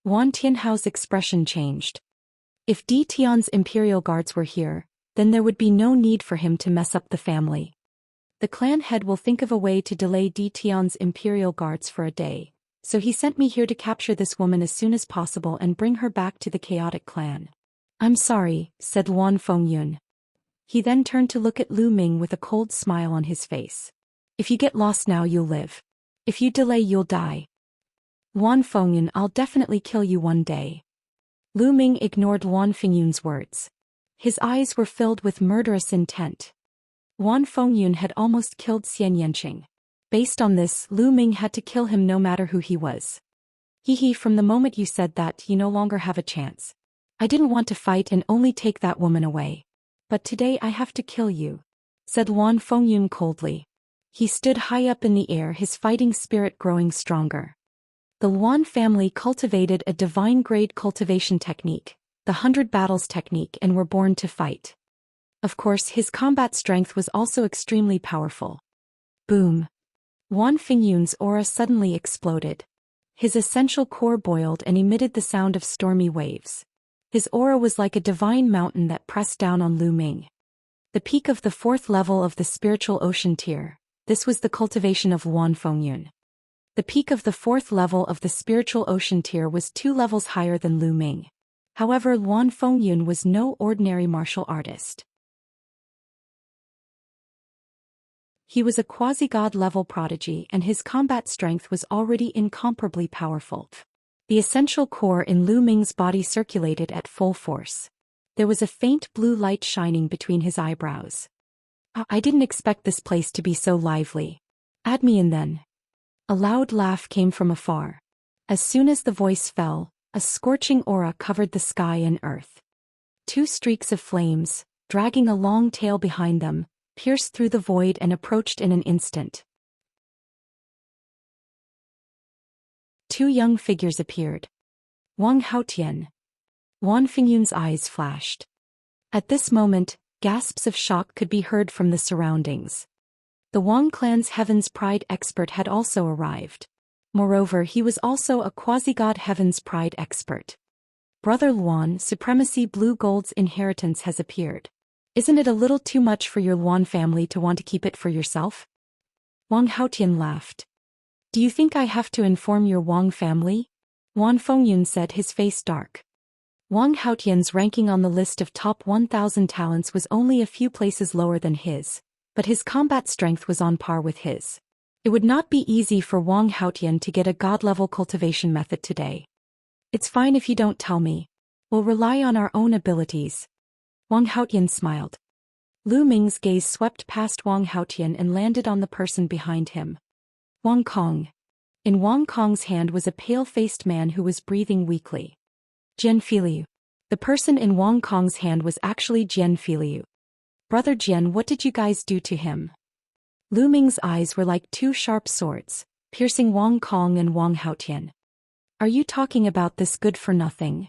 Wan Tianhao's expression changed. If Di Tian's imperial guards were here, then there would be no need for him to mess up the family. The clan head will think of a way to delay Di Tian's imperial guards for a day, so he sent me here to capture this woman as soon as possible and bring her back to the chaotic clan. I'm sorry, said Wan Fengyun. He then turned to look at Lu Ming with a cold smile on his face. If you get lost now, you'll live. If you delay, you'll die. Wan Fengyun, I'll definitely kill you one day. Lu Ming ignored Wan Fengyun's words. His eyes were filled with murderous intent. Wan Fengyun had almost killed Xianxia. Based on this, Lu Ming had to kill him no matter who he was. Hee, from the moment you said that, you no longer have a chance. I didn't want to fight and only take that woman away. But today I have to kill you, said Wan Fengyun coldly. He stood high up in the air, his fighting spirit growing stronger. The Wan family cultivated a divine-grade cultivation technique, the the 100 battles technique and were born to fight. Of course, his combat strength was also extremely powerful. Boom! Wan Fingyun's aura suddenly exploded. His essential core boiled and emitted the sound of stormy waves. His aura was like a divine mountain that pressed down on Lu Ming. The peak of the 4th level of the spiritual ocean tier. This was the cultivation of Wan Fengyun. The peak of the 4th level of the spiritual ocean tier was 2 levels higher than Lu Ming. However, Wan Fengyun was no ordinary martial artist. He was a quasi-god level prodigy and his combat strength was already incomparably powerful. The essential core in Lu Ming's body circulated at full force. There was a faint blue light shining between his eyebrows. I didn't expect this place to be so lively. Add me in then. A loud laugh came from afar. As soon as the voice fell, a scorching aura covered the sky and earth. 2 streaks of flames, dragging a long tail behind them, pierced through the void and approached in an instant. 2 young figures appeared. Wang Haotian. Wan Fingyun's eyes flashed. At this moment, gasps of shock could be heard from the surroundings. The Wang clan's Heaven's Pride expert had also arrived. Moreover, he was also a quasi-god Heaven's Pride expert. Brother Luan, Supremacy Blue Gold's inheritance has appeared. Isn't it a little too much for your Luan family to want to keep it for yourself? Wang Haotian laughed. Do you think I have to inform your Wang family? Wan Fengyun said, his face dark. Wang Haotian's ranking on the list of top 1,000 talents was only a few places lower than his, but his combat strength was on par with his. It would not be easy for Wang Haotian to get a god-level cultivation method today. It's fine if you don't tell me. We'll rely on our own abilities. Wang Haotian smiled. Lu Ming's gaze swept past Wang Haotian and landed on the person behind him. Wang Kong. In Wang Kong's hand was a pale-faced man who was breathing weakly. Jian Filiu. The person in Wang Kong's hand was actually Jian Filiu. Brother Jian, what did you guys do to him? Lu Ming's eyes were like 2 sharp swords, piercing Wang Kong and Wang Haotian. Are you talking about this good-for-nothing?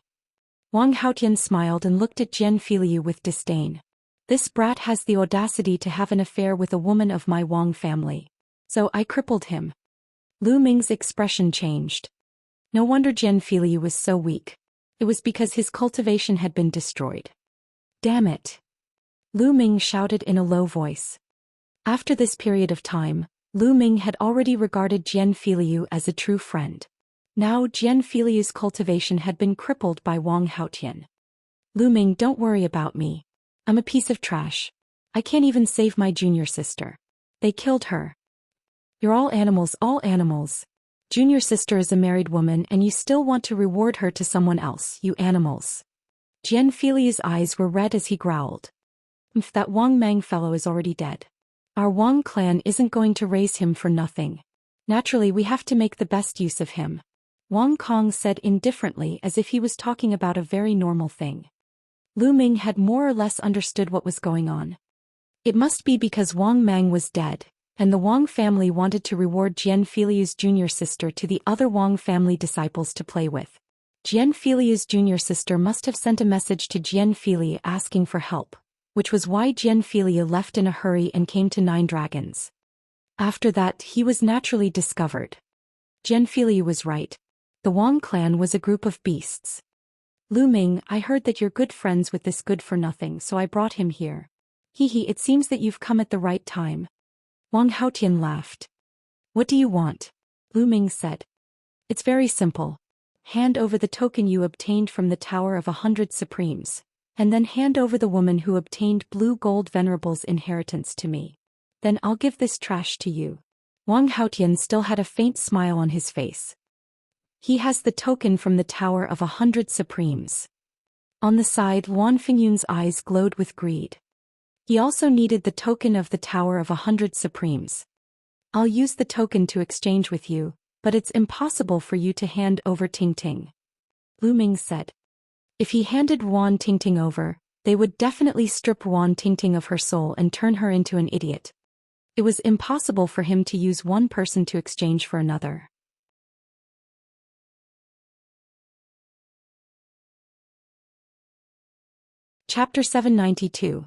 Wang Haotian smiled and looked at Jian Filiu with disdain. This brat has the audacity to have an affair with a woman of my Wang family. So I crippled him. Lu Ming's expression changed. No wonder Jian Filiu was so weak. It was because his cultivation had been destroyed. Damn it! Lu Ming shouted in a low voice. After this period of time, Lu Ming had already regarded Jian Filiu as a true friend. Now Jian Filiu's cultivation had been crippled by Wang Haotian. Lu Ming, don't worry about me. I'm a piece of trash. I can't even save my junior sister. They killed her. You're all animals, all animals. Junior sister is a married woman and you still want to reward her to someone else, you animals. Jian Filiu's eyes were red as he growled. That Wang Mang fellow is already dead. Our Wang clan isn't going to raise him for nothing. Naturally, we have to make the best use of him. Wang Kong said indifferently as if he was talking about a very normal thing. Lu Ming had more or less understood what was going on. It must be because Wang Mang was dead, and the Wang family wanted to reward Jian Filiu's junior sister to the other Wang family disciples to play with. Jian Filiu's junior sister must have sent a message to Jian Filiu asking for help, which was why Jian Filiu left in a hurry and came to 9 Dragons. After that, he was naturally discovered. Jian Filiu was right. The Wang clan was a group of beasts. Lu Ming, I heard that you're good friends with this good-for-nothing, so I brought him here. Hee, it seems that you've come at the right time. Wang Haotian laughed. What do you want? Lu Ming said. It's very simple. Hand over the token you obtained from the Tower of 100 Supremes, and then hand over the woman who obtained Blue Gold Venerable's inheritance to me. Then I'll give this trash to you. Wang Haotian still had a faint smile on his face. He has the token from the Tower of 100 Supremes. On the side, Wan Fingyun's eyes glowed with greed. He also needed the token of the Tower of 100 Supremes. I'll use the token to exchange with you, but it's impossible for you to hand over Tingting. Lu Ming said. If he handed Wan Tingting over, they would definitely strip Wan Tingting of her soul and turn her into an idiot. It was impossible for him to use one person to exchange for another. Chapter 792.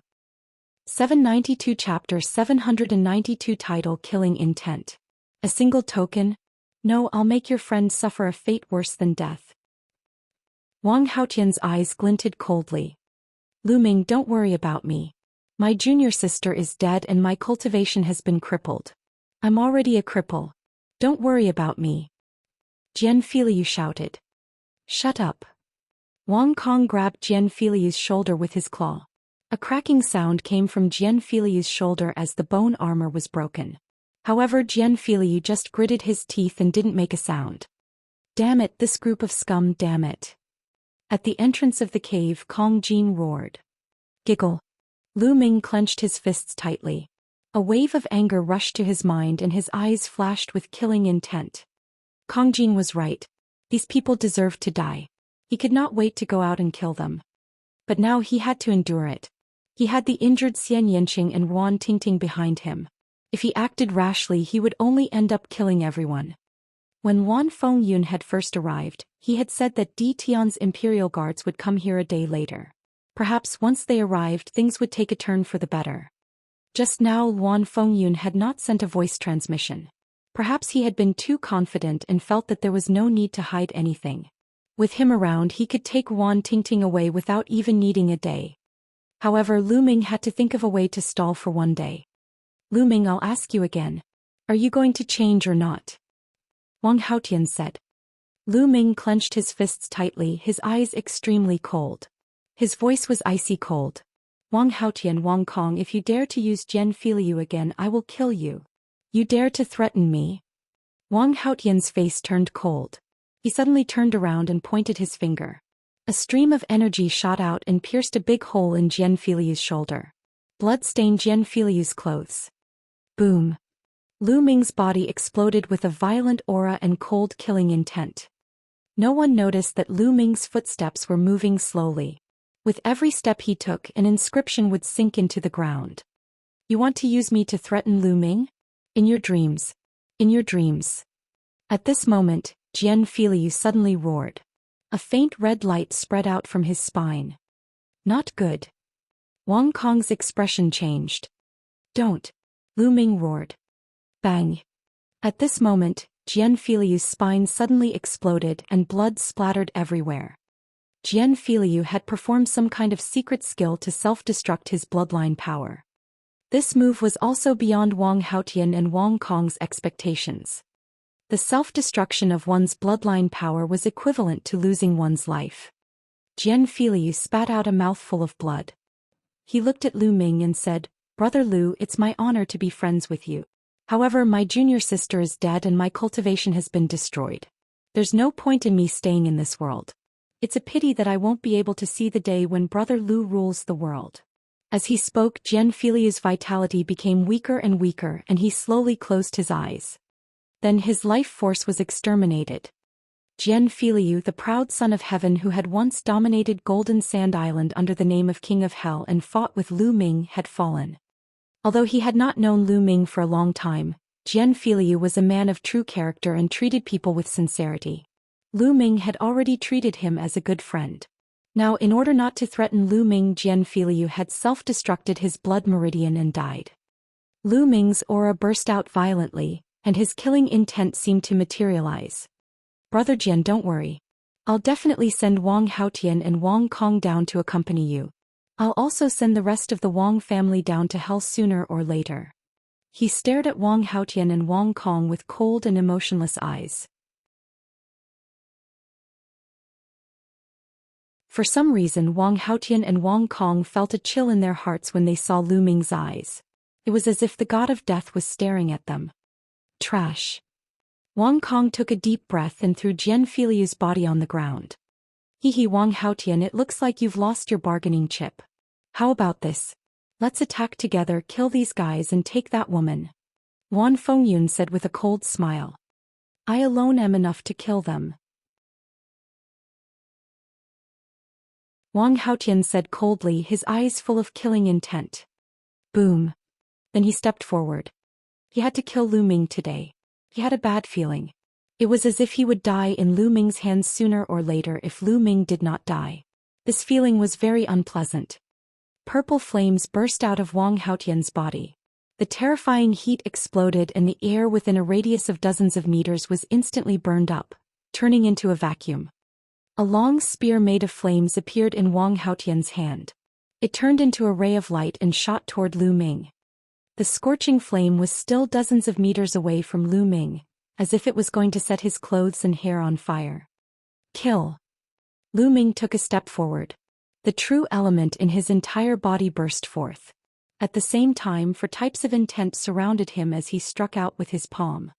792 Chapter 792 Title Killing Intent. A single token? No, I'll make your friend suffer a fate worse than death. Wang Haotian's eyes glinted coldly. Lu Ming, don't worry about me. My junior sister is dead and my cultivation has been crippled. I'm already a cripple. Don't worry about me. Jian Filiu shouted. Shut up. Wang Kong grabbed Jian Filiu's shoulder with his claw. A cracking sound came from Jian Filiu's shoulder as the bone armor was broken. However, Jian Filiu just gritted his teeth and didn't make a sound. Damn it, this group of scum, damn it. At the entrance of the cave, Kong Jin roared. Giggle. Lu Ming clenched his fists tightly. A wave of anger rushed to his mind and his eyes flashed with killing intent. Kong Jin was right. These people deserved to die. He could not wait to go out and kill them. But now he had to endure it. He had the injured Xian Yanqing and Wan Tingting behind him. If he acted rashly, he would only end up killing everyone. When Wan Fengyun had first arrived, he had said that Di Tian's imperial guards would come here a day later. Perhaps once they arrived, things would take a turn for the better. Just now, Wan Fengyun had not sent a voice transmission. Perhaps he had been too confident and felt that there was no need to hide anything. With him around, he could take Wan Tingting away without even needing a day. However, Lu Ming had to think of a way to stall for one day. Lu Ming, I'll ask you again. Are you going to change or not? Wang Haotian said. Lu Ming clenched his fists tightly, his eyes extremely cold. His voice was icy cold. Wang Haotian, Wang Kong, if you dare to use Jian Filiu again, I will kill you. You dare to threaten me? Wang Haotian's face turned cold. He suddenly turned around and pointed his finger. A stream of energy shot out and pierced a big hole in Jian Filiu's shoulder. Blood stained Jian Filiu's clothes. Boom. Lu Ming's body exploded with a violent aura and cold killing intent. No one noticed that Lu Ming's footsteps were moving slowly. With every step he took, an inscription would sink into the ground. You want to use me to threaten Lu Ming? In your dreams. In your dreams. At this moment, Jian Filiu suddenly roared. A faint red light spread out from his spine. Not good. Wang Kong's expression changed. Don't. Lu Ming roared. Bang. At this moment, Jian Filiu's spine suddenly exploded and blood splattered everywhere. Jian Filiu had performed some kind of secret skill to self-destruct his bloodline power. This move was also beyond Wang Haotian and Wang Kong's expectations. The self-destruction of one's bloodline power was equivalent to losing one's life. Jian Filiu spat out a mouthful of blood. He looked at Lu Ming and said, Brother Lu, it's my honor to be friends with you. However, my junior sister is dead and my cultivation has been destroyed. There's no point in me staying in this world. It's a pity that I won't be able to see the day when Brother Lu rules the world. As he spoke, Jian Filiu's vitality became weaker and weaker and he slowly closed his eyes. Then his life force was exterminated. Jian Filiu, the proud son of heaven who had once dominated Golden Sand Island under the name of King of Hell and fought with Lu Ming, had fallen. Although he had not known Lu Ming for a long time, Jian Filiu was a man of true character and treated people with sincerity. Lu Ming had already treated him as a good friend. Now, in order not to threaten Lu Ming, Jian Filiu had self-destructed his blood meridian and died. Lu Ming's aura burst out violently, and his killing intent seemed to materialize. Brother Jian, don't worry. I'll definitely send Wang Haotian and Wang Kong down to accompany you. I'll also send the rest of the Wang family down to hell sooner or later. He stared at Wang Haotian and Wang Kong with cold and emotionless eyes. For some reason, Wang Haotian and Wang Kong felt a chill in their hearts when they saw Lu Ming's eyes. It was as if the god of death was staring at them. Trash. Wang Kong took a deep breath and threw Jian Filiu's body on the ground. Hee Wang Haotian, it looks like you've lost your bargaining chip. How about this? Let's attack together, kill these guys and take that woman. Wan Fengyun said with a cold smile. I alone am enough to kill them. Wang Haotian said coldly, his eyes full of killing intent. Boom. Then he stepped forward. He had to kill Lu Ming today. He had a bad feeling. It was as if he would die in Lu Ming's hands sooner or later if Lu Ming did not die. This feeling was very unpleasant. Purple flames burst out of Wang Haotian's body. The terrifying heat exploded and the air within a radius of dozens of meters was instantly burned up, turning into a vacuum. A long spear made of flames appeared in Wang Haotian's hand. It turned into a ray of light and shot toward Lu Ming. The scorching flame was still dozens of meters away from Lu Ming, as if it was going to set his clothes and hair on fire. Kill. Lu Ming took a step forward. The true element in his entire body burst forth. At the same time, four types of intent surrounded him as he struck out with his palm.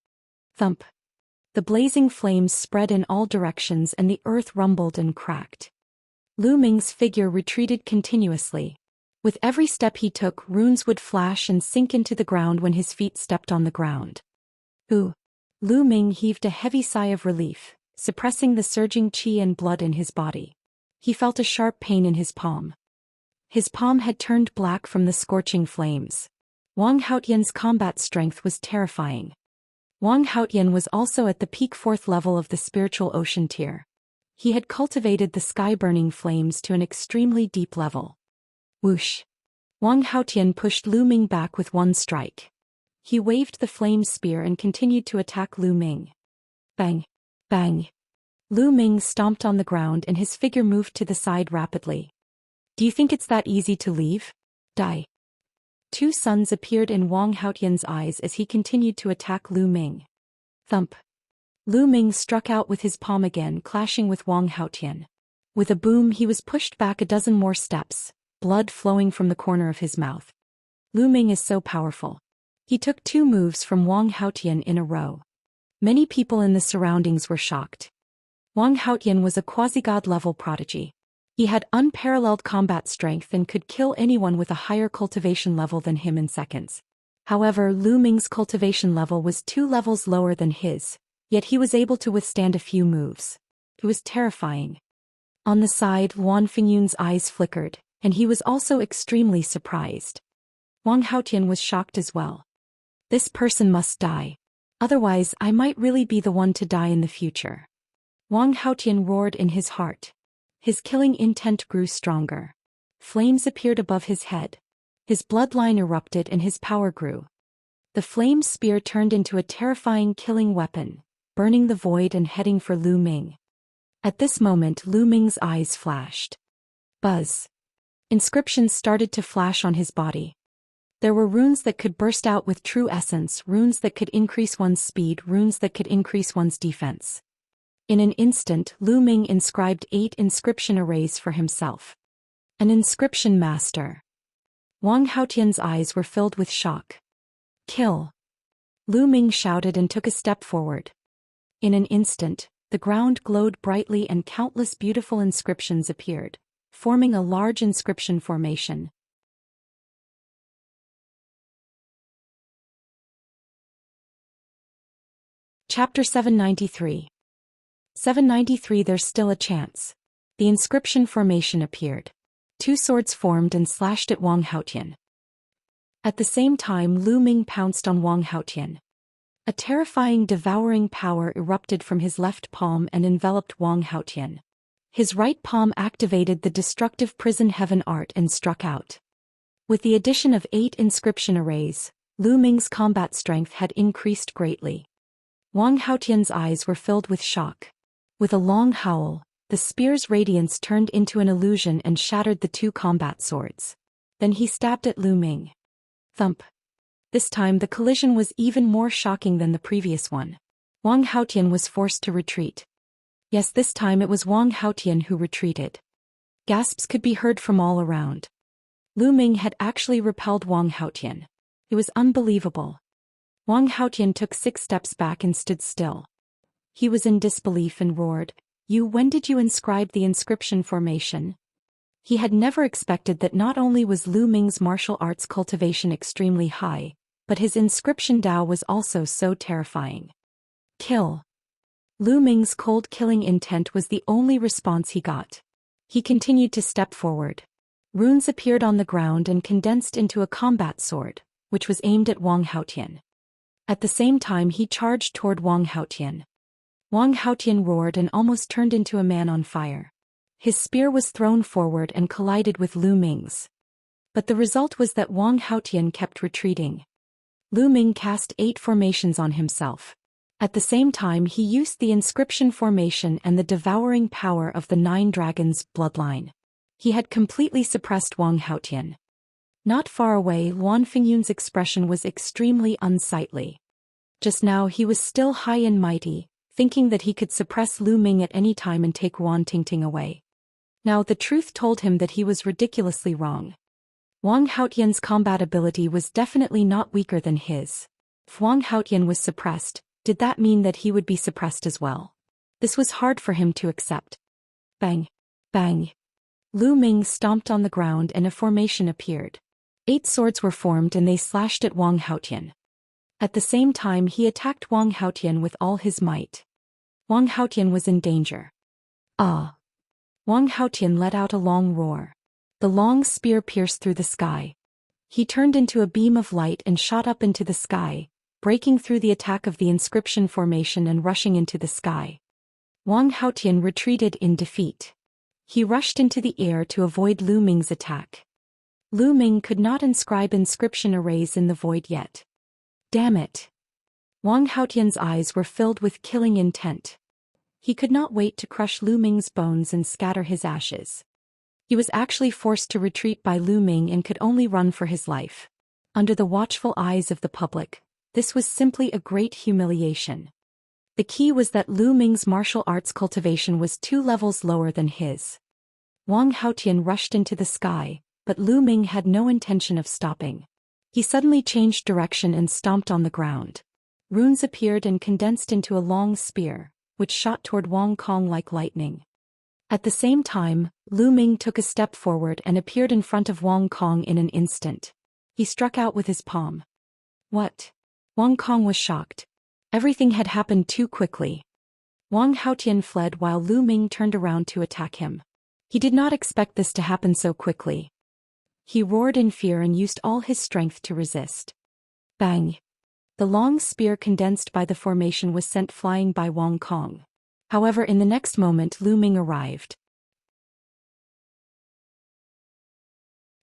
Thump. The blazing flames spread in all directions and the earth rumbled and cracked. Lu Ming's figure retreated continuously. With every step he took, runes would flash and sink into the ground when his feet stepped on the ground. Ooh! Lu Ming heaved a heavy sigh of relief, suppressing the surging qi and blood in his body. He felt a sharp pain in his palm. His palm had turned black from the scorching flames. Wang Haotian's combat strength was terrifying. Wang Haotian was also at the peak 4th level of the spiritual ocean tier. He had cultivated the sky-burning flames to an extremely deep level. Whoosh! Wang Haotian pushed Lu Ming back with one strike. He waved the flame spear and continued to attack Lu Ming. Bang! Bang! Lu Ming stomped on the ground and his figure moved to the side rapidly. Do you think it's that easy to leave? Die. Two suns appeared in Wang Haotian's eyes as he continued to attack Lu Ming. Thump. Lu Ming struck out with his palm again, clashing with Wang Haotian. With a boom, he was pushed back a dozen more steps, blood flowing from the corner of his mouth. Lu Ming is so powerful. He took 2 moves from Wang Haotian in a row. Many people in the surroundings were shocked. Wang Haotian was a quasi-god level prodigy. He had unparalleled combat strength and could kill anyone with a higher cultivation level than him in seconds. However, Lu Ming's cultivation level was 2 levels lower than his, yet he was able to withstand a few moves. It was terrifying. On the side, Wan Fingyun's eyes flickered, and he was also extremely surprised. Wang Haotian was shocked as well. This person must die. Otherwise, I might really be the one to die in the future. Wang Haotian roared in his heart. His killing intent grew stronger. Flames appeared above his head. His bloodline erupted and his power grew. The flame spear turned into a terrifying killing weapon, burning the void and heading for Lu Ming. At this moment, Lu Ming's eyes flashed. Buzz. Inscriptions started to flash on his body. There were runes that could burst out with true essence, runes that could increase one's speed, runes that could increase one's defense. In an instant, Lu Ming inscribed 8 inscription arrays for himself. An inscription master. Wang Haotian's eyes were filled with shock. Kill! Lu Ming shouted and took a step forward. In an instant, the ground glowed brightly and countless beautiful inscriptions appeared, forming a large inscription formation. Chapter 793. 793 There's still a chance. The inscription formation appeared. 2 swords formed and slashed at Wang Haotian. At the same time, Lu Ming pounced on Wang Haotian. A terrifying devouring power erupted from his left palm and enveloped Wang Haotian. His right palm activated the destructive prison heaven art and struck out. With the addition of 8 inscription arrays, Lu Ming's combat strength had increased greatly. Wang Haotian's eyes were filled with shock. With a long howl, the spear's radiance turned into an illusion and shattered the 2 combat swords. Then he stabbed at Lu Ming. Thump. This time the collision was even more shocking than the previous one. Wang Haotian was forced to retreat. Yes, this time it was Wang Haotian who retreated. Gasps could be heard from all around. Lu Ming had actually repelled Wang Haotian. It was unbelievable. Wang Haotian took 6 steps back and stood still. He was in disbelief and roared, when did you inscribe the inscription formation? He had never expected that not only was Lu Ming's martial arts cultivation extremely high, but his inscription Dao was also so terrifying. Kill. Lu Ming's cold killing intent was the only response he got. He continued to step forward. Runes appeared on the ground and condensed into a combat sword, which was aimed at Wang Haotian. At the same time he charged toward Wang Haotian. Wang Haotian roared and almost turned into a man on fire. His spear was thrown forward and collided with Lu Ming's. But the result was that Wang Haotian kept retreating. Lu Ming cast 8 formations on himself. At the same time he used the inscription formation and the devouring power of the 9 dragons' bloodline. He had completely suppressed Wang Haotian. Not far away, Luan Fingyun's expression was extremely unsightly. Just now he was still high and mighty, thinking that he could suppress Lu Ming at any time and take Wan Tingting away. Now the truth told him that he was ridiculously wrong. Wang Haotian's combat ability was definitely not weaker than his. If Wang Haotian was suppressed, did that mean that he would be suppressed as well? This was hard for him to accept. Bang! Bang! Lu Ming stomped on the ground and a formation appeared. 8 swords were formed and they slashed at Wang Haotian. At the same time he attacked Wang Haotian with all his might. Wang Haotian was in danger. Ah! Wang Haotian let out a long roar. The long spear pierced through the sky. He turned into a beam of light and shot up into the sky, breaking through the attack of the inscription formation and rushing into the sky. Wang Haotian retreated in defeat. He rushed into the air to avoid Lu Ming's attack. Lu Ming could not inscribe inscription arrays in the void yet. Damn it! Wang Haotian's eyes were filled with killing intent. He could not wait to crush Lu Ming's bones and scatter his ashes. He was actually forced to retreat by Lu Ming and could only run for his life. Under the watchful eyes of the public, this was simply a great humiliation. The key was that Lu Ming's martial arts cultivation was 2 levels lower than his. Wang Haotian rushed into the sky, but Lu Ming had no intention of stopping. He suddenly changed direction and stomped on the ground. Runes appeared and condensed into a long spear, which shot toward Wang Kong like lightning. At the same time, Lu Ming took a step forward and appeared in front of Wang Kong in an instant. He struck out with his palm. What? Wang Kong was shocked. Everything had happened too quickly. Wang Haotian fled while Lu Ming turned around to attack him. He did not expect this to happen so quickly. He roared in fear and used all his strength to resist. Bang! The long spear condensed by the formation was sent flying by Wang Kong. However, in the next moment Lu Ming arrived.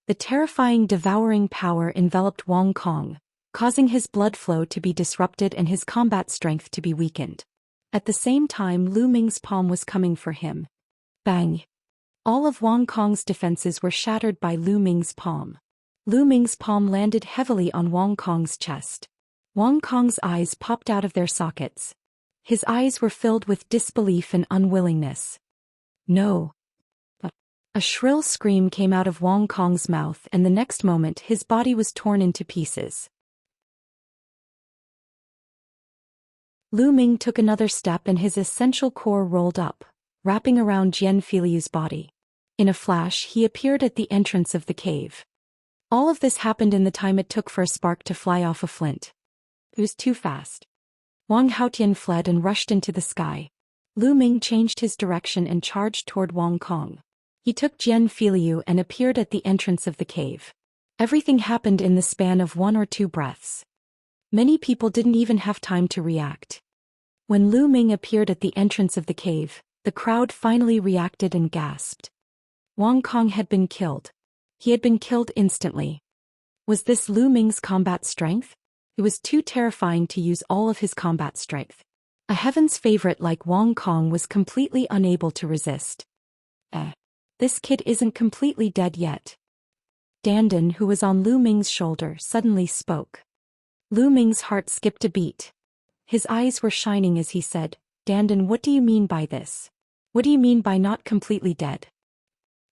The terrifying devouring power enveloped Wang Kong, causing his blood flow to be disrupted and his combat strength to be weakened. At the same time Lu Ming's palm was coming for him. Bang! All of Wang Kong's defenses were shattered by Lu Ming's palm. Lu Ming's palm landed heavily on Wang Kong's chest. Wang Kong's eyes popped out of their sockets. His eyes were filled with disbelief and unwillingness. No! A shrill scream came out of Wang Kong's mouth and the next moment his body was torn into pieces. Lu Ming took another step and his essential core rolled up, wrapping around Jian Filiu's body. In a flash he appeared at the entrance of the cave. All of this happened in the time it took for a spark to fly off a flint. It was too fast. Wang Haotian fled and rushed into the sky. Lu Ming changed his direction and charged toward Wang Kong. He took Jian Filiu and appeared at the entrance of the cave. Everything happened in the span of 1 or 2 breaths. Many people didn't even have time to react. When Lu Ming appeared at the entrance of the cave, the crowd finally reacted and gasped. Wang Kong had been killed. He had been killed instantly. Was this Lu Ming's combat strength? It was too terrifying to use all of his combat strength. A heaven's favorite like Wang Kong was completely unable to resist. This kid isn't completely dead yet. Dandan, who was on Lu Ming's shoulder, suddenly spoke. Lu Ming's heart skipped a beat. His eyes were shining as he said, "Dandan, what do you mean by this? What do you mean by not completely dead?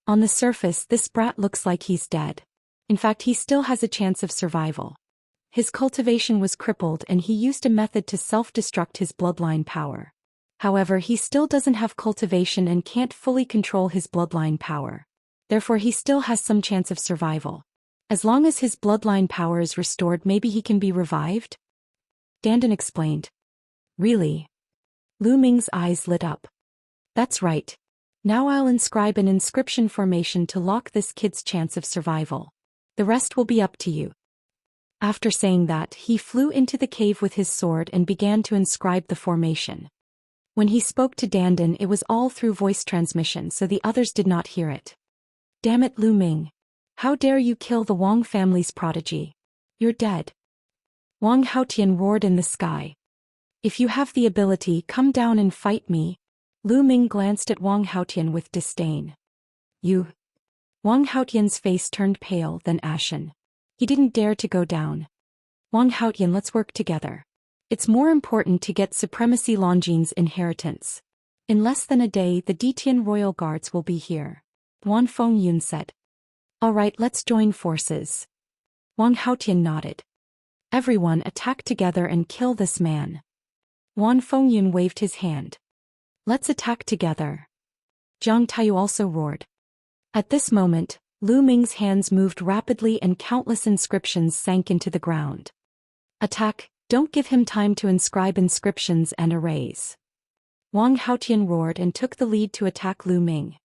On the surface, this brat looks like he's dead. In fact, he still has a chance of survival. His cultivation was crippled and he used a method to self-destruct his bloodline power. However, he still doesn't have cultivation and can't fully control his bloodline power. Therefore, he still has some chance of survival. As long as his bloodline power is restored, maybe he can be revived?" Dandan explained. "Really?" Lu Ming's eyes lit up. "That's right. Now I'll inscribe an inscription formation to lock this kid's chance of survival. The rest will be up to you." After saying that, he flew into the cave with his sword and began to inscribe the formation. When he spoke to Dandan, it was all through voice transmission, so the others did not hear it. "Damn it, Lu Ming. How dare you kill the Wang family's prodigy? You're dead. Wang Haotian roared in the sky. If you have the ability, come down and fight me. Lu Ming glanced at Wang Haotian with disdain. You. Wang Haotian's face turned pale, then ashen. He didn't dare to go down. Wang Haotian, let's work together. It's more important to get Supremacy Longines' inheritance. In less than a day the Detian royal guards will be here. Wan Fengyun said. All right, let's join forces. Wang Haotian nodded. Everyone attack together and kill this man. Wan Fengyun waved his hand. Let's attack together. Jiang Taiyu also roared. At this moment, Lu Ming's hands moved rapidly and countless inscriptions sank into the ground. Attack, don't give him time to inscribe inscriptions and erase. Wang Haotian roared and took the lead to attack Lu Ming.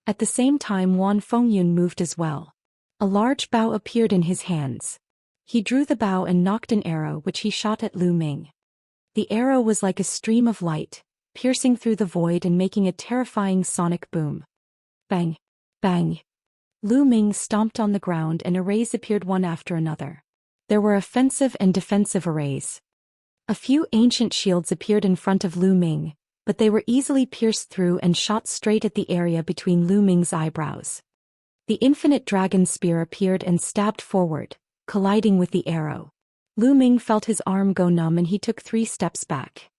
At the same time Wan Fengyun moved as well. A large bow appeared in his hands. He drew the bow and knocked an arrow which he shot at Lu Ming. The arrow was like a stream of light, piercing through the void and making a terrifying sonic boom. Bang! Bang! Lu Ming stomped on the ground and arrays appeared one after another. There were offensive and defensive arrays. A few ancient shields appeared in front of Lu Ming, but they were easily pierced through and shot straight at the area between Lu Ming's eyebrows. The infinite dragon spear appeared and stabbed forward, colliding with the arrow. Lu Ming felt his arm go numb and he took 3 steps back.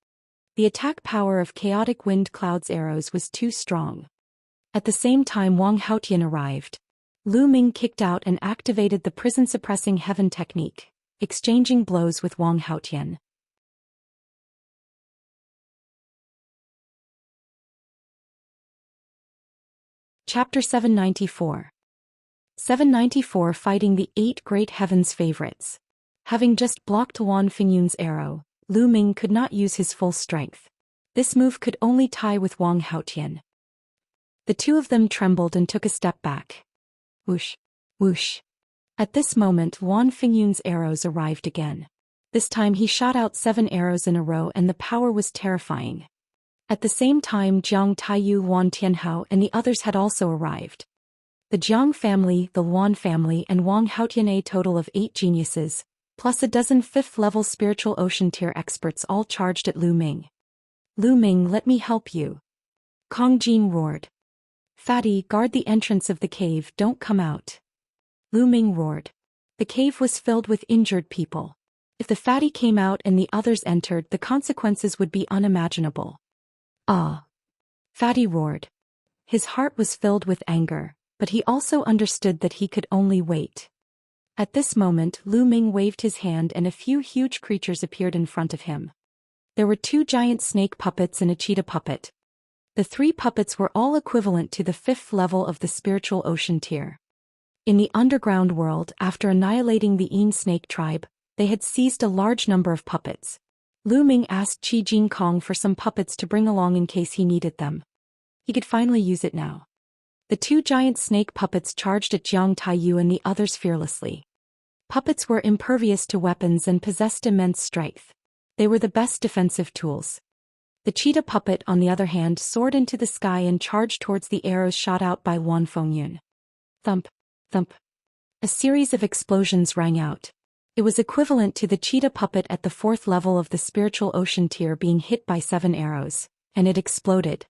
The attack power of chaotic wind cloud's arrows was too strong. At the same time Wang Haotian arrived. Lu Ming kicked out and activated the prison-suppressing heaven technique, exchanging blows with Wang Haotian. Chapter 794. 794 Fighting the 8 Great Heavens Favorites. Having just blocked Wan Fengyun's arrow, Lu Ming could not use his full strength. This move could only tie with Wang Haotian. The two of them trembled and took a step back. Whoosh! Whoosh! At this moment Wan Fengyun's arrows arrived again. This time he shot out 7 arrows in a row and the power was terrifying. At the same time Jiang Taiyu, Wan Tianhao and the others had also arrived. The Jiang family, the Wan family and Wang Haotian, a total of 8 geniuses, plus a dozen 5th-level spiritual ocean tier experts all charged at Lu Ming. Lu Ming, let me help you. Kong Jin roared. Fatty, guard the entrance of the cave, don't come out. Lu Ming roared. The cave was filled with injured people. If the fatty came out and the others entered, the consequences would be unimaginable. Ah! Fatty roared. His heart was filled with anger, but he also understood that he could only wait. At this moment Lu Ming waved his hand and a few huge creatures appeared in front of him. There were 2 giant snake puppets and a cheetah puppet. The 3 puppets were all equivalent to the 5th level of the spiritual ocean tier. In the underground world, after annihilating the Yin snake tribe, they had seized a large number of puppets. Lu Ming asked Qi Jin Kong for some puppets to bring along in case he needed them. He could finally use it now. The 2 giant snake puppets charged at Jiang Taiyu and the others fearlessly. Puppets were impervious to weapons and possessed immense strength. They were the best defensive tools. The cheetah puppet, on the other hand, soared into the sky and charged towards the arrows shot out by Wan Fengyun. Thump, thump. A series of explosions rang out. It was equivalent to the cheetah puppet at the 4th level of the spiritual ocean tier being hit by 7 arrows, and it exploded.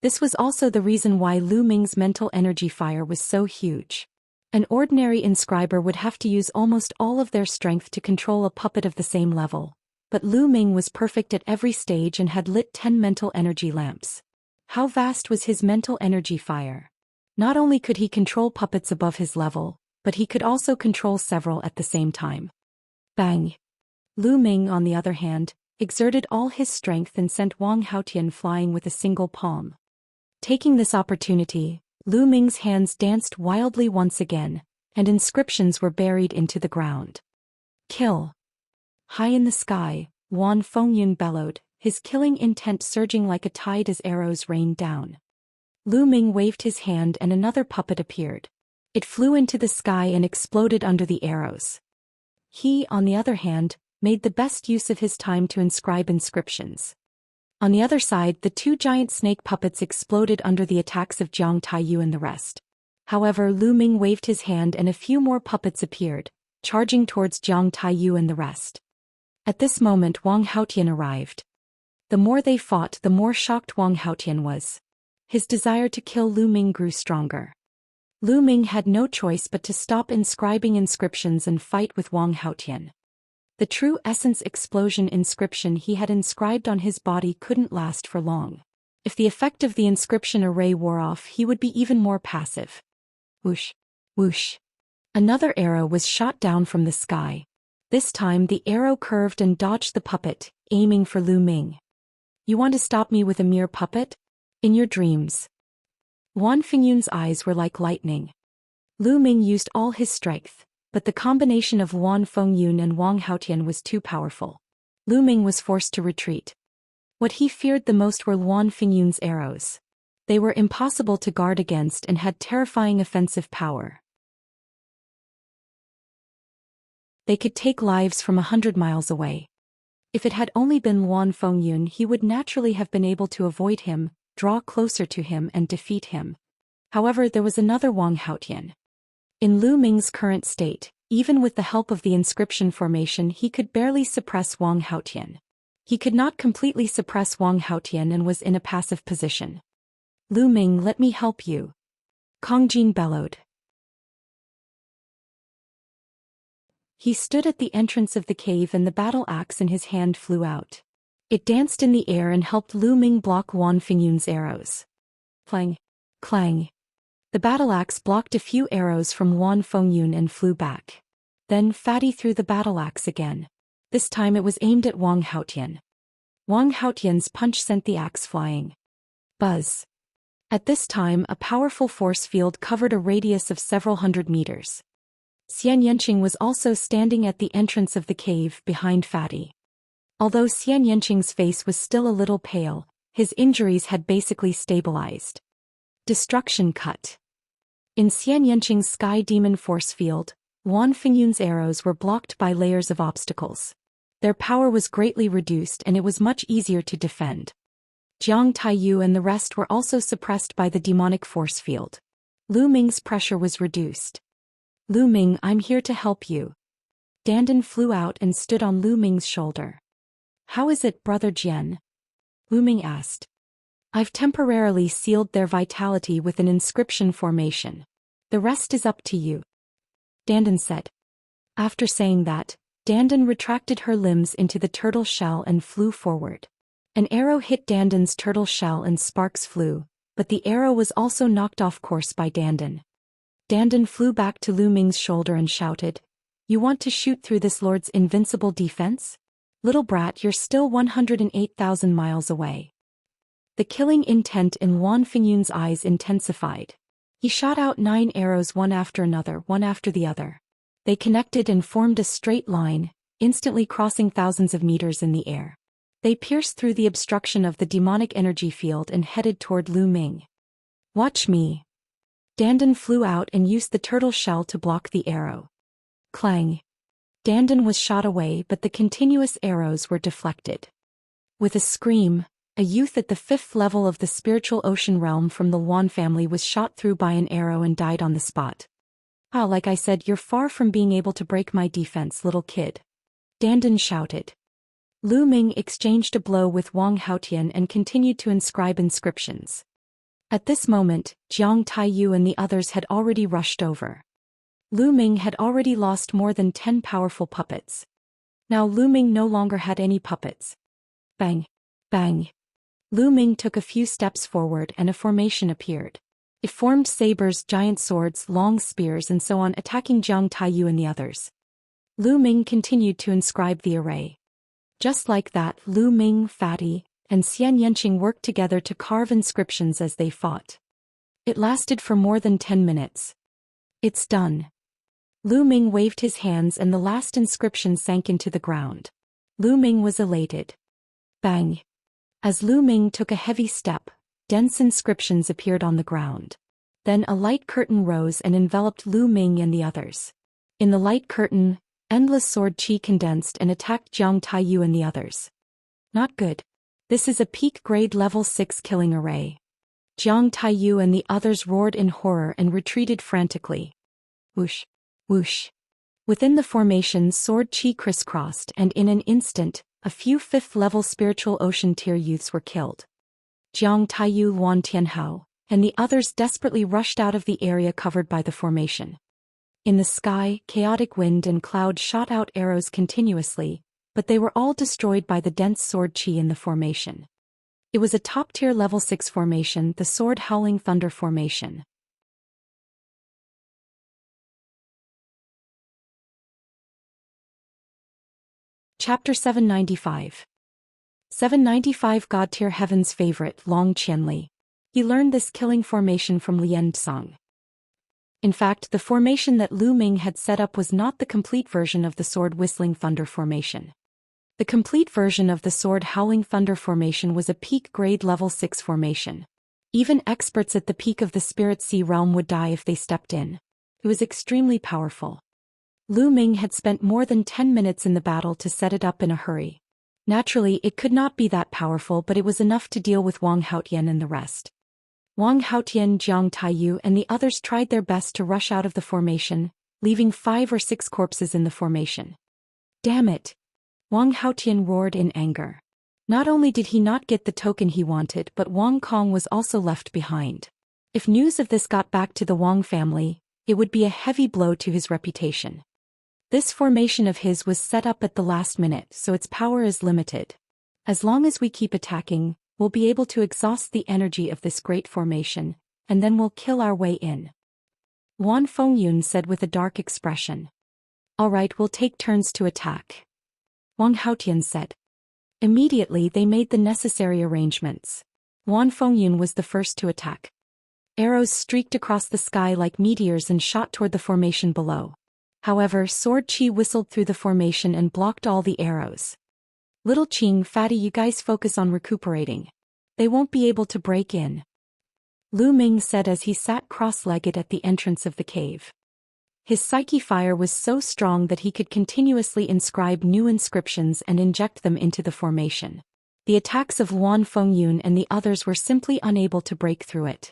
This was also the reason why Lu Ming's mental energy fire was so huge. An ordinary inscriber would have to use almost all of their strength to control a puppet of the same level, but Lu Ming was perfect at every stage and had lit 10 mental energy lamps. How vast was his mental energy fire? Not only could he control puppets above his level, but he could also control several at the same time. Bang! Lu Ming, on the other hand, exerted all his strength and sent Wang Haotian flying with a single palm. Taking this opportunity, Lu Ming's hands danced wildly once again, and inscriptions were buried into the ground. Kill! High in the sky, Wan Fengyun bellowed, his killing intent surging like a tide as arrows rained down. Lu Ming waved his hand and another puppet appeared. It flew into the sky and exploded under the arrows. He, on the other hand, made the best use of his time to inscribe inscriptions. On the other side, the 2 giant snake puppets exploded under the attacks of Jiang Taiyu and the rest. However, Lu Ming waved his hand and a few more puppets appeared, charging towards Jiang Taiyu and the rest. At this moment Wang Haotian arrived. The more they fought, the more shocked Wang Haotian was. His desire to kill Lu Ming grew stronger. Lu Ming had no choice but to stop inscribing inscriptions and fight with Wang Haotian. The true essence explosion inscription he had inscribed on his body couldn't last for long. If the effect of the inscription array wore off, he would be even more passive. Whoosh! Whoosh! Another arrow was shot down from the sky. This time the arrow curved and dodged the puppet, aiming for Lu Ming. You want to stop me with a mere puppet? In your dreams. Wan Fingyun's eyes were like lightning. Lu Ming used all his strength, but the combination of Wan Fengyun and Wang Haotian was too powerful. Lu Ming was forced to retreat. What he feared the most were Wan Fingyun's arrows. They were impossible to guard against and had terrifying offensive power. They could take lives from 100 miles away. If it had only been Wan Fengyun, he would naturally have been able to avoid him, draw closer to him and defeat him. However, there was another Wang Haotian. In Lu Ming's current state, even with the help of the inscription formation, he could barely suppress Wang Haotian. He could not completely suppress Wang Haotian and was in a passive position. Lu Ming, let me help you. Kong Jin bellowed. He stood at the entrance of the cave and the battle axe in his hand flew out. It danced in the air and helped Lu Ming block Wan Fingyun's arrows. Clang! Clang! The battle axe blocked a few arrows from Wan Fengyun and flew back. Then Fatty threw the battle axe again. This time it was aimed at Wang Haotian. Wang Haotian's punch sent the axe flying. Buzz! At this time a powerful force field covered a radius of several hundred meters. Xianxia was also standing at the entrance of the cave behind Fatty. Although Xianxia's face was still a little pale, his injuries had basically stabilized. Destruction cut. In Xianxia's sky demon force field, Wan Fingyun's arrows were blocked by layers of obstacles. Their power was greatly reduced and it was much easier to defend. Jiang Taiyu and the rest were also suppressed by the demonic force field. Lu Ming's pressure was reduced. Lu Ming, I'm here to help you. Dandan flew out and stood on Lu Ming's shoulder. How is it, Brother Jian? Lu Ming asked. I've temporarily sealed their vitality with an inscription formation. The rest is up to you. Dandan said. After saying that, Dandan retracted her limbs into the turtle shell and flew forward. An arrow hit Dandan's turtle shell and sparks flew, but the arrow was also knocked off course by Dandan. Dandan flew back to Lu Ming's shoulder and shouted, You want to shoot through this lord's invincible defense? Little brat, you're still 108,000 miles away. The killing intent in Wan Fingyun's eyes intensified. He shot out 9 arrows one after another, one after the other. They connected and formed a straight line, instantly crossing thousands of meters in the air. They pierced through the obstruction of the demonic energy field and headed toward Lu Ming. Watch me. Dandan flew out and used the turtle shell to block the arrow. Clang. Dandan was shot away, but the continuous arrows were deflected. With a scream, a youth at the 5th level of the spiritual ocean realm from the Wan family was shot through by an arrow and died on the spot. Ah, like I said, you're far from being able to break my defense, little kid. Dandan shouted. Lu Ming exchanged a blow with Wang Haotian and continued to inscribe inscriptions. At this moment, Jiang Taiyu and the others had already rushed over. Lu Ming had already lost more than 10 powerful puppets. Now Lu Ming no longer had any puppets. Bang! Bang! Lu Ming took a few steps forward and a formation appeared. It formed sabers, giant swords, long spears and so on, attacking Jiang Taiyu and the others. Lu Ming continued to inscribe the array. Just like that, Lu Ming, Fatty, and Xianxia worked together to carve inscriptions as they fought. It lasted for more than 10 minutes. It's done. Lu Ming waved his hands and the last inscription sank into the ground. Lu Ming was elated. Bang! As Lu Ming took a heavy step, dense inscriptions appeared on the ground. Then a light curtain rose and enveloped Lu Ming and the others. In the light curtain, endless sword chi condensed and attacked Jiang Taiyu and the others. Not good. This is a peak grade level 6 killing array. Jiang Taiyu and the others roared in horror and retreated frantically. Whoosh! Whoosh! Within the formation, sword chi crisscrossed, and in an instant, a few fifth-level spiritual ocean tier youths were killed. Jiang Taiyu, Luan Tianhao, and the others desperately rushed out of the area covered by the formation. In the sky, chaotic wind and cloud shot out arrows continuously, but they were all destroyed by the dense sword chi in the formation. It was a top-tier level 6 formation, the Sword Howling Thunder formation. Chapter 795. 795 God-tier Heaven's favorite, Long Qianli. He learned this killing formation from Lian Tsang. In fact, the formation that Lu Ming had set up was not the complete version of the Sword Whistling Thunder formation. The complete version of the Sword Howling Thunder formation was a peak grade level 6 formation. Even experts at the peak of the Spirit Sea realm would die if they stepped in. It was extremely powerful. Lu Ming had spent more than 10 minutes in the battle to set it up in a hurry. Naturally, it could not be that powerful, but it was enough to deal with Wang Haotian and the rest. Wang Haotian, Jiang Taiyu, and the others tried their best to rush out of the formation, leaving 5 or 6 corpses in the formation. Damn it! Wang Haotian roared in anger. Not only did he not get the token he wanted, but Wang Kong was also left behind. If news of this got back to the Wang family, it would be a heavy blow to his reputation. This formation of his was set up at the last minute, so its power is limited. As long as we keep attacking, we'll be able to exhaust the energy of this great formation, and then we'll kill our way in. Wan Fengyun said with a dark expression. All right, we'll take turns to attack. Wang Haotian said. Immediately they made the necessary arrangements. Wan Fengyun was the first to attack. Arrows streaked across the sky like meteors and shot toward the formation below. However, sword chi whistled through the formation and blocked all the arrows. Little Qing, Fatty, you guys focus on recuperating. They won't be able to break in. Lu Ming said as he sat cross-legged at the entrance of the cave. His psyche fire was so strong that he could continuously inscribe new inscriptions and inject them into the formation. The attacks of Wan Fengyun and the others were simply unable to break through it.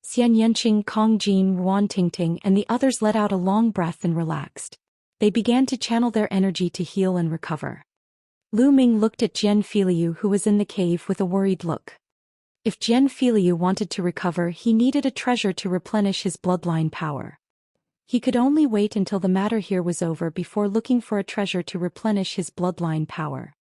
Xian Yanqing, Kong Jin, Ruan Tingting, and the others let out a long breath and relaxed. They began to channel their energy to heal and recover. Lu Ming looked at Jian Filiu, who was in the cave, with a worried look. If Jian Filiu wanted to recover, he needed a treasure to replenish his bloodline power. He could only wait until the matter here was over before looking for a treasure to replenish his bloodline power.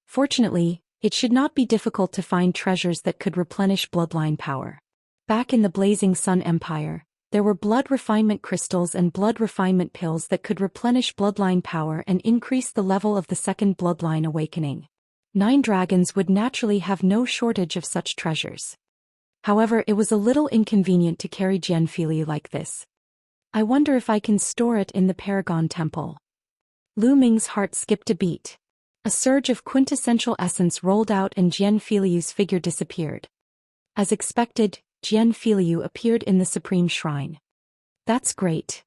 Fortunately, it should not be difficult to find treasures that could replenish bloodline power. Back in the Blazing Sun Empire, there were blood refinement crystals and blood refinement pills that could replenish bloodline power and increase the level of the second bloodline awakening. 9 dragons would naturally have no shortage of such treasures. However, it was a little inconvenient to carry Jian Fili like this. I wonder if I can store it in the Paragon Temple. Lu Ming's heart skipped a beat. A surge of quintessential essence rolled out and Jian Filiu's figure disappeared. As expected, Jian Filiu appeared in the Supreme Shrine. That's great.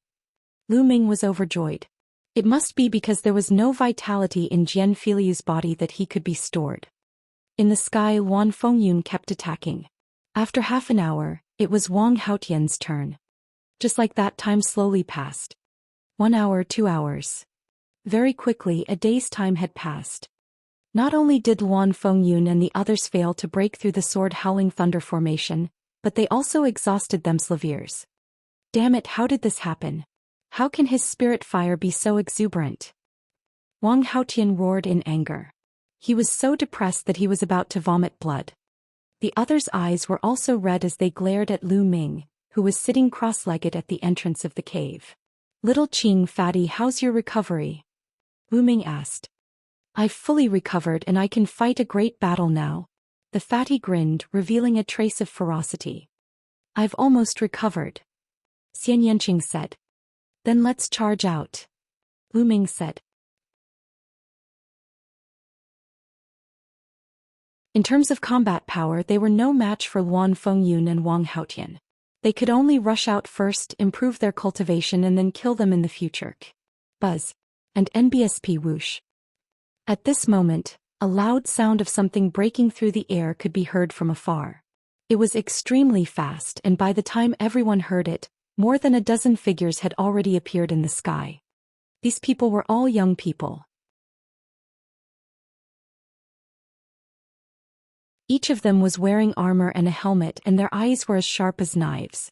Lu Ming was overjoyed. It must be because there was no vitality in Jian Filiu's body that he could be stored. In the sky, Wan Fengyun kept attacking. After half an hour, it was Wang Haotian's turn. Just like that, time slowly passed. 1 hour, 2 hours. Very quickly, a day's time had passed. Not only did Wan Fengyun and the others fail to break through the Sword Howling Thunder formation, but they also exhausted themselves. Damn it, how did this happen? How can his spirit fire be so exuberant? Wang Haotian roared in anger. He was so depressed that he was about to vomit blood. The others' eyes were also red as they glared at Lu Ming, who was sitting cross-legged at the entrance of the cave. Little Qing, Fatty, how's your recovery? Lu Ming asked. I've fully recovered and I can fight a great battle now. The fatty grinned, revealing a trace of ferocity. I've almost recovered. Xian Yanqing said. Then let's charge out. Lu Ming said. In terms of combat power, they were no match for Wan Fengyun and Wang Haotian. They could only rush out first, improve their cultivation, and then kill them in the future. Buzz. And NBSP whoosh. At this moment, a loud sound of something breaking through the air could be heard from afar. It was extremely fast, and by the time everyone heard it, more than a dozen figures had already appeared in the sky. These people were all young people. Each of them was wearing armor and a helmet, and their eyes were as sharp as knives.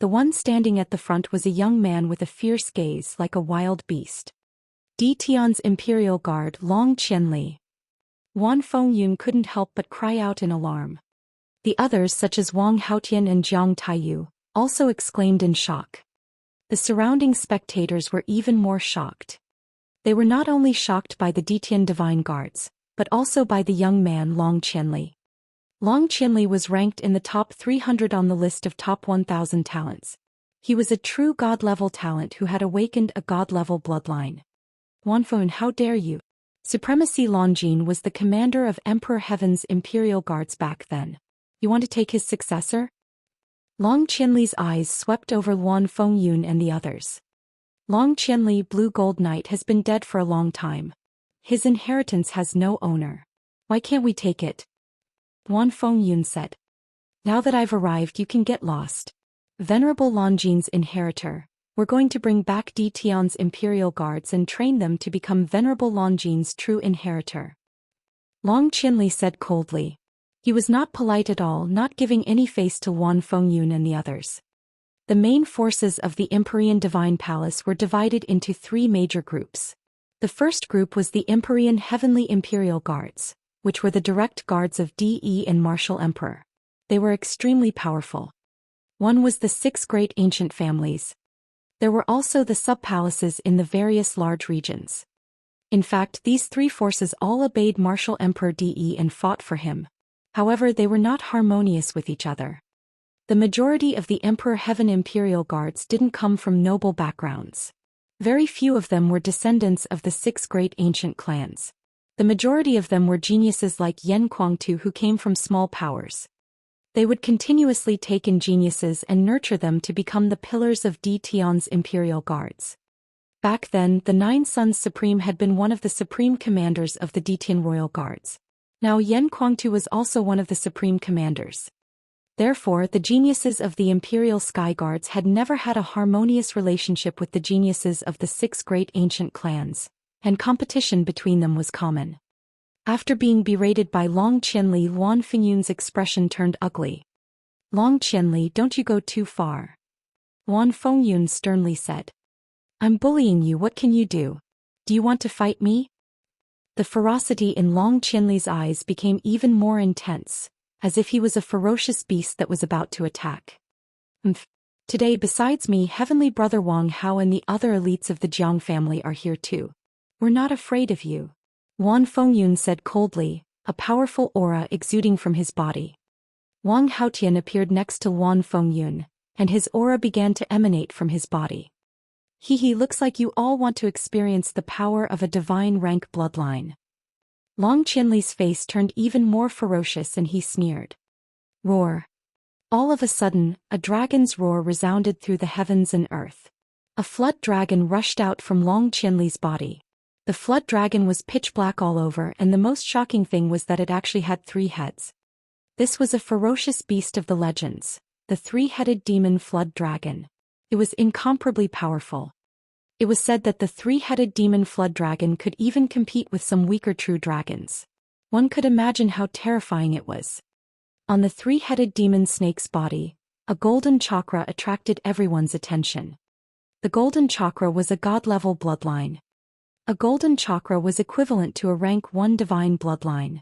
The one standing at the front was a young man with a fierce gaze like a wild beast. Di Tian's imperial guard, Long Qianli. Wan Fengyun couldn't help but cry out in alarm. The others, such as Wang Haotian and Jiang Taiyu, also exclaimed in shock. The surrounding spectators were even more shocked. They were not only shocked by the Ditian divine guards, but also by the young man Long Qianli. Long Qianli was ranked in the top 300 on the list of top 1,000 talents. He was a true god-level talent who had awakened a god-level bloodline. Wanfeng, how dare you? Supremacy Longjin was the commander of Emperor Heaven's imperial guards back then. You want to take his successor? Long Qianli's eyes swept over Wan Fengyun and the others. Long Qianli, Blue Gold Knight, has been dead for a long time. His inheritance has no owner. Why can't we take it? Wan Fengyun said. Now that I've arrived, you can get lost. Venerable Longjin's inheritor, we're going to bring back Di Tian's imperial guards and train them to become Venerable Longjin's true inheritor. Long Qianli said coldly. He was not polite at all, not giving any face to Wan Fengyun and the others. The main forces of the Empyrean Divine Palace were divided into three major groups. The first group was the Empyrean Heavenly Imperial Guards, which were the direct guards of De and Martial Emperor. They were extremely powerful. One was the 6 great ancient families. There were also the sub-palaces in the various large regions. In fact, these three forces all obeyed Martial Emperor De and fought for him. However, they were not harmonious with each other. The majority of the Emperor Heaven Imperial Guards didn't come from noble backgrounds. Very few of them were descendants of the 6 great ancient clans. The majority of them were geniuses like Yen Kuangtu who came from small powers. They would continuously take in geniuses and nurture them to become the pillars of Di Tian's imperial guards. Back then, the 9 Sons Supreme had been one of the supreme commanders of the Di Tian royal guards. Now Yen Kuangtu was also one of the supreme commanders. Therefore, the geniuses of the imperial sky guards had never had a harmonious relationship with the geniuses of the 6 great ancient clans, and competition between them was common. After being berated by Long Qianli, Wan Fengyun's expression turned ugly. Long Qianli, don't you go too far. Wan Fengyun sternly said. I'm bullying you, what can you do? Do you want to fight me? The ferocity in Long Qianli's eyes became even more intense, as if he was a ferocious beast that was about to attack. Today, besides me, Heavenly Brother Wang Hao and the other elites of the Jiang family are here too. We're not afraid of you. Wan Fengyun said coldly, a powerful aura exuding from his body. Wang Haotian appeared next to Wan Fengyun, and his aura began to emanate from his body. Looks like you all want to experience the power of a divine rank bloodline. Long Qianli's face turned even more ferocious and he sneered. Roar. All of a sudden, a dragon's roar resounded through the heavens and earth. A flood dragon rushed out from Long Qianli's body. The flood dragon was pitch black all over, and the most shocking thing was that it actually had 3 heads. This was a ferocious beast of the legends, the 3-headed demon flood dragon. It was incomparably powerful. It was said that the 3-headed demon flood dragon could even compete with some weaker true dragons. One could imagine how terrifying it was. On the 3-headed demon snake's body, a golden chakra attracted everyone's attention. The golden chakra was a god-level bloodline. A golden chakra was equivalent to a rank 1 divine bloodline.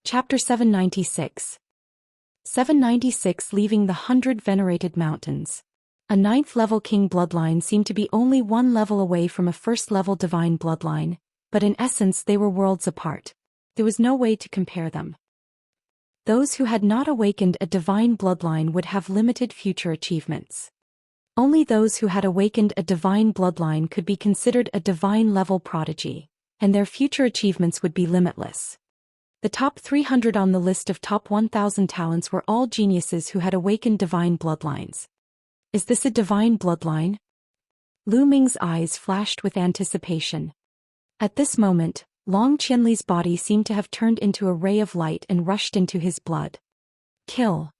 Chapter 796. 796 Leaving the 100 Venerated Mountains. A 9th-level king bloodline seemed to be only 1 level away from a 1st-level divine bloodline, but in essence they were worlds apart. There was no way to compare them. Those who had not awakened a divine bloodline would have limited future achievements. Only those who had awakened a divine bloodline could be considered a divine-level prodigy, and their future achievements would be limitless. The top 300 on the list of top 1,000 talents were all geniuses who had awakened divine bloodlines. Is this a divine bloodline? Lu Ming's eyes flashed with anticipation. At this moment, Long Qianli's body seemed to have turned into a ray of light and rushed into his blood. Kill.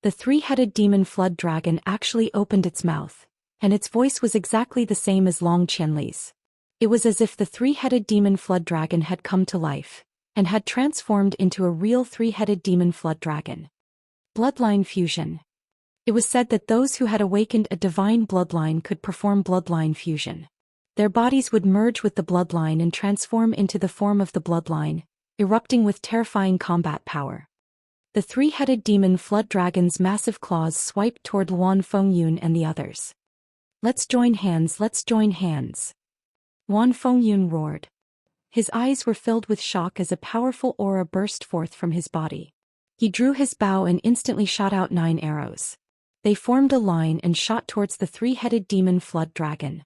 The three-headed demon flood dragon actually opened its mouth, and its voice was exactly the same as Long Qianli's. It was as if the three-headed demon flood dragon had come to life, and had transformed into a real three-headed demon flood dragon. Bloodline fusion. It was said that those who had awakened a divine bloodline could perform bloodline fusion. Their bodies would merge with the bloodline and transform into the form of the bloodline, erupting with terrifying combat power. The three-headed demon flood dragon's massive claws swiped toward Wan Fengyun and the others. Let's join hands, let's join hands. Wan Fengyun roared. His eyes were filled with shock as a powerful aura burst forth from his body. He drew his bow and instantly shot out 9 arrows. They formed a line and shot towards the three-headed demon flood dragon.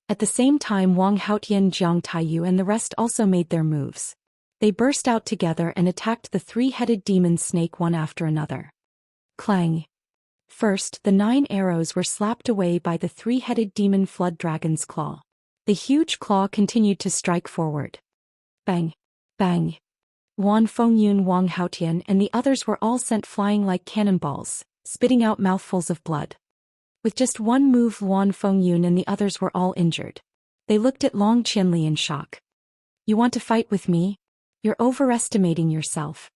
At the same time, Wang Haotian, Jiang Taiyu and the rest also made their moves. They burst out together and attacked the three-headed demon snake one after another. Clang. First, the 9 arrows were slapped away by the three-headed demon flood dragon's claw. The huge claw continued to strike forward. Bang. Bang. Wan Fengyun, Wang Haotian and the others were all sent flying like cannonballs, spitting out mouthfuls of blood. With just one move, Wan Fengyun and the others were all injured. They looked at Long Qianli in shock. You want to fight with me? You're overestimating yourself.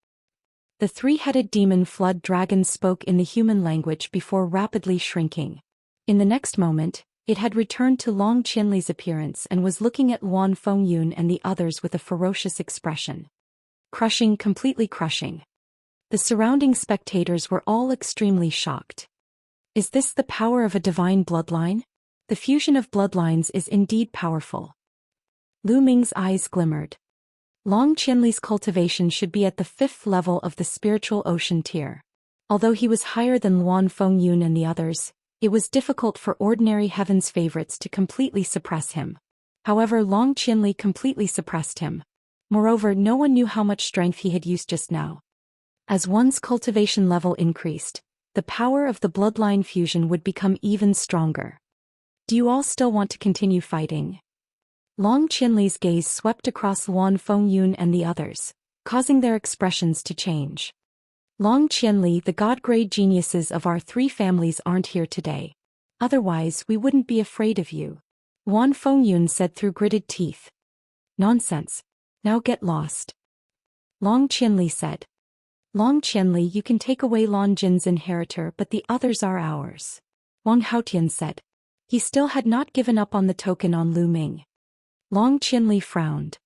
The three-headed demon flood dragon spoke in the human language before rapidly shrinking. In the next moment, it had returned to Long Qianli's appearance and was looking at Wan Fengyun and the others with a ferocious expression. Crushing, completely crushing. The surrounding spectators were all extremely shocked. Is this the power of a divine bloodline? The fusion of bloodlines is indeed powerful. Lu Ming's eyes glimmered. Long Qianli's cultivation should be at the 5th level of the spiritual ocean tier. Although he was higher than Wan Fengyun and the others, it was difficult for ordinary heaven's favorites to completely suppress him. However, Long Qianli completely suppressed him. Moreover, no one knew how much strength he had used just now. As one's cultivation level increased, the power of the bloodline fusion would become even stronger. Do you all still want to continue fighting? Long Qianli's gaze swept across Wan Fengyun and the others, causing their expressions to change. Long Qianli, the god-grade geniuses of our 3 families aren't here today. Otherwise, we wouldn't be afraid of you. Wan Fengyun said through gritted teeth. Nonsense. Now get lost. Long Qianli said. Long Qianli, you can take away Lon Jin's inheritor, but the others are ours. Wang Haotian said. He still had not given up on the token on Lu Ming. Long Qianli frowned.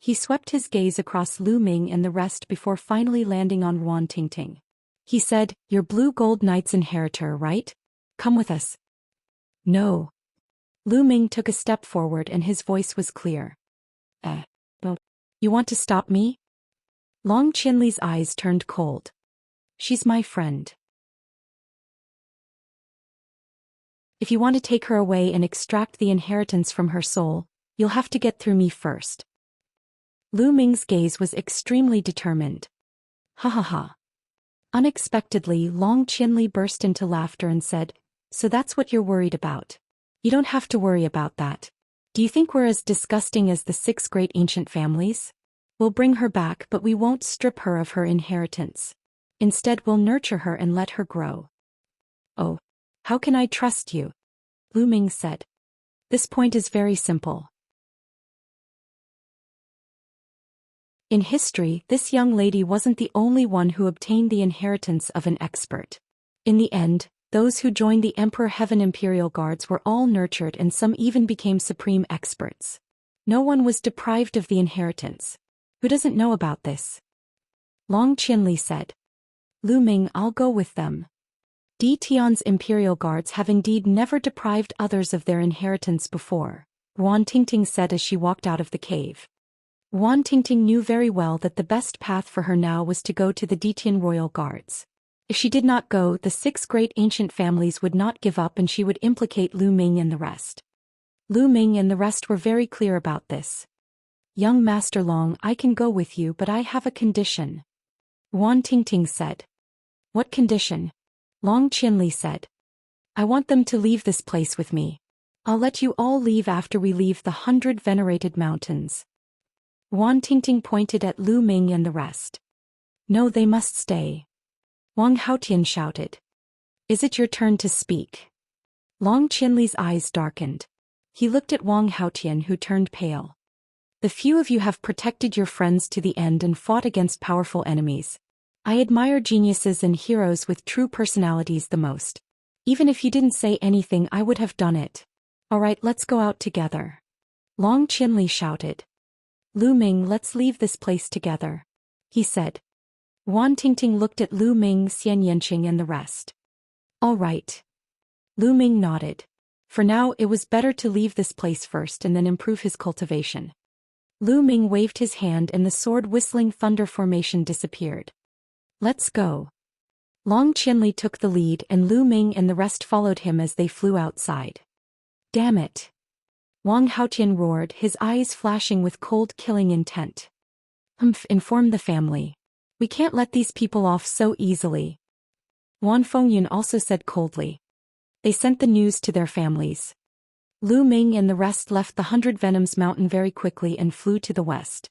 He swept his gaze across Lu Ming and the rest before finally landing on Ruan Tingting. He said, You're Blue Gold Knight's inheritor, right? Come with us. No. Lu Ming took a step forward and his voice was clear. But you want to stop me? Long Qianli's eyes turned cold. She's my friend. If you want to take her away and extract the inheritance from her soul, you'll have to get through me first. Lu Ming's gaze was extremely determined. Ha ha ha. Unexpectedly, Long Qianli burst into laughter and said, So that's what you're worried about. You don't have to worry about that. Do you think we're as disgusting as the 6 great ancient families? We'll bring her back, but we won't strip her of her inheritance. Instead, we'll nurture her and let her grow. Oh, how can I trust you? Lu Ming said. This point is very simple. In history, this young lady wasn't the only one who obtained the inheritance of an expert. In the end, those who joined the Emperor Heaven Imperial Guards were all nurtured and some even became supreme experts. No one was deprived of the inheritance. Who doesn't know about this? Long Qianli said. Lu Ming, I'll go with them. Di Tian's Imperial Guards have indeed never deprived others of their inheritance before, Ruan Tingting said as she walked out of the cave. Ruan Tingting knew very well that the best path for her now was to go to the Di Tian Royal Guards. If she did not go, the 6 great ancient families would not give up and she would implicate Lu Ming and the rest. Lu Ming and the rest were very clear about this. Young Master Long, I can go with you, but I have a condition. Ruan Tingting said. What condition? Long Qianli said. I want them to leave this place with me. I'll let you all leave after we leave the 100 venerated mountains. Wan Tingting pointed at Lu Ming and the rest. No, they must stay. Wang Haotian shouted. Is it your turn to speak? Long Qianli's eyes darkened. He looked at Wang Haotian, who turned pale. The few of you have protected your friends to the end and fought against powerful enemies. I admire geniuses and heroes with true personalities the most. Even if you didn't say anything, I would have done it. All right, let's go out together. Long Qianli shouted. Lu Ming, let's leave this place together, he said. Wan Tingting looked at Lu Ming, Xianxia and the rest. All right. Lu Ming nodded. For now, it was better to leave this place first and then improve his cultivation. Lu Ming waved his hand and the sword-whistling thunder formation disappeared. Let's go. Long Qianli took the lead and Lu Ming and the rest followed him as they flew outside. Damn it. Wang Haotian roared, his eyes flashing with cold killing intent. Inform the family. We can't let these people off so easily. Wan Fengyun also said coldly. They sent the news to their families. Lu Ming and the rest left the 100 Venoms mountain very quickly and flew to the west.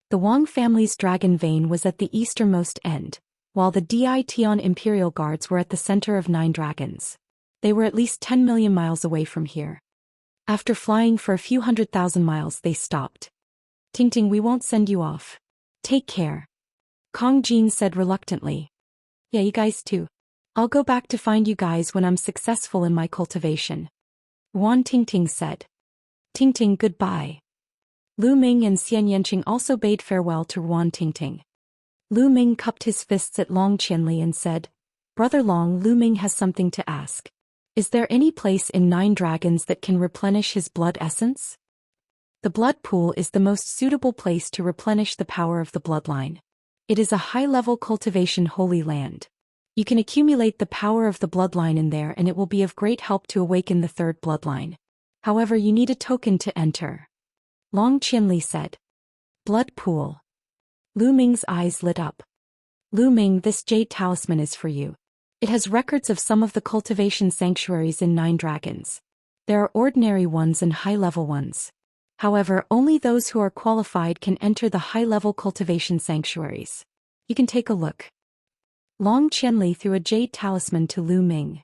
The Wang family's dragon vein was at the easternmost end, while the Dition Imperial Guards were at the center of 9 dragons. They were at least 10 million miles away from here. After flying for a few 100,000 miles, they stopped. Tingting, we won't send you off. Take care. Kong Jin said reluctantly. Yeah, you guys too. I'll go back to find you guys when I'm successful in my cultivation. Wan Tingting said. Tingting, goodbye. Lu Ming and Xianxia also bade farewell to Wan Tingting. Lu Ming cupped his fists at Long Qianli and said, Brother Long, Lu Ming has something to ask. Is there any place in 9 dragons that can replenish his blood essence? The blood pool is the most suitable place to replenish the power of the bloodline. It is a high-level cultivation holy land. You can accumulate the power of the bloodline in there and it will be of great help to awaken the 3rd bloodline. However, you need a token to enter. Long Qianli said. Blood pool. Lu Ming's eyes lit up. Lu Ming, this jade talisman is for you. It has records of some of the cultivation sanctuaries in 9 dragons. There are ordinary ones and high-level ones. However, only those who are qualified can enter the high-level cultivation sanctuaries. You can take a look. Long Qianli threw a jade talisman to Lu Ming.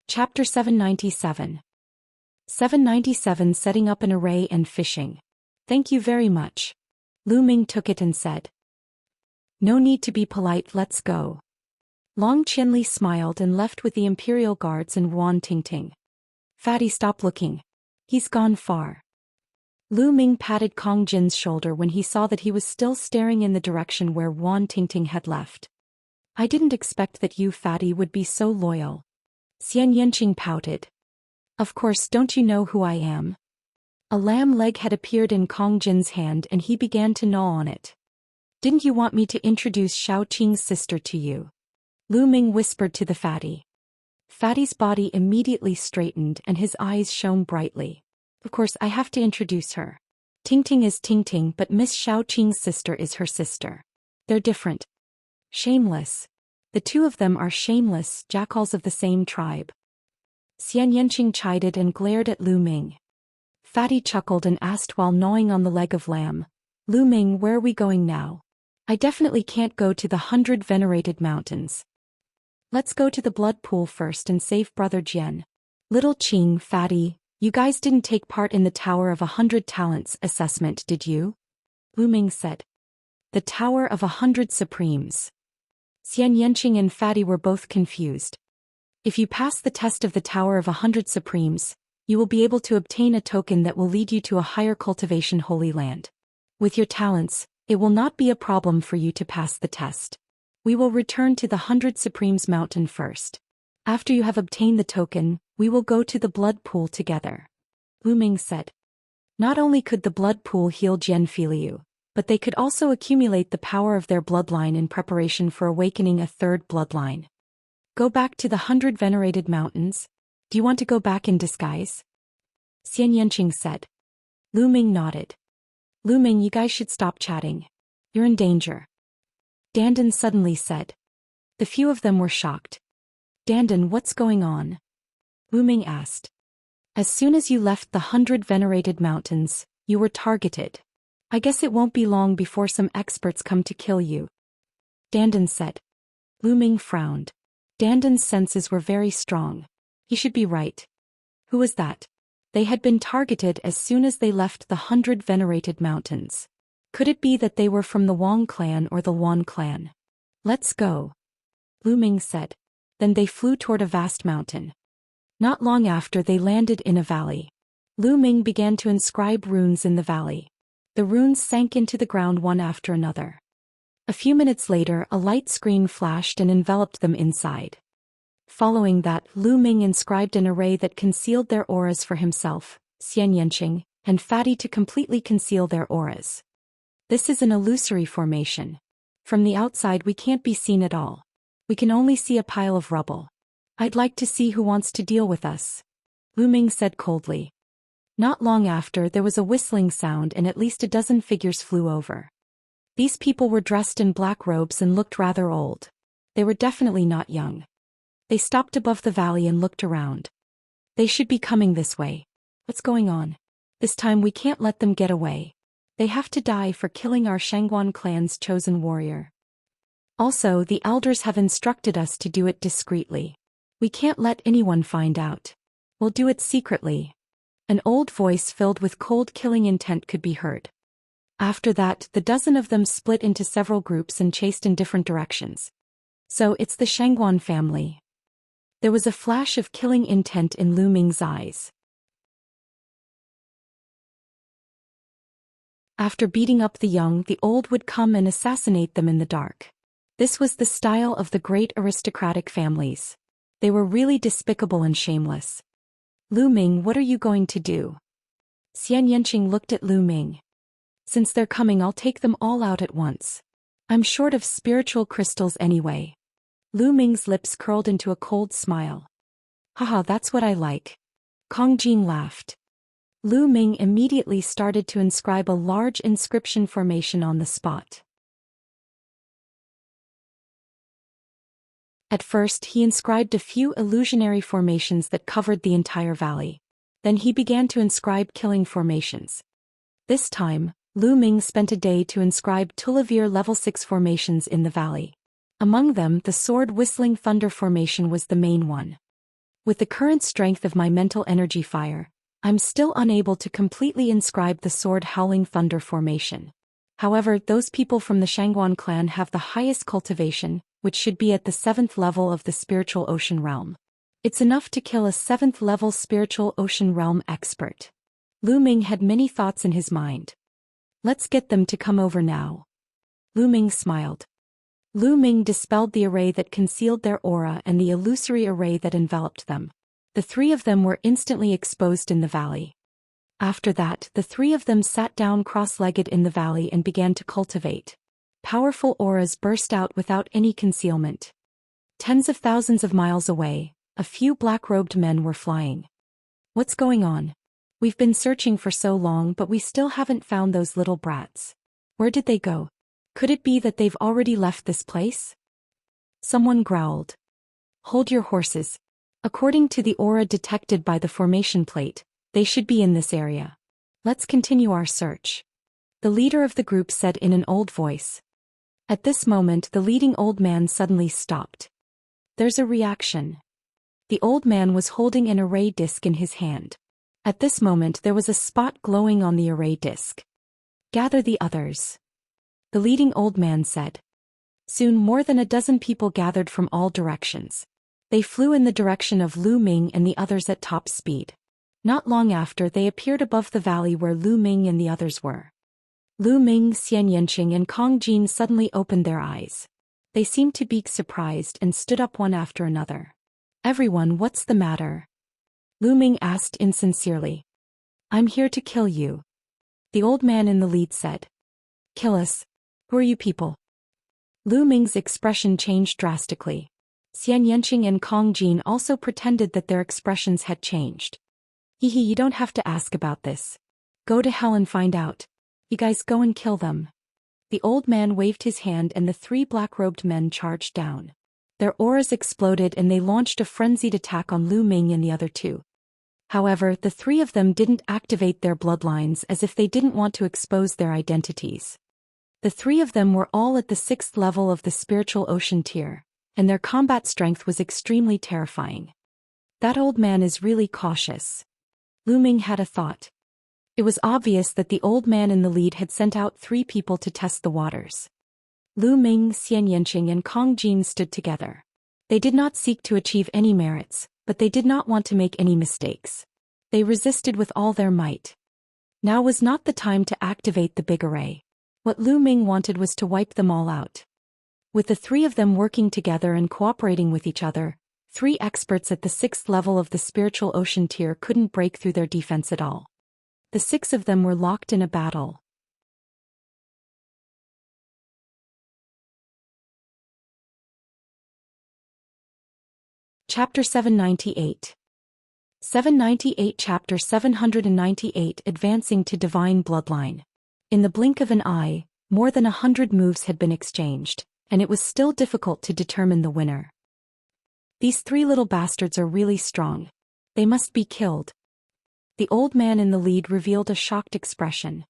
Chapter 797. 797 Setting up an array and fishing. Thank you very much. Lu Ming took it and said. No need to be polite, let's go. Long Qianli smiled and left with the Imperial Guards and Wan Tingting. Fatty, stop looking. He's gone far. Lu Ming patted Kong Jin's shoulder when he saw that he was still staring in the direction where Wan Tingting had left. I didn't expect that you, Fatty, would be so loyal. Xianxia pouted. Of course, don't you know who I am? A lamb leg had appeared in Kong Jin's hand and he began to gnaw on it. Didn't you want me to introduce Xiao Qing's sister to you? Lu Ming whispered to the fatty. Fatty's body immediately straightened and his eyes shone brightly. Of course, I have to introduce her. Tingting is Tingting, but Miss Xiao Qing's sister is her sister. They're different. Shameless. The two of them are shameless jackals of the same tribe. Xianxia chided and glared at Lu Ming. Fatty chuckled and asked while gnawing on the leg of lamb, Lu Ming, where are we going now? I definitely can't go to the 100 venerated mountains. Let's go to the blood pool first and save Brother Jian. Little Qing, Fatty, you guys didn't take part in the Tower of 100 Talents assessment, did you? Lu Ming said. The Tower of 100 Supremes. Xianxia and Fatty were both confused. If you pass the test of the Tower of 100 Supremes, you will be able to obtain a token that will lead you to a higher cultivation holy land. With your talents, it will not be a problem for you to pass the test. We will return to the 100 Supremes mountain first. After you have obtained the token, we will go to the blood pool together. Lu Ming said. Not only could the blood pool heal Jian Filiu, but they could also accumulate the power of their bloodline in preparation for awakening a 3rd bloodline. Go back to the 100 venerated mountains. Do you want to go back in disguise? Xianxia said. Lu Ming nodded. Lu Ming, you guys should stop chatting. You're in danger. Dandan suddenly said. The few of them were shocked. Dandan, what's going on? Lu Ming asked. As soon as you left the 100 venerated mountains, you were targeted. I guess it won't be long before some experts come to kill you. Dandan said. Lu Ming frowned. Dandan's senses were very strong. He should be right. Who was that? They had been targeted as soon as they left the 100 venerated mountains. Could it be that they were from the Wang clan or the Wan clan? Let's go. Lu Ming said. Then they flew toward a vast mountain. Not long after they landed in a valley. Lu Ming began to inscribe runes in the valley. The runes sank into the ground one after another. A few minutes later, a light screen flashed and enveloped them inside. Following that, Lu Ming inscribed an array that concealed their auras for himself, Xianxia, and Fatty to completely conceal their auras. This is an illusory formation. From the outside we can't be seen at all. We can only see a pile of rubble. I'd like to see who wants to deal with us. Lu Ming said coldly. Not long after, there was a whistling sound and at least a dozen figures flew over. These people were dressed in black robes and looked rather old. They were definitely not young. They stopped above the valley and looked around. They should be coming this way. What's going on? This time we can't let them get away. They have to die for killing our Shangguan clan's chosen warrior. Also, the elders have instructed us to do it discreetly. We can't let anyone find out. We'll do it secretly. An old voice filled with cold killing intent could be heard. After that, the dozen of them split into several groups and chased in different directions. So it's the Shangguan family. There was a flash of killing intent in Lu Ming's eyes. After beating up the young, the old would come and assassinate them in the dark. This was the style of the great aristocratic families. They were really despicable and shameless. Lu Ming, what are you going to do? Xianxia looked at Lu Ming. Since they're coming, I'll take them all out at once. I'm short of spiritual crystals anyway. Lu Ming's lips curled into a cold smile. Haha, that's what I like. Kong Jin laughed. Lu Ming immediately started to inscribe a large inscription formation on the spot. At first, he inscribed a few illusionary formations that covered the entire valley. Then he began to inscribe killing formations. This time, Lu Ming spent a day to inscribe Tulavir level 6 formations in the valley. Among them, the sword whistling thunder formation was the main one. With the current strength of my mental energy fire, I'm still unable to completely inscribe the sword howling thunder formation. However, those people from the Shangguan clan have the highest cultivation, which should be at the 7th level of the spiritual ocean realm. It's enough to kill a 7th level spiritual ocean realm expert. Lu Ming had many thoughts in his mind. Let's get them to come over now. Lu Ming smiled. Lu Ming dispelled the array that concealed their aura and the illusory array that enveloped them. The three of them were instantly exposed in the valley. After that, the three of them sat down cross-legged in the valley and began to cultivate. Powerful auras burst out without any concealment. Tens of thousands of miles away, a few black-robed men were flying. What's going on? We've been searching for so long, but we still haven't found those little brats. Where did they go? Could it be that they've already left this place? Someone growled. Hold your horses. According to the aura detected by the formation plate, they should be in this area. Let's continue our search. The leader of the group said in an old voice. At this moment, the leading old man suddenly stopped. There's a reaction. The old man was holding an array disc in his hand. At this moment, there was a spot glowing on the array disc. Gather the others. The leading old man said. Soon more than a dozen people gathered from all directions. They flew in the direction of Lu Ming and the others at top speed. Not long after, they appeared above the valley where Lu Ming and the others were. Lu Ming, Xianxia and Kong Jin suddenly opened their eyes. They seemed to be surprised and stood up one after another. Everyone, what's the matter? Lu Ming asked insincerely. I'm here to kill you. The old man in the lead said. Kill us? Who are you people? Lu Ming's expression changed drastically. Xianxia and Kong Jin also pretended that their expressions had changed. Hehe, you don't have to ask about this. Go to hell and find out. You guys go and kill them. The old man waved his hand and the three black-robed men charged down. Their auras exploded and they launched a frenzied attack on Lu Ming and the other two. However, the three of them didn't activate their bloodlines as if they didn't want to expose their identities. The three of them were all at the 6th level of the spiritual ocean tier, and their combat strength was extremely terrifying. That old man is really cautious. Lu Ming had a thought. It was obvious that the old man in the lead had sent out 3 people to test the waters. Lu Ming, Xianxia and Kong Jin stood together. They did not seek to achieve any merits, but they did not want to make any mistakes. They resisted with all their might. Now was not the time to activate the big array. What Lu Ming wanted was to wipe them all out. With the 3 of them working together and cooperating with each other, 3 experts at the 6th level of the spiritual ocean tier couldn't break through their defense at all. The 6 of them were locked in a battle. Chapter 798. 798 Chapter 798 Advancing to Divine Bloodline. In the blink of an eye, more than 100 moves had been exchanged, and it was still difficult to determine the winner. These 3 little bastards are really strong. They must be killed. The old man in the lead revealed a shocked expression.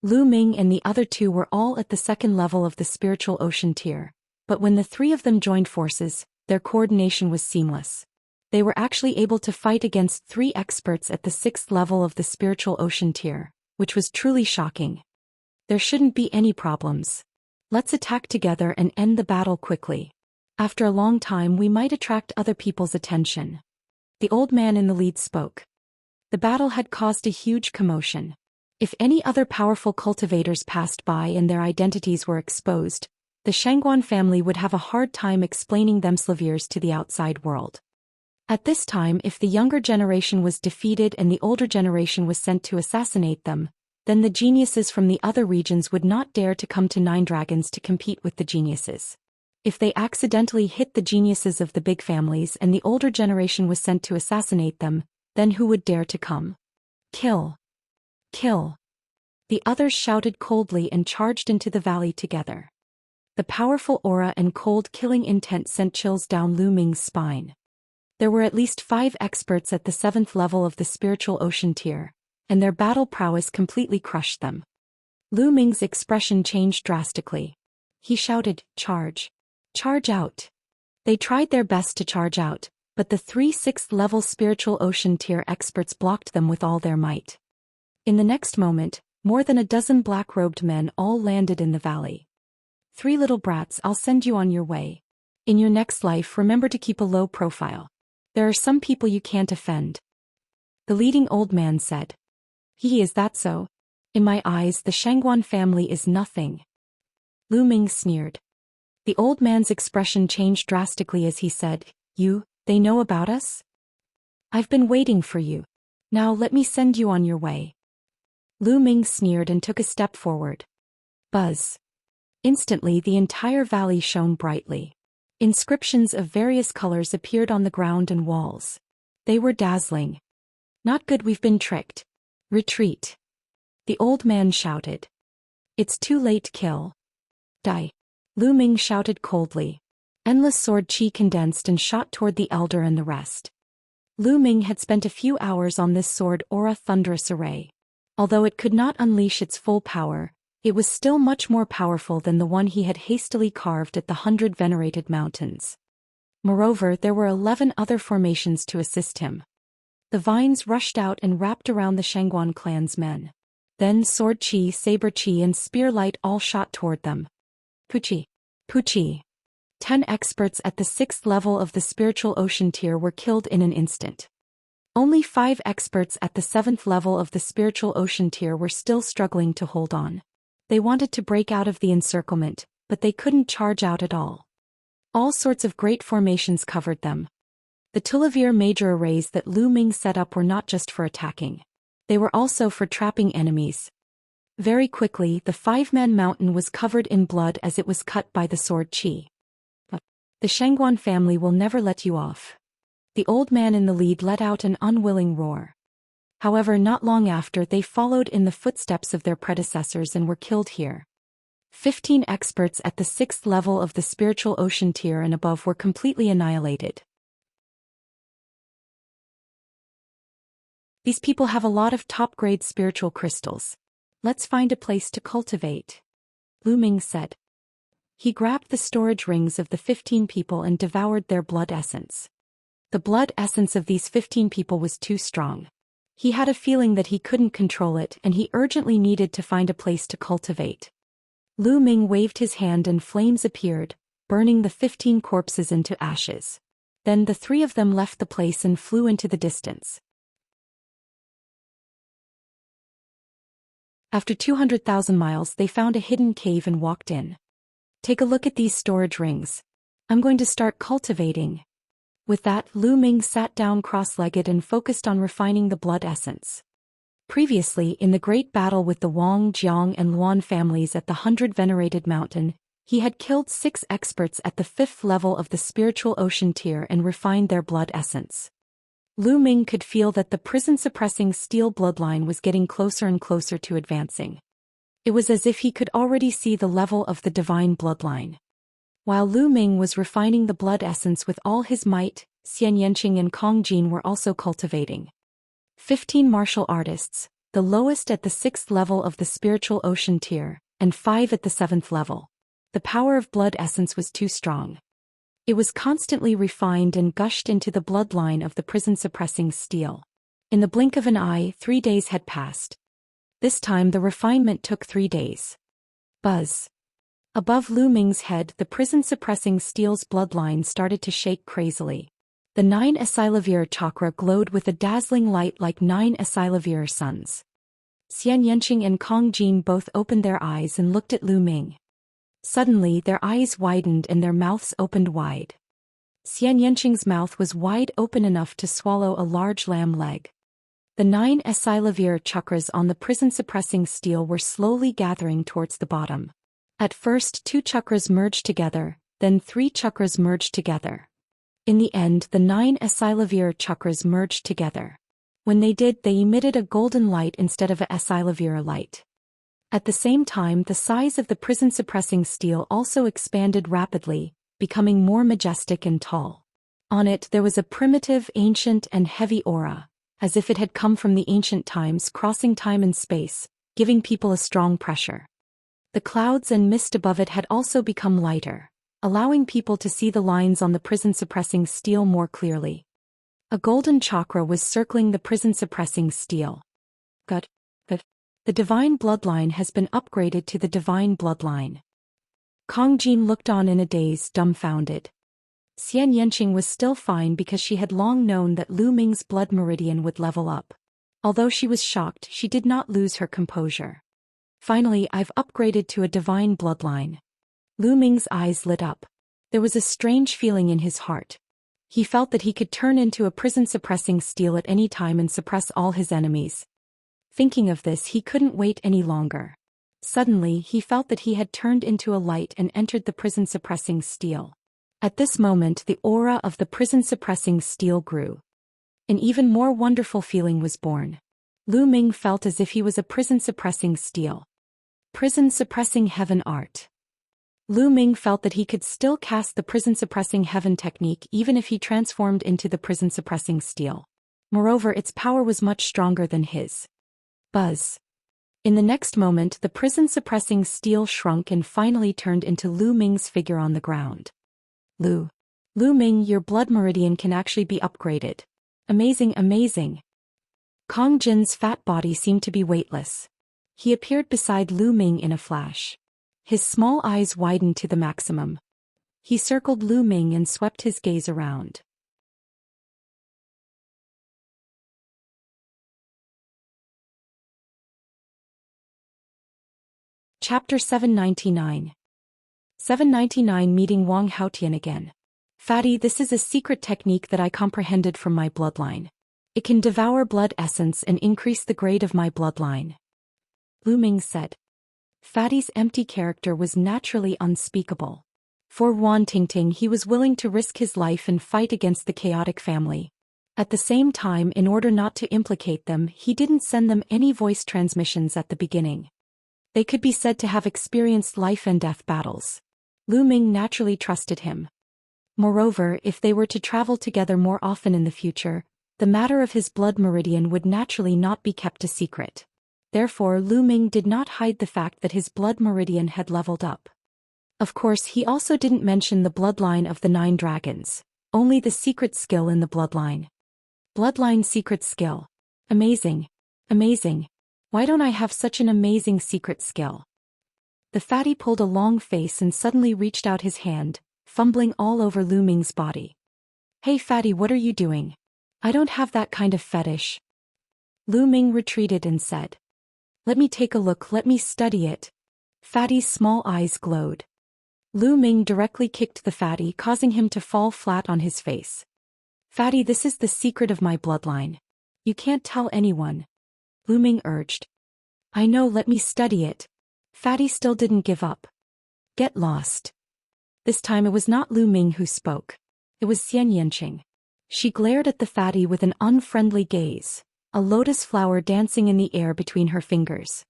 Lu Ming and the other 2 were all at the 2nd level of the spiritual ocean tier, but when the 3 of them joined forces, their coordination was seamless. They were actually able to fight against 3 experts at the 6th level of the spiritual ocean tier, which was truly shocking. There shouldn't be any problems. Let's attack together and end the battle quickly. After a long time we might attract other people's attention. The old man in the lead spoke. The battle had caused a huge commotion. If any other powerful cultivators passed by and their identities were exposed, the Xianxia family would have a hard time explaining themselves to the outside world. At this time, if the younger generation was defeated and the older generation was sent to assassinate them, then the geniuses from the other regions would not dare to come to Nine Dragons to compete with the geniuses. If they accidentally hit the geniuses of the big families and the older generation was sent to assassinate them, then who would dare to come? Kill! Kill! The others shouted coldly and charged into the valley together. The powerful aura and cold killing intent sent chills down Lu Ming's spine. There were at least 5 experts at the 7th level of the spiritual ocean tier, and their battle prowess completely crushed them. Lu Ming's expression changed drastically. He shouted, "Charge! Charge out!" They tried their best to charge out, but the 3 6th level spiritual ocean tier experts blocked them with all their might. In the next moment, more than a dozen black-robed men all landed in the valley. 3 little brats, I'll send you on your way. In your next life, remember to keep a low profile. There are some people you can't offend. The leading old man said. Is that so? In my eyes, the Xianxia family is nothing. Lu Ming sneered. The old man's expression changed drastically as he said, They know about us? I've been waiting for you. Now let me send you on your way. Lu Ming sneered and took a step forward. Buzz. Instantly the entire valley shone brightly. Inscriptions of various colors appeared on the ground and walls. They were dazzling. Not good, we've been tricked. Retreat. The old man shouted. It's too late, kill. Die. Lu Ming shouted coldly. Endless sword chi condensed and shot toward the elder and the rest. Lu Ming had spent a few hours on this sword aura thunderous array. Although it could not unleash its full power, it was still much more powerful than the one he had hastily carved at the 100 venerated mountains. Moreover, there were 11 other formations to assist him. The vines rushed out and wrapped around the Xianxia clan's men. Then sword chi, saber chi and spear light all shot toward them. Puchi. Puchi. 10 experts at the 6th level of the spiritual ocean tier were killed in an instant. Only 5 experts at the 7th level of the spiritual ocean tier were still struggling to hold on. They wanted to break out of the encirclement, but they couldn't charge out at all. All sorts of great formations covered them. The Tulivir major arrays that Lu Ming set up were not just for attacking. They were also for trapping enemies. Very quickly, the 5-man mountain was covered in blood as it was cut by the sword chi. But the Xianxia family will never let you off. The old man in the lead let out an unwilling roar. However, not long after they followed in the footsteps of their predecessors and were killed here. 15 experts at the 6th level of the spiritual ocean tier and above were completely annihilated. These people have a lot of top-grade spiritual crystals. Let's find a place to cultivate, Lu Ming said. He grabbed the storage rings of the 15 people and devoured their blood essence. The blood essence of these 15 people was too strong. He had a feeling that he couldn't control it and he urgently needed to find a place to cultivate. Lu Ming waved his hand and flames appeared, burning the 15 corpses into ashes. Then the 3 of them left the place and flew into the distance. After 200,000 miles, they found a hidden cave and walked in. Take a look at these storage rings. I'm going to start cultivating. With that, Lu Ming sat down cross-legged and focused on refining the blood essence. Previously, in the great battle with the Wang, Jiang and Luan families at the 100 Venerated Mountain, he had killed 6 experts at the 5th level of the spiritual ocean tier and refined their blood essence. Lu Ming could feel that the prison-suppressing steel bloodline was getting closer and closer to advancing. It was as if he could already see the level of the divine bloodline. While Lu Ming was refining the blood essence with all his might, Xianxia and Kong Jin were also cultivating. 15 martial artists, the lowest at the 6th level of the spiritual ocean tier, and 5 at the 7th level. The power of blood essence was too strong. It was constantly refined and gushed into the bloodline of the prison-suppressing steel. In the blink of an eye, 3 days had passed. This time the refinement took 3 days. Buzz. Above Lu Ming's head, the prison-suppressing steel's bloodline started to shake crazily. The 9 Asilavir chakra glowed with a dazzling light like 9 Asilavir suns. Xianxia and Kong Jin both opened their eyes and looked at Lu Ming. Suddenly their eyes widened and their mouths opened wide. Xianxia's mouth was wide open enough to swallow a large lamb leg. The 9 Asilavir chakras on the prison-suppressing steel were slowly gathering towards the bottom. At first 2 chakras merged together, then 3 chakras merged together. In the end, the 9 Asilavir chakras merged together. When they did, they emitted a golden light instead of a Asilavir light. At the same time, the size of the prison-suppressing steel also expanded rapidly, becoming more majestic and tall. On it there was a primitive, ancient and heavy aura, as if it had come from the ancient times, crossing time and space, giving people a strong pressure. The clouds and mist above it had also become lighter, allowing people to see the lines on the prison-suppressing steel more clearly. A golden chakra was circling the prison-suppressing steel. Good. The divine bloodline has been upgraded to the divine bloodline. Kong Jin looked on in a daze, dumbfounded. Xianxia was still fine because she had long known that Lu Ming's blood meridian would level up. Although she was shocked, she did not lose her composure. Finally, I've upgraded to a divine bloodline. Lu Ming's eyes lit up. There was a strange feeling in his heart. He felt that he could turn into a prison-suppressing steel at any time and suppress all his enemies. Thinking of this, he couldn't wait any longer. Suddenly, he felt that he had turned into a light and entered the prison-suppressing steel. At this moment, the aura of the prison-suppressing steel grew. An even more wonderful feeling was born. Lu Ming felt as if he was a prison-suppressing steel. Prison-suppressing heaven art. Lu Ming felt that he could still cast the prison-suppressing heaven technique even if he transformed into the prison-suppressing steel. Moreover, its power was much stronger than his. Buzz. In the next moment, the prison-suppressing steel shrunk and finally turned into Lu Ming's figure on the ground. Lu Ming, your blood meridian can actually be upgraded. Amazing, amazing. Kong Jin's fat body seemed to be weightless. He appeared beside Lu Ming in a flash. His small eyes widened to the maximum. He circled Lu Ming and swept his gaze around. Chapter 799. 799 Meeting Wang Haotian again. Fatty, this is a secret technique that I comprehended from my bloodline. It can devour blood essence and increase the grade of my bloodline. Lu Ming said. Fatty's empty character was naturally unspeakable. For Wan Tingting, he was willing to risk his life and fight against the chaotic family. At the same time, in order not to implicate them, he didn't send them any voice transmissions at the beginning. They could be said to have experienced life and death battles. Lu Ming naturally trusted him. Moreover, if they were to travel together more often in the future, the matter of his blood meridian would naturally not be kept a secret. Therefore, Lu Ming did not hide the fact that his blood meridian had leveled up. Of course, he also didn't mention the bloodline of the 9 dragons, only the secret skill in the bloodline. Bloodline secret skill. Amazing. Amazing. Why don't I have such an amazing secret skill? The fatty pulled a long face and suddenly reached out his hand, fumbling all over Lu Ming's body. Hey fatty, what are you doing? I don't have that kind of fetish. Lu Ming retreated and said. Let me take a look, let me study it. Fatty's small eyes glowed. Lu Ming directly kicked the fatty, causing him to fall flat on his face. Fatty, this is the secret of my bloodline. You can't tell anyone. Lu Ming urged. I know, let me study it. Fatty still didn't give up. Get lost. This time it was not Lu Ming who spoke. It was Xianxia. She glared at the fatty with an unfriendly gaze, a lotus flower dancing in the air between her fingers.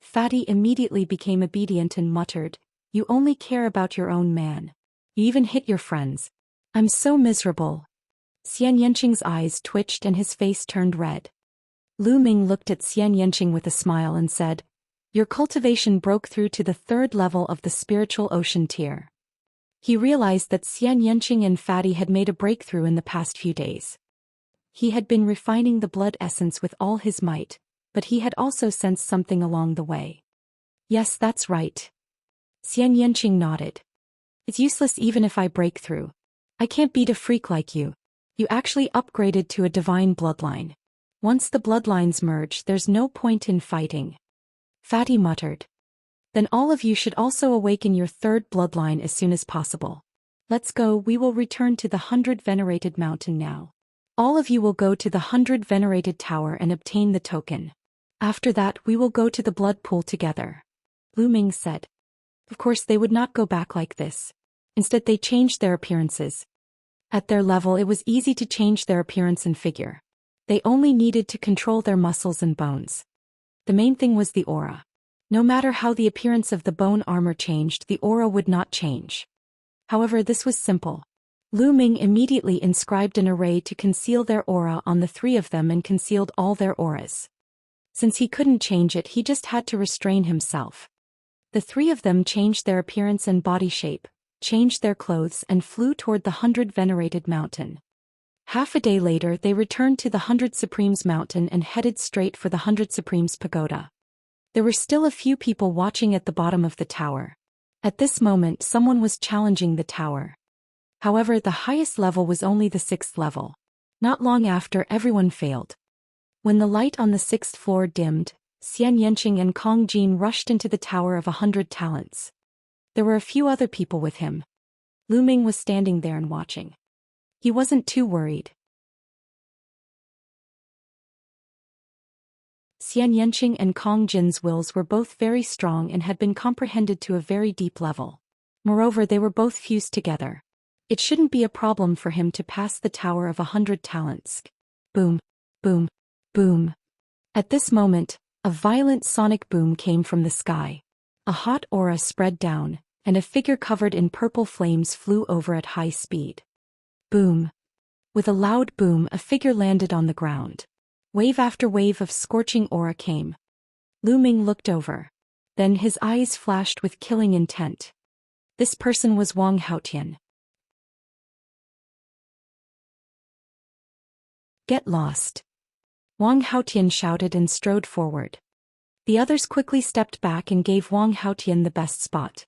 Fatty immediately became obedient and muttered, You only care about your own man. You even hit your friends. I'm so miserable. Xianxia's eyes twitched and his face turned red. Lu Ming looked at Xianxia with a smile and said, Your cultivation broke through to the 3rd level of the spiritual ocean tier. He realized that Xianxia and Fatty had made a breakthrough in the past few days. He had been refining the blood essence with all his might, but he had also sensed something along the way. Yes, that's right. Xianxia nodded. It's useless even if I break through. I can't beat a freak like you. You actually upgraded to a divine bloodline. Once the bloodlines merge, there's no point in fighting. Fatty muttered. Then all of you should also awaken your 3rd bloodline as soon as possible. Let's go, we will return to the 100 Venerated Mountain now. All of you will go to the 100 Venerated Tower and obtain the token. After that we will go to the blood pool together. Lu Ming said. Of course they would not go back like this. Instead they changed their appearances. At their level it was easy to change their appearance and figure. They only needed to control their muscles and bones. The main thing was the aura. No matter how the appearance of the bone armor changed, the aura would not change. However, this was simple. Lu Ming immediately inscribed an array to conceal their aura on the 3 of them and concealed all their auras. Since he couldn't change it, he just had to restrain himself. The 3 of them changed their appearance and body shape, changed their clothes and flew toward the 100 Venerated Mountain. Half a day later they returned to the 100 Supremes Mountain and headed straight for the 100 Supremes Pagoda. There were still a few people watching at the bottom of the tower. At this moment someone was challenging the tower. However, the highest level was only the 6th level. Not long after, everyone failed. When the light on the 6th floor dimmed, Xianxia and Kong Jin rushed into the Tower of 100 Talents. There were a few other people with him. Lu Ming was standing there and watching. He wasn't too worried. Xianxia and Kong Jin's wills were both very strong and had been comprehended to a very deep level. Moreover, they were both fused together. It shouldn't be a problem for him to pass the Tower of 100 Talents. Boom, boom, boom. At this moment, a violent sonic boom came from the sky. A hot aura spread down, and a figure covered in purple flames flew over at high speed. Boom. With a loud boom, a figure landed on the ground. Wave after wave of scorching aura came. Lu Ming looked over. Then his eyes flashed with killing intent. This person was Wang Haotian. Get lost. Wang Haotian shouted and strode forward. The others quickly stepped back and gave Wang Haotian the best spot.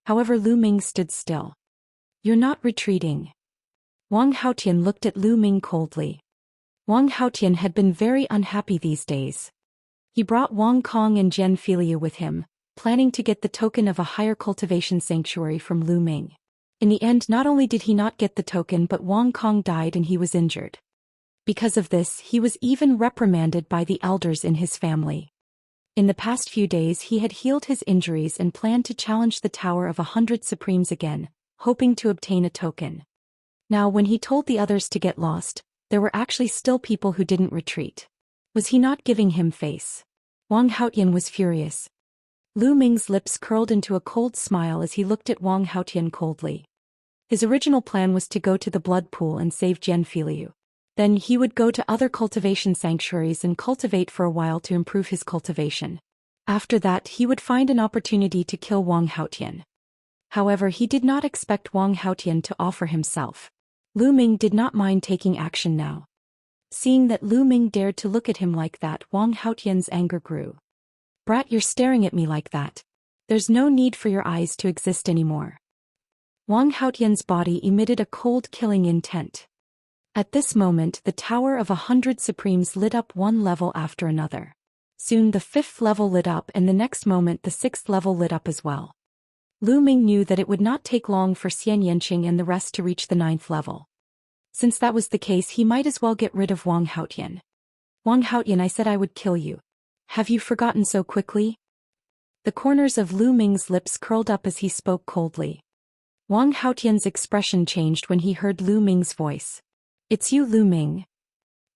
However, Lu Ming stood still. You're not retreating. Wang Haotian looked at Lu Ming coldly. Wang Haotian had been very unhappy these days. He brought Wang Kong and Jian Filia with him, planning to get the token of a higher cultivation sanctuary from Lu Ming. In the end, not only did he not get the token, but Wang Kong died and he was injured. Because of this, he was even reprimanded by the elders in his family. In the past few days he had healed his injuries and planned to challenge the Tower of 100 Supremes again, hoping to obtain a token. Now when he told the others to get lost, there were actually still people who didn't retreat. Was he not giving him face? Wang Haotian was furious. Lu Ming's lips curled into a cold smile as he looked at Wang Haotian coldly. His original plan was to go to the blood pool and save Jianfiliu. Then he would go to other cultivation sanctuaries and cultivate for a while to improve his cultivation. After that he would find an opportunity to kill Wang Haotian. However, he did not expect Wang Haotian to offer himself. Lu Ming did not mind taking action now. Seeing that Lu Ming dared to look at him like that, Wang Haotian's anger grew. "Brat, you're staring at me like that. There's no need for your eyes to exist anymore." Wang Haotian's body emitted a cold, killing intent. At this moment, the Tower of 100 Supremes lit up one level after another. Soon the 5th level lit up and the next moment the 6th level lit up as well. Lu Ming knew that it would not take long for Xianxia and the rest to reach the 9th level. Since that was the case, he might as well get rid of Wang Haotian. "Wang Haotian, I said I would kill you. Have you forgotten so quickly?" The corners of Lu Ming's lips curled up as he spoke coldly. Wang Haotian's expression changed when he heard Lu Ming's voice. "It's you, Lu Ming."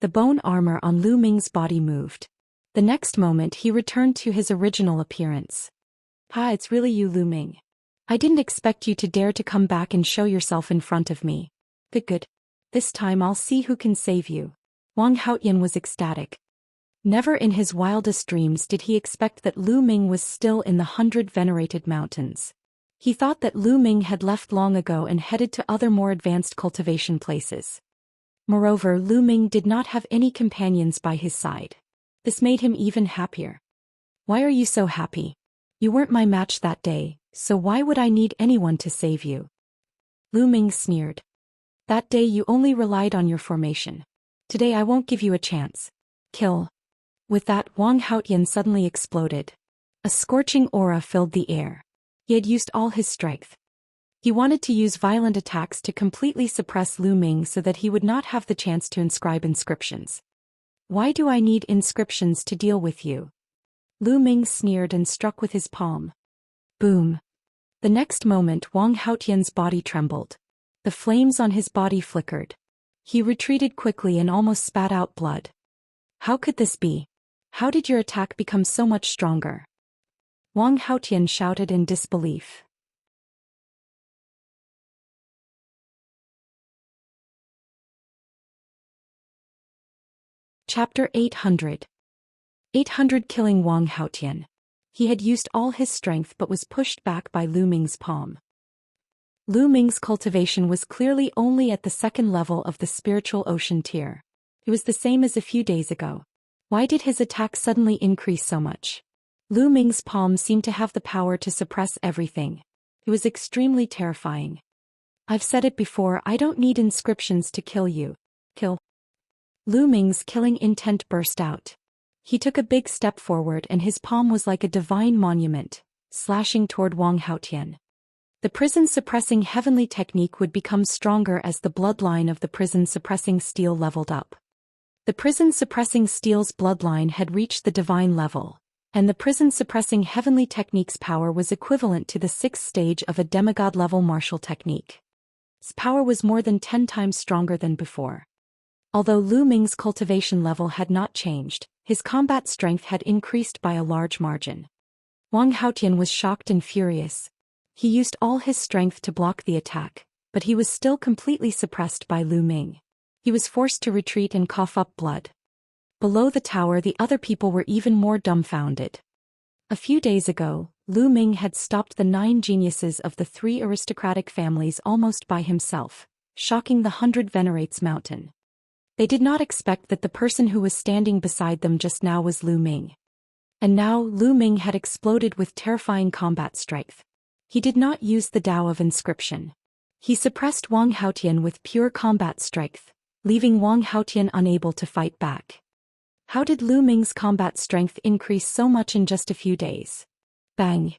The bone armor on Lu Ming's body moved. The next moment he returned to his original appearance. "Ha, it's really you, Lu Ming. I didn't expect you to dare to come back and show yourself in front of me. Good. This time I'll see who can save you." Wang Haotian was ecstatic. Never in his wildest dreams did he expect that Lu Ming was still in the 100 Venerated Mountains. He thought that Lu Ming had left long ago and headed to other more advanced cultivation places. Moreover, Lu Ming did not have any companions by his side. This made him even happier. "Why are you so happy? You weren't my match that day, so why would I need anyone to save you?" Lu Ming sneered. "That day you only relied on your formation. Today I won't give you a chance. Kill." With that, Wang Haotian suddenly exploded. A scorching aura filled the air. He had used all his strength. He wanted to use violent attacks to completely suppress Lu Ming so that he would not have the chance to inscribe inscriptions. "Why do I need inscriptions to deal with you?" Lu Ming sneered and struck with his palm. Boom. The next moment Wang Haotian's body trembled. The flames on his body flickered. He retreated quickly and almost spat out blood. "How could this be? How did your attack become so much stronger?" Wang Haotian shouted in disbelief. Chapter 800. 800 Killing Wang Haotian. He had used all his strength but was pushed back by Lu Ming's palm. Lu Ming's cultivation was clearly only at the 2nd level of the spiritual ocean tier. It was the same as a few days ago. Why did his attack suddenly increase so much? Lu Ming's palm seemed to have the power to suppress everything. It was extremely terrifying. "I've said it before, I don't need inscriptions to kill you. Kill." Lu Ming's killing intent burst out. He took a big step forward and his palm was like a divine monument, slashing toward Wang Haotian. The prison-suppressing heavenly technique would become stronger as the bloodline of the prison-suppressing steel leveled up. The prison-suppressing steel's bloodline had reached the divine level, and the prison-suppressing heavenly technique's power was equivalent to the 6th stage of a demigod-level martial technique. Its power was more than 10 times stronger than before. Although Lu Ming's cultivation level had not changed, his combat strength had increased by a large margin. Wang Haotian was shocked and furious. He used all his strength to block the attack, but he was still completely suppressed by Lu Ming. He was forced to retreat and cough up blood. Below the tower, the other people were even more dumbfounded. A few days ago, Lu Ming had stopped the 9 geniuses of the 3 aristocratic families almost by himself, shocking the 100 Venerates Mountain. They did not expect that the person who was standing beside them just now was Lu Ming. And now Lu Ming had exploded with terrifying combat strength. He did not use the Tao of Inscription. He suppressed Wang Haotian with pure combat strength, leaving Wang Haotian unable to fight back. How did Lu Ming's combat strength increase so much in just a few days? Bang!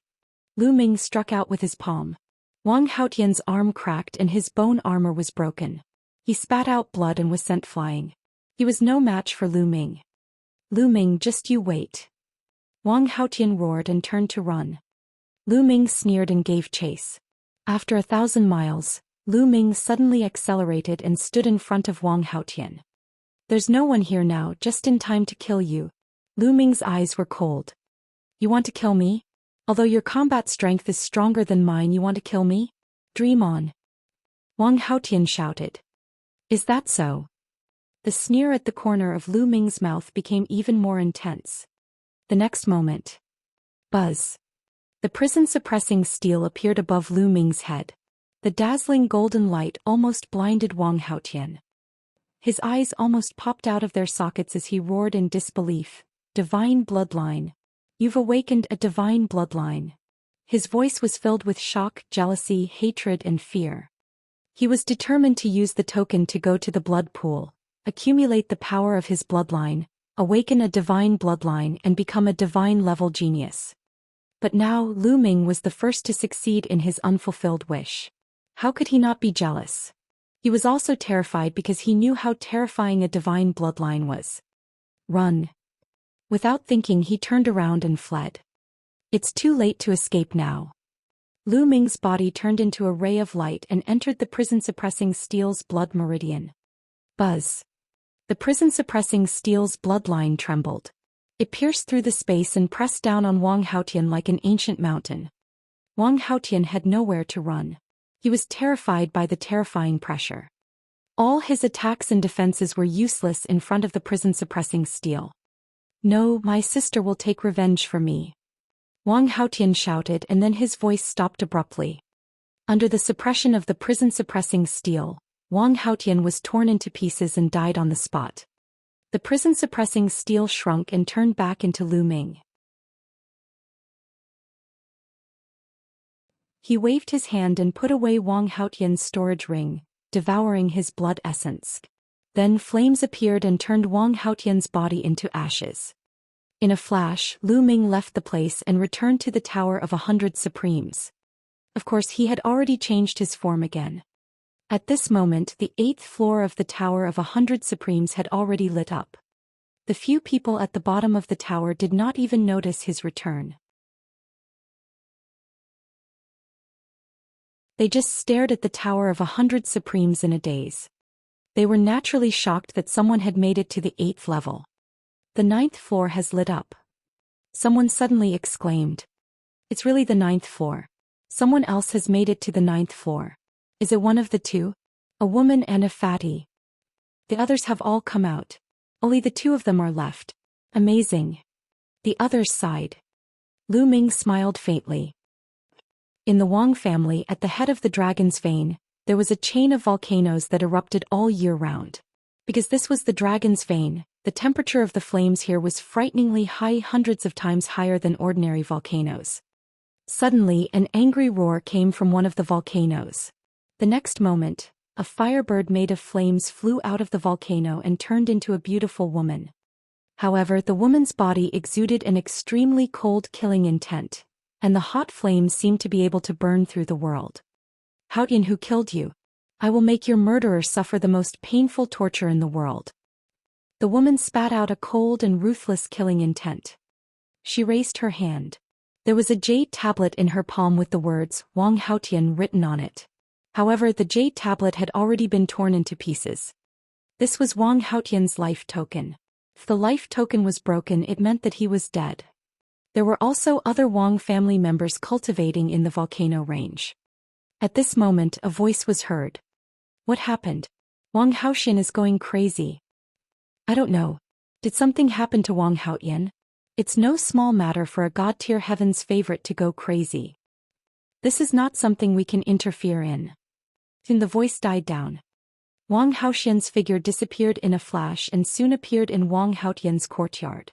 Lu Ming struck out with his palm. Wang Haotian's arm cracked and his bone armor was broken. He spat out blood and was sent flying. He was no match for Lu Ming. "Lu Ming, just you wait." Wang Haotian roared and turned to run. Lu Ming sneered and gave chase. After 1,000 miles, Lu Ming suddenly accelerated and stood in front of Wang Haotian. "There's no one here now, just in time to kill you." Lu Ming's eyes were cold. "You want to kill me? Although your combat strength is stronger than mine, you want to kill me? Dream on. Wang Haotian shouted. Is that so? The sneer at the corner of Lu Ming's mouth became even more intense. The next moment. Buzz. The prison-suppressing steel appeared above Lu Ming's head. The dazzling golden light almost blinded Wang Haotian. His eyes almost popped out of their sockets as he roared in disbelief. Divine bloodline. You've awakened a divine bloodline. His voice was filled with shock, jealousy, hatred, and fear. He was determined to use the token to go to the blood pool, accumulate the power of his bloodline, awaken a divine bloodline, and become a divine-level genius. But now Lu Ming was the first to succeed in his unfulfilled wish. How could he not be jealous? He was also terrified because he knew how terrifying a divine bloodline was. Run. Without thinking, he turned around and fled. It's too late to escape now. Lu Ming's body turned into a ray of light and entered the prison-suppressing steel's blood meridian. Buzz. The prison-suppressing steel's bloodline trembled. It pierced through the space and pressed down on Wang Haotian like an ancient mountain. Wang Haotian had nowhere to run. He was terrified by the terrifying pressure. All his attacks and defenses were useless in front of the prison-suppressing steel. No, my sister will take revenge for me. Wang Haotian shouted, and then his voice stopped abruptly. Under the suppression of the prison-suppressing steel, Wang Haotian was torn into pieces and died on the spot. The prison-suppressing steel shrunk and turned back into Lu Ming. He waved his hand and put away Wang Haotian's storage ring, devouring his blood essence. Then flames appeared and turned Wang Haotian's body into ashes. In a flash, Lu Ming left the place and returned to the Tower of 100 Supremes. Of course, he had already changed his form again. At this moment, the 8th floor of the Tower of 100 Supremes had already lit up. The few people at the bottom of the tower did not even notice his return. They just stared at the Tower of 100 Supremes in a daze. They were naturally shocked that someone had made it to the 8th level. The 9th floor has lit up. Someone suddenly exclaimed. It's really the 9th floor. Someone else has made it to the 9th floor. Is it one of the two? A woman and a fatty. The others have all come out. Only the 2 of them are left. Amazing. The others sighed. Lu Ming smiled faintly. In the Wang family, at the head of the Dragon's Vein, there was a chain of volcanoes that erupted all year round. Because this was the Dragon's Vein, the temperature of the flames here was frighteningly high, hundreds of times higher than ordinary volcanoes. Suddenly, an angry roar came from one of the volcanoes. The next moment, a firebird made of flames flew out of the volcano and turned into a beautiful woman. However, the woman's body exuded an extremely cold, killing intent, and the hot flames seemed to be able to burn through the world. Haotian, who killed you? I will make your murderer suffer the most painful torture in the world. The woman spat out a cold and ruthless killing intent. She raised her hand. There was a jade tablet in her palm with the words, Wang Haotian, written on it. However, the jade tablet had already been torn into pieces. This was Wang Haotian's life token. If the life token was broken, it meant that he was dead. There were also other Wang family members cultivating in the volcano range. At this moment, a voice was heard. What happened? Wang Haotian is going crazy. I don't know. Did something happen to Wang Haotian? It's no small matter for a god-tier heaven's favorite to go crazy. This is not something we can interfere in. Then the voice died down. Wang Haotian's figure disappeared in a flash and soon appeared in Wang Haotian's courtyard.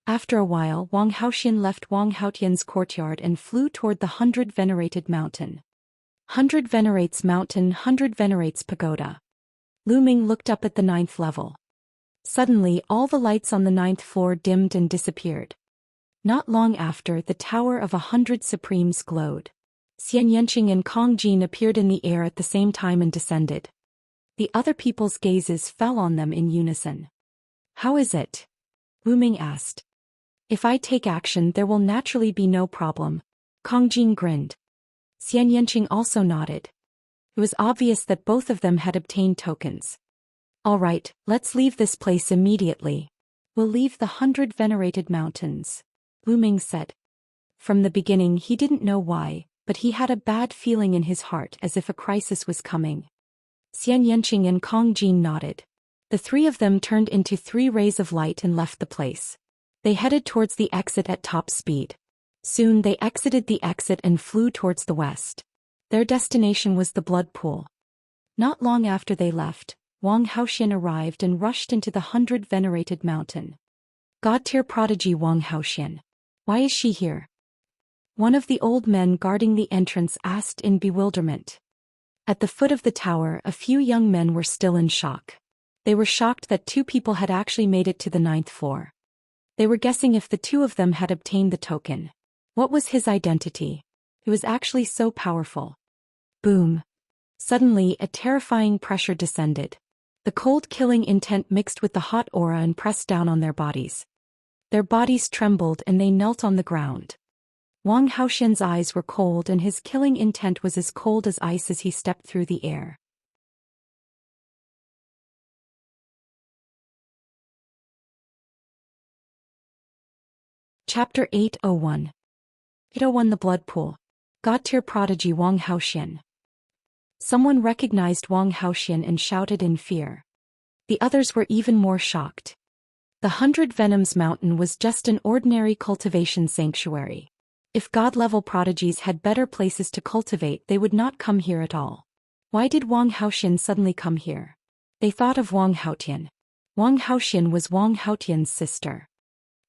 After a while, Wang Haotian left Wang Haotian's courtyard and flew toward the 100 Venerated Mountain. 100 Venerates Mountain, 100 Venerates Pagoda. Lu Ming looked up at the 9th level. Suddenly, all the lights on the 9th floor dimmed and disappeared. Not long after, the Tower of 100 Supremes glowed. Xianxia and Kong Jin appeared in the air at the same time and descended. The other people's gazes fell on them in unison. How is it? Lu Ming asked. If I take action, there will naturally be no problem. Kong Jin grinned. Xianxia also nodded. It was obvious that both of them had obtained tokens. All right, let's leave this place immediately. We'll leave the 100 Venerated Mountains, Lu Ming said. From the beginning he didn't know why, but he had a bad feeling in his heart as if a crisis was coming. Xianxia and Kong Jin nodded. The three of them turned into 3 rays of light and left the place. They headed towards the exit at top speed. Soon they exited the exit and flew towards the west. Their destination was the blood pool. Not long after they left, Wang Haoxian arrived and rushed into the 100-venerated mountain. God-tier prodigy Wang Haoxian. Why is she here? One of the old men guarding the entrance asked in bewilderment. At the foot of the tower, a few young men were still in shock. They were shocked that 2 people had actually made it to the 9th floor. They were guessing if the 2 of them had obtained the token. What was his identity? He was actually so powerful. Boom. Suddenly, a terrifying pressure descended. The cold killing intent mixed with the hot aura and pressed down on their bodies. Their bodies trembled and they knelt on the ground. Wang Haoxian's eyes were cold and his killing intent was as cold as ice as he stepped through the air. Chapter 801. 801 The Blood Pool. God-tier prodigy Wang Haoxian. Someone recognized Wang Haoxian and shouted in fear. The others were even more shocked. The 100 Venoms Mountain was just an ordinary cultivation sanctuary. If God-level prodigies had better places to cultivate, they would not come here at all. Why did Wang Haoxian suddenly come here? They thought of Wang Haotian. Wang Haoxian was Wang Haotian's sister.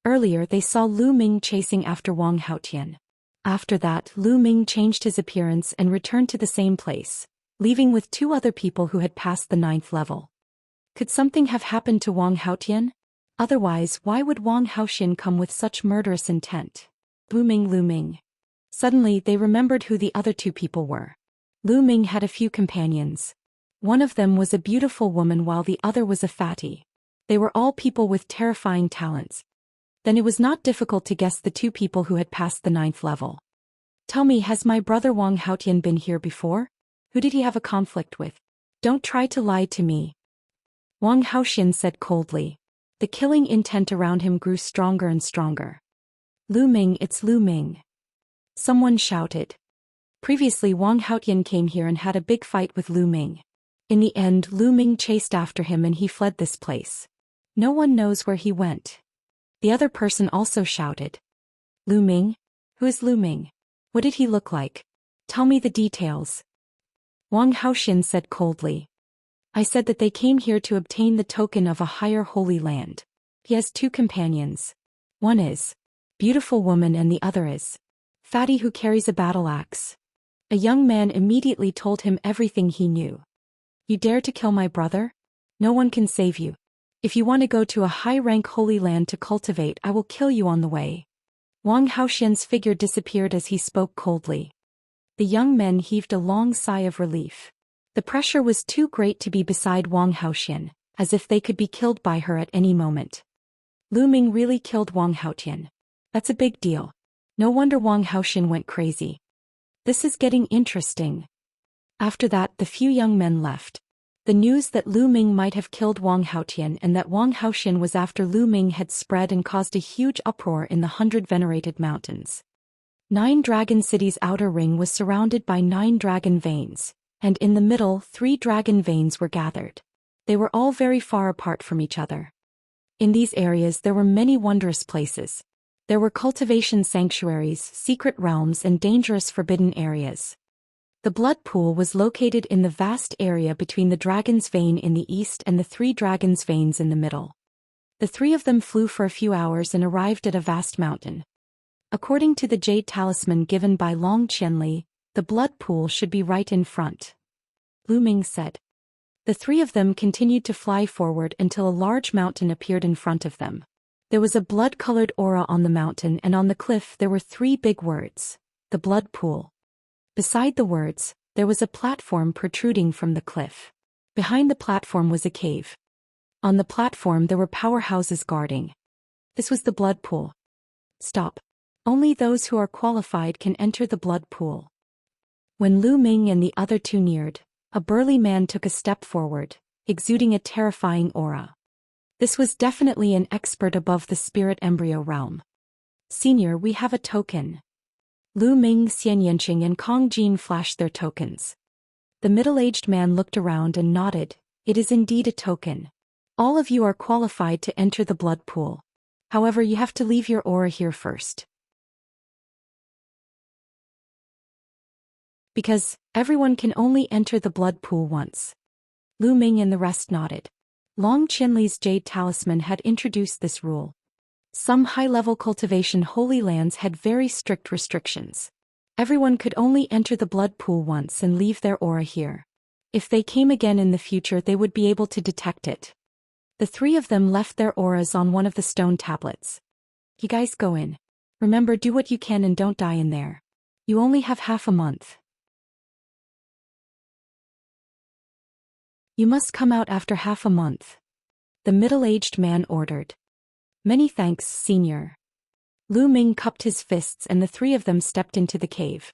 Earlier they saw Lu Ming chasing after Wang Haotian. After that, Lu Ming changed his appearance and returned to the same place, leaving with 2 other people who had passed the 9th level. Could something have happened to Wang Haotian? Otherwise, why would Wang Haoxian come with such murderous intent? Lu Ming. Suddenly they remembered who the other 2 people were. Lu Ming had a few companions. One of them was a beautiful woman while the other was a fatty. They were all people with terrifying talents. Then it was not difficult to guess the 2 people who had passed the 9th level. Tell me, has my brother Wang Haotian been here before? Who did he have a conflict with? Don't try to lie to me. Wang Haoxian said coldly. The killing intent around him grew stronger and stronger. Lu Ming, it's Lu Ming. Someone shouted. Previously Wang Haotian came here and had a big fight with Lu Ming. In the end, Lu Ming chased after him and he fled this place. No one knows where he went. The other person also shouted. Lu Ming? Who is Lu Ming? What did he look like? Tell me the details. Wang Haoxian said coldly. I said that they came here to obtain the token of a higher holy land. He has 2 companions. One is beautiful woman and the other is fatty who carries a battle axe. A young man immediately told him everything he knew. You dare to kill my brother? No one can save you. If you want to go to a high-rank holy land to cultivate, I will kill you on the way. Wang Haoxian's figure disappeared as he spoke coldly. The young men heaved a long sigh of relief. The pressure was too great to be beside Wang Haoxian, as if they could be killed by her at any moment. Lu Ming really killed Wang Haotian. That's a big deal. No wonder Wang Haoxian went crazy. This is getting interesting. After that, the few young men left. The news that Lu Ming might have killed Wang Haotian and that Wang Haoxian was after Lu Ming had spread and caused a huge uproar in the 100 venerated mountains. 9 Dragon City's outer ring was surrounded by 9 dragon veins, and in the middle 3 dragon veins were gathered. They were all very far apart from each other. In these areas there were many wondrous places. There were cultivation sanctuaries, secret realms and dangerous forbidden areas. The blood pool was located in the vast area between the dragon's vein in the east and the 3 dragons' veins in the middle. The 3 of them flew for a few hours and arrived at a vast mountain. According to the jade talisman given by Long Qianli, the blood pool should be right in front. Lu Ming said. The 3 of them continued to fly forward until a large mountain appeared in front of them. There was a blood-colored aura on the mountain, and on the cliff there were 3 big words. The blood pool. Beside the words, there was a platform protruding from the cliff. Behind the platform was a cave. On the platform there were powerhouses guarding. This was the blood pool. Stop. Only those who are qualified can enter the blood pool. When Lu Ming and the other 2 neared, a burly man took a step forward, exuding a terrifying aura. This was definitely an expert above the spirit embryo realm. Senior, we have a token. Lu Ming, Xianxia, and Kong Jin flashed their tokens. The middle-aged man looked around and nodded. It is indeed a token. All of you are qualified to enter the blood pool. However, you have to leave your aura here first. Because everyone can only enter the blood pool once. Lu Ming and the rest nodded. Long Qianli's jade talisman had introduced this rule. Some high-level cultivation holy lands had very strict restrictions. Everyone could only enter the blood pool once and leave their aura here. If they came again in the future, they would be able to detect it. The three of them left their auras on one of the stone tablets. You guys go in. Remember, do what you can and don't die in there. You only have half a month. You must come out after half a month. The middle-aged man ordered. Many thanks, Senior. Lu Ming cupped his fists and the three of them stepped into the cave.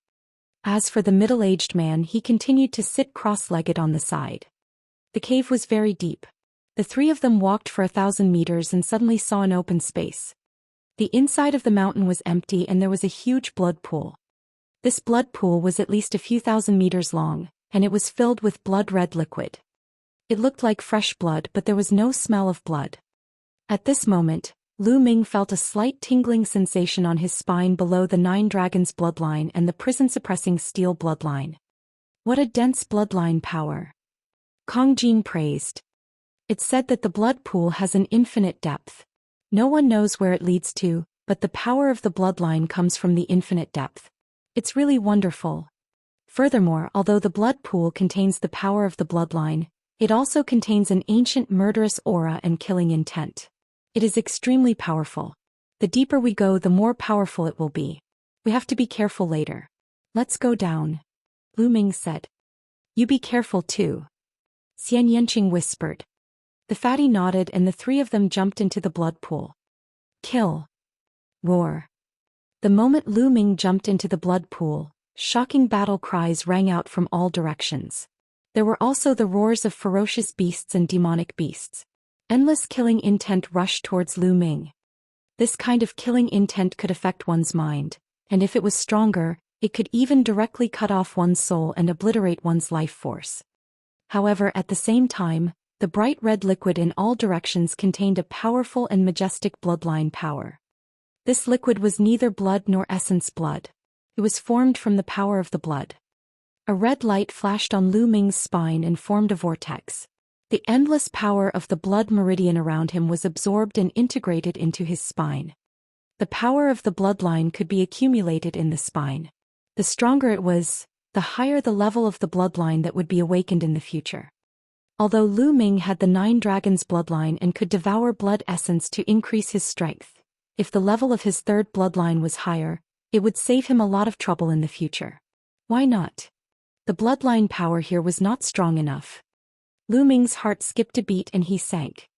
As for the middle-aged man, he continued to sit cross-legged on the side. The cave was very deep. The three of them walked for 1,000 meters and suddenly saw an open space. The inside of the mountain was empty and there was a huge blood pool. This blood pool was at least a few thousand meters long, and it was filled with blood-red liquid. It looked like fresh blood, but there was no smell of blood. At this moment, Lu Ming felt a slight tingling sensation on his spine below the 9 dragons bloodline and the prison-suppressing steel bloodline. What a dense bloodline power! Kong Jin praised. It said that the blood pool has an infinite depth. No one knows where it leads to, but the power of the bloodline comes from the infinite depth. It's really wonderful. Furthermore, although the blood pool contains the power of the bloodline, it also contains an ancient murderous aura and killing intent. It is extremely powerful. The deeper we go, the more powerful it will be. We have to be careful later. Let's go down. Lu Ming said. You be careful too. Xianxia whispered. The fatty nodded and the three of them jumped into the blood pool. Kill. Roar. The moment Lu Ming jumped into the blood pool, shocking battle cries rang out from all directions. There were also the roars of ferocious beasts and demonic beasts. Endless killing intent rushed towards Lu Ming. This kind of killing intent could affect one's mind, and if it was stronger, it could even directly cut off one's soul and obliterate one's life force. However, at the same time, the bright red liquid in all directions contained a powerful and majestic bloodline power. This liquid was neither blood nor essence blood. It was formed from the power of the blood. A red light flashed on Lu Ming's spine and formed a vortex. The endless power of the blood meridian around him was absorbed and integrated into his spine. The power of the bloodline could be accumulated in the spine. The stronger it was, the higher the level of the bloodline that would be awakened in the future. Although Lu Ming had the 9 dragons bloodline and could devour blood essence to increase his strength, if the level of his 3rd bloodline was higher, it would save him a lot of trouble in the future. Why not? The bloodline power here was not strong enough. Lu Ming's heart skipped a beat and he sank.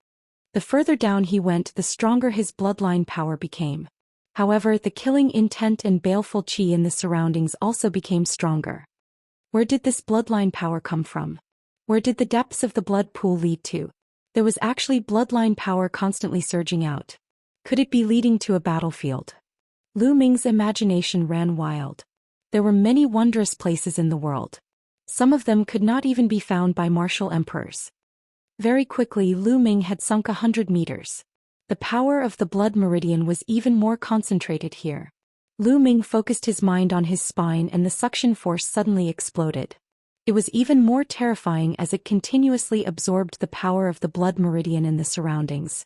The further down he went, the stronger his bloodline power became. However, the killing intent and baleful qi in the surroundings also became stronger. Where did this bloodline power come from? Where did the depths of the blood pool lead to? There was actually bloodline power constantly surging out. Could it be leading to a battlefield? Lu Ming's imagination ran wild. There were many wondrous places in the world. Some of them could not even be found by martial emperors. Very quickly, Lu Ming had sunk 100 meters. The power of the blood meridian was even more concentrated here. Lu Ming focused his mind on his spine and the suction force suddenly exploded. It was even more terrifying as it continuously absorbed the power of the blood meridian in the surroundings.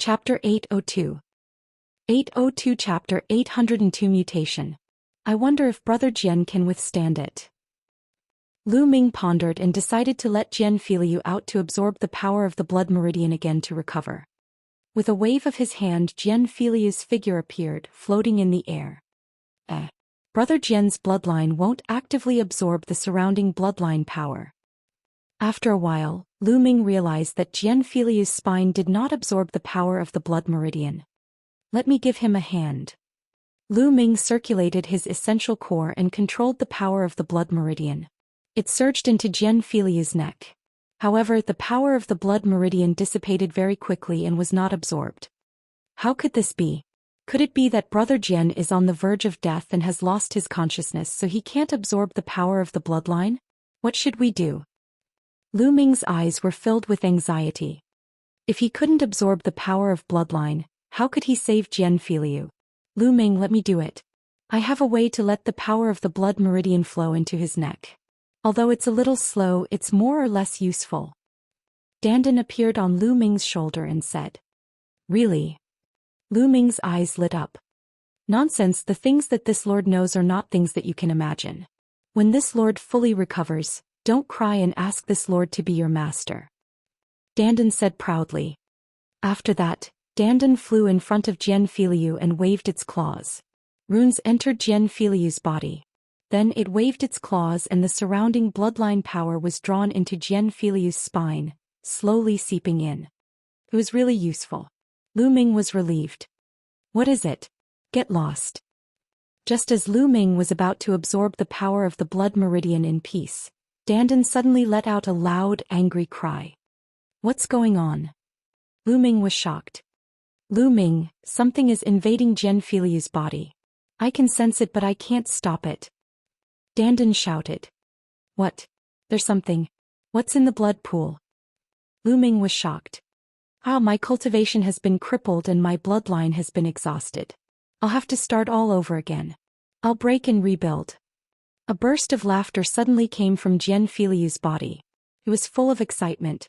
Chapter 802. 802 Chapter 802 Mutation. I wonder if Brother Jian can withstand it. Lu Ming pondered and decided to let Jian Filiu out to absorb the power of the blood meridian again to recover. With a wave of his hand, Jian Filiu's figure appeared, floating in the air. Brother Jian's bloodline won't actively absorb the surrounding bloodline power. After a while, Lu Ming realized that Jian Filiu's spine did not absorb the power of the blood meridian. Let me give him a hand. Lu Ming circulated his essential core and controlled the power of the blood meridian. It surged into Jian Filiu's neck. However, the power of the blood meridian dissipated very quickly and was not absorbed. How could this be? Could it be that Brother Jian is on the verge of death and has lost his consciousness so he can't absorb the power of the bloodline? What should we do? Lu Ming's eyes were filled with anxiety. If he couldn't absorb the power of bloodline, how could he save Jian Filiu? Lu Ming, let me do it. I have a way to let the power of the blood meridian flow into his neck. Although it's a little slow, it's more or less useful. Dandan appeared on Lu Ming's shoulder and said, Really? Lu Ming's eyes lit up. Nonsense, the things that this lord knows are not things that you can imagine. When this lord fully recovers, don't cry and ask this lord to be your master. Dandan said proudly. After that, Dandan flew in front of Jian Filiu and waved its claws. Runes entered Jian Filiu's body. Then it waved its claws and the surrounding bloodline power was drawn into Jian Filiu's spine, slowly seeping in. It was really useful. Lu Ming was relieved. What is it? Get lost. Just as Lu Ming was about to absorb the power of the blood meridian in peace, Dandan suddenly let out a loud, angry cry. What's going on? Lu Ming was shocked. Lu Ming, something is invading Jian Filiu's body. I can sense it but I can't stop it. Dandan shouted. What? There's something. What's in the blood pool? Lu Ming was shocked. My cultivation has been crippled and my bloodline has been exhausted. I'll have to start all over again. I'll break and rebuild. A burst of laughter suddenly came from Jian Filiu's body. It was full of excitement.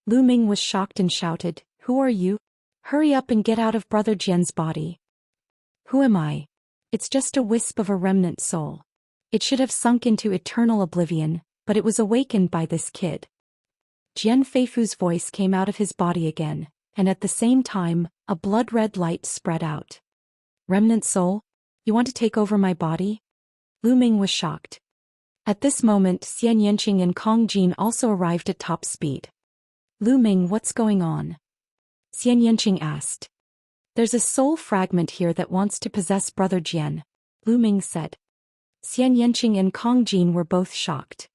Lu Ming was shocked and shouted, Who are you? Hurry up and get out of Brother Jian's body. Who am I? It's just a wisp of a remnant soul. It should have sunk into eternal oblivion, but it was awakened by this kid. Jian Feifu's voice came out of his body again, and at the same time, a blood-red light spread out. Remnant soul? You want to take over my body? Lu Ming was shocked. At this moment, Xianxia and Kong Jin also arrived at top speed. Lu Ming, what's going on? Xianxia asked. There's a soul fragment here that wants to possess Brother Jian, Lu Ming said. Xianxia and Kong Jin were both shocked.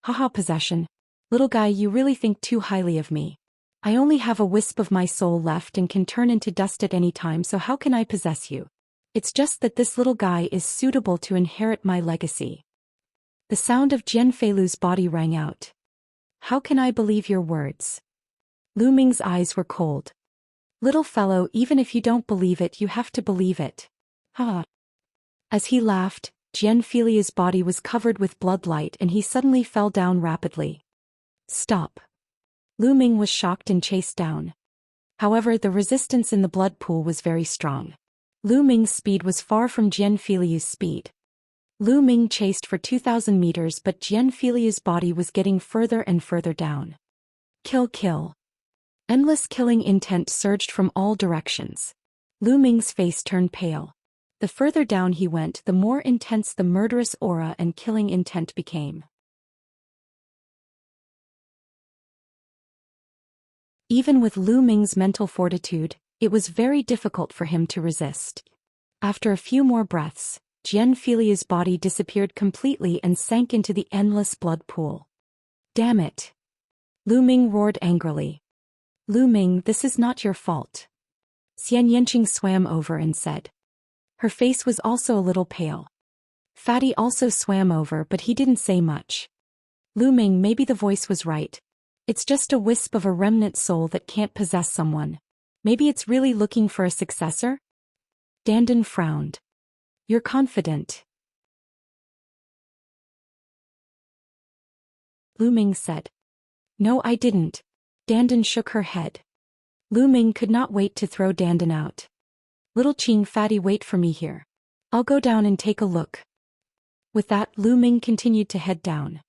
Haha, possession. Little guy, you really think too highly of me. I only have a wisp of my soul left and can turn into dust at any time, so how can I possess you? It's just that this little guy is suitable to inherit my legacy. The sound of Jian Feilu's body rang out. How can I believe your words? Lu Ming's eyes were cold. Little fellow, even if you don't believe it, you have to believe it. Ha! As he laughed, Jian Filiu's body was covered with bloodlight and he suddenly fell down rapidly. Stop. Lu Ming was shocked and chased down. However, the resistance in the blood pool was very strong. Lu Ming's speed was far from Jian Filiu's speed. Lu Ming chased for 2,000 meters but Jian Filiu's body was getting further and further down. Kill, kill. Endless killing intent surged from all directions. Lu Ming's face turned pale. The further down he went, the more intense the murderous aura and killing intent became. Even with Lu Ming's mental fortitude, it was very difficult for him to resist. After a few more breaths, Jian Filiu's body disappeared completely and sank into the endless blood pool. Damn it! Lu Ming roared angrily. Lu Ming, this is not your fault. Xianxia swam over and said. Her face was also a little pale. Fatty also swam over but he didn't say much. Lu Ming, maybe the voice was right. It's just a wisp of a remnant soul that can't possess someone. Maybe it's really looking for a successor? Dandan frowned. You're confident. Lu Ming said. No, I didn't. Dandan shook her head. Lu Ming could not wait to throw Dandan out. Little Qing, Fatty, wait for me here. I'll go down and take a look. With that, Lu Ming continued to head down.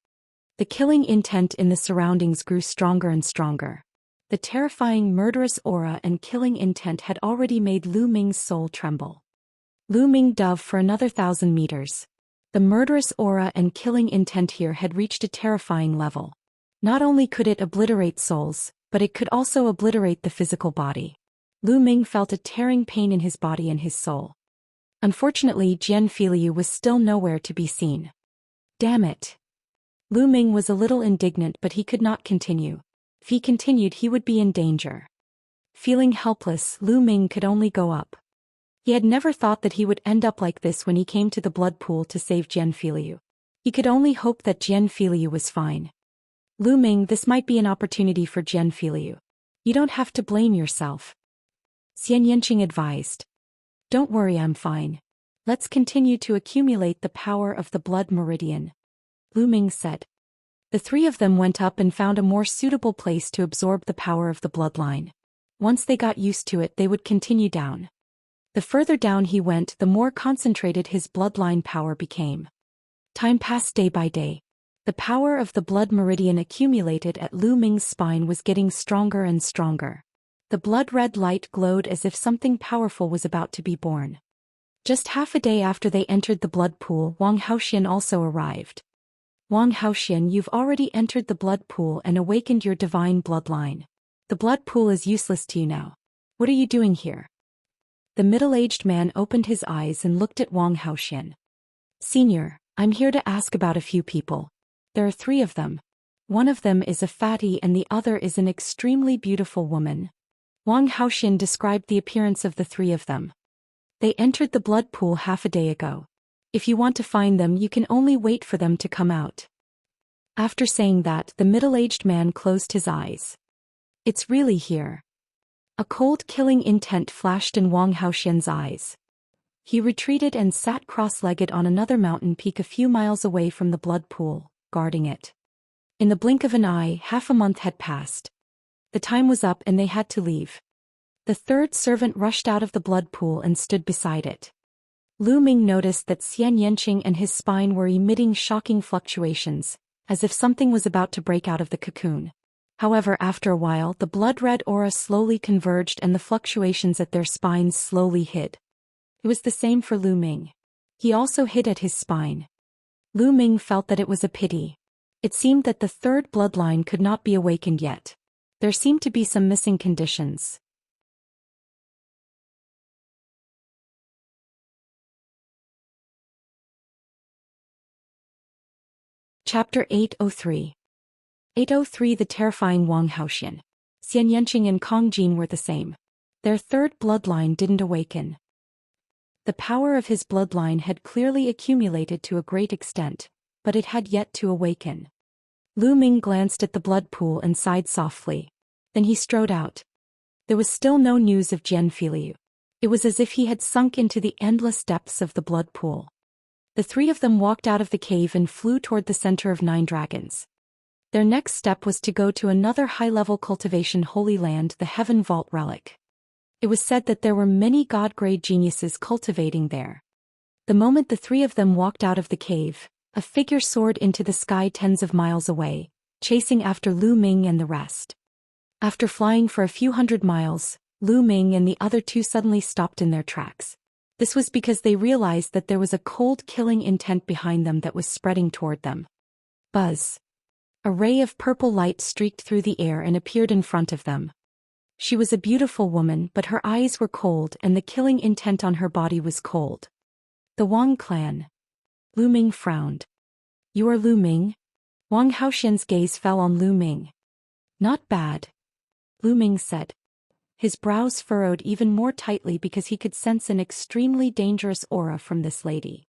The killing intent in the surroundings grew stronger and stronger. The terrifying murderous aura and killing intent had already made Lu Ming's soul tremble. Lu Ming dove for another 1,000 meters. The murderous aura and killing intent here had reached a terrifying level. Not only could it obliterate souls, but it could also obliterate the physical body. Lu Ming felt a tearing pain in his body and his soul. Unfortunately, Jian Filiu was still nowhere to be seen. Damn it! Lu Ming was a little indignant, but he could not continue. If he continued, he would be in danger. Feeling helpless, Lu Ming could only go up. He had never thought that he would end up like this when he came to the blood pool to save Jian Filiu. He could only hope that Jian Filiu was fine. Lu Ming, this might be an opportunity for Jian Filiu. You don't have to blame yourself. Xianxia advised. Don't worry, I'm fine. Let's continue to accumulate the power of the blood meridian. Lu Ming said. The three of them went up and found a more suitable place to absorb the power of the bloodline. Once they got used to it, they would continue down. The further down he went, the more concentrated his bloodline power became. Time passed day by day. The power of the blood meridian accumulated at Lu Ming's spine was getting stronger and stronger. The blood-red light glowed as if something powerful was about to be born. Just half a day after they entered the blood pool, Wang Haoxian also arrived. Wang Haoxian, you've already entered the blood pool and awakened your divine bloodline. The blood pool is useless to you now. What are you doing here? The middle-aged man opened his eyes and looked at Wang Haoxian. Senior, I'm here to ask about a few people. There are 3 of them. One of them is a fatty and the other is an extremely beautiful woman. Wang Haoxian described the appearance of the 3 of them. They entered the blood pool half a day ago. If you want to find them, you can only wait for them to come out. After saying that, the middle-aged man closed his eyes. It's really here. A cold killing intent flashed in Wang Haoxian's eyes. He retreated and sat cross-legged on another mountain peak a few miles away from the blood pool, guarding it. In the blink of an eye, half a month had passed. The time was up and they had to leave. The third servant rushed out of the blood pool and stood beside it. Lu Ming noticed that Xianxia and his spine were emitting shocking fluctuations, as if something was about to break out of the cocoon. However, after a while, the blood-red aura slowly converged and the fluctuations at their spines slowly hid. It was the same for Lu Ming. He also hid at his spine. Lu Ming felt that it was a pity. It seemed that the third bloodline could not be awakened yet. There seemed to be some missing conditions. Chapter 803. 803 The terrifying Wang Haoxian. Xianxia and Kong Jin were the same. Their third bloodline didn't awaken. The power of his bloodline had clearly accumulated to a great extent, but it had yet to awaken. Lu Ming glanced at the blood pool and sighed softly. Then he strode out. There was still no news of Jian Filiu. It was as if he had sunk into the endless depths of the blood pool. The 3 of them walked out of the cave and flew toward the center of 9 dragons. Their next step was to go to another high-level cultivation holy land, the Heaven Vault Relic. It was said that there were many god-grade geniuses cultivating there. The moment the 3 of them walked out of the cave, a figure soared into the sky tens of miles away, chasing after Lu Ming and the rest. After flying for a few hundred miles, Lu Ming and the other 2 suddenly stopped in their tracks. This was because they realized that there was a cold killing intent behind them that was spreading toward them. Buzz. A ray of purple light streaked through the air and appeared in front of them. She was a beautiful woman, but her eyes were cold and the killing intent on her body was cold. The Wang clan. Lu Ming frowned. You are Lu Ming? Wang Haoxian's gaze fell on Lu Ming. Not bad. Lu Ming said. His brows furrowed even more tightly because he could sense an extremely dangerous aura from this lady.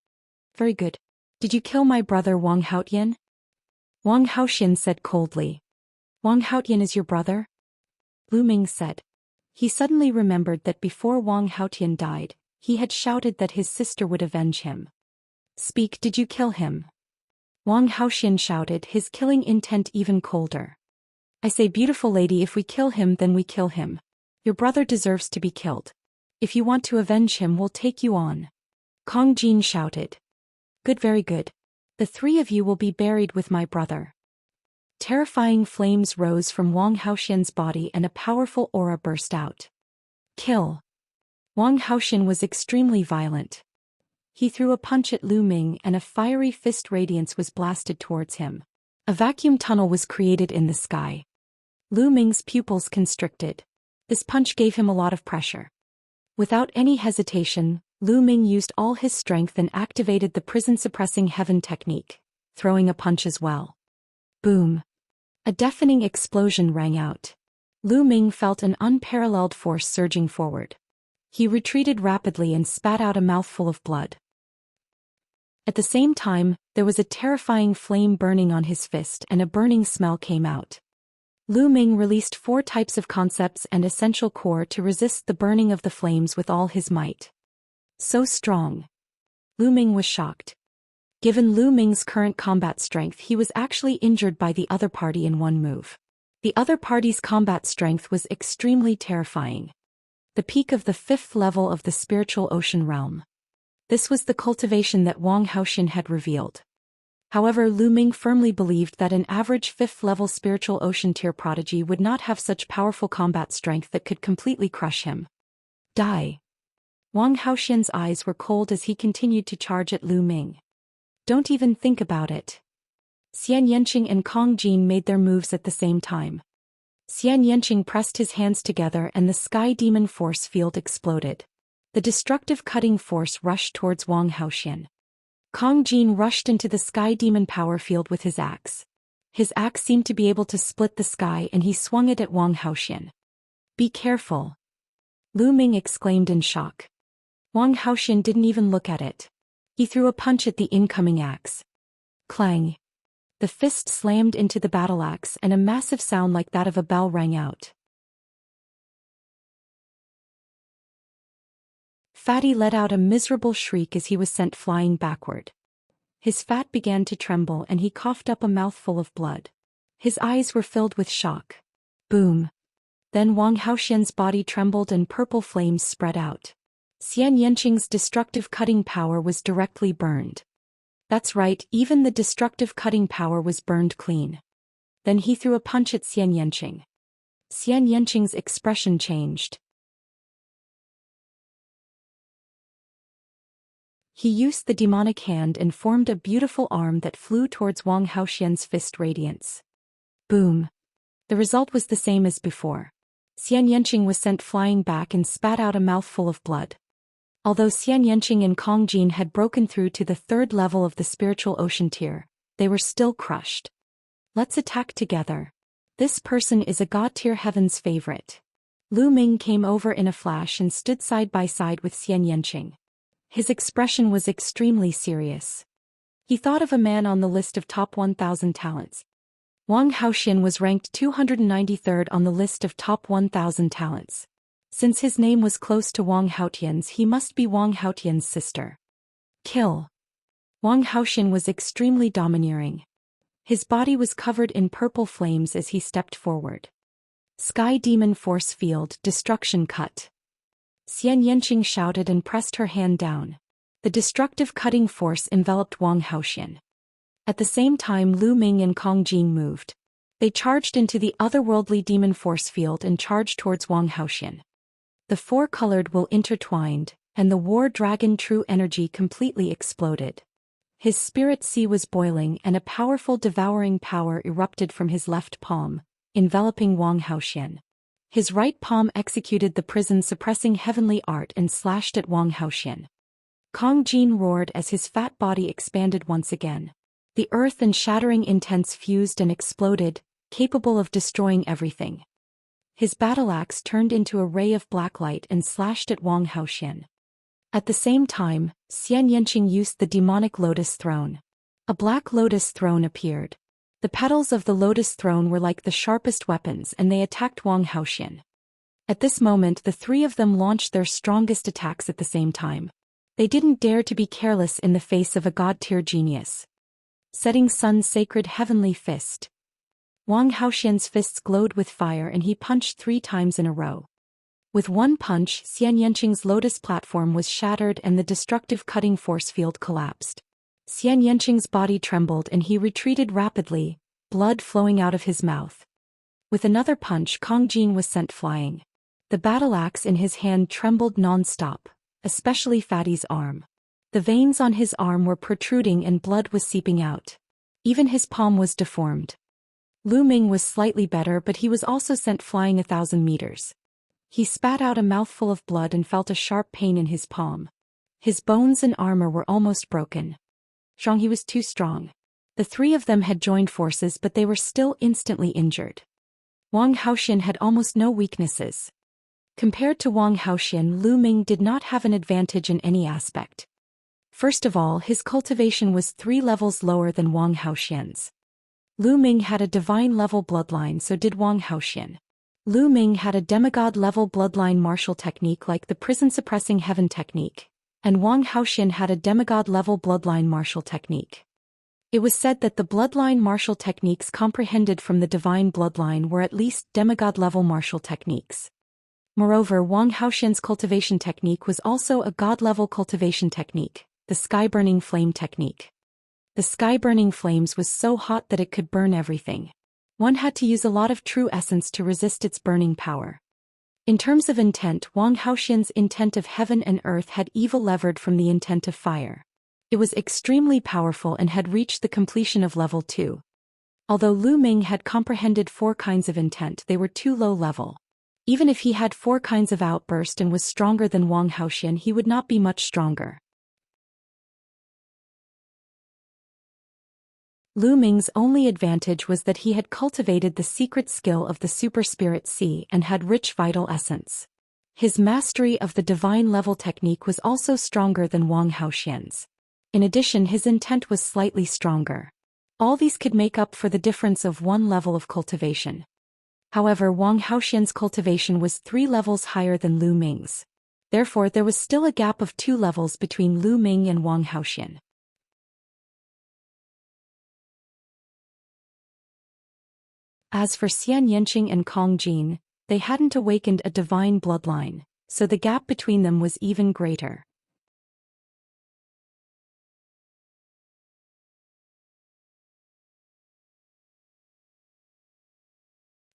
Very good. Did you kill my brother Wang Haotian? Wang Haoxian said coldly. Wang Haotian is your brother? Lu Ming said. He suddenly remembered that before Wang Haotian died, he had shouted that his sister would avenge him. Speak, did you kill him? Wang Haoxian shouted, his killing intent even colder. I say, beautiful lady, if we kill him, then we kill him. Your brother deserves to be killed. If you want to avenge him, we'll take you on. Kong Jin shouted. Good, very good. The 3 of you will be buried with my brother. Terrifying flames rose from Wang Haoxian's body and a powerful aura burst out. Kill. Wang Haoxian was extremely violent. He threw a punch at Lu Ming and a fiery fist radiance was blasted towards him. A vacuum tunnel was created in the sky. Lu Ming's pupils constricted. This punch gave him a lot of pressure. Without any hesitation, Lu Ming used all his strength and activated the prison-suppressing heaven technique, throwing a punch as well. Boom! A deafening explosion rang out. Lu Ming felt an unparalleled force surging forward. He retreated rapidly and spat out a mouthful of blood. At the same time, there was a terrifying flame burning on his fist and a burning smell came out. Lu Ming released 4 types of concepts and essential core to resist the burning of the flames with all his might. So strong. Lu Ming was shocked. Given Lu Ming's current combat strength, he was actually injured by the other party in one move. The other party's combat strength was extremely terrifying. The peak of the 5th level of the spiritual ocean realm. This was the cultivation that Wang Haoxian had revealed. However, Lu Ming firmly believed that an average 5th level spiritual ocean tier prodigy would not have such powerful combat strength that could completely crush him. Die. Wang Haoxian's eyes were cold as he continued to charge at Lu Ming. Don't even think about it. Xianxia and Kong Jin made their moves at the same time. Xianxia pressed his hands together and the sky demon force field exploded. The destructive cutting force rushed towards Wang Haoxian. Kong Jin rushed into the sky demon power field with his axe. His axe seemed to be able to split the sky and he swung it at Wang Haoxian. Be careful. Lu Ming exclaimed in shock. Wang Haoxian didn't even look at it. He threw a punch at the incoming axe. Clang. The fist slammed into the battle axe and a massive sound like that of a bell rang out. Fatty let out a miserable shriek as he was sent flying backward. His fat began to tremble and he coughed up a mouthful of blood. His eyes were filled with shock. Boom. Then Wang Haoxian's body trembled and purple flames spread out. Xianxia's destructive cutting power was directly burned. That's right, even the destructive cutting power was burned clean. Then he threw a punch at Xianxia. Xianxia's expression changed. He used the demonic hand and formed a beautiful arm that flew towards Wang Haoxian's fist radiance. Boom. The result was the same as before. Xianxia was sent flying back and spat out a mouthful of blood. Although Xianxia and Kong Jin had broken through to the 3rd level of the spiritual ocean tier, they were still crushed. Let's attack together. This person is a god-tier heaven's favorite. Lu Ming came over in a flash and stood side by side with Xianxia. His expression was extremely serious. He thought of a man on the list of top 1,000 talents. Wang Haoxian was ranked 293rd on the list of top 1,000 talents. Since his name was close to Wang Haotian's, he must be Wang Haotian's sister. Kill. Wang Haoxian was extremely domineering. His body was covered in purple flames as he stepped forward. Sky Demon Force Field, Destruction Cut. Xianxia shouted and pressed her hand down. The destructive cutting force enveloped Wang Haoxian. At the same time, Lu Ming and Kong Jin moved. They charged into the otherworldly demon force field and charged towards Wang Haoxian. The 4-colored will intertwined, and the war dragon true energy completely exploded. His spirit sea was boiling and a powerful devouring power erupted from his left palm, enveloping Wang Haoxian. His right palm executed the prison-suppressing heavenly art and slashed at Wang Haoxian. Kong Jin roared as his fat body expanded once again. The earth and shattering intense fused and exploded, capable of destroying everything. His battle axe turned into a ray of black light and slashed at Wang Haoxian. At the same time, Xianxia used the demonic lotus throne. A black lotus throne appeared. The petals of the lotus throne were like the sharpest weapons and they attacked Wang Haoxian. At this moment the 3 of them launched their strongest attacks at the same time. They didn't dare to be careless in the face of a god-tier genius. Setting Sun's sacred heavenly fist. Wang Haoxian's fists glowed with fire and he punched 3 times in a row. With one punch, Xianxia's lotus platform was shattered and the destructive cutting force field collapsed. Xianxia's body trembled and he retreated rapidly, blood flowing out of his mouth. With another punch, Kong Jin was sent flying. The battle axe in his hand trembled non-stop, especially Fatty's arm. The veins on his arm were protruding and blood was seeping out. Even his palm was deformed. Lu Ming was slightly better, but he was also sent flying 1,000 meters. He spat out a mouthful of blood and felt a sharp pain in his palm. His bones and armor were almost broken. He was too strong. The three of them had joined forces, but they were still instantly injured. Wang Haoxian had almost no weaknesses. Compared to Wang Haoxian, Lu Ming did not have an advantage in any aspect. First of all, his cultivation was 3 levels lower than Wang Haoxian's. Lu Ming had a divine-level bloodline, so did Wang Haoxian. Lu Ming had a demigod-level bloodline martial technique like the prison-suppressing heaven technique, and Wang Haoxian had a demigod-level bloodline martial technique. It was said that the bloodline martial techniques comprehended from the divine bloodline were at least demigod-level martial techniques. Moreover, Wang Haoxian's cultivation technique was also a god-level cultivation technique, the sky-burning flame technique. The sky-burning flames was so hot that it could burn everything. One had to use a lot of true essence to resist its burning power. In terms of intent, Wang Haoxian's intent of heaven and earth had evil levered from the intent of fire. It was extremely powerful and had reached the completion of level 2. Although Lu Ming had comprehended 4 kinds of intent, they were too low level. Even if he had 4 kinds of outburst and was stronger than Wang Haoxian, he would not be much stronger. Lu Ming's only advantage was that he had cultivated the secret skill of the Super Spirit Sea and had rich vital essence. His mastery of the divine level technique was also stronger than Wang Haoxian's. In addition, his intent was slightly stronger. All these could make up for the difference of 1 level of cultivation. However, Wang Haoxian's cultivation was 3 levels higher than Lu Ming's. Therefore, there was still a gap of 2 levels between Lu Ming and Wang Haoxian. As for Xianxia and Kong Jin, they hadn't awakened a divine bloodline, so the gap between them was even greater.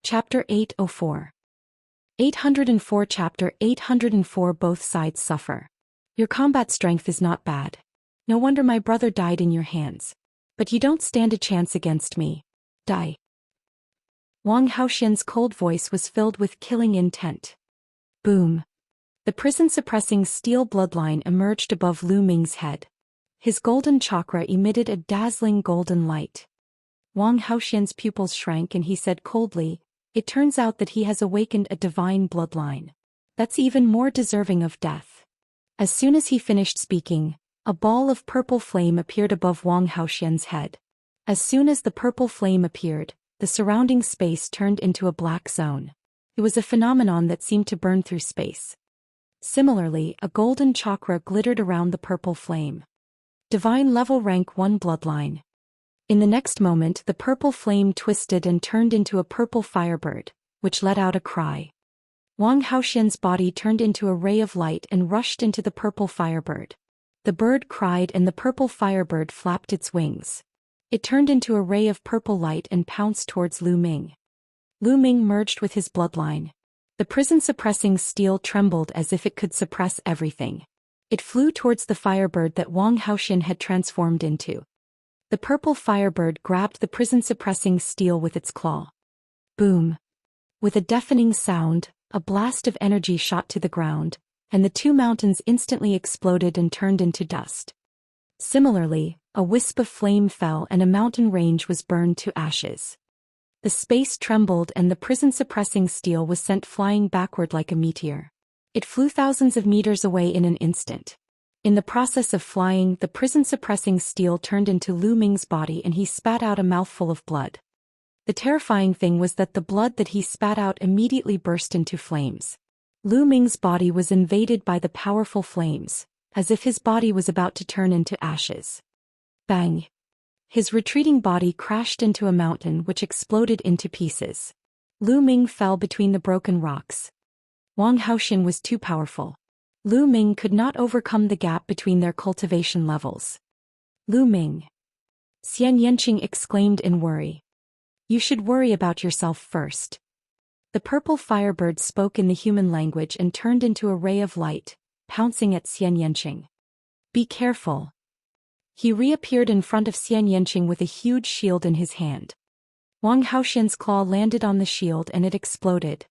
Chapter 804. 804. Chapter 804. Both sides suffer. Your combat strength is not bad. No wonder my brother died in your hands. But you don't stand a chance against me. Die. Wang Haoxian's cold voice was filled with killing intent. Boom. The prison-suppressing steel bloodline emerged above Lu Ming's head. His golden chakra emitted a dazzling golden light. Wang Haoxian's pupils shrank and he said coldly, "It turns out that he has awakened a divine bloodline. That's even more deserving of death." As soon as he finished speaking, a ball of purple flame appeared above Wang Haoxian's head. As soon as the purple flame appeared, the surrounding space turned into a black zone. It was a phenomenon that seemed to burn through space. Similarly, a golden chakra glittered around the purple flame. Divine level rank 1 bloodline. In the next moment, the purple flame twisted and turned into a purple firebird, which let out a cry. Wang Haoxian's body turned into a ray of light and rushed into the purple firebird. The bird cried and the purple firebird flapped its wings. It turned into a ray of purple light and pounced towards Lu Ming. Lu Ming merged with his bloodline. The prison-suppressing steel trembled as if it could suppress everything. It flew towards the firebird that Wang Haoxian had transformed into. The purple firebird grabbed the prison-suppressing steel with its claw. Boom! With a deafening sound, a blast of energy shot to the ground, and the 2 mountains instantly exploded and turned into dust. Similarly, a wisp of flame fell and a mountain range was burned to ashes. The space trembled and the prison-suppressing steel was sent flying backward like a meteor. It flew thousands of meters away in an instant. In the process of flying, the prison-suppressing steel turned into Lu Ming's body and he spat out a mouthful of blood. The terrifying thing was that the blood that he spat out immediately burst into flames. Lu Ming's body was invaded by the powerful flames, as if his body was about to turn into ashes. Bang! His retreating body crashed into a mountain which exploded into pieces. Lu Ming fell between the broken rocks. Wang Haoxian was too powerful. Lu Ming could not overcome the gap between their cultivation levels. Lu Ming! Xianxia exclaimed in worry. You should worry about yourself first. The purple firebird spoke in the human language and turned into a ray of light, pouncing at Xianxia. Be careful. He reappeared in front of Xianxia with a huge shield in his hand. Wang Haoxian's claw landed on the shield and it exploded.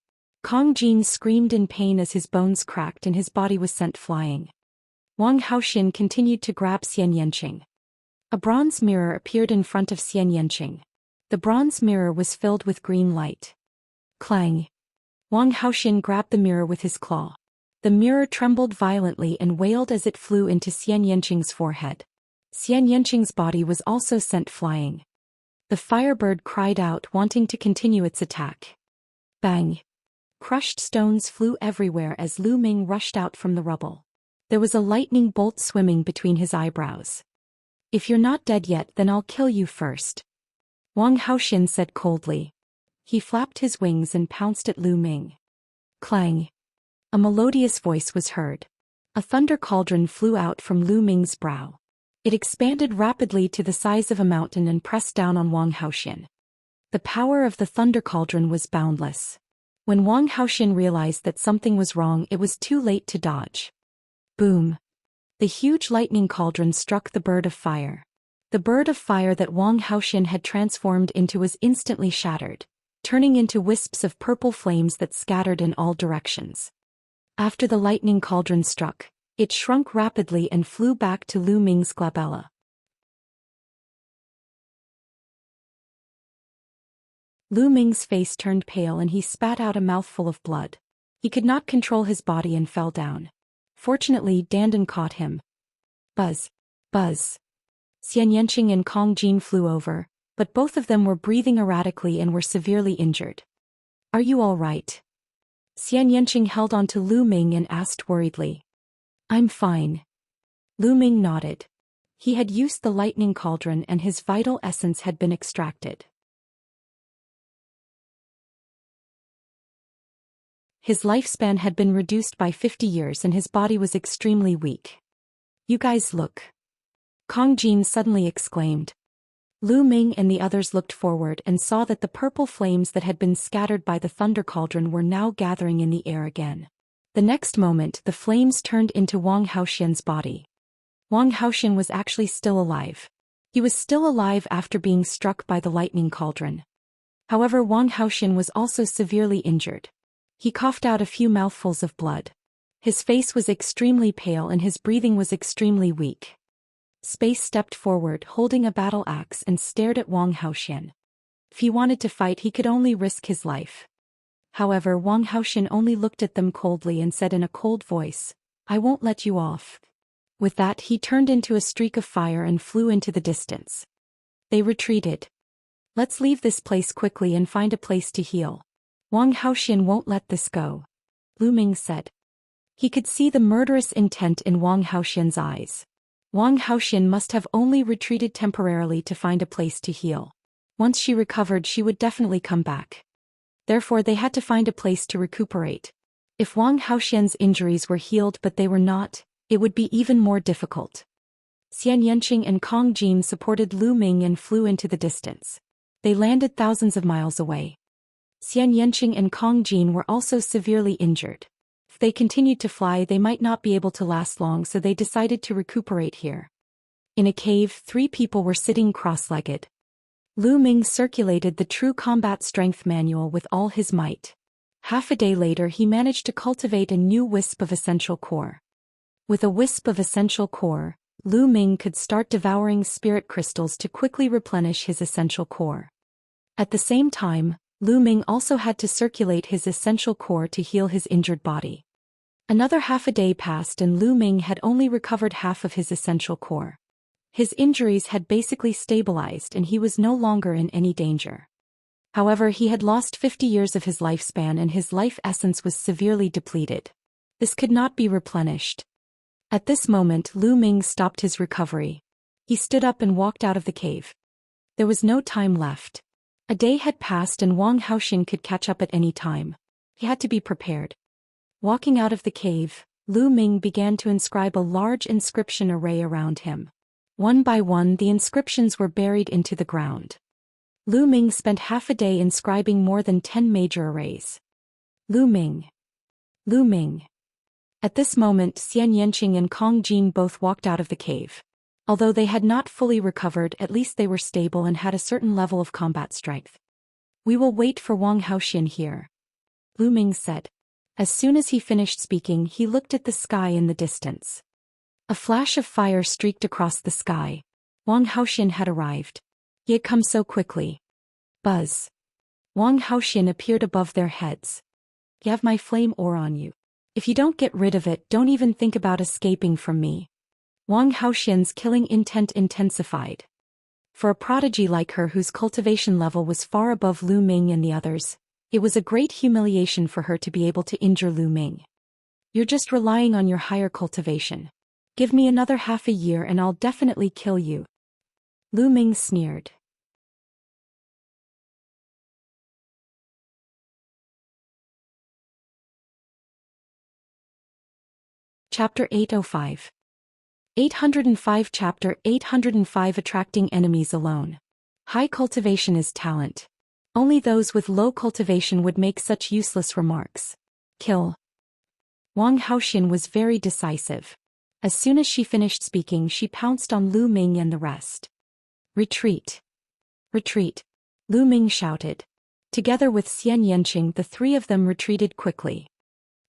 Kong Jin screamed in pain as his bones cracked and his body was sent flying. Wang Haoxian continued to grab Xianxia. A bronze mirror appeared in front of Xianxia. The bronze mirror was filled with green light. Clang! Wang Haoxian grabbed the mirror with his claw. The mirror trembled violently and wailed as it flew into Xianxia's forehead. Xianxia's body was also sent flying. The firebird cried out, wanting to continue its attack. Bang! Crushed stones flew everywhere as Lu Ming rushed out from the rubble. There was a lightning bolt swimming between his eyebrows. "If you're not dead yet, then I'll kill you first," Wang Haoxian said coldly. He flapped his wings and pounced at Lu Ming. Clang! A melodious voice was heard. A thunder cauldron flew out from Lu Ming's brow. It expanded rapidly to the size of a mountain and pressed down on Wang Haoxian. The power of the thunder cauldron was boundless. When Wang Haoxian realized that something was wrong, it was too late to dodge. Boom! The huge lightning cauldron struck the bird of fire. The bird of fire that Wang Haoxian had transformed into was instantly shattered, turning into wisps of purple flames that scattered in all directions. After the lightning cauldron struck, it shrunk rapidly and flew back to Lu Ming's glabella. Lu Ming's face turned pale and he spat out a mouthful of blood. He could not control his body and fell down. Fortunately, Dandan caught him. Buzz! Buzz! Xianxia and Kong Jin flew over, but both of them were breathing erratically and were severely injured. "Are you all right?" Xianxia held on to Lu Ming and asked worriedly. "I'm fine." Lu Ming nodded. He had used the lightning cauldron and his vital essence had been extracted. His lifespan had been reduced by 50 years and his body was extremely weak. "You guys look." Kong Jin suddenly exclaimed. Lu Ming and the others looked forward and saw that the purple flames that had been scattered by the thunder cauldron were now gathering in the air again. The next moment, the flames turned into Wang Haoxian's body. Wang Haoxian was actually still alive. He was still alive after being struck by the lightning cauldron. However, Wang Haoxian was also severely injured. He coughed out a few mouthfuls of blood. His face was extremely pale and his breathing was extremely weak. Space stepped forward holding a battle axe and stared at Wang Haoxian. If he wanted to fight, he could only risk his life. However, Wang Haoxian only looked at them coldly and said in a cold voice, "I won't let you off." With that, he turned into a streak of fire and flew into the distance. They retreated. "Let's leave this place quickly and find a place to heal. Wang Haoxian won't let this go," Lu Ming said. He could see the murderous intent in Wang Haoxian's eyes. Wang Haoxian must have only retreated temporarily to find a place to heal. Once she recovered, she would definitely come back. Therefore, they had to find a place to recuperate. If Wang Haoxian's injuries were healed but they were not, it would be even more difficult. Xianxia and Kong Jin supported Lu Ming and flew into the distance. They landed thousands of miles away. Xianxia and Kong Jin were also severely injured. If they continued to fly, they might not be able to last long, so they decided to recuperate here. In a cave, 3 people were sitting cross-legged. Lu Ming circulated the True Combat Strength Manual with all his might. Half a day later, he managed to cultivate a new wisp of essential core. With a wisp of essential core, Lu Ming could start devouring spirit crystals to quickly replenish his essential core. At the same time, Lu Ming also had to circulate his essential core to heal his injured body. Another half a day passed and Lu Ming had only recovered half of his essential core. His injuries had basically stabilized and he was no longer in any danger. However, he had lost 50 years of his lifespan and his life essence was severely depleted. This could not be replenished. At this moment, Lu Ming stopped his recovery. He stood up and walked out of the cave. There was no time left. A day had passed and Wang Haoxian could catch up at any time. He had to be prepared. Walking out of the cave, Lu Ming began to inscribe a large inscription array around him. One by one, the inscriptions were buried into the ground. Lu Ming spent half a day inscribing more than 10 major arrays. Lu Ming. Lu Ming. At this moment, Xianxia and Kong Jin both walked out of the cave. Although they had not fully recovered, at least they were stable and had a certain level of combat strength. "We will wait for Wang Haoxian here," Lu Ming said. As soon as he finished speaking, he looked at the sky in the distance. A flash of fire streaked across the sky. Wang Haoxian had arrived. He had come so quickly. Buzz. Wang Haoxian appeared above their heads. You have my flame ore on you. If you don't get rid of it, don't even think about escaping from me. Wang Haoxian's killing intent intensified. For a prodigy like her whose cultivation level was far above Lu Ming and the others, it was a great humiliation for her to be able to injure Lu Ming. You're just relying on your higher cultivation. Give me another half a year and I'll definitely kill you. Lu Ming sneered. Chapter 805. 805 Chapter 805 Attracting Enemies Alone. High cultivation is talent. Only those with low cultivation would make such useless remarks. Kill. Wang Haoxian was very decisive. As soon as she finished speaking, she pounced on Lu Ming and the rest. Retreat. Retreat. Lu Ming shouted. Together with Xianxia, the three of them retreated quickly.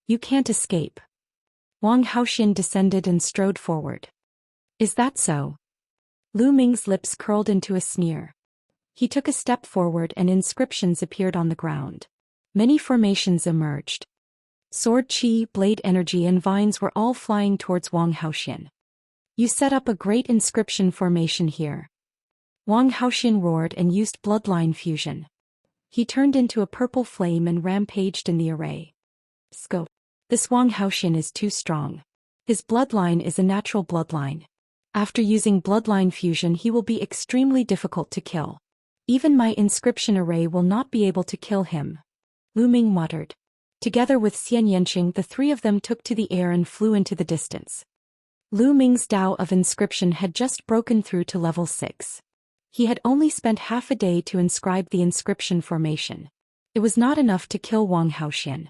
You can't escape. Wang Haoxian descended and strode forward. Is that so? Lu Ming's lips curled into a sneer. He took a step forward and inscriptions appeared on the ground. Many formations emerged. Sword chi, blade energy and vines were all flying towards Wang Haoxian. You set up a great inscription formation here. Wang Haoxian roared and used bloodline fusion. He turned into a purple flame and rampaged in the array. Scope. This Wang Haoxian is too strong. His bloodline is a natural bloodline. After using bloodline fusion he will be extremely difficult to kill. Even my inscription array will not be able to kill him. Lu Ming muttered. Together with Xianxia, the three of them took to the air and flew into the distance. Lu Ming's Tao of inscription had just broken through to level 6. He had only spent half a day to inscribe the inscription formation. It was not enough to kill Wang Haoxian.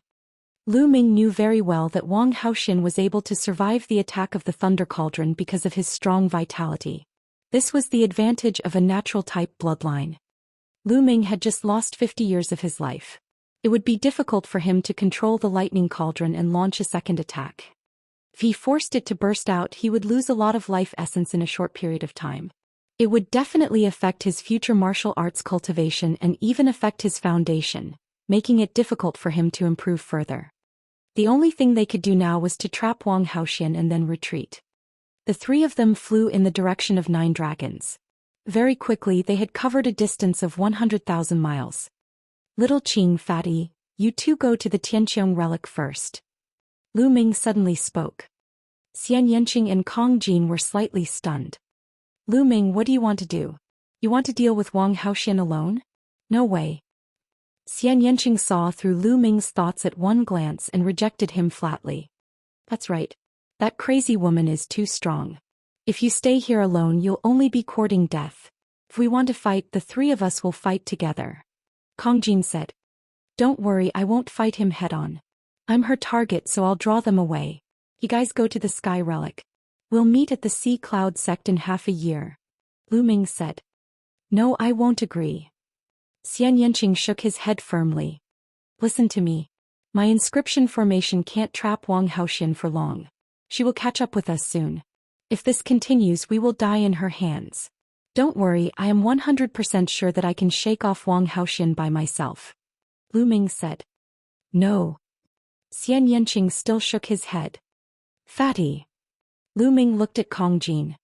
Lu Ming knew very well that Wang Haoxian was able to survive the attack of the Thunder Cauldron because of his strong vitality. This was the advantage of a natural-type bloodline. Lu Ming had just lost 50 years of his life. It would be difficult for him to control the lightning cauldron and launch a second attack. If he forced it to burst out, he would lose a lot of life essence in a short period of time. It would definitely affect his future martial arts cultivation and even affect his foundation, making it difficult for him to improve further. The only thing they could do now was to trap Wang Haoxian and then retreat. The three of them flew in the direction of 9 dragons. Very quickly they had covered a distance of 100,000 miles. Little Qing, Fatty, you two go to the Tianqiong relic first. Lu Ming suddenly spoke. Xianxia and Kong Jin were slightly stunned. Lu Ming, what do you want to do? You want to deal with Wang Haoxian alone? No way. Xianxia saw through Lu Ming's thoughts at one glance and rejected him flatly. That's right. That crazy woman is too strong. If you stay here alone you'll only be courting death. If we want to fight, the three of us will fight together. Kong Jin said. Don't worry, I won't fight him head-on. I'm her target, so I'll draw them away. You guys go to the Sky Relic. We'll meet at the Sea Cloud sect in half a year. Lu Ming said. No, I won't agree. Xianxia shook his head firmly. Listen to me. My inscription formation can't trap Wang Haoxian for long. She will catch up with us soon. If this continues, we will die in her hands. Don't worry, I am 100% sure that I can shake off Wang Haoxian by myself. Lu Ming said. No. Xianxia still shook his head. Fatty. Lu Ming looked at Kong Jin.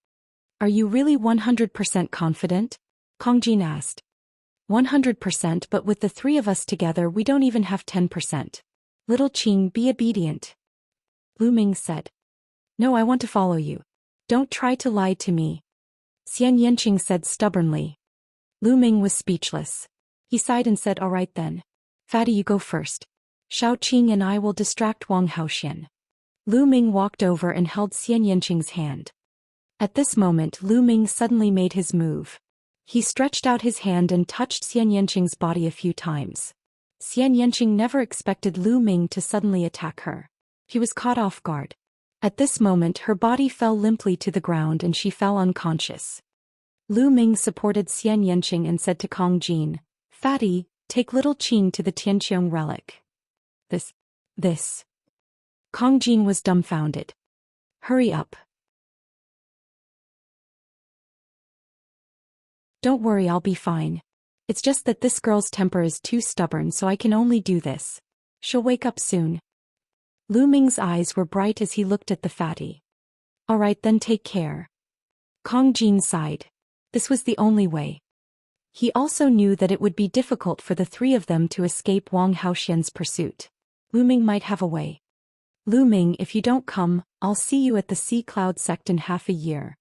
Are you really 100% confident? Kong Jin asked. 100%, but with the three of us together we don't even have 10%. Little Qing, be obedient. Lu Ming said. No, I want to follow you. Don't try to lie to me. Xianxia said stubbornly. Lu Ming was speechless. He sighed and said, all right then. Fatty, you go first. Shao Qing and I will distract Wang Haoxian. Lu Ming walked over and held Xianxia's hand. At this moment Lu Ming suddenly made his move. He stretched out his hand and touched Xianxia's body a few times. Xianxia never expected Lu Ming to suddenly attack her. He was caught off guard. At this moment her body fell limply to the ground and she fell unconscious. Lu Ming supported Xianxia and said to Kong Jin, Fatty, take little Qing to the Tianqiong relic. This. Kong Jin was dumbfounded. Hurry up. Don't worry, I'll be fine. It's just that this girl's temper is too stubborn, so I can only do this. She'll wake up soon. Lu Ming's eyes were bright as he looked at the fatty. All right then, take care. Kong Jin sighed. This was the only way. He also knew that it would be difficult for the three of them to escape Wang Haoxian's pursuit. Lu Ming might have a way. Lu Ming, if you don't come, I'll see you at the Sea Cloud sect in half a year.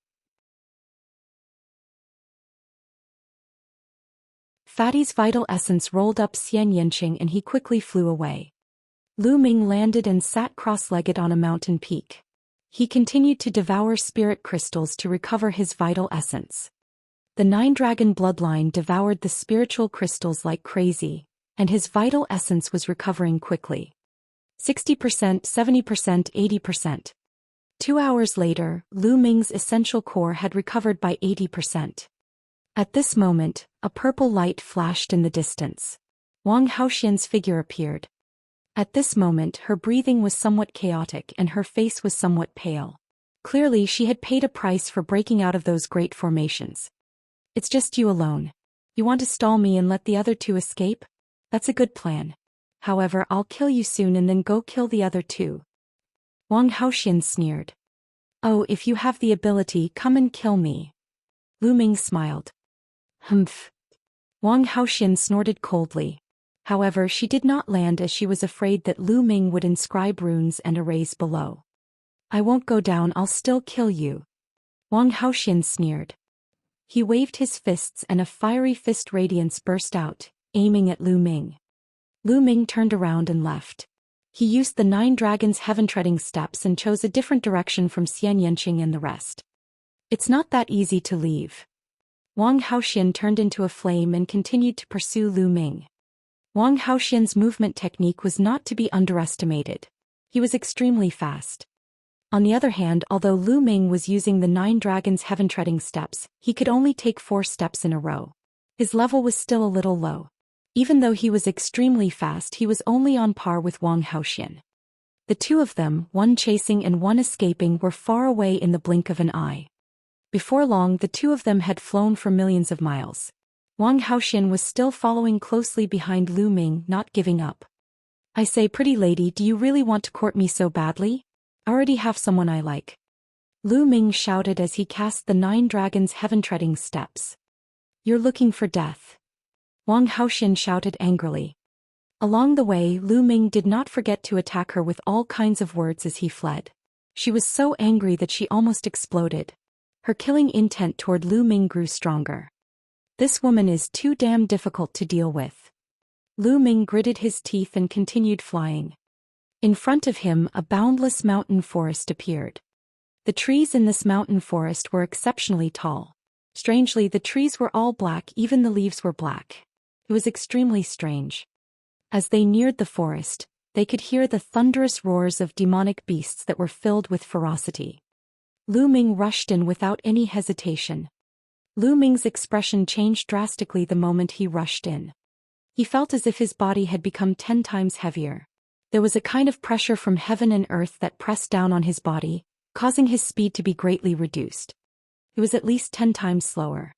Fatty's vital essence rolled up Xianxia and he quickly flew away. Lu Ming landed and sat cross-legged on a mountain peak. He continued to devour spirit crystals to recover his vital essence. The nine-dragon bloodline devoured the spiritual crystals like crazy, and his vital essence was recovering quickly. 60%, 70%, 80%. 2 hours later, Lu Ming's essential core had recovered by 80%. At this moment, a purple light flashed in the distance. Wang Haoxian's figure appeared. At this moment, her breathing was somewhat chaotic and her face was somewhat pale. Clearly, she had paid a price for breaking out of those great formations. It's just you alone. You want to stall me and let the other two escape? That's a good plan. However, I'll kill you soon and then go kill the other two. Wang Haoxian sneered. Oh, if you have the ability, come and kill me. Lu Ming smiled. Humph. Wang Haoxian snorted coldly. However, she did not land as she was afraid that Lu Ming would inscribe runes and erase below. I won't go down, I'll still kill you. Wang Haoxian sneered. He waved his fists and a fiery fist radiance burst out, aiming at Lu Ming. Lu Ming turned around and left. He used the 9 dragons' heaven-treading steps and chose a different direction from Xianxia and the rest. It's not that easy to leave. Wang Haoxian turned into a flame and continued to pursue Lu Ming. Wang Haoxian's movement technique was not to be underestimated. He was extremely fast. On the other hand, although Lu Ming was using the 9 dragons' heaven-treading steps, he could only take 4 steps in a row. His level was still a little low. Even though he was extremely fast, he was only on par with Wang Haoxian. The two of them, one chasing and one escaping, were far away in the blink of an eye. Before long, the two of them had flown for millions of miles. Wang Haoxian was still following closely behind Lu Ming, not giving up. I say, pretty lady, do you really want to court me so badly? I already have someone I like. Lu Ming shouted as he cast the 9 dragons' heaven-treading steps. You're looking for death. Wang Haoxian shouted angrily. Along the way, Lu Ming did not forget to attack her with all kinds of words as he fled. She was so angry that she almost exploded. Her killing intent toward Lu Ming grew stronger. This woman is too damn difficult to deal with. Lu Ming gritted his teeth and continued flying. In front of him, a boundless mountain forest appeared. The trees in this mountain forest were exceptionally tall. Strangely, the trees were all black, even the leaves were black. It was extremely strange. As they neared the forest, they could hear the thunderous roars of demonic beasts that were filled with ferocity. Lu Ming rushed in without any hesitation. Lu Ming's expression changed drastically the moment he rushed in. He felt as if his body had become 10 times heavier. There was a kind of pressure from heaven and earth that pressed down on his body, causing his speed to be greatly reduced. It was at least 10 times slower.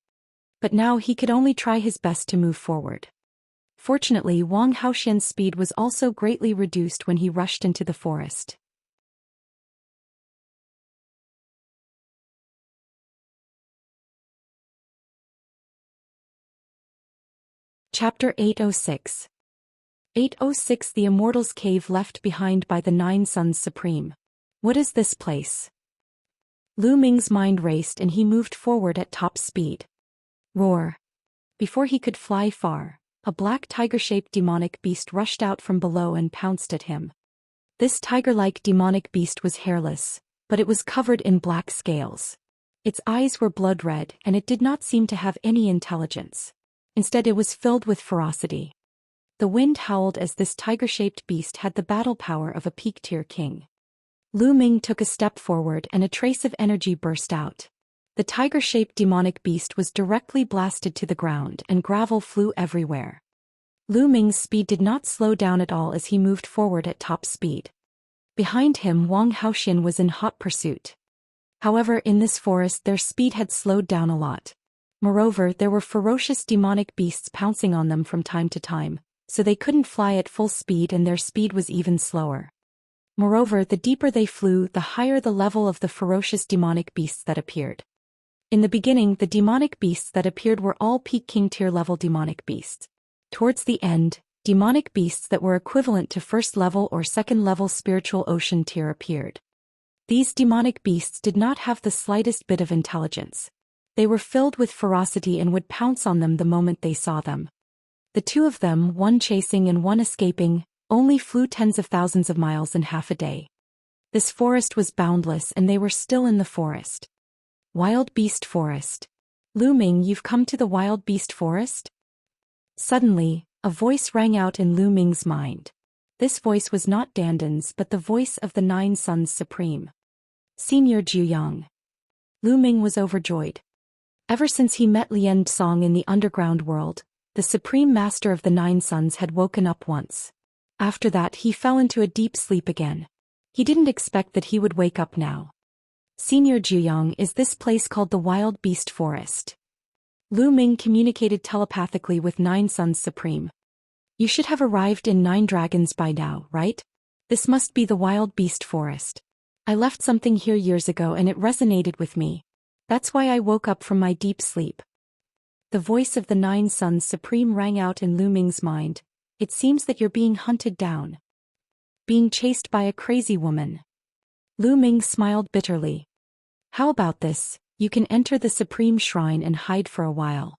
But now he could only try his best to move forward. Fortunately, Wang Haoxian's speed was also greatly reduced when he rushed into the forest. Chapter 806. 806 The Immortal's Cave left behind by the 9 Suns Supreme. What is this place? Lu Ming's mind raced and he moved forward at top speed. Roar. Before he could fly far, a black tiger-shaped demonic beast rushed out from below and pounced at him. This tiger-like demonic beast was hairless, but it was covered in black scales. Its eyes were blood red and it did not seem to have any intelligence. Instead, it was filled with ferocity. The wind howled as this tiger-shaped beast had the battle power of a peak-tier king. Lu Ming took a step forward and a trace of energy burst out. The tiger-shaped demonic beast was directly blasted to the ground and gravel flew everywhere. Lu Ming's speed did not slow down at all as he moved forward at top speed. Behind him, Wang Haoxian was in hot pursuit. However, in this forest their speed had slowed down a lot. Moreover, there were ferocious demonic beasts pouncing on them from time to time, so they couldn't fly at full speed and their speed was even slower. Moreover, the deeper they flew, the higher the level of the ferocious demonic beasts that appeared. In the beginning, the demonic beasts that appeared were all peak king tier level demonic beasts. Towards the end, demonic beasts that were equivalent to first level or second level spiritual ocean tier appeared. These demonic beasts did not have the slightest bit of intelligence. They were filled with ferocity and would pounce on them the moment they saw them. The two of them, one chasing and one escaping, only flew tens of thousands of miles in half a day. This forest was boundless and they were still in the forest. Wild Beast Forest. Lu Ming, you've come to the Wild Beast Forest? Suddenly, a voice rang out in Lu Ming's mind. This voice was not Dandan's but the voice of the Nine Suns Supreme. Senior Zhu Yang. Lu Ming was overjoyed. Ever since he met Lian Song in the underground world, the Supreme Master of the Nine Suns had woken up once. After that he fell into a deep sleep again. He didn't expect that he would wake up now. Senior Zhu Yang, is this place called the Wild Beast Forest? Lu Ming communicated telepathically with Nine Suns Supreme. You should have arrived in Nine Dragons by now, right? This must be the Wild Beast Forest. I left something here years ago and it resonated with me. That's why I woke up from my deep sleep. The voice of the Nine Suns Supreme rang out in Lu Ming's mind. It seems that you're being hunted down. Being chased by a crazy woman. Lu Ming smiled bitterly. How about this? You can enter the Supreme Shrine and hide for a while.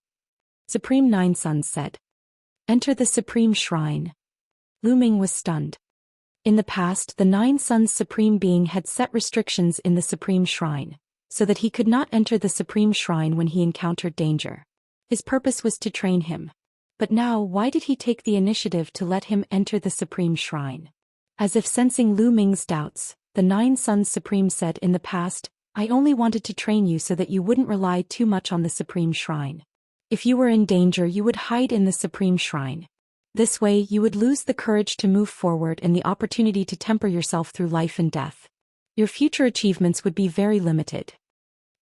Supreme Nine Suns said. Enter the Supreme Shrine. Lu Ming was stunned. In the past, the Nine Suns Supreme Being had set restrictions in the Supreme Shrine, so that he could not enter the Supreme Shrine when he encountered danger. His purpose was to train him. But now, why did he take the initiative to let him enter the Supreme Shrine? As if sensing Lu Ming's doubts, the Nine Suns Supreme said, in the past, I only wanted to train you so that you wouldn't rely too much on the Supreme Shrine. If you were in danger, you would hide in the Supreme Shrine. This way, you would lose the courage to move forward and the opportunity to temper yourself through life and death. Your future achievements would be very limited.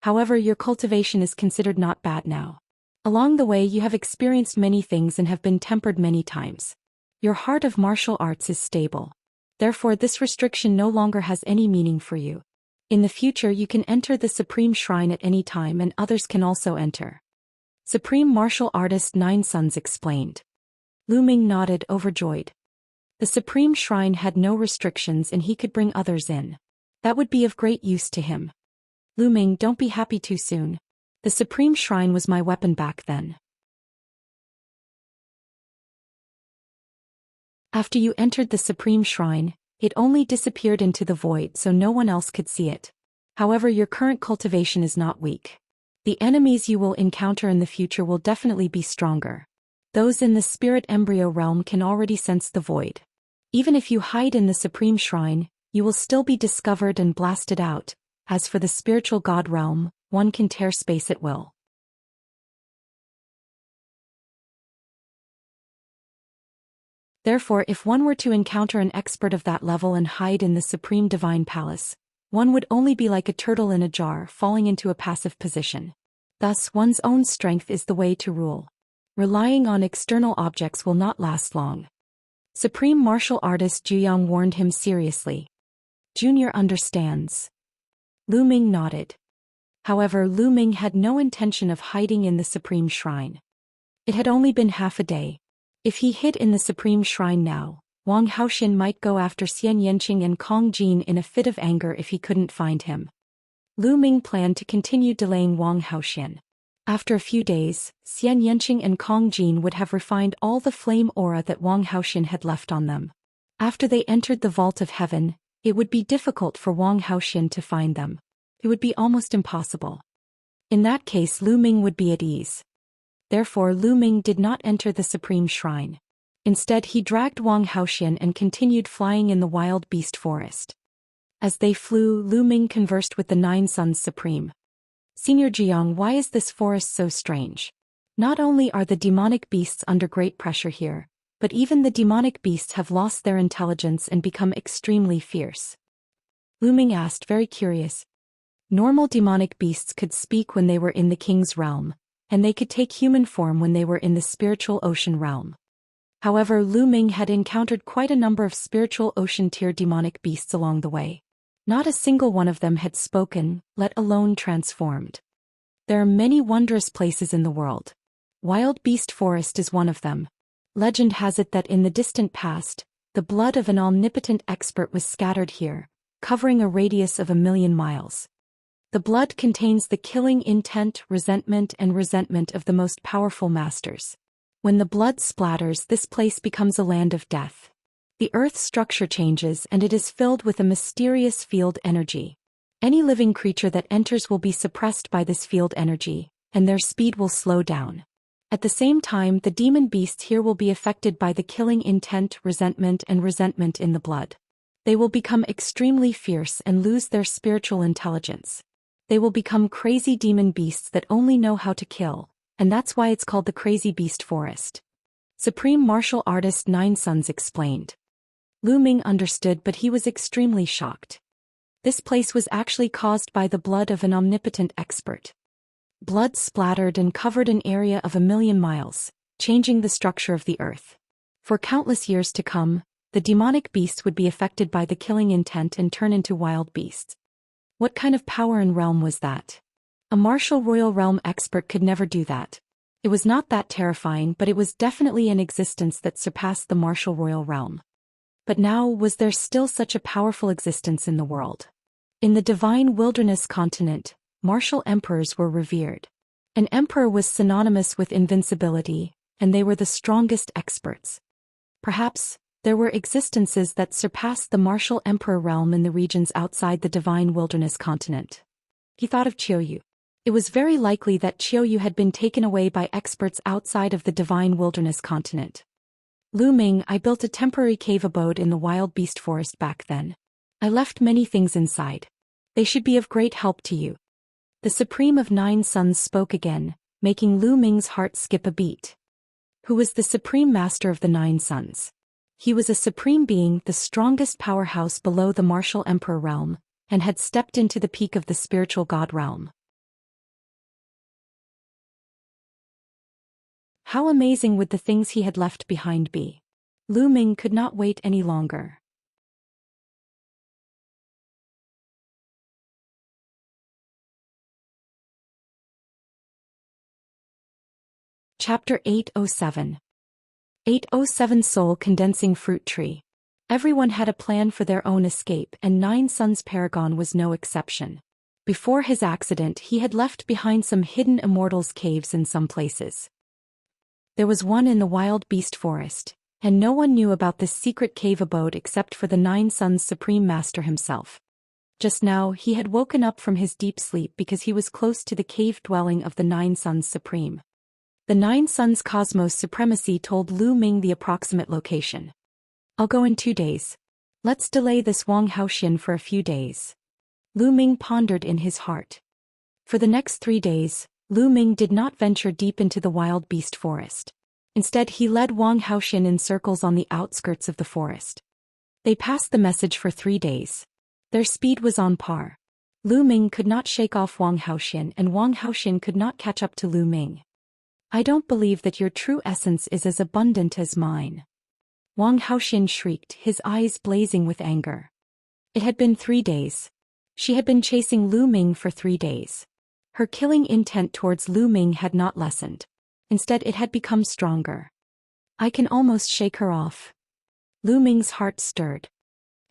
However, your cultivation is considered not bad now. Along the way, you have experienced many things and have been tempered many times. Your heart of martial arts is stable. Therefore, this restriction no longer has any meaning for you. In the future, you can enter the Supreme Shrine at any time and others can also enter. Supreme Martial Artist Nine Suns explained. Lu Ming nodded, overjoyed. The Supreme Shrine had no restrictions and he could bring others in. That would be of great use to him. Lu Ming, don't be happy too soon. The Supreme Shrine was my weapon back then. After you entered the Supreme Shrine, it only disappeared into the void so no one else could see it. However, your current cultivation is not weak. The enemies you will encounter in the future will definitely be stronger. Those in the spirit embryo realm can already sense the void. Even if you hide in the Supreme Shrine, you will still be discovered and blasted out. As for the spiritual god realm, one can tear space at will. Therefore, if one were to encounter an expert of that level and hide in the Supreme Divine Palace, one would only be like a turtle in a jar falling into a passive position. Thus, one's own strength is the way to rule. Relying on external objects will not last long. Supreme Martial Artist Zhu Yang warned him seriously. Junior understands. Lu Ming nodded. However, Lu Ming had no intention of hiding in the Supreme Shrine. It had only been half a day. If he hid in the Supreme Shrine now, Wang Haoxian might go after Xianxia and Kong Jin in a fit of anger if he couldn't find him. Lu Ming planned to continue delaying Wang Haoxian. After a few days, Xianxia and Kong Jin would have refined all the flame aura that Wang Haoxian had left on them. After they entered the Vault of Heaven, it would be difficult for Wang Haoxian to find them. It would be almost impossible. In that case, Lu Ming would be at ease. Therefore, Lu Ming did not enter the Supreme Shrine. Instead, he dragged Wang Haoxian and continued flying in the Wild Beast Forest. As they flew, Lu Ming conversed with the Nine Suns Supreme. Senior Jiang, why is this forest so strange? Not only are the demonic beasts under great pressure here, but even the demonic beasts have lost their intelligence and become extremely fierce. Lu Ming asked, very curious. Normal demonic beasts could speak when they were in the king's realm, and they could take human form when they were in the spiritual ocean realm. However, Lu Ming had encountered quite a number of spiritual ocean-tier demonic beasts along the way. Not a single one of them had spoken, let alone transformed. There are many wondrous places in the world. Wild Beast Forest is one of them. Legend has it that in the distant past, the blood of an omnipotent expert was scattered here, covering a radius of 1,000,000 miles. The blood contains the killing intent, resentment of the most powerful masters. When the blood splatters, this place becomes a land of death. The Earth's structure changes and it is filled with a mysterious field energy. Any living creature that enters will be suppressed by this field energy, and their speed will slow down. At the same time, the demon beasts here will be affected by the killing intent, resentment in the blood. They will become extremely fierce and lose their spiritual intelligence. They will become crazy demon beasts that only know how to kill, and that's why it's called the Crazy Beast Forest. Supreme martial artist Nine Suns explained. Lu Ming understood, but he was extremely shocked. This place was actually caused by the blood of an omnipotent expert. Blood splattered and covered an area of 1,000,000 miles, changing the structure of the earth. For countless years to come, the demonic beasts would be affected by the killing intent and turn into wild beasts. What kind of power and realm was that? A martial royal realm expert could never do that. It was not that terrifying, but it was definitely an existence that surpassed the martial royal realm. But now, was there still such a powerful existence in the world? In the divine wilderness continent, martial emperors were revered. An emperor was synonymous with invincibility, and they were the strongest experts. Perhaps, there were existences that surpassed the martial emperor realm in the regions outside the divine wilderness continent. He thought of Qiuyu. It was very likely that Qiuyu had been taken away by experts outside of the divine wilderness continent. Lu Ming, I built a temporary cave abode in the wild beast forest back then. I left many things inside. They should be of great help to you. The Supreme of Nine Suns spoke again, making Lu Ming's heart skip a beat. Who was the Supreme Master of the Nine Suns? He was a supreme being, the strongest powerhouse below the martial emperor realm, and had stepped into the peak of the spiritual god realm. How amazing would the things he had left behind be? Lu Ming could not wait any longer. Chapter 807. 807 Soul Condensing Fruit Tree. Everyone had a plan for their own escape, and Nine Suns Paragon was no exception. Before his accident, he had left behind some hidden immortals' caves in some places. There was one in the wild beast forest, and no one knew about this secret cave abode except for the Nine Suns Supreme Master himself. Just now, he had woken up from his deep sleep because he was close to the cave dwelling of the Nine Suns Supreme. The Nine Suns Cosmos Supremacy told Lu Ming the approximate location. I'll go in 2 days. Let's delay this Wang Haoxian for a few days. Lu Ming pondered in his heart. For the next 3 days, Lu Ming did not venture deep into the wild beast forest. Instead, he led Wang Haoxian in circles on the outskirts of the forest. They passed the message for 3 days. Their speed was on par. Lu Ming could not shake off Wang Haoxian, and Wang Haoxian could not catch up to Lu Ming. I don't believe that your true essence is as abundant as mine. Wang Haoxian shrieked, his eyes blazing with anger. It had been 3 days. She had been chasing Lu Ming for 3 days. Her killing intent towards Lu Ming had not lessened. Instead, it had become stronger. I can almost shake her off. Lu Ming's heart stirred.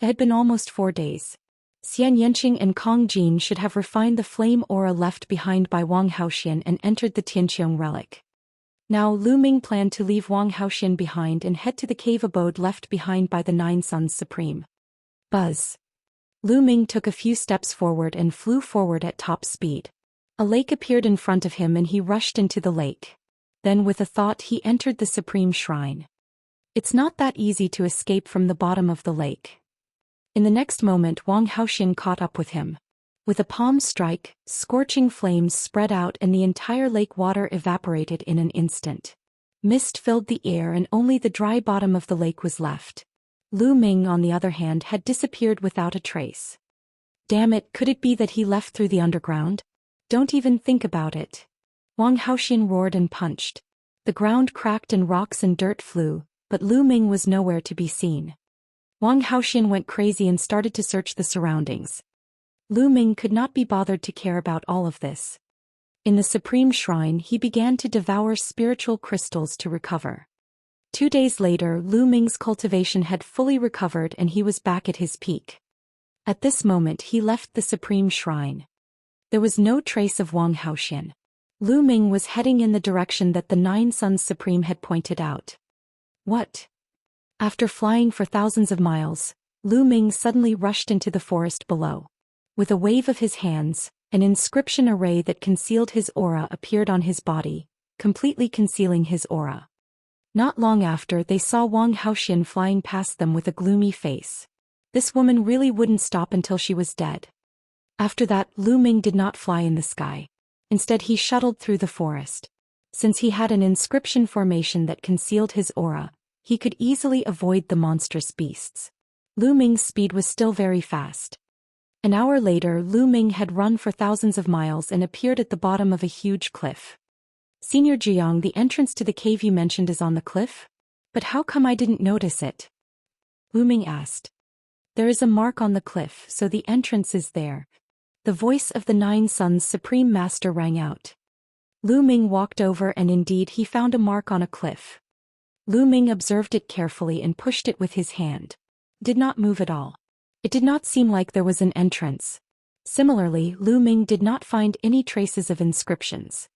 It had been almost 4 days. Xianxia and Kong Jin should have refined the flame aura left behind by Wang Haoxian and entered the Tianqiong relic. Now Lu Ming planned to leave Wang Haoxian behind and head to the cave abode left behind by the Nine Suns Supreme. Buzz. Lu Ming took a few steps forward and flew forward at top speed. A lake appeared in front of him and he rushed into the lake. Then with a thought he entered the Supreme Shrine. It's not that easy to escape from the bottom of the lake. In the next moment Wang Haoxian caught up with him. With a palm strike, scorching flames spread out and the entire lake water evaporated in an instant. Mist filled the air and only the dry bottom of the lake was left. Lu Ming, on the other hand, had disappeared without a trace. Damn it, could it be that he left through the underground? Don't even think about it. Wang Haoxian roared and punched. The ground cracked and rocks and dirt flew, but Lu Ming was nowhere to be seen. Wang Haoxian went crazy and started to search the surroundings. Lu Ming could not be bothered to care about all of this. In the Supreme Shrine, he began to devour spiritual crystals to recover. 2 days later, Lu Ming's cultivation had fully recovered and he was back at his peak. At this moment he left the Supreme Shrine. There was no trace of Wang Haoxian. Lu Ming was heading in the direction that the Nine Suns Supreme had pointed out. What? After flying for thousands of miles, Lu Ming suddenly rushed into the forest below. With a wave of his hands, an inscription array that concealed his aura appeared on his body, completely concealing his aura. Not long after, they saw Wang Haoxian flying past them with a gloomy face. This woman really wouldn't stop until she was dead. After that, Lu Ming did not fly in the sky. Instead, he shuttled through the forest. Since he had an inscription formation that concealed his aura, he could easily avoid the monstrous beasts. Lu Ming's speed was still very fast. An hour later, Lu Ming had run for thousands of miles and appeared at the bottom of a huge cliff. Senior Jiang, the entrance to the cave you mentioned is on the cliff? But how come I didn't notice it? Lu Ming asked. There is a mark on the cliff, so the entrance is there. The voice of the Nine Suns Supreme Master rang out. Lu Ming walked over and indeed he found a mark on a cliff. Lu Ming observed it carefully and pushed it with his hand. Did not move at all. It did not seem like there was an entrance. Similarly, Lu Ming did not find any traces of inscriptions.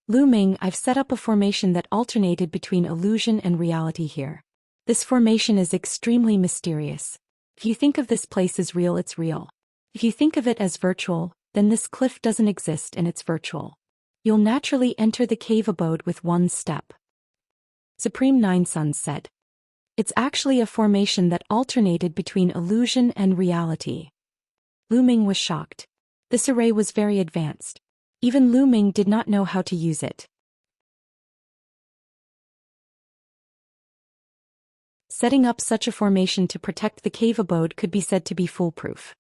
Lu Ming, I've set up a formation that alternated between illusion and reality here. This formation is extremely mysterious. If you think of this place as real, it's real. If you think of it as virtual, then this cliff doesn't exist and it's virtual. You'll naturally enter the cave abode with one step. Supreme Nine Suns said. It's actually a formation that alternated between illusion and reality. Lu Ming was shocked. This array was very advanced. Even Lu Ming did not know how to use it. Setting up such a formation to protect the cave abode could be said to be foolproof.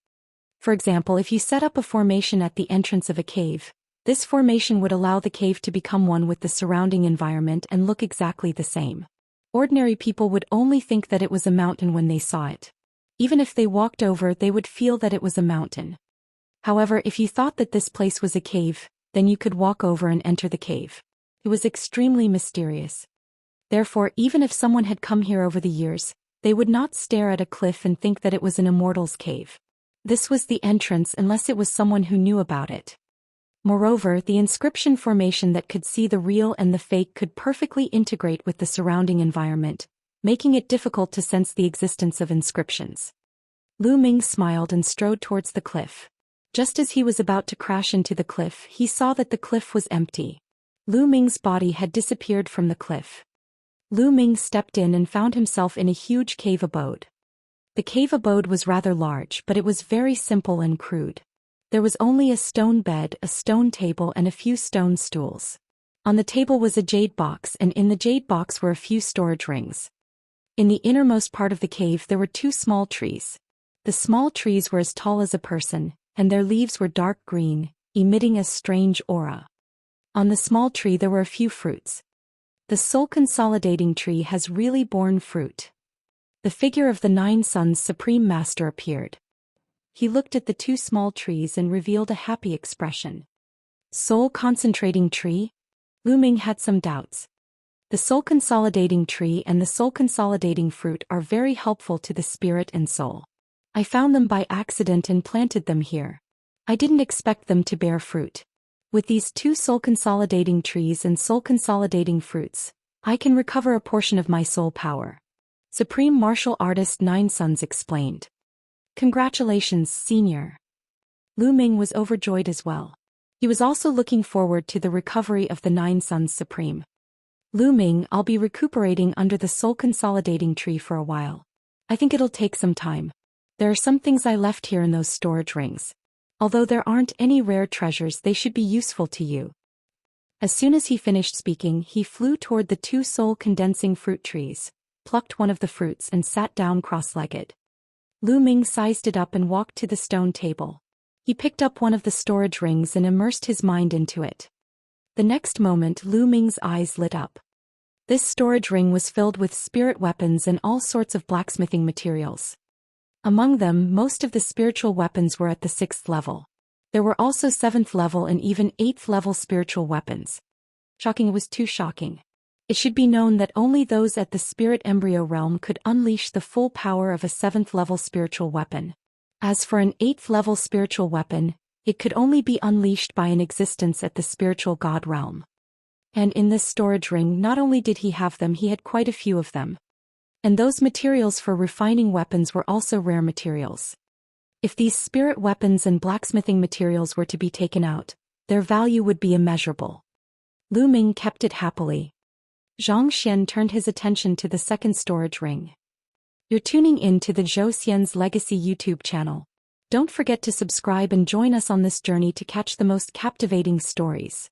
For example, if you set up a formation at the entrance of a cave, this formation would allow the cave to become one with the surrounding environment and look exactly the same. Ordinary people would only think that it was a mountain when they saw it. Even if they walked over, they would feel that it was a mountain. However, if you thought that this place was a cave, then you could walk over and enter the cave. It was extremely mysterious. Therefore, even if someone had come here over the years, they would not stare at a cliff and think that it was an immortal's cave. This was the entrance unless it was someone who knew about it. Moreover, the inscription formation that could see the real and the fake could perfectly integrate with the surrounding environment, making it difficult to sense the existence of inscriptions. Lu Ming smiled and strode towards the cliff. Just as he was about to crash into the cliff, he saw that the cliff was empty. Lu Ming's body had disappeared from the cliff. Lu Ming stepped in and found himself in a huge cave abode. The cave abode was rather large, but it was very simple and crude. There was only a stone bed, a stone table and a few stone stools. On the table was a jade box and in the jade box were a few storage rings. In the innermost part of the cave there were 2 small trees. The small trees were as tall as a person, and their leaves were dark green, emitting a strange aura. On the small tree there were a few fruits. The soul consolidating tree has really borne fruit. The figure of the Nine Suns Supreme Master appeared. He looked at the 2 small trees and revealed a happy expression. Soul concentrating tree? Lu Ming had some doubts. The soul consolidating tree and the soul consolidating fruit are very helpful to the spirit and soul. I found them by accident and planted them here. I didn't expect them to bear fruit. With these 2 soul consolidating trees and soul consolidating fruits, I can recover a portion of my soul power. Supreme Martial Artist Nine Suns explained. Congratulations, Senior. Lu Ming was overjoyed as well. He was also looking forward to the recovery of the Nine Suns Supreme. Lu Ming, I'll be recuperating under the soul consolidating tree for a while. I think it'll take some time. There are some things I left here in those storage rings. Although there aren't any rare treasures, they should be useful to you. As soon as he finished speaking, he flew toward the 2 soul-condensing fruit trees, plucked one of the fruits and sat down cross-legged. Lu Ming sized it up and walked to the stone table. He picked up one of the storage rings and immersed his mind into it. The next moment Lu Ming's eyes lit up. This storage ring was filled with spirit weapons and all sorts of blacksmithing materials. Among them, most of the spiritual weapons were at the 6th level. There were also 7th level and even 8th level spiritual weapons. Shocking, it was too shocking. It should be known that only those at the spirit embryo realm could unleash the full power of a 7th level spiritual weapon. As for an 8th level spiritual weapon, it could only be unleashed by an existence at the spiritual god realm. And in this storage ring, not only did he have them, he had quite a few of them. And those materials for refining weapons were also rare materials. If these spirit weapons and blacksmithing materials were to be taken out, their value would be immeasurable. Lu Ming kept it happily. Zhou Xian turned his attention to the second storage ring. You're tuning in to the Zhou Xian's Legacy YouTube channel. Don't forget to subscribe and join us on this journey to catch the most captivating stories.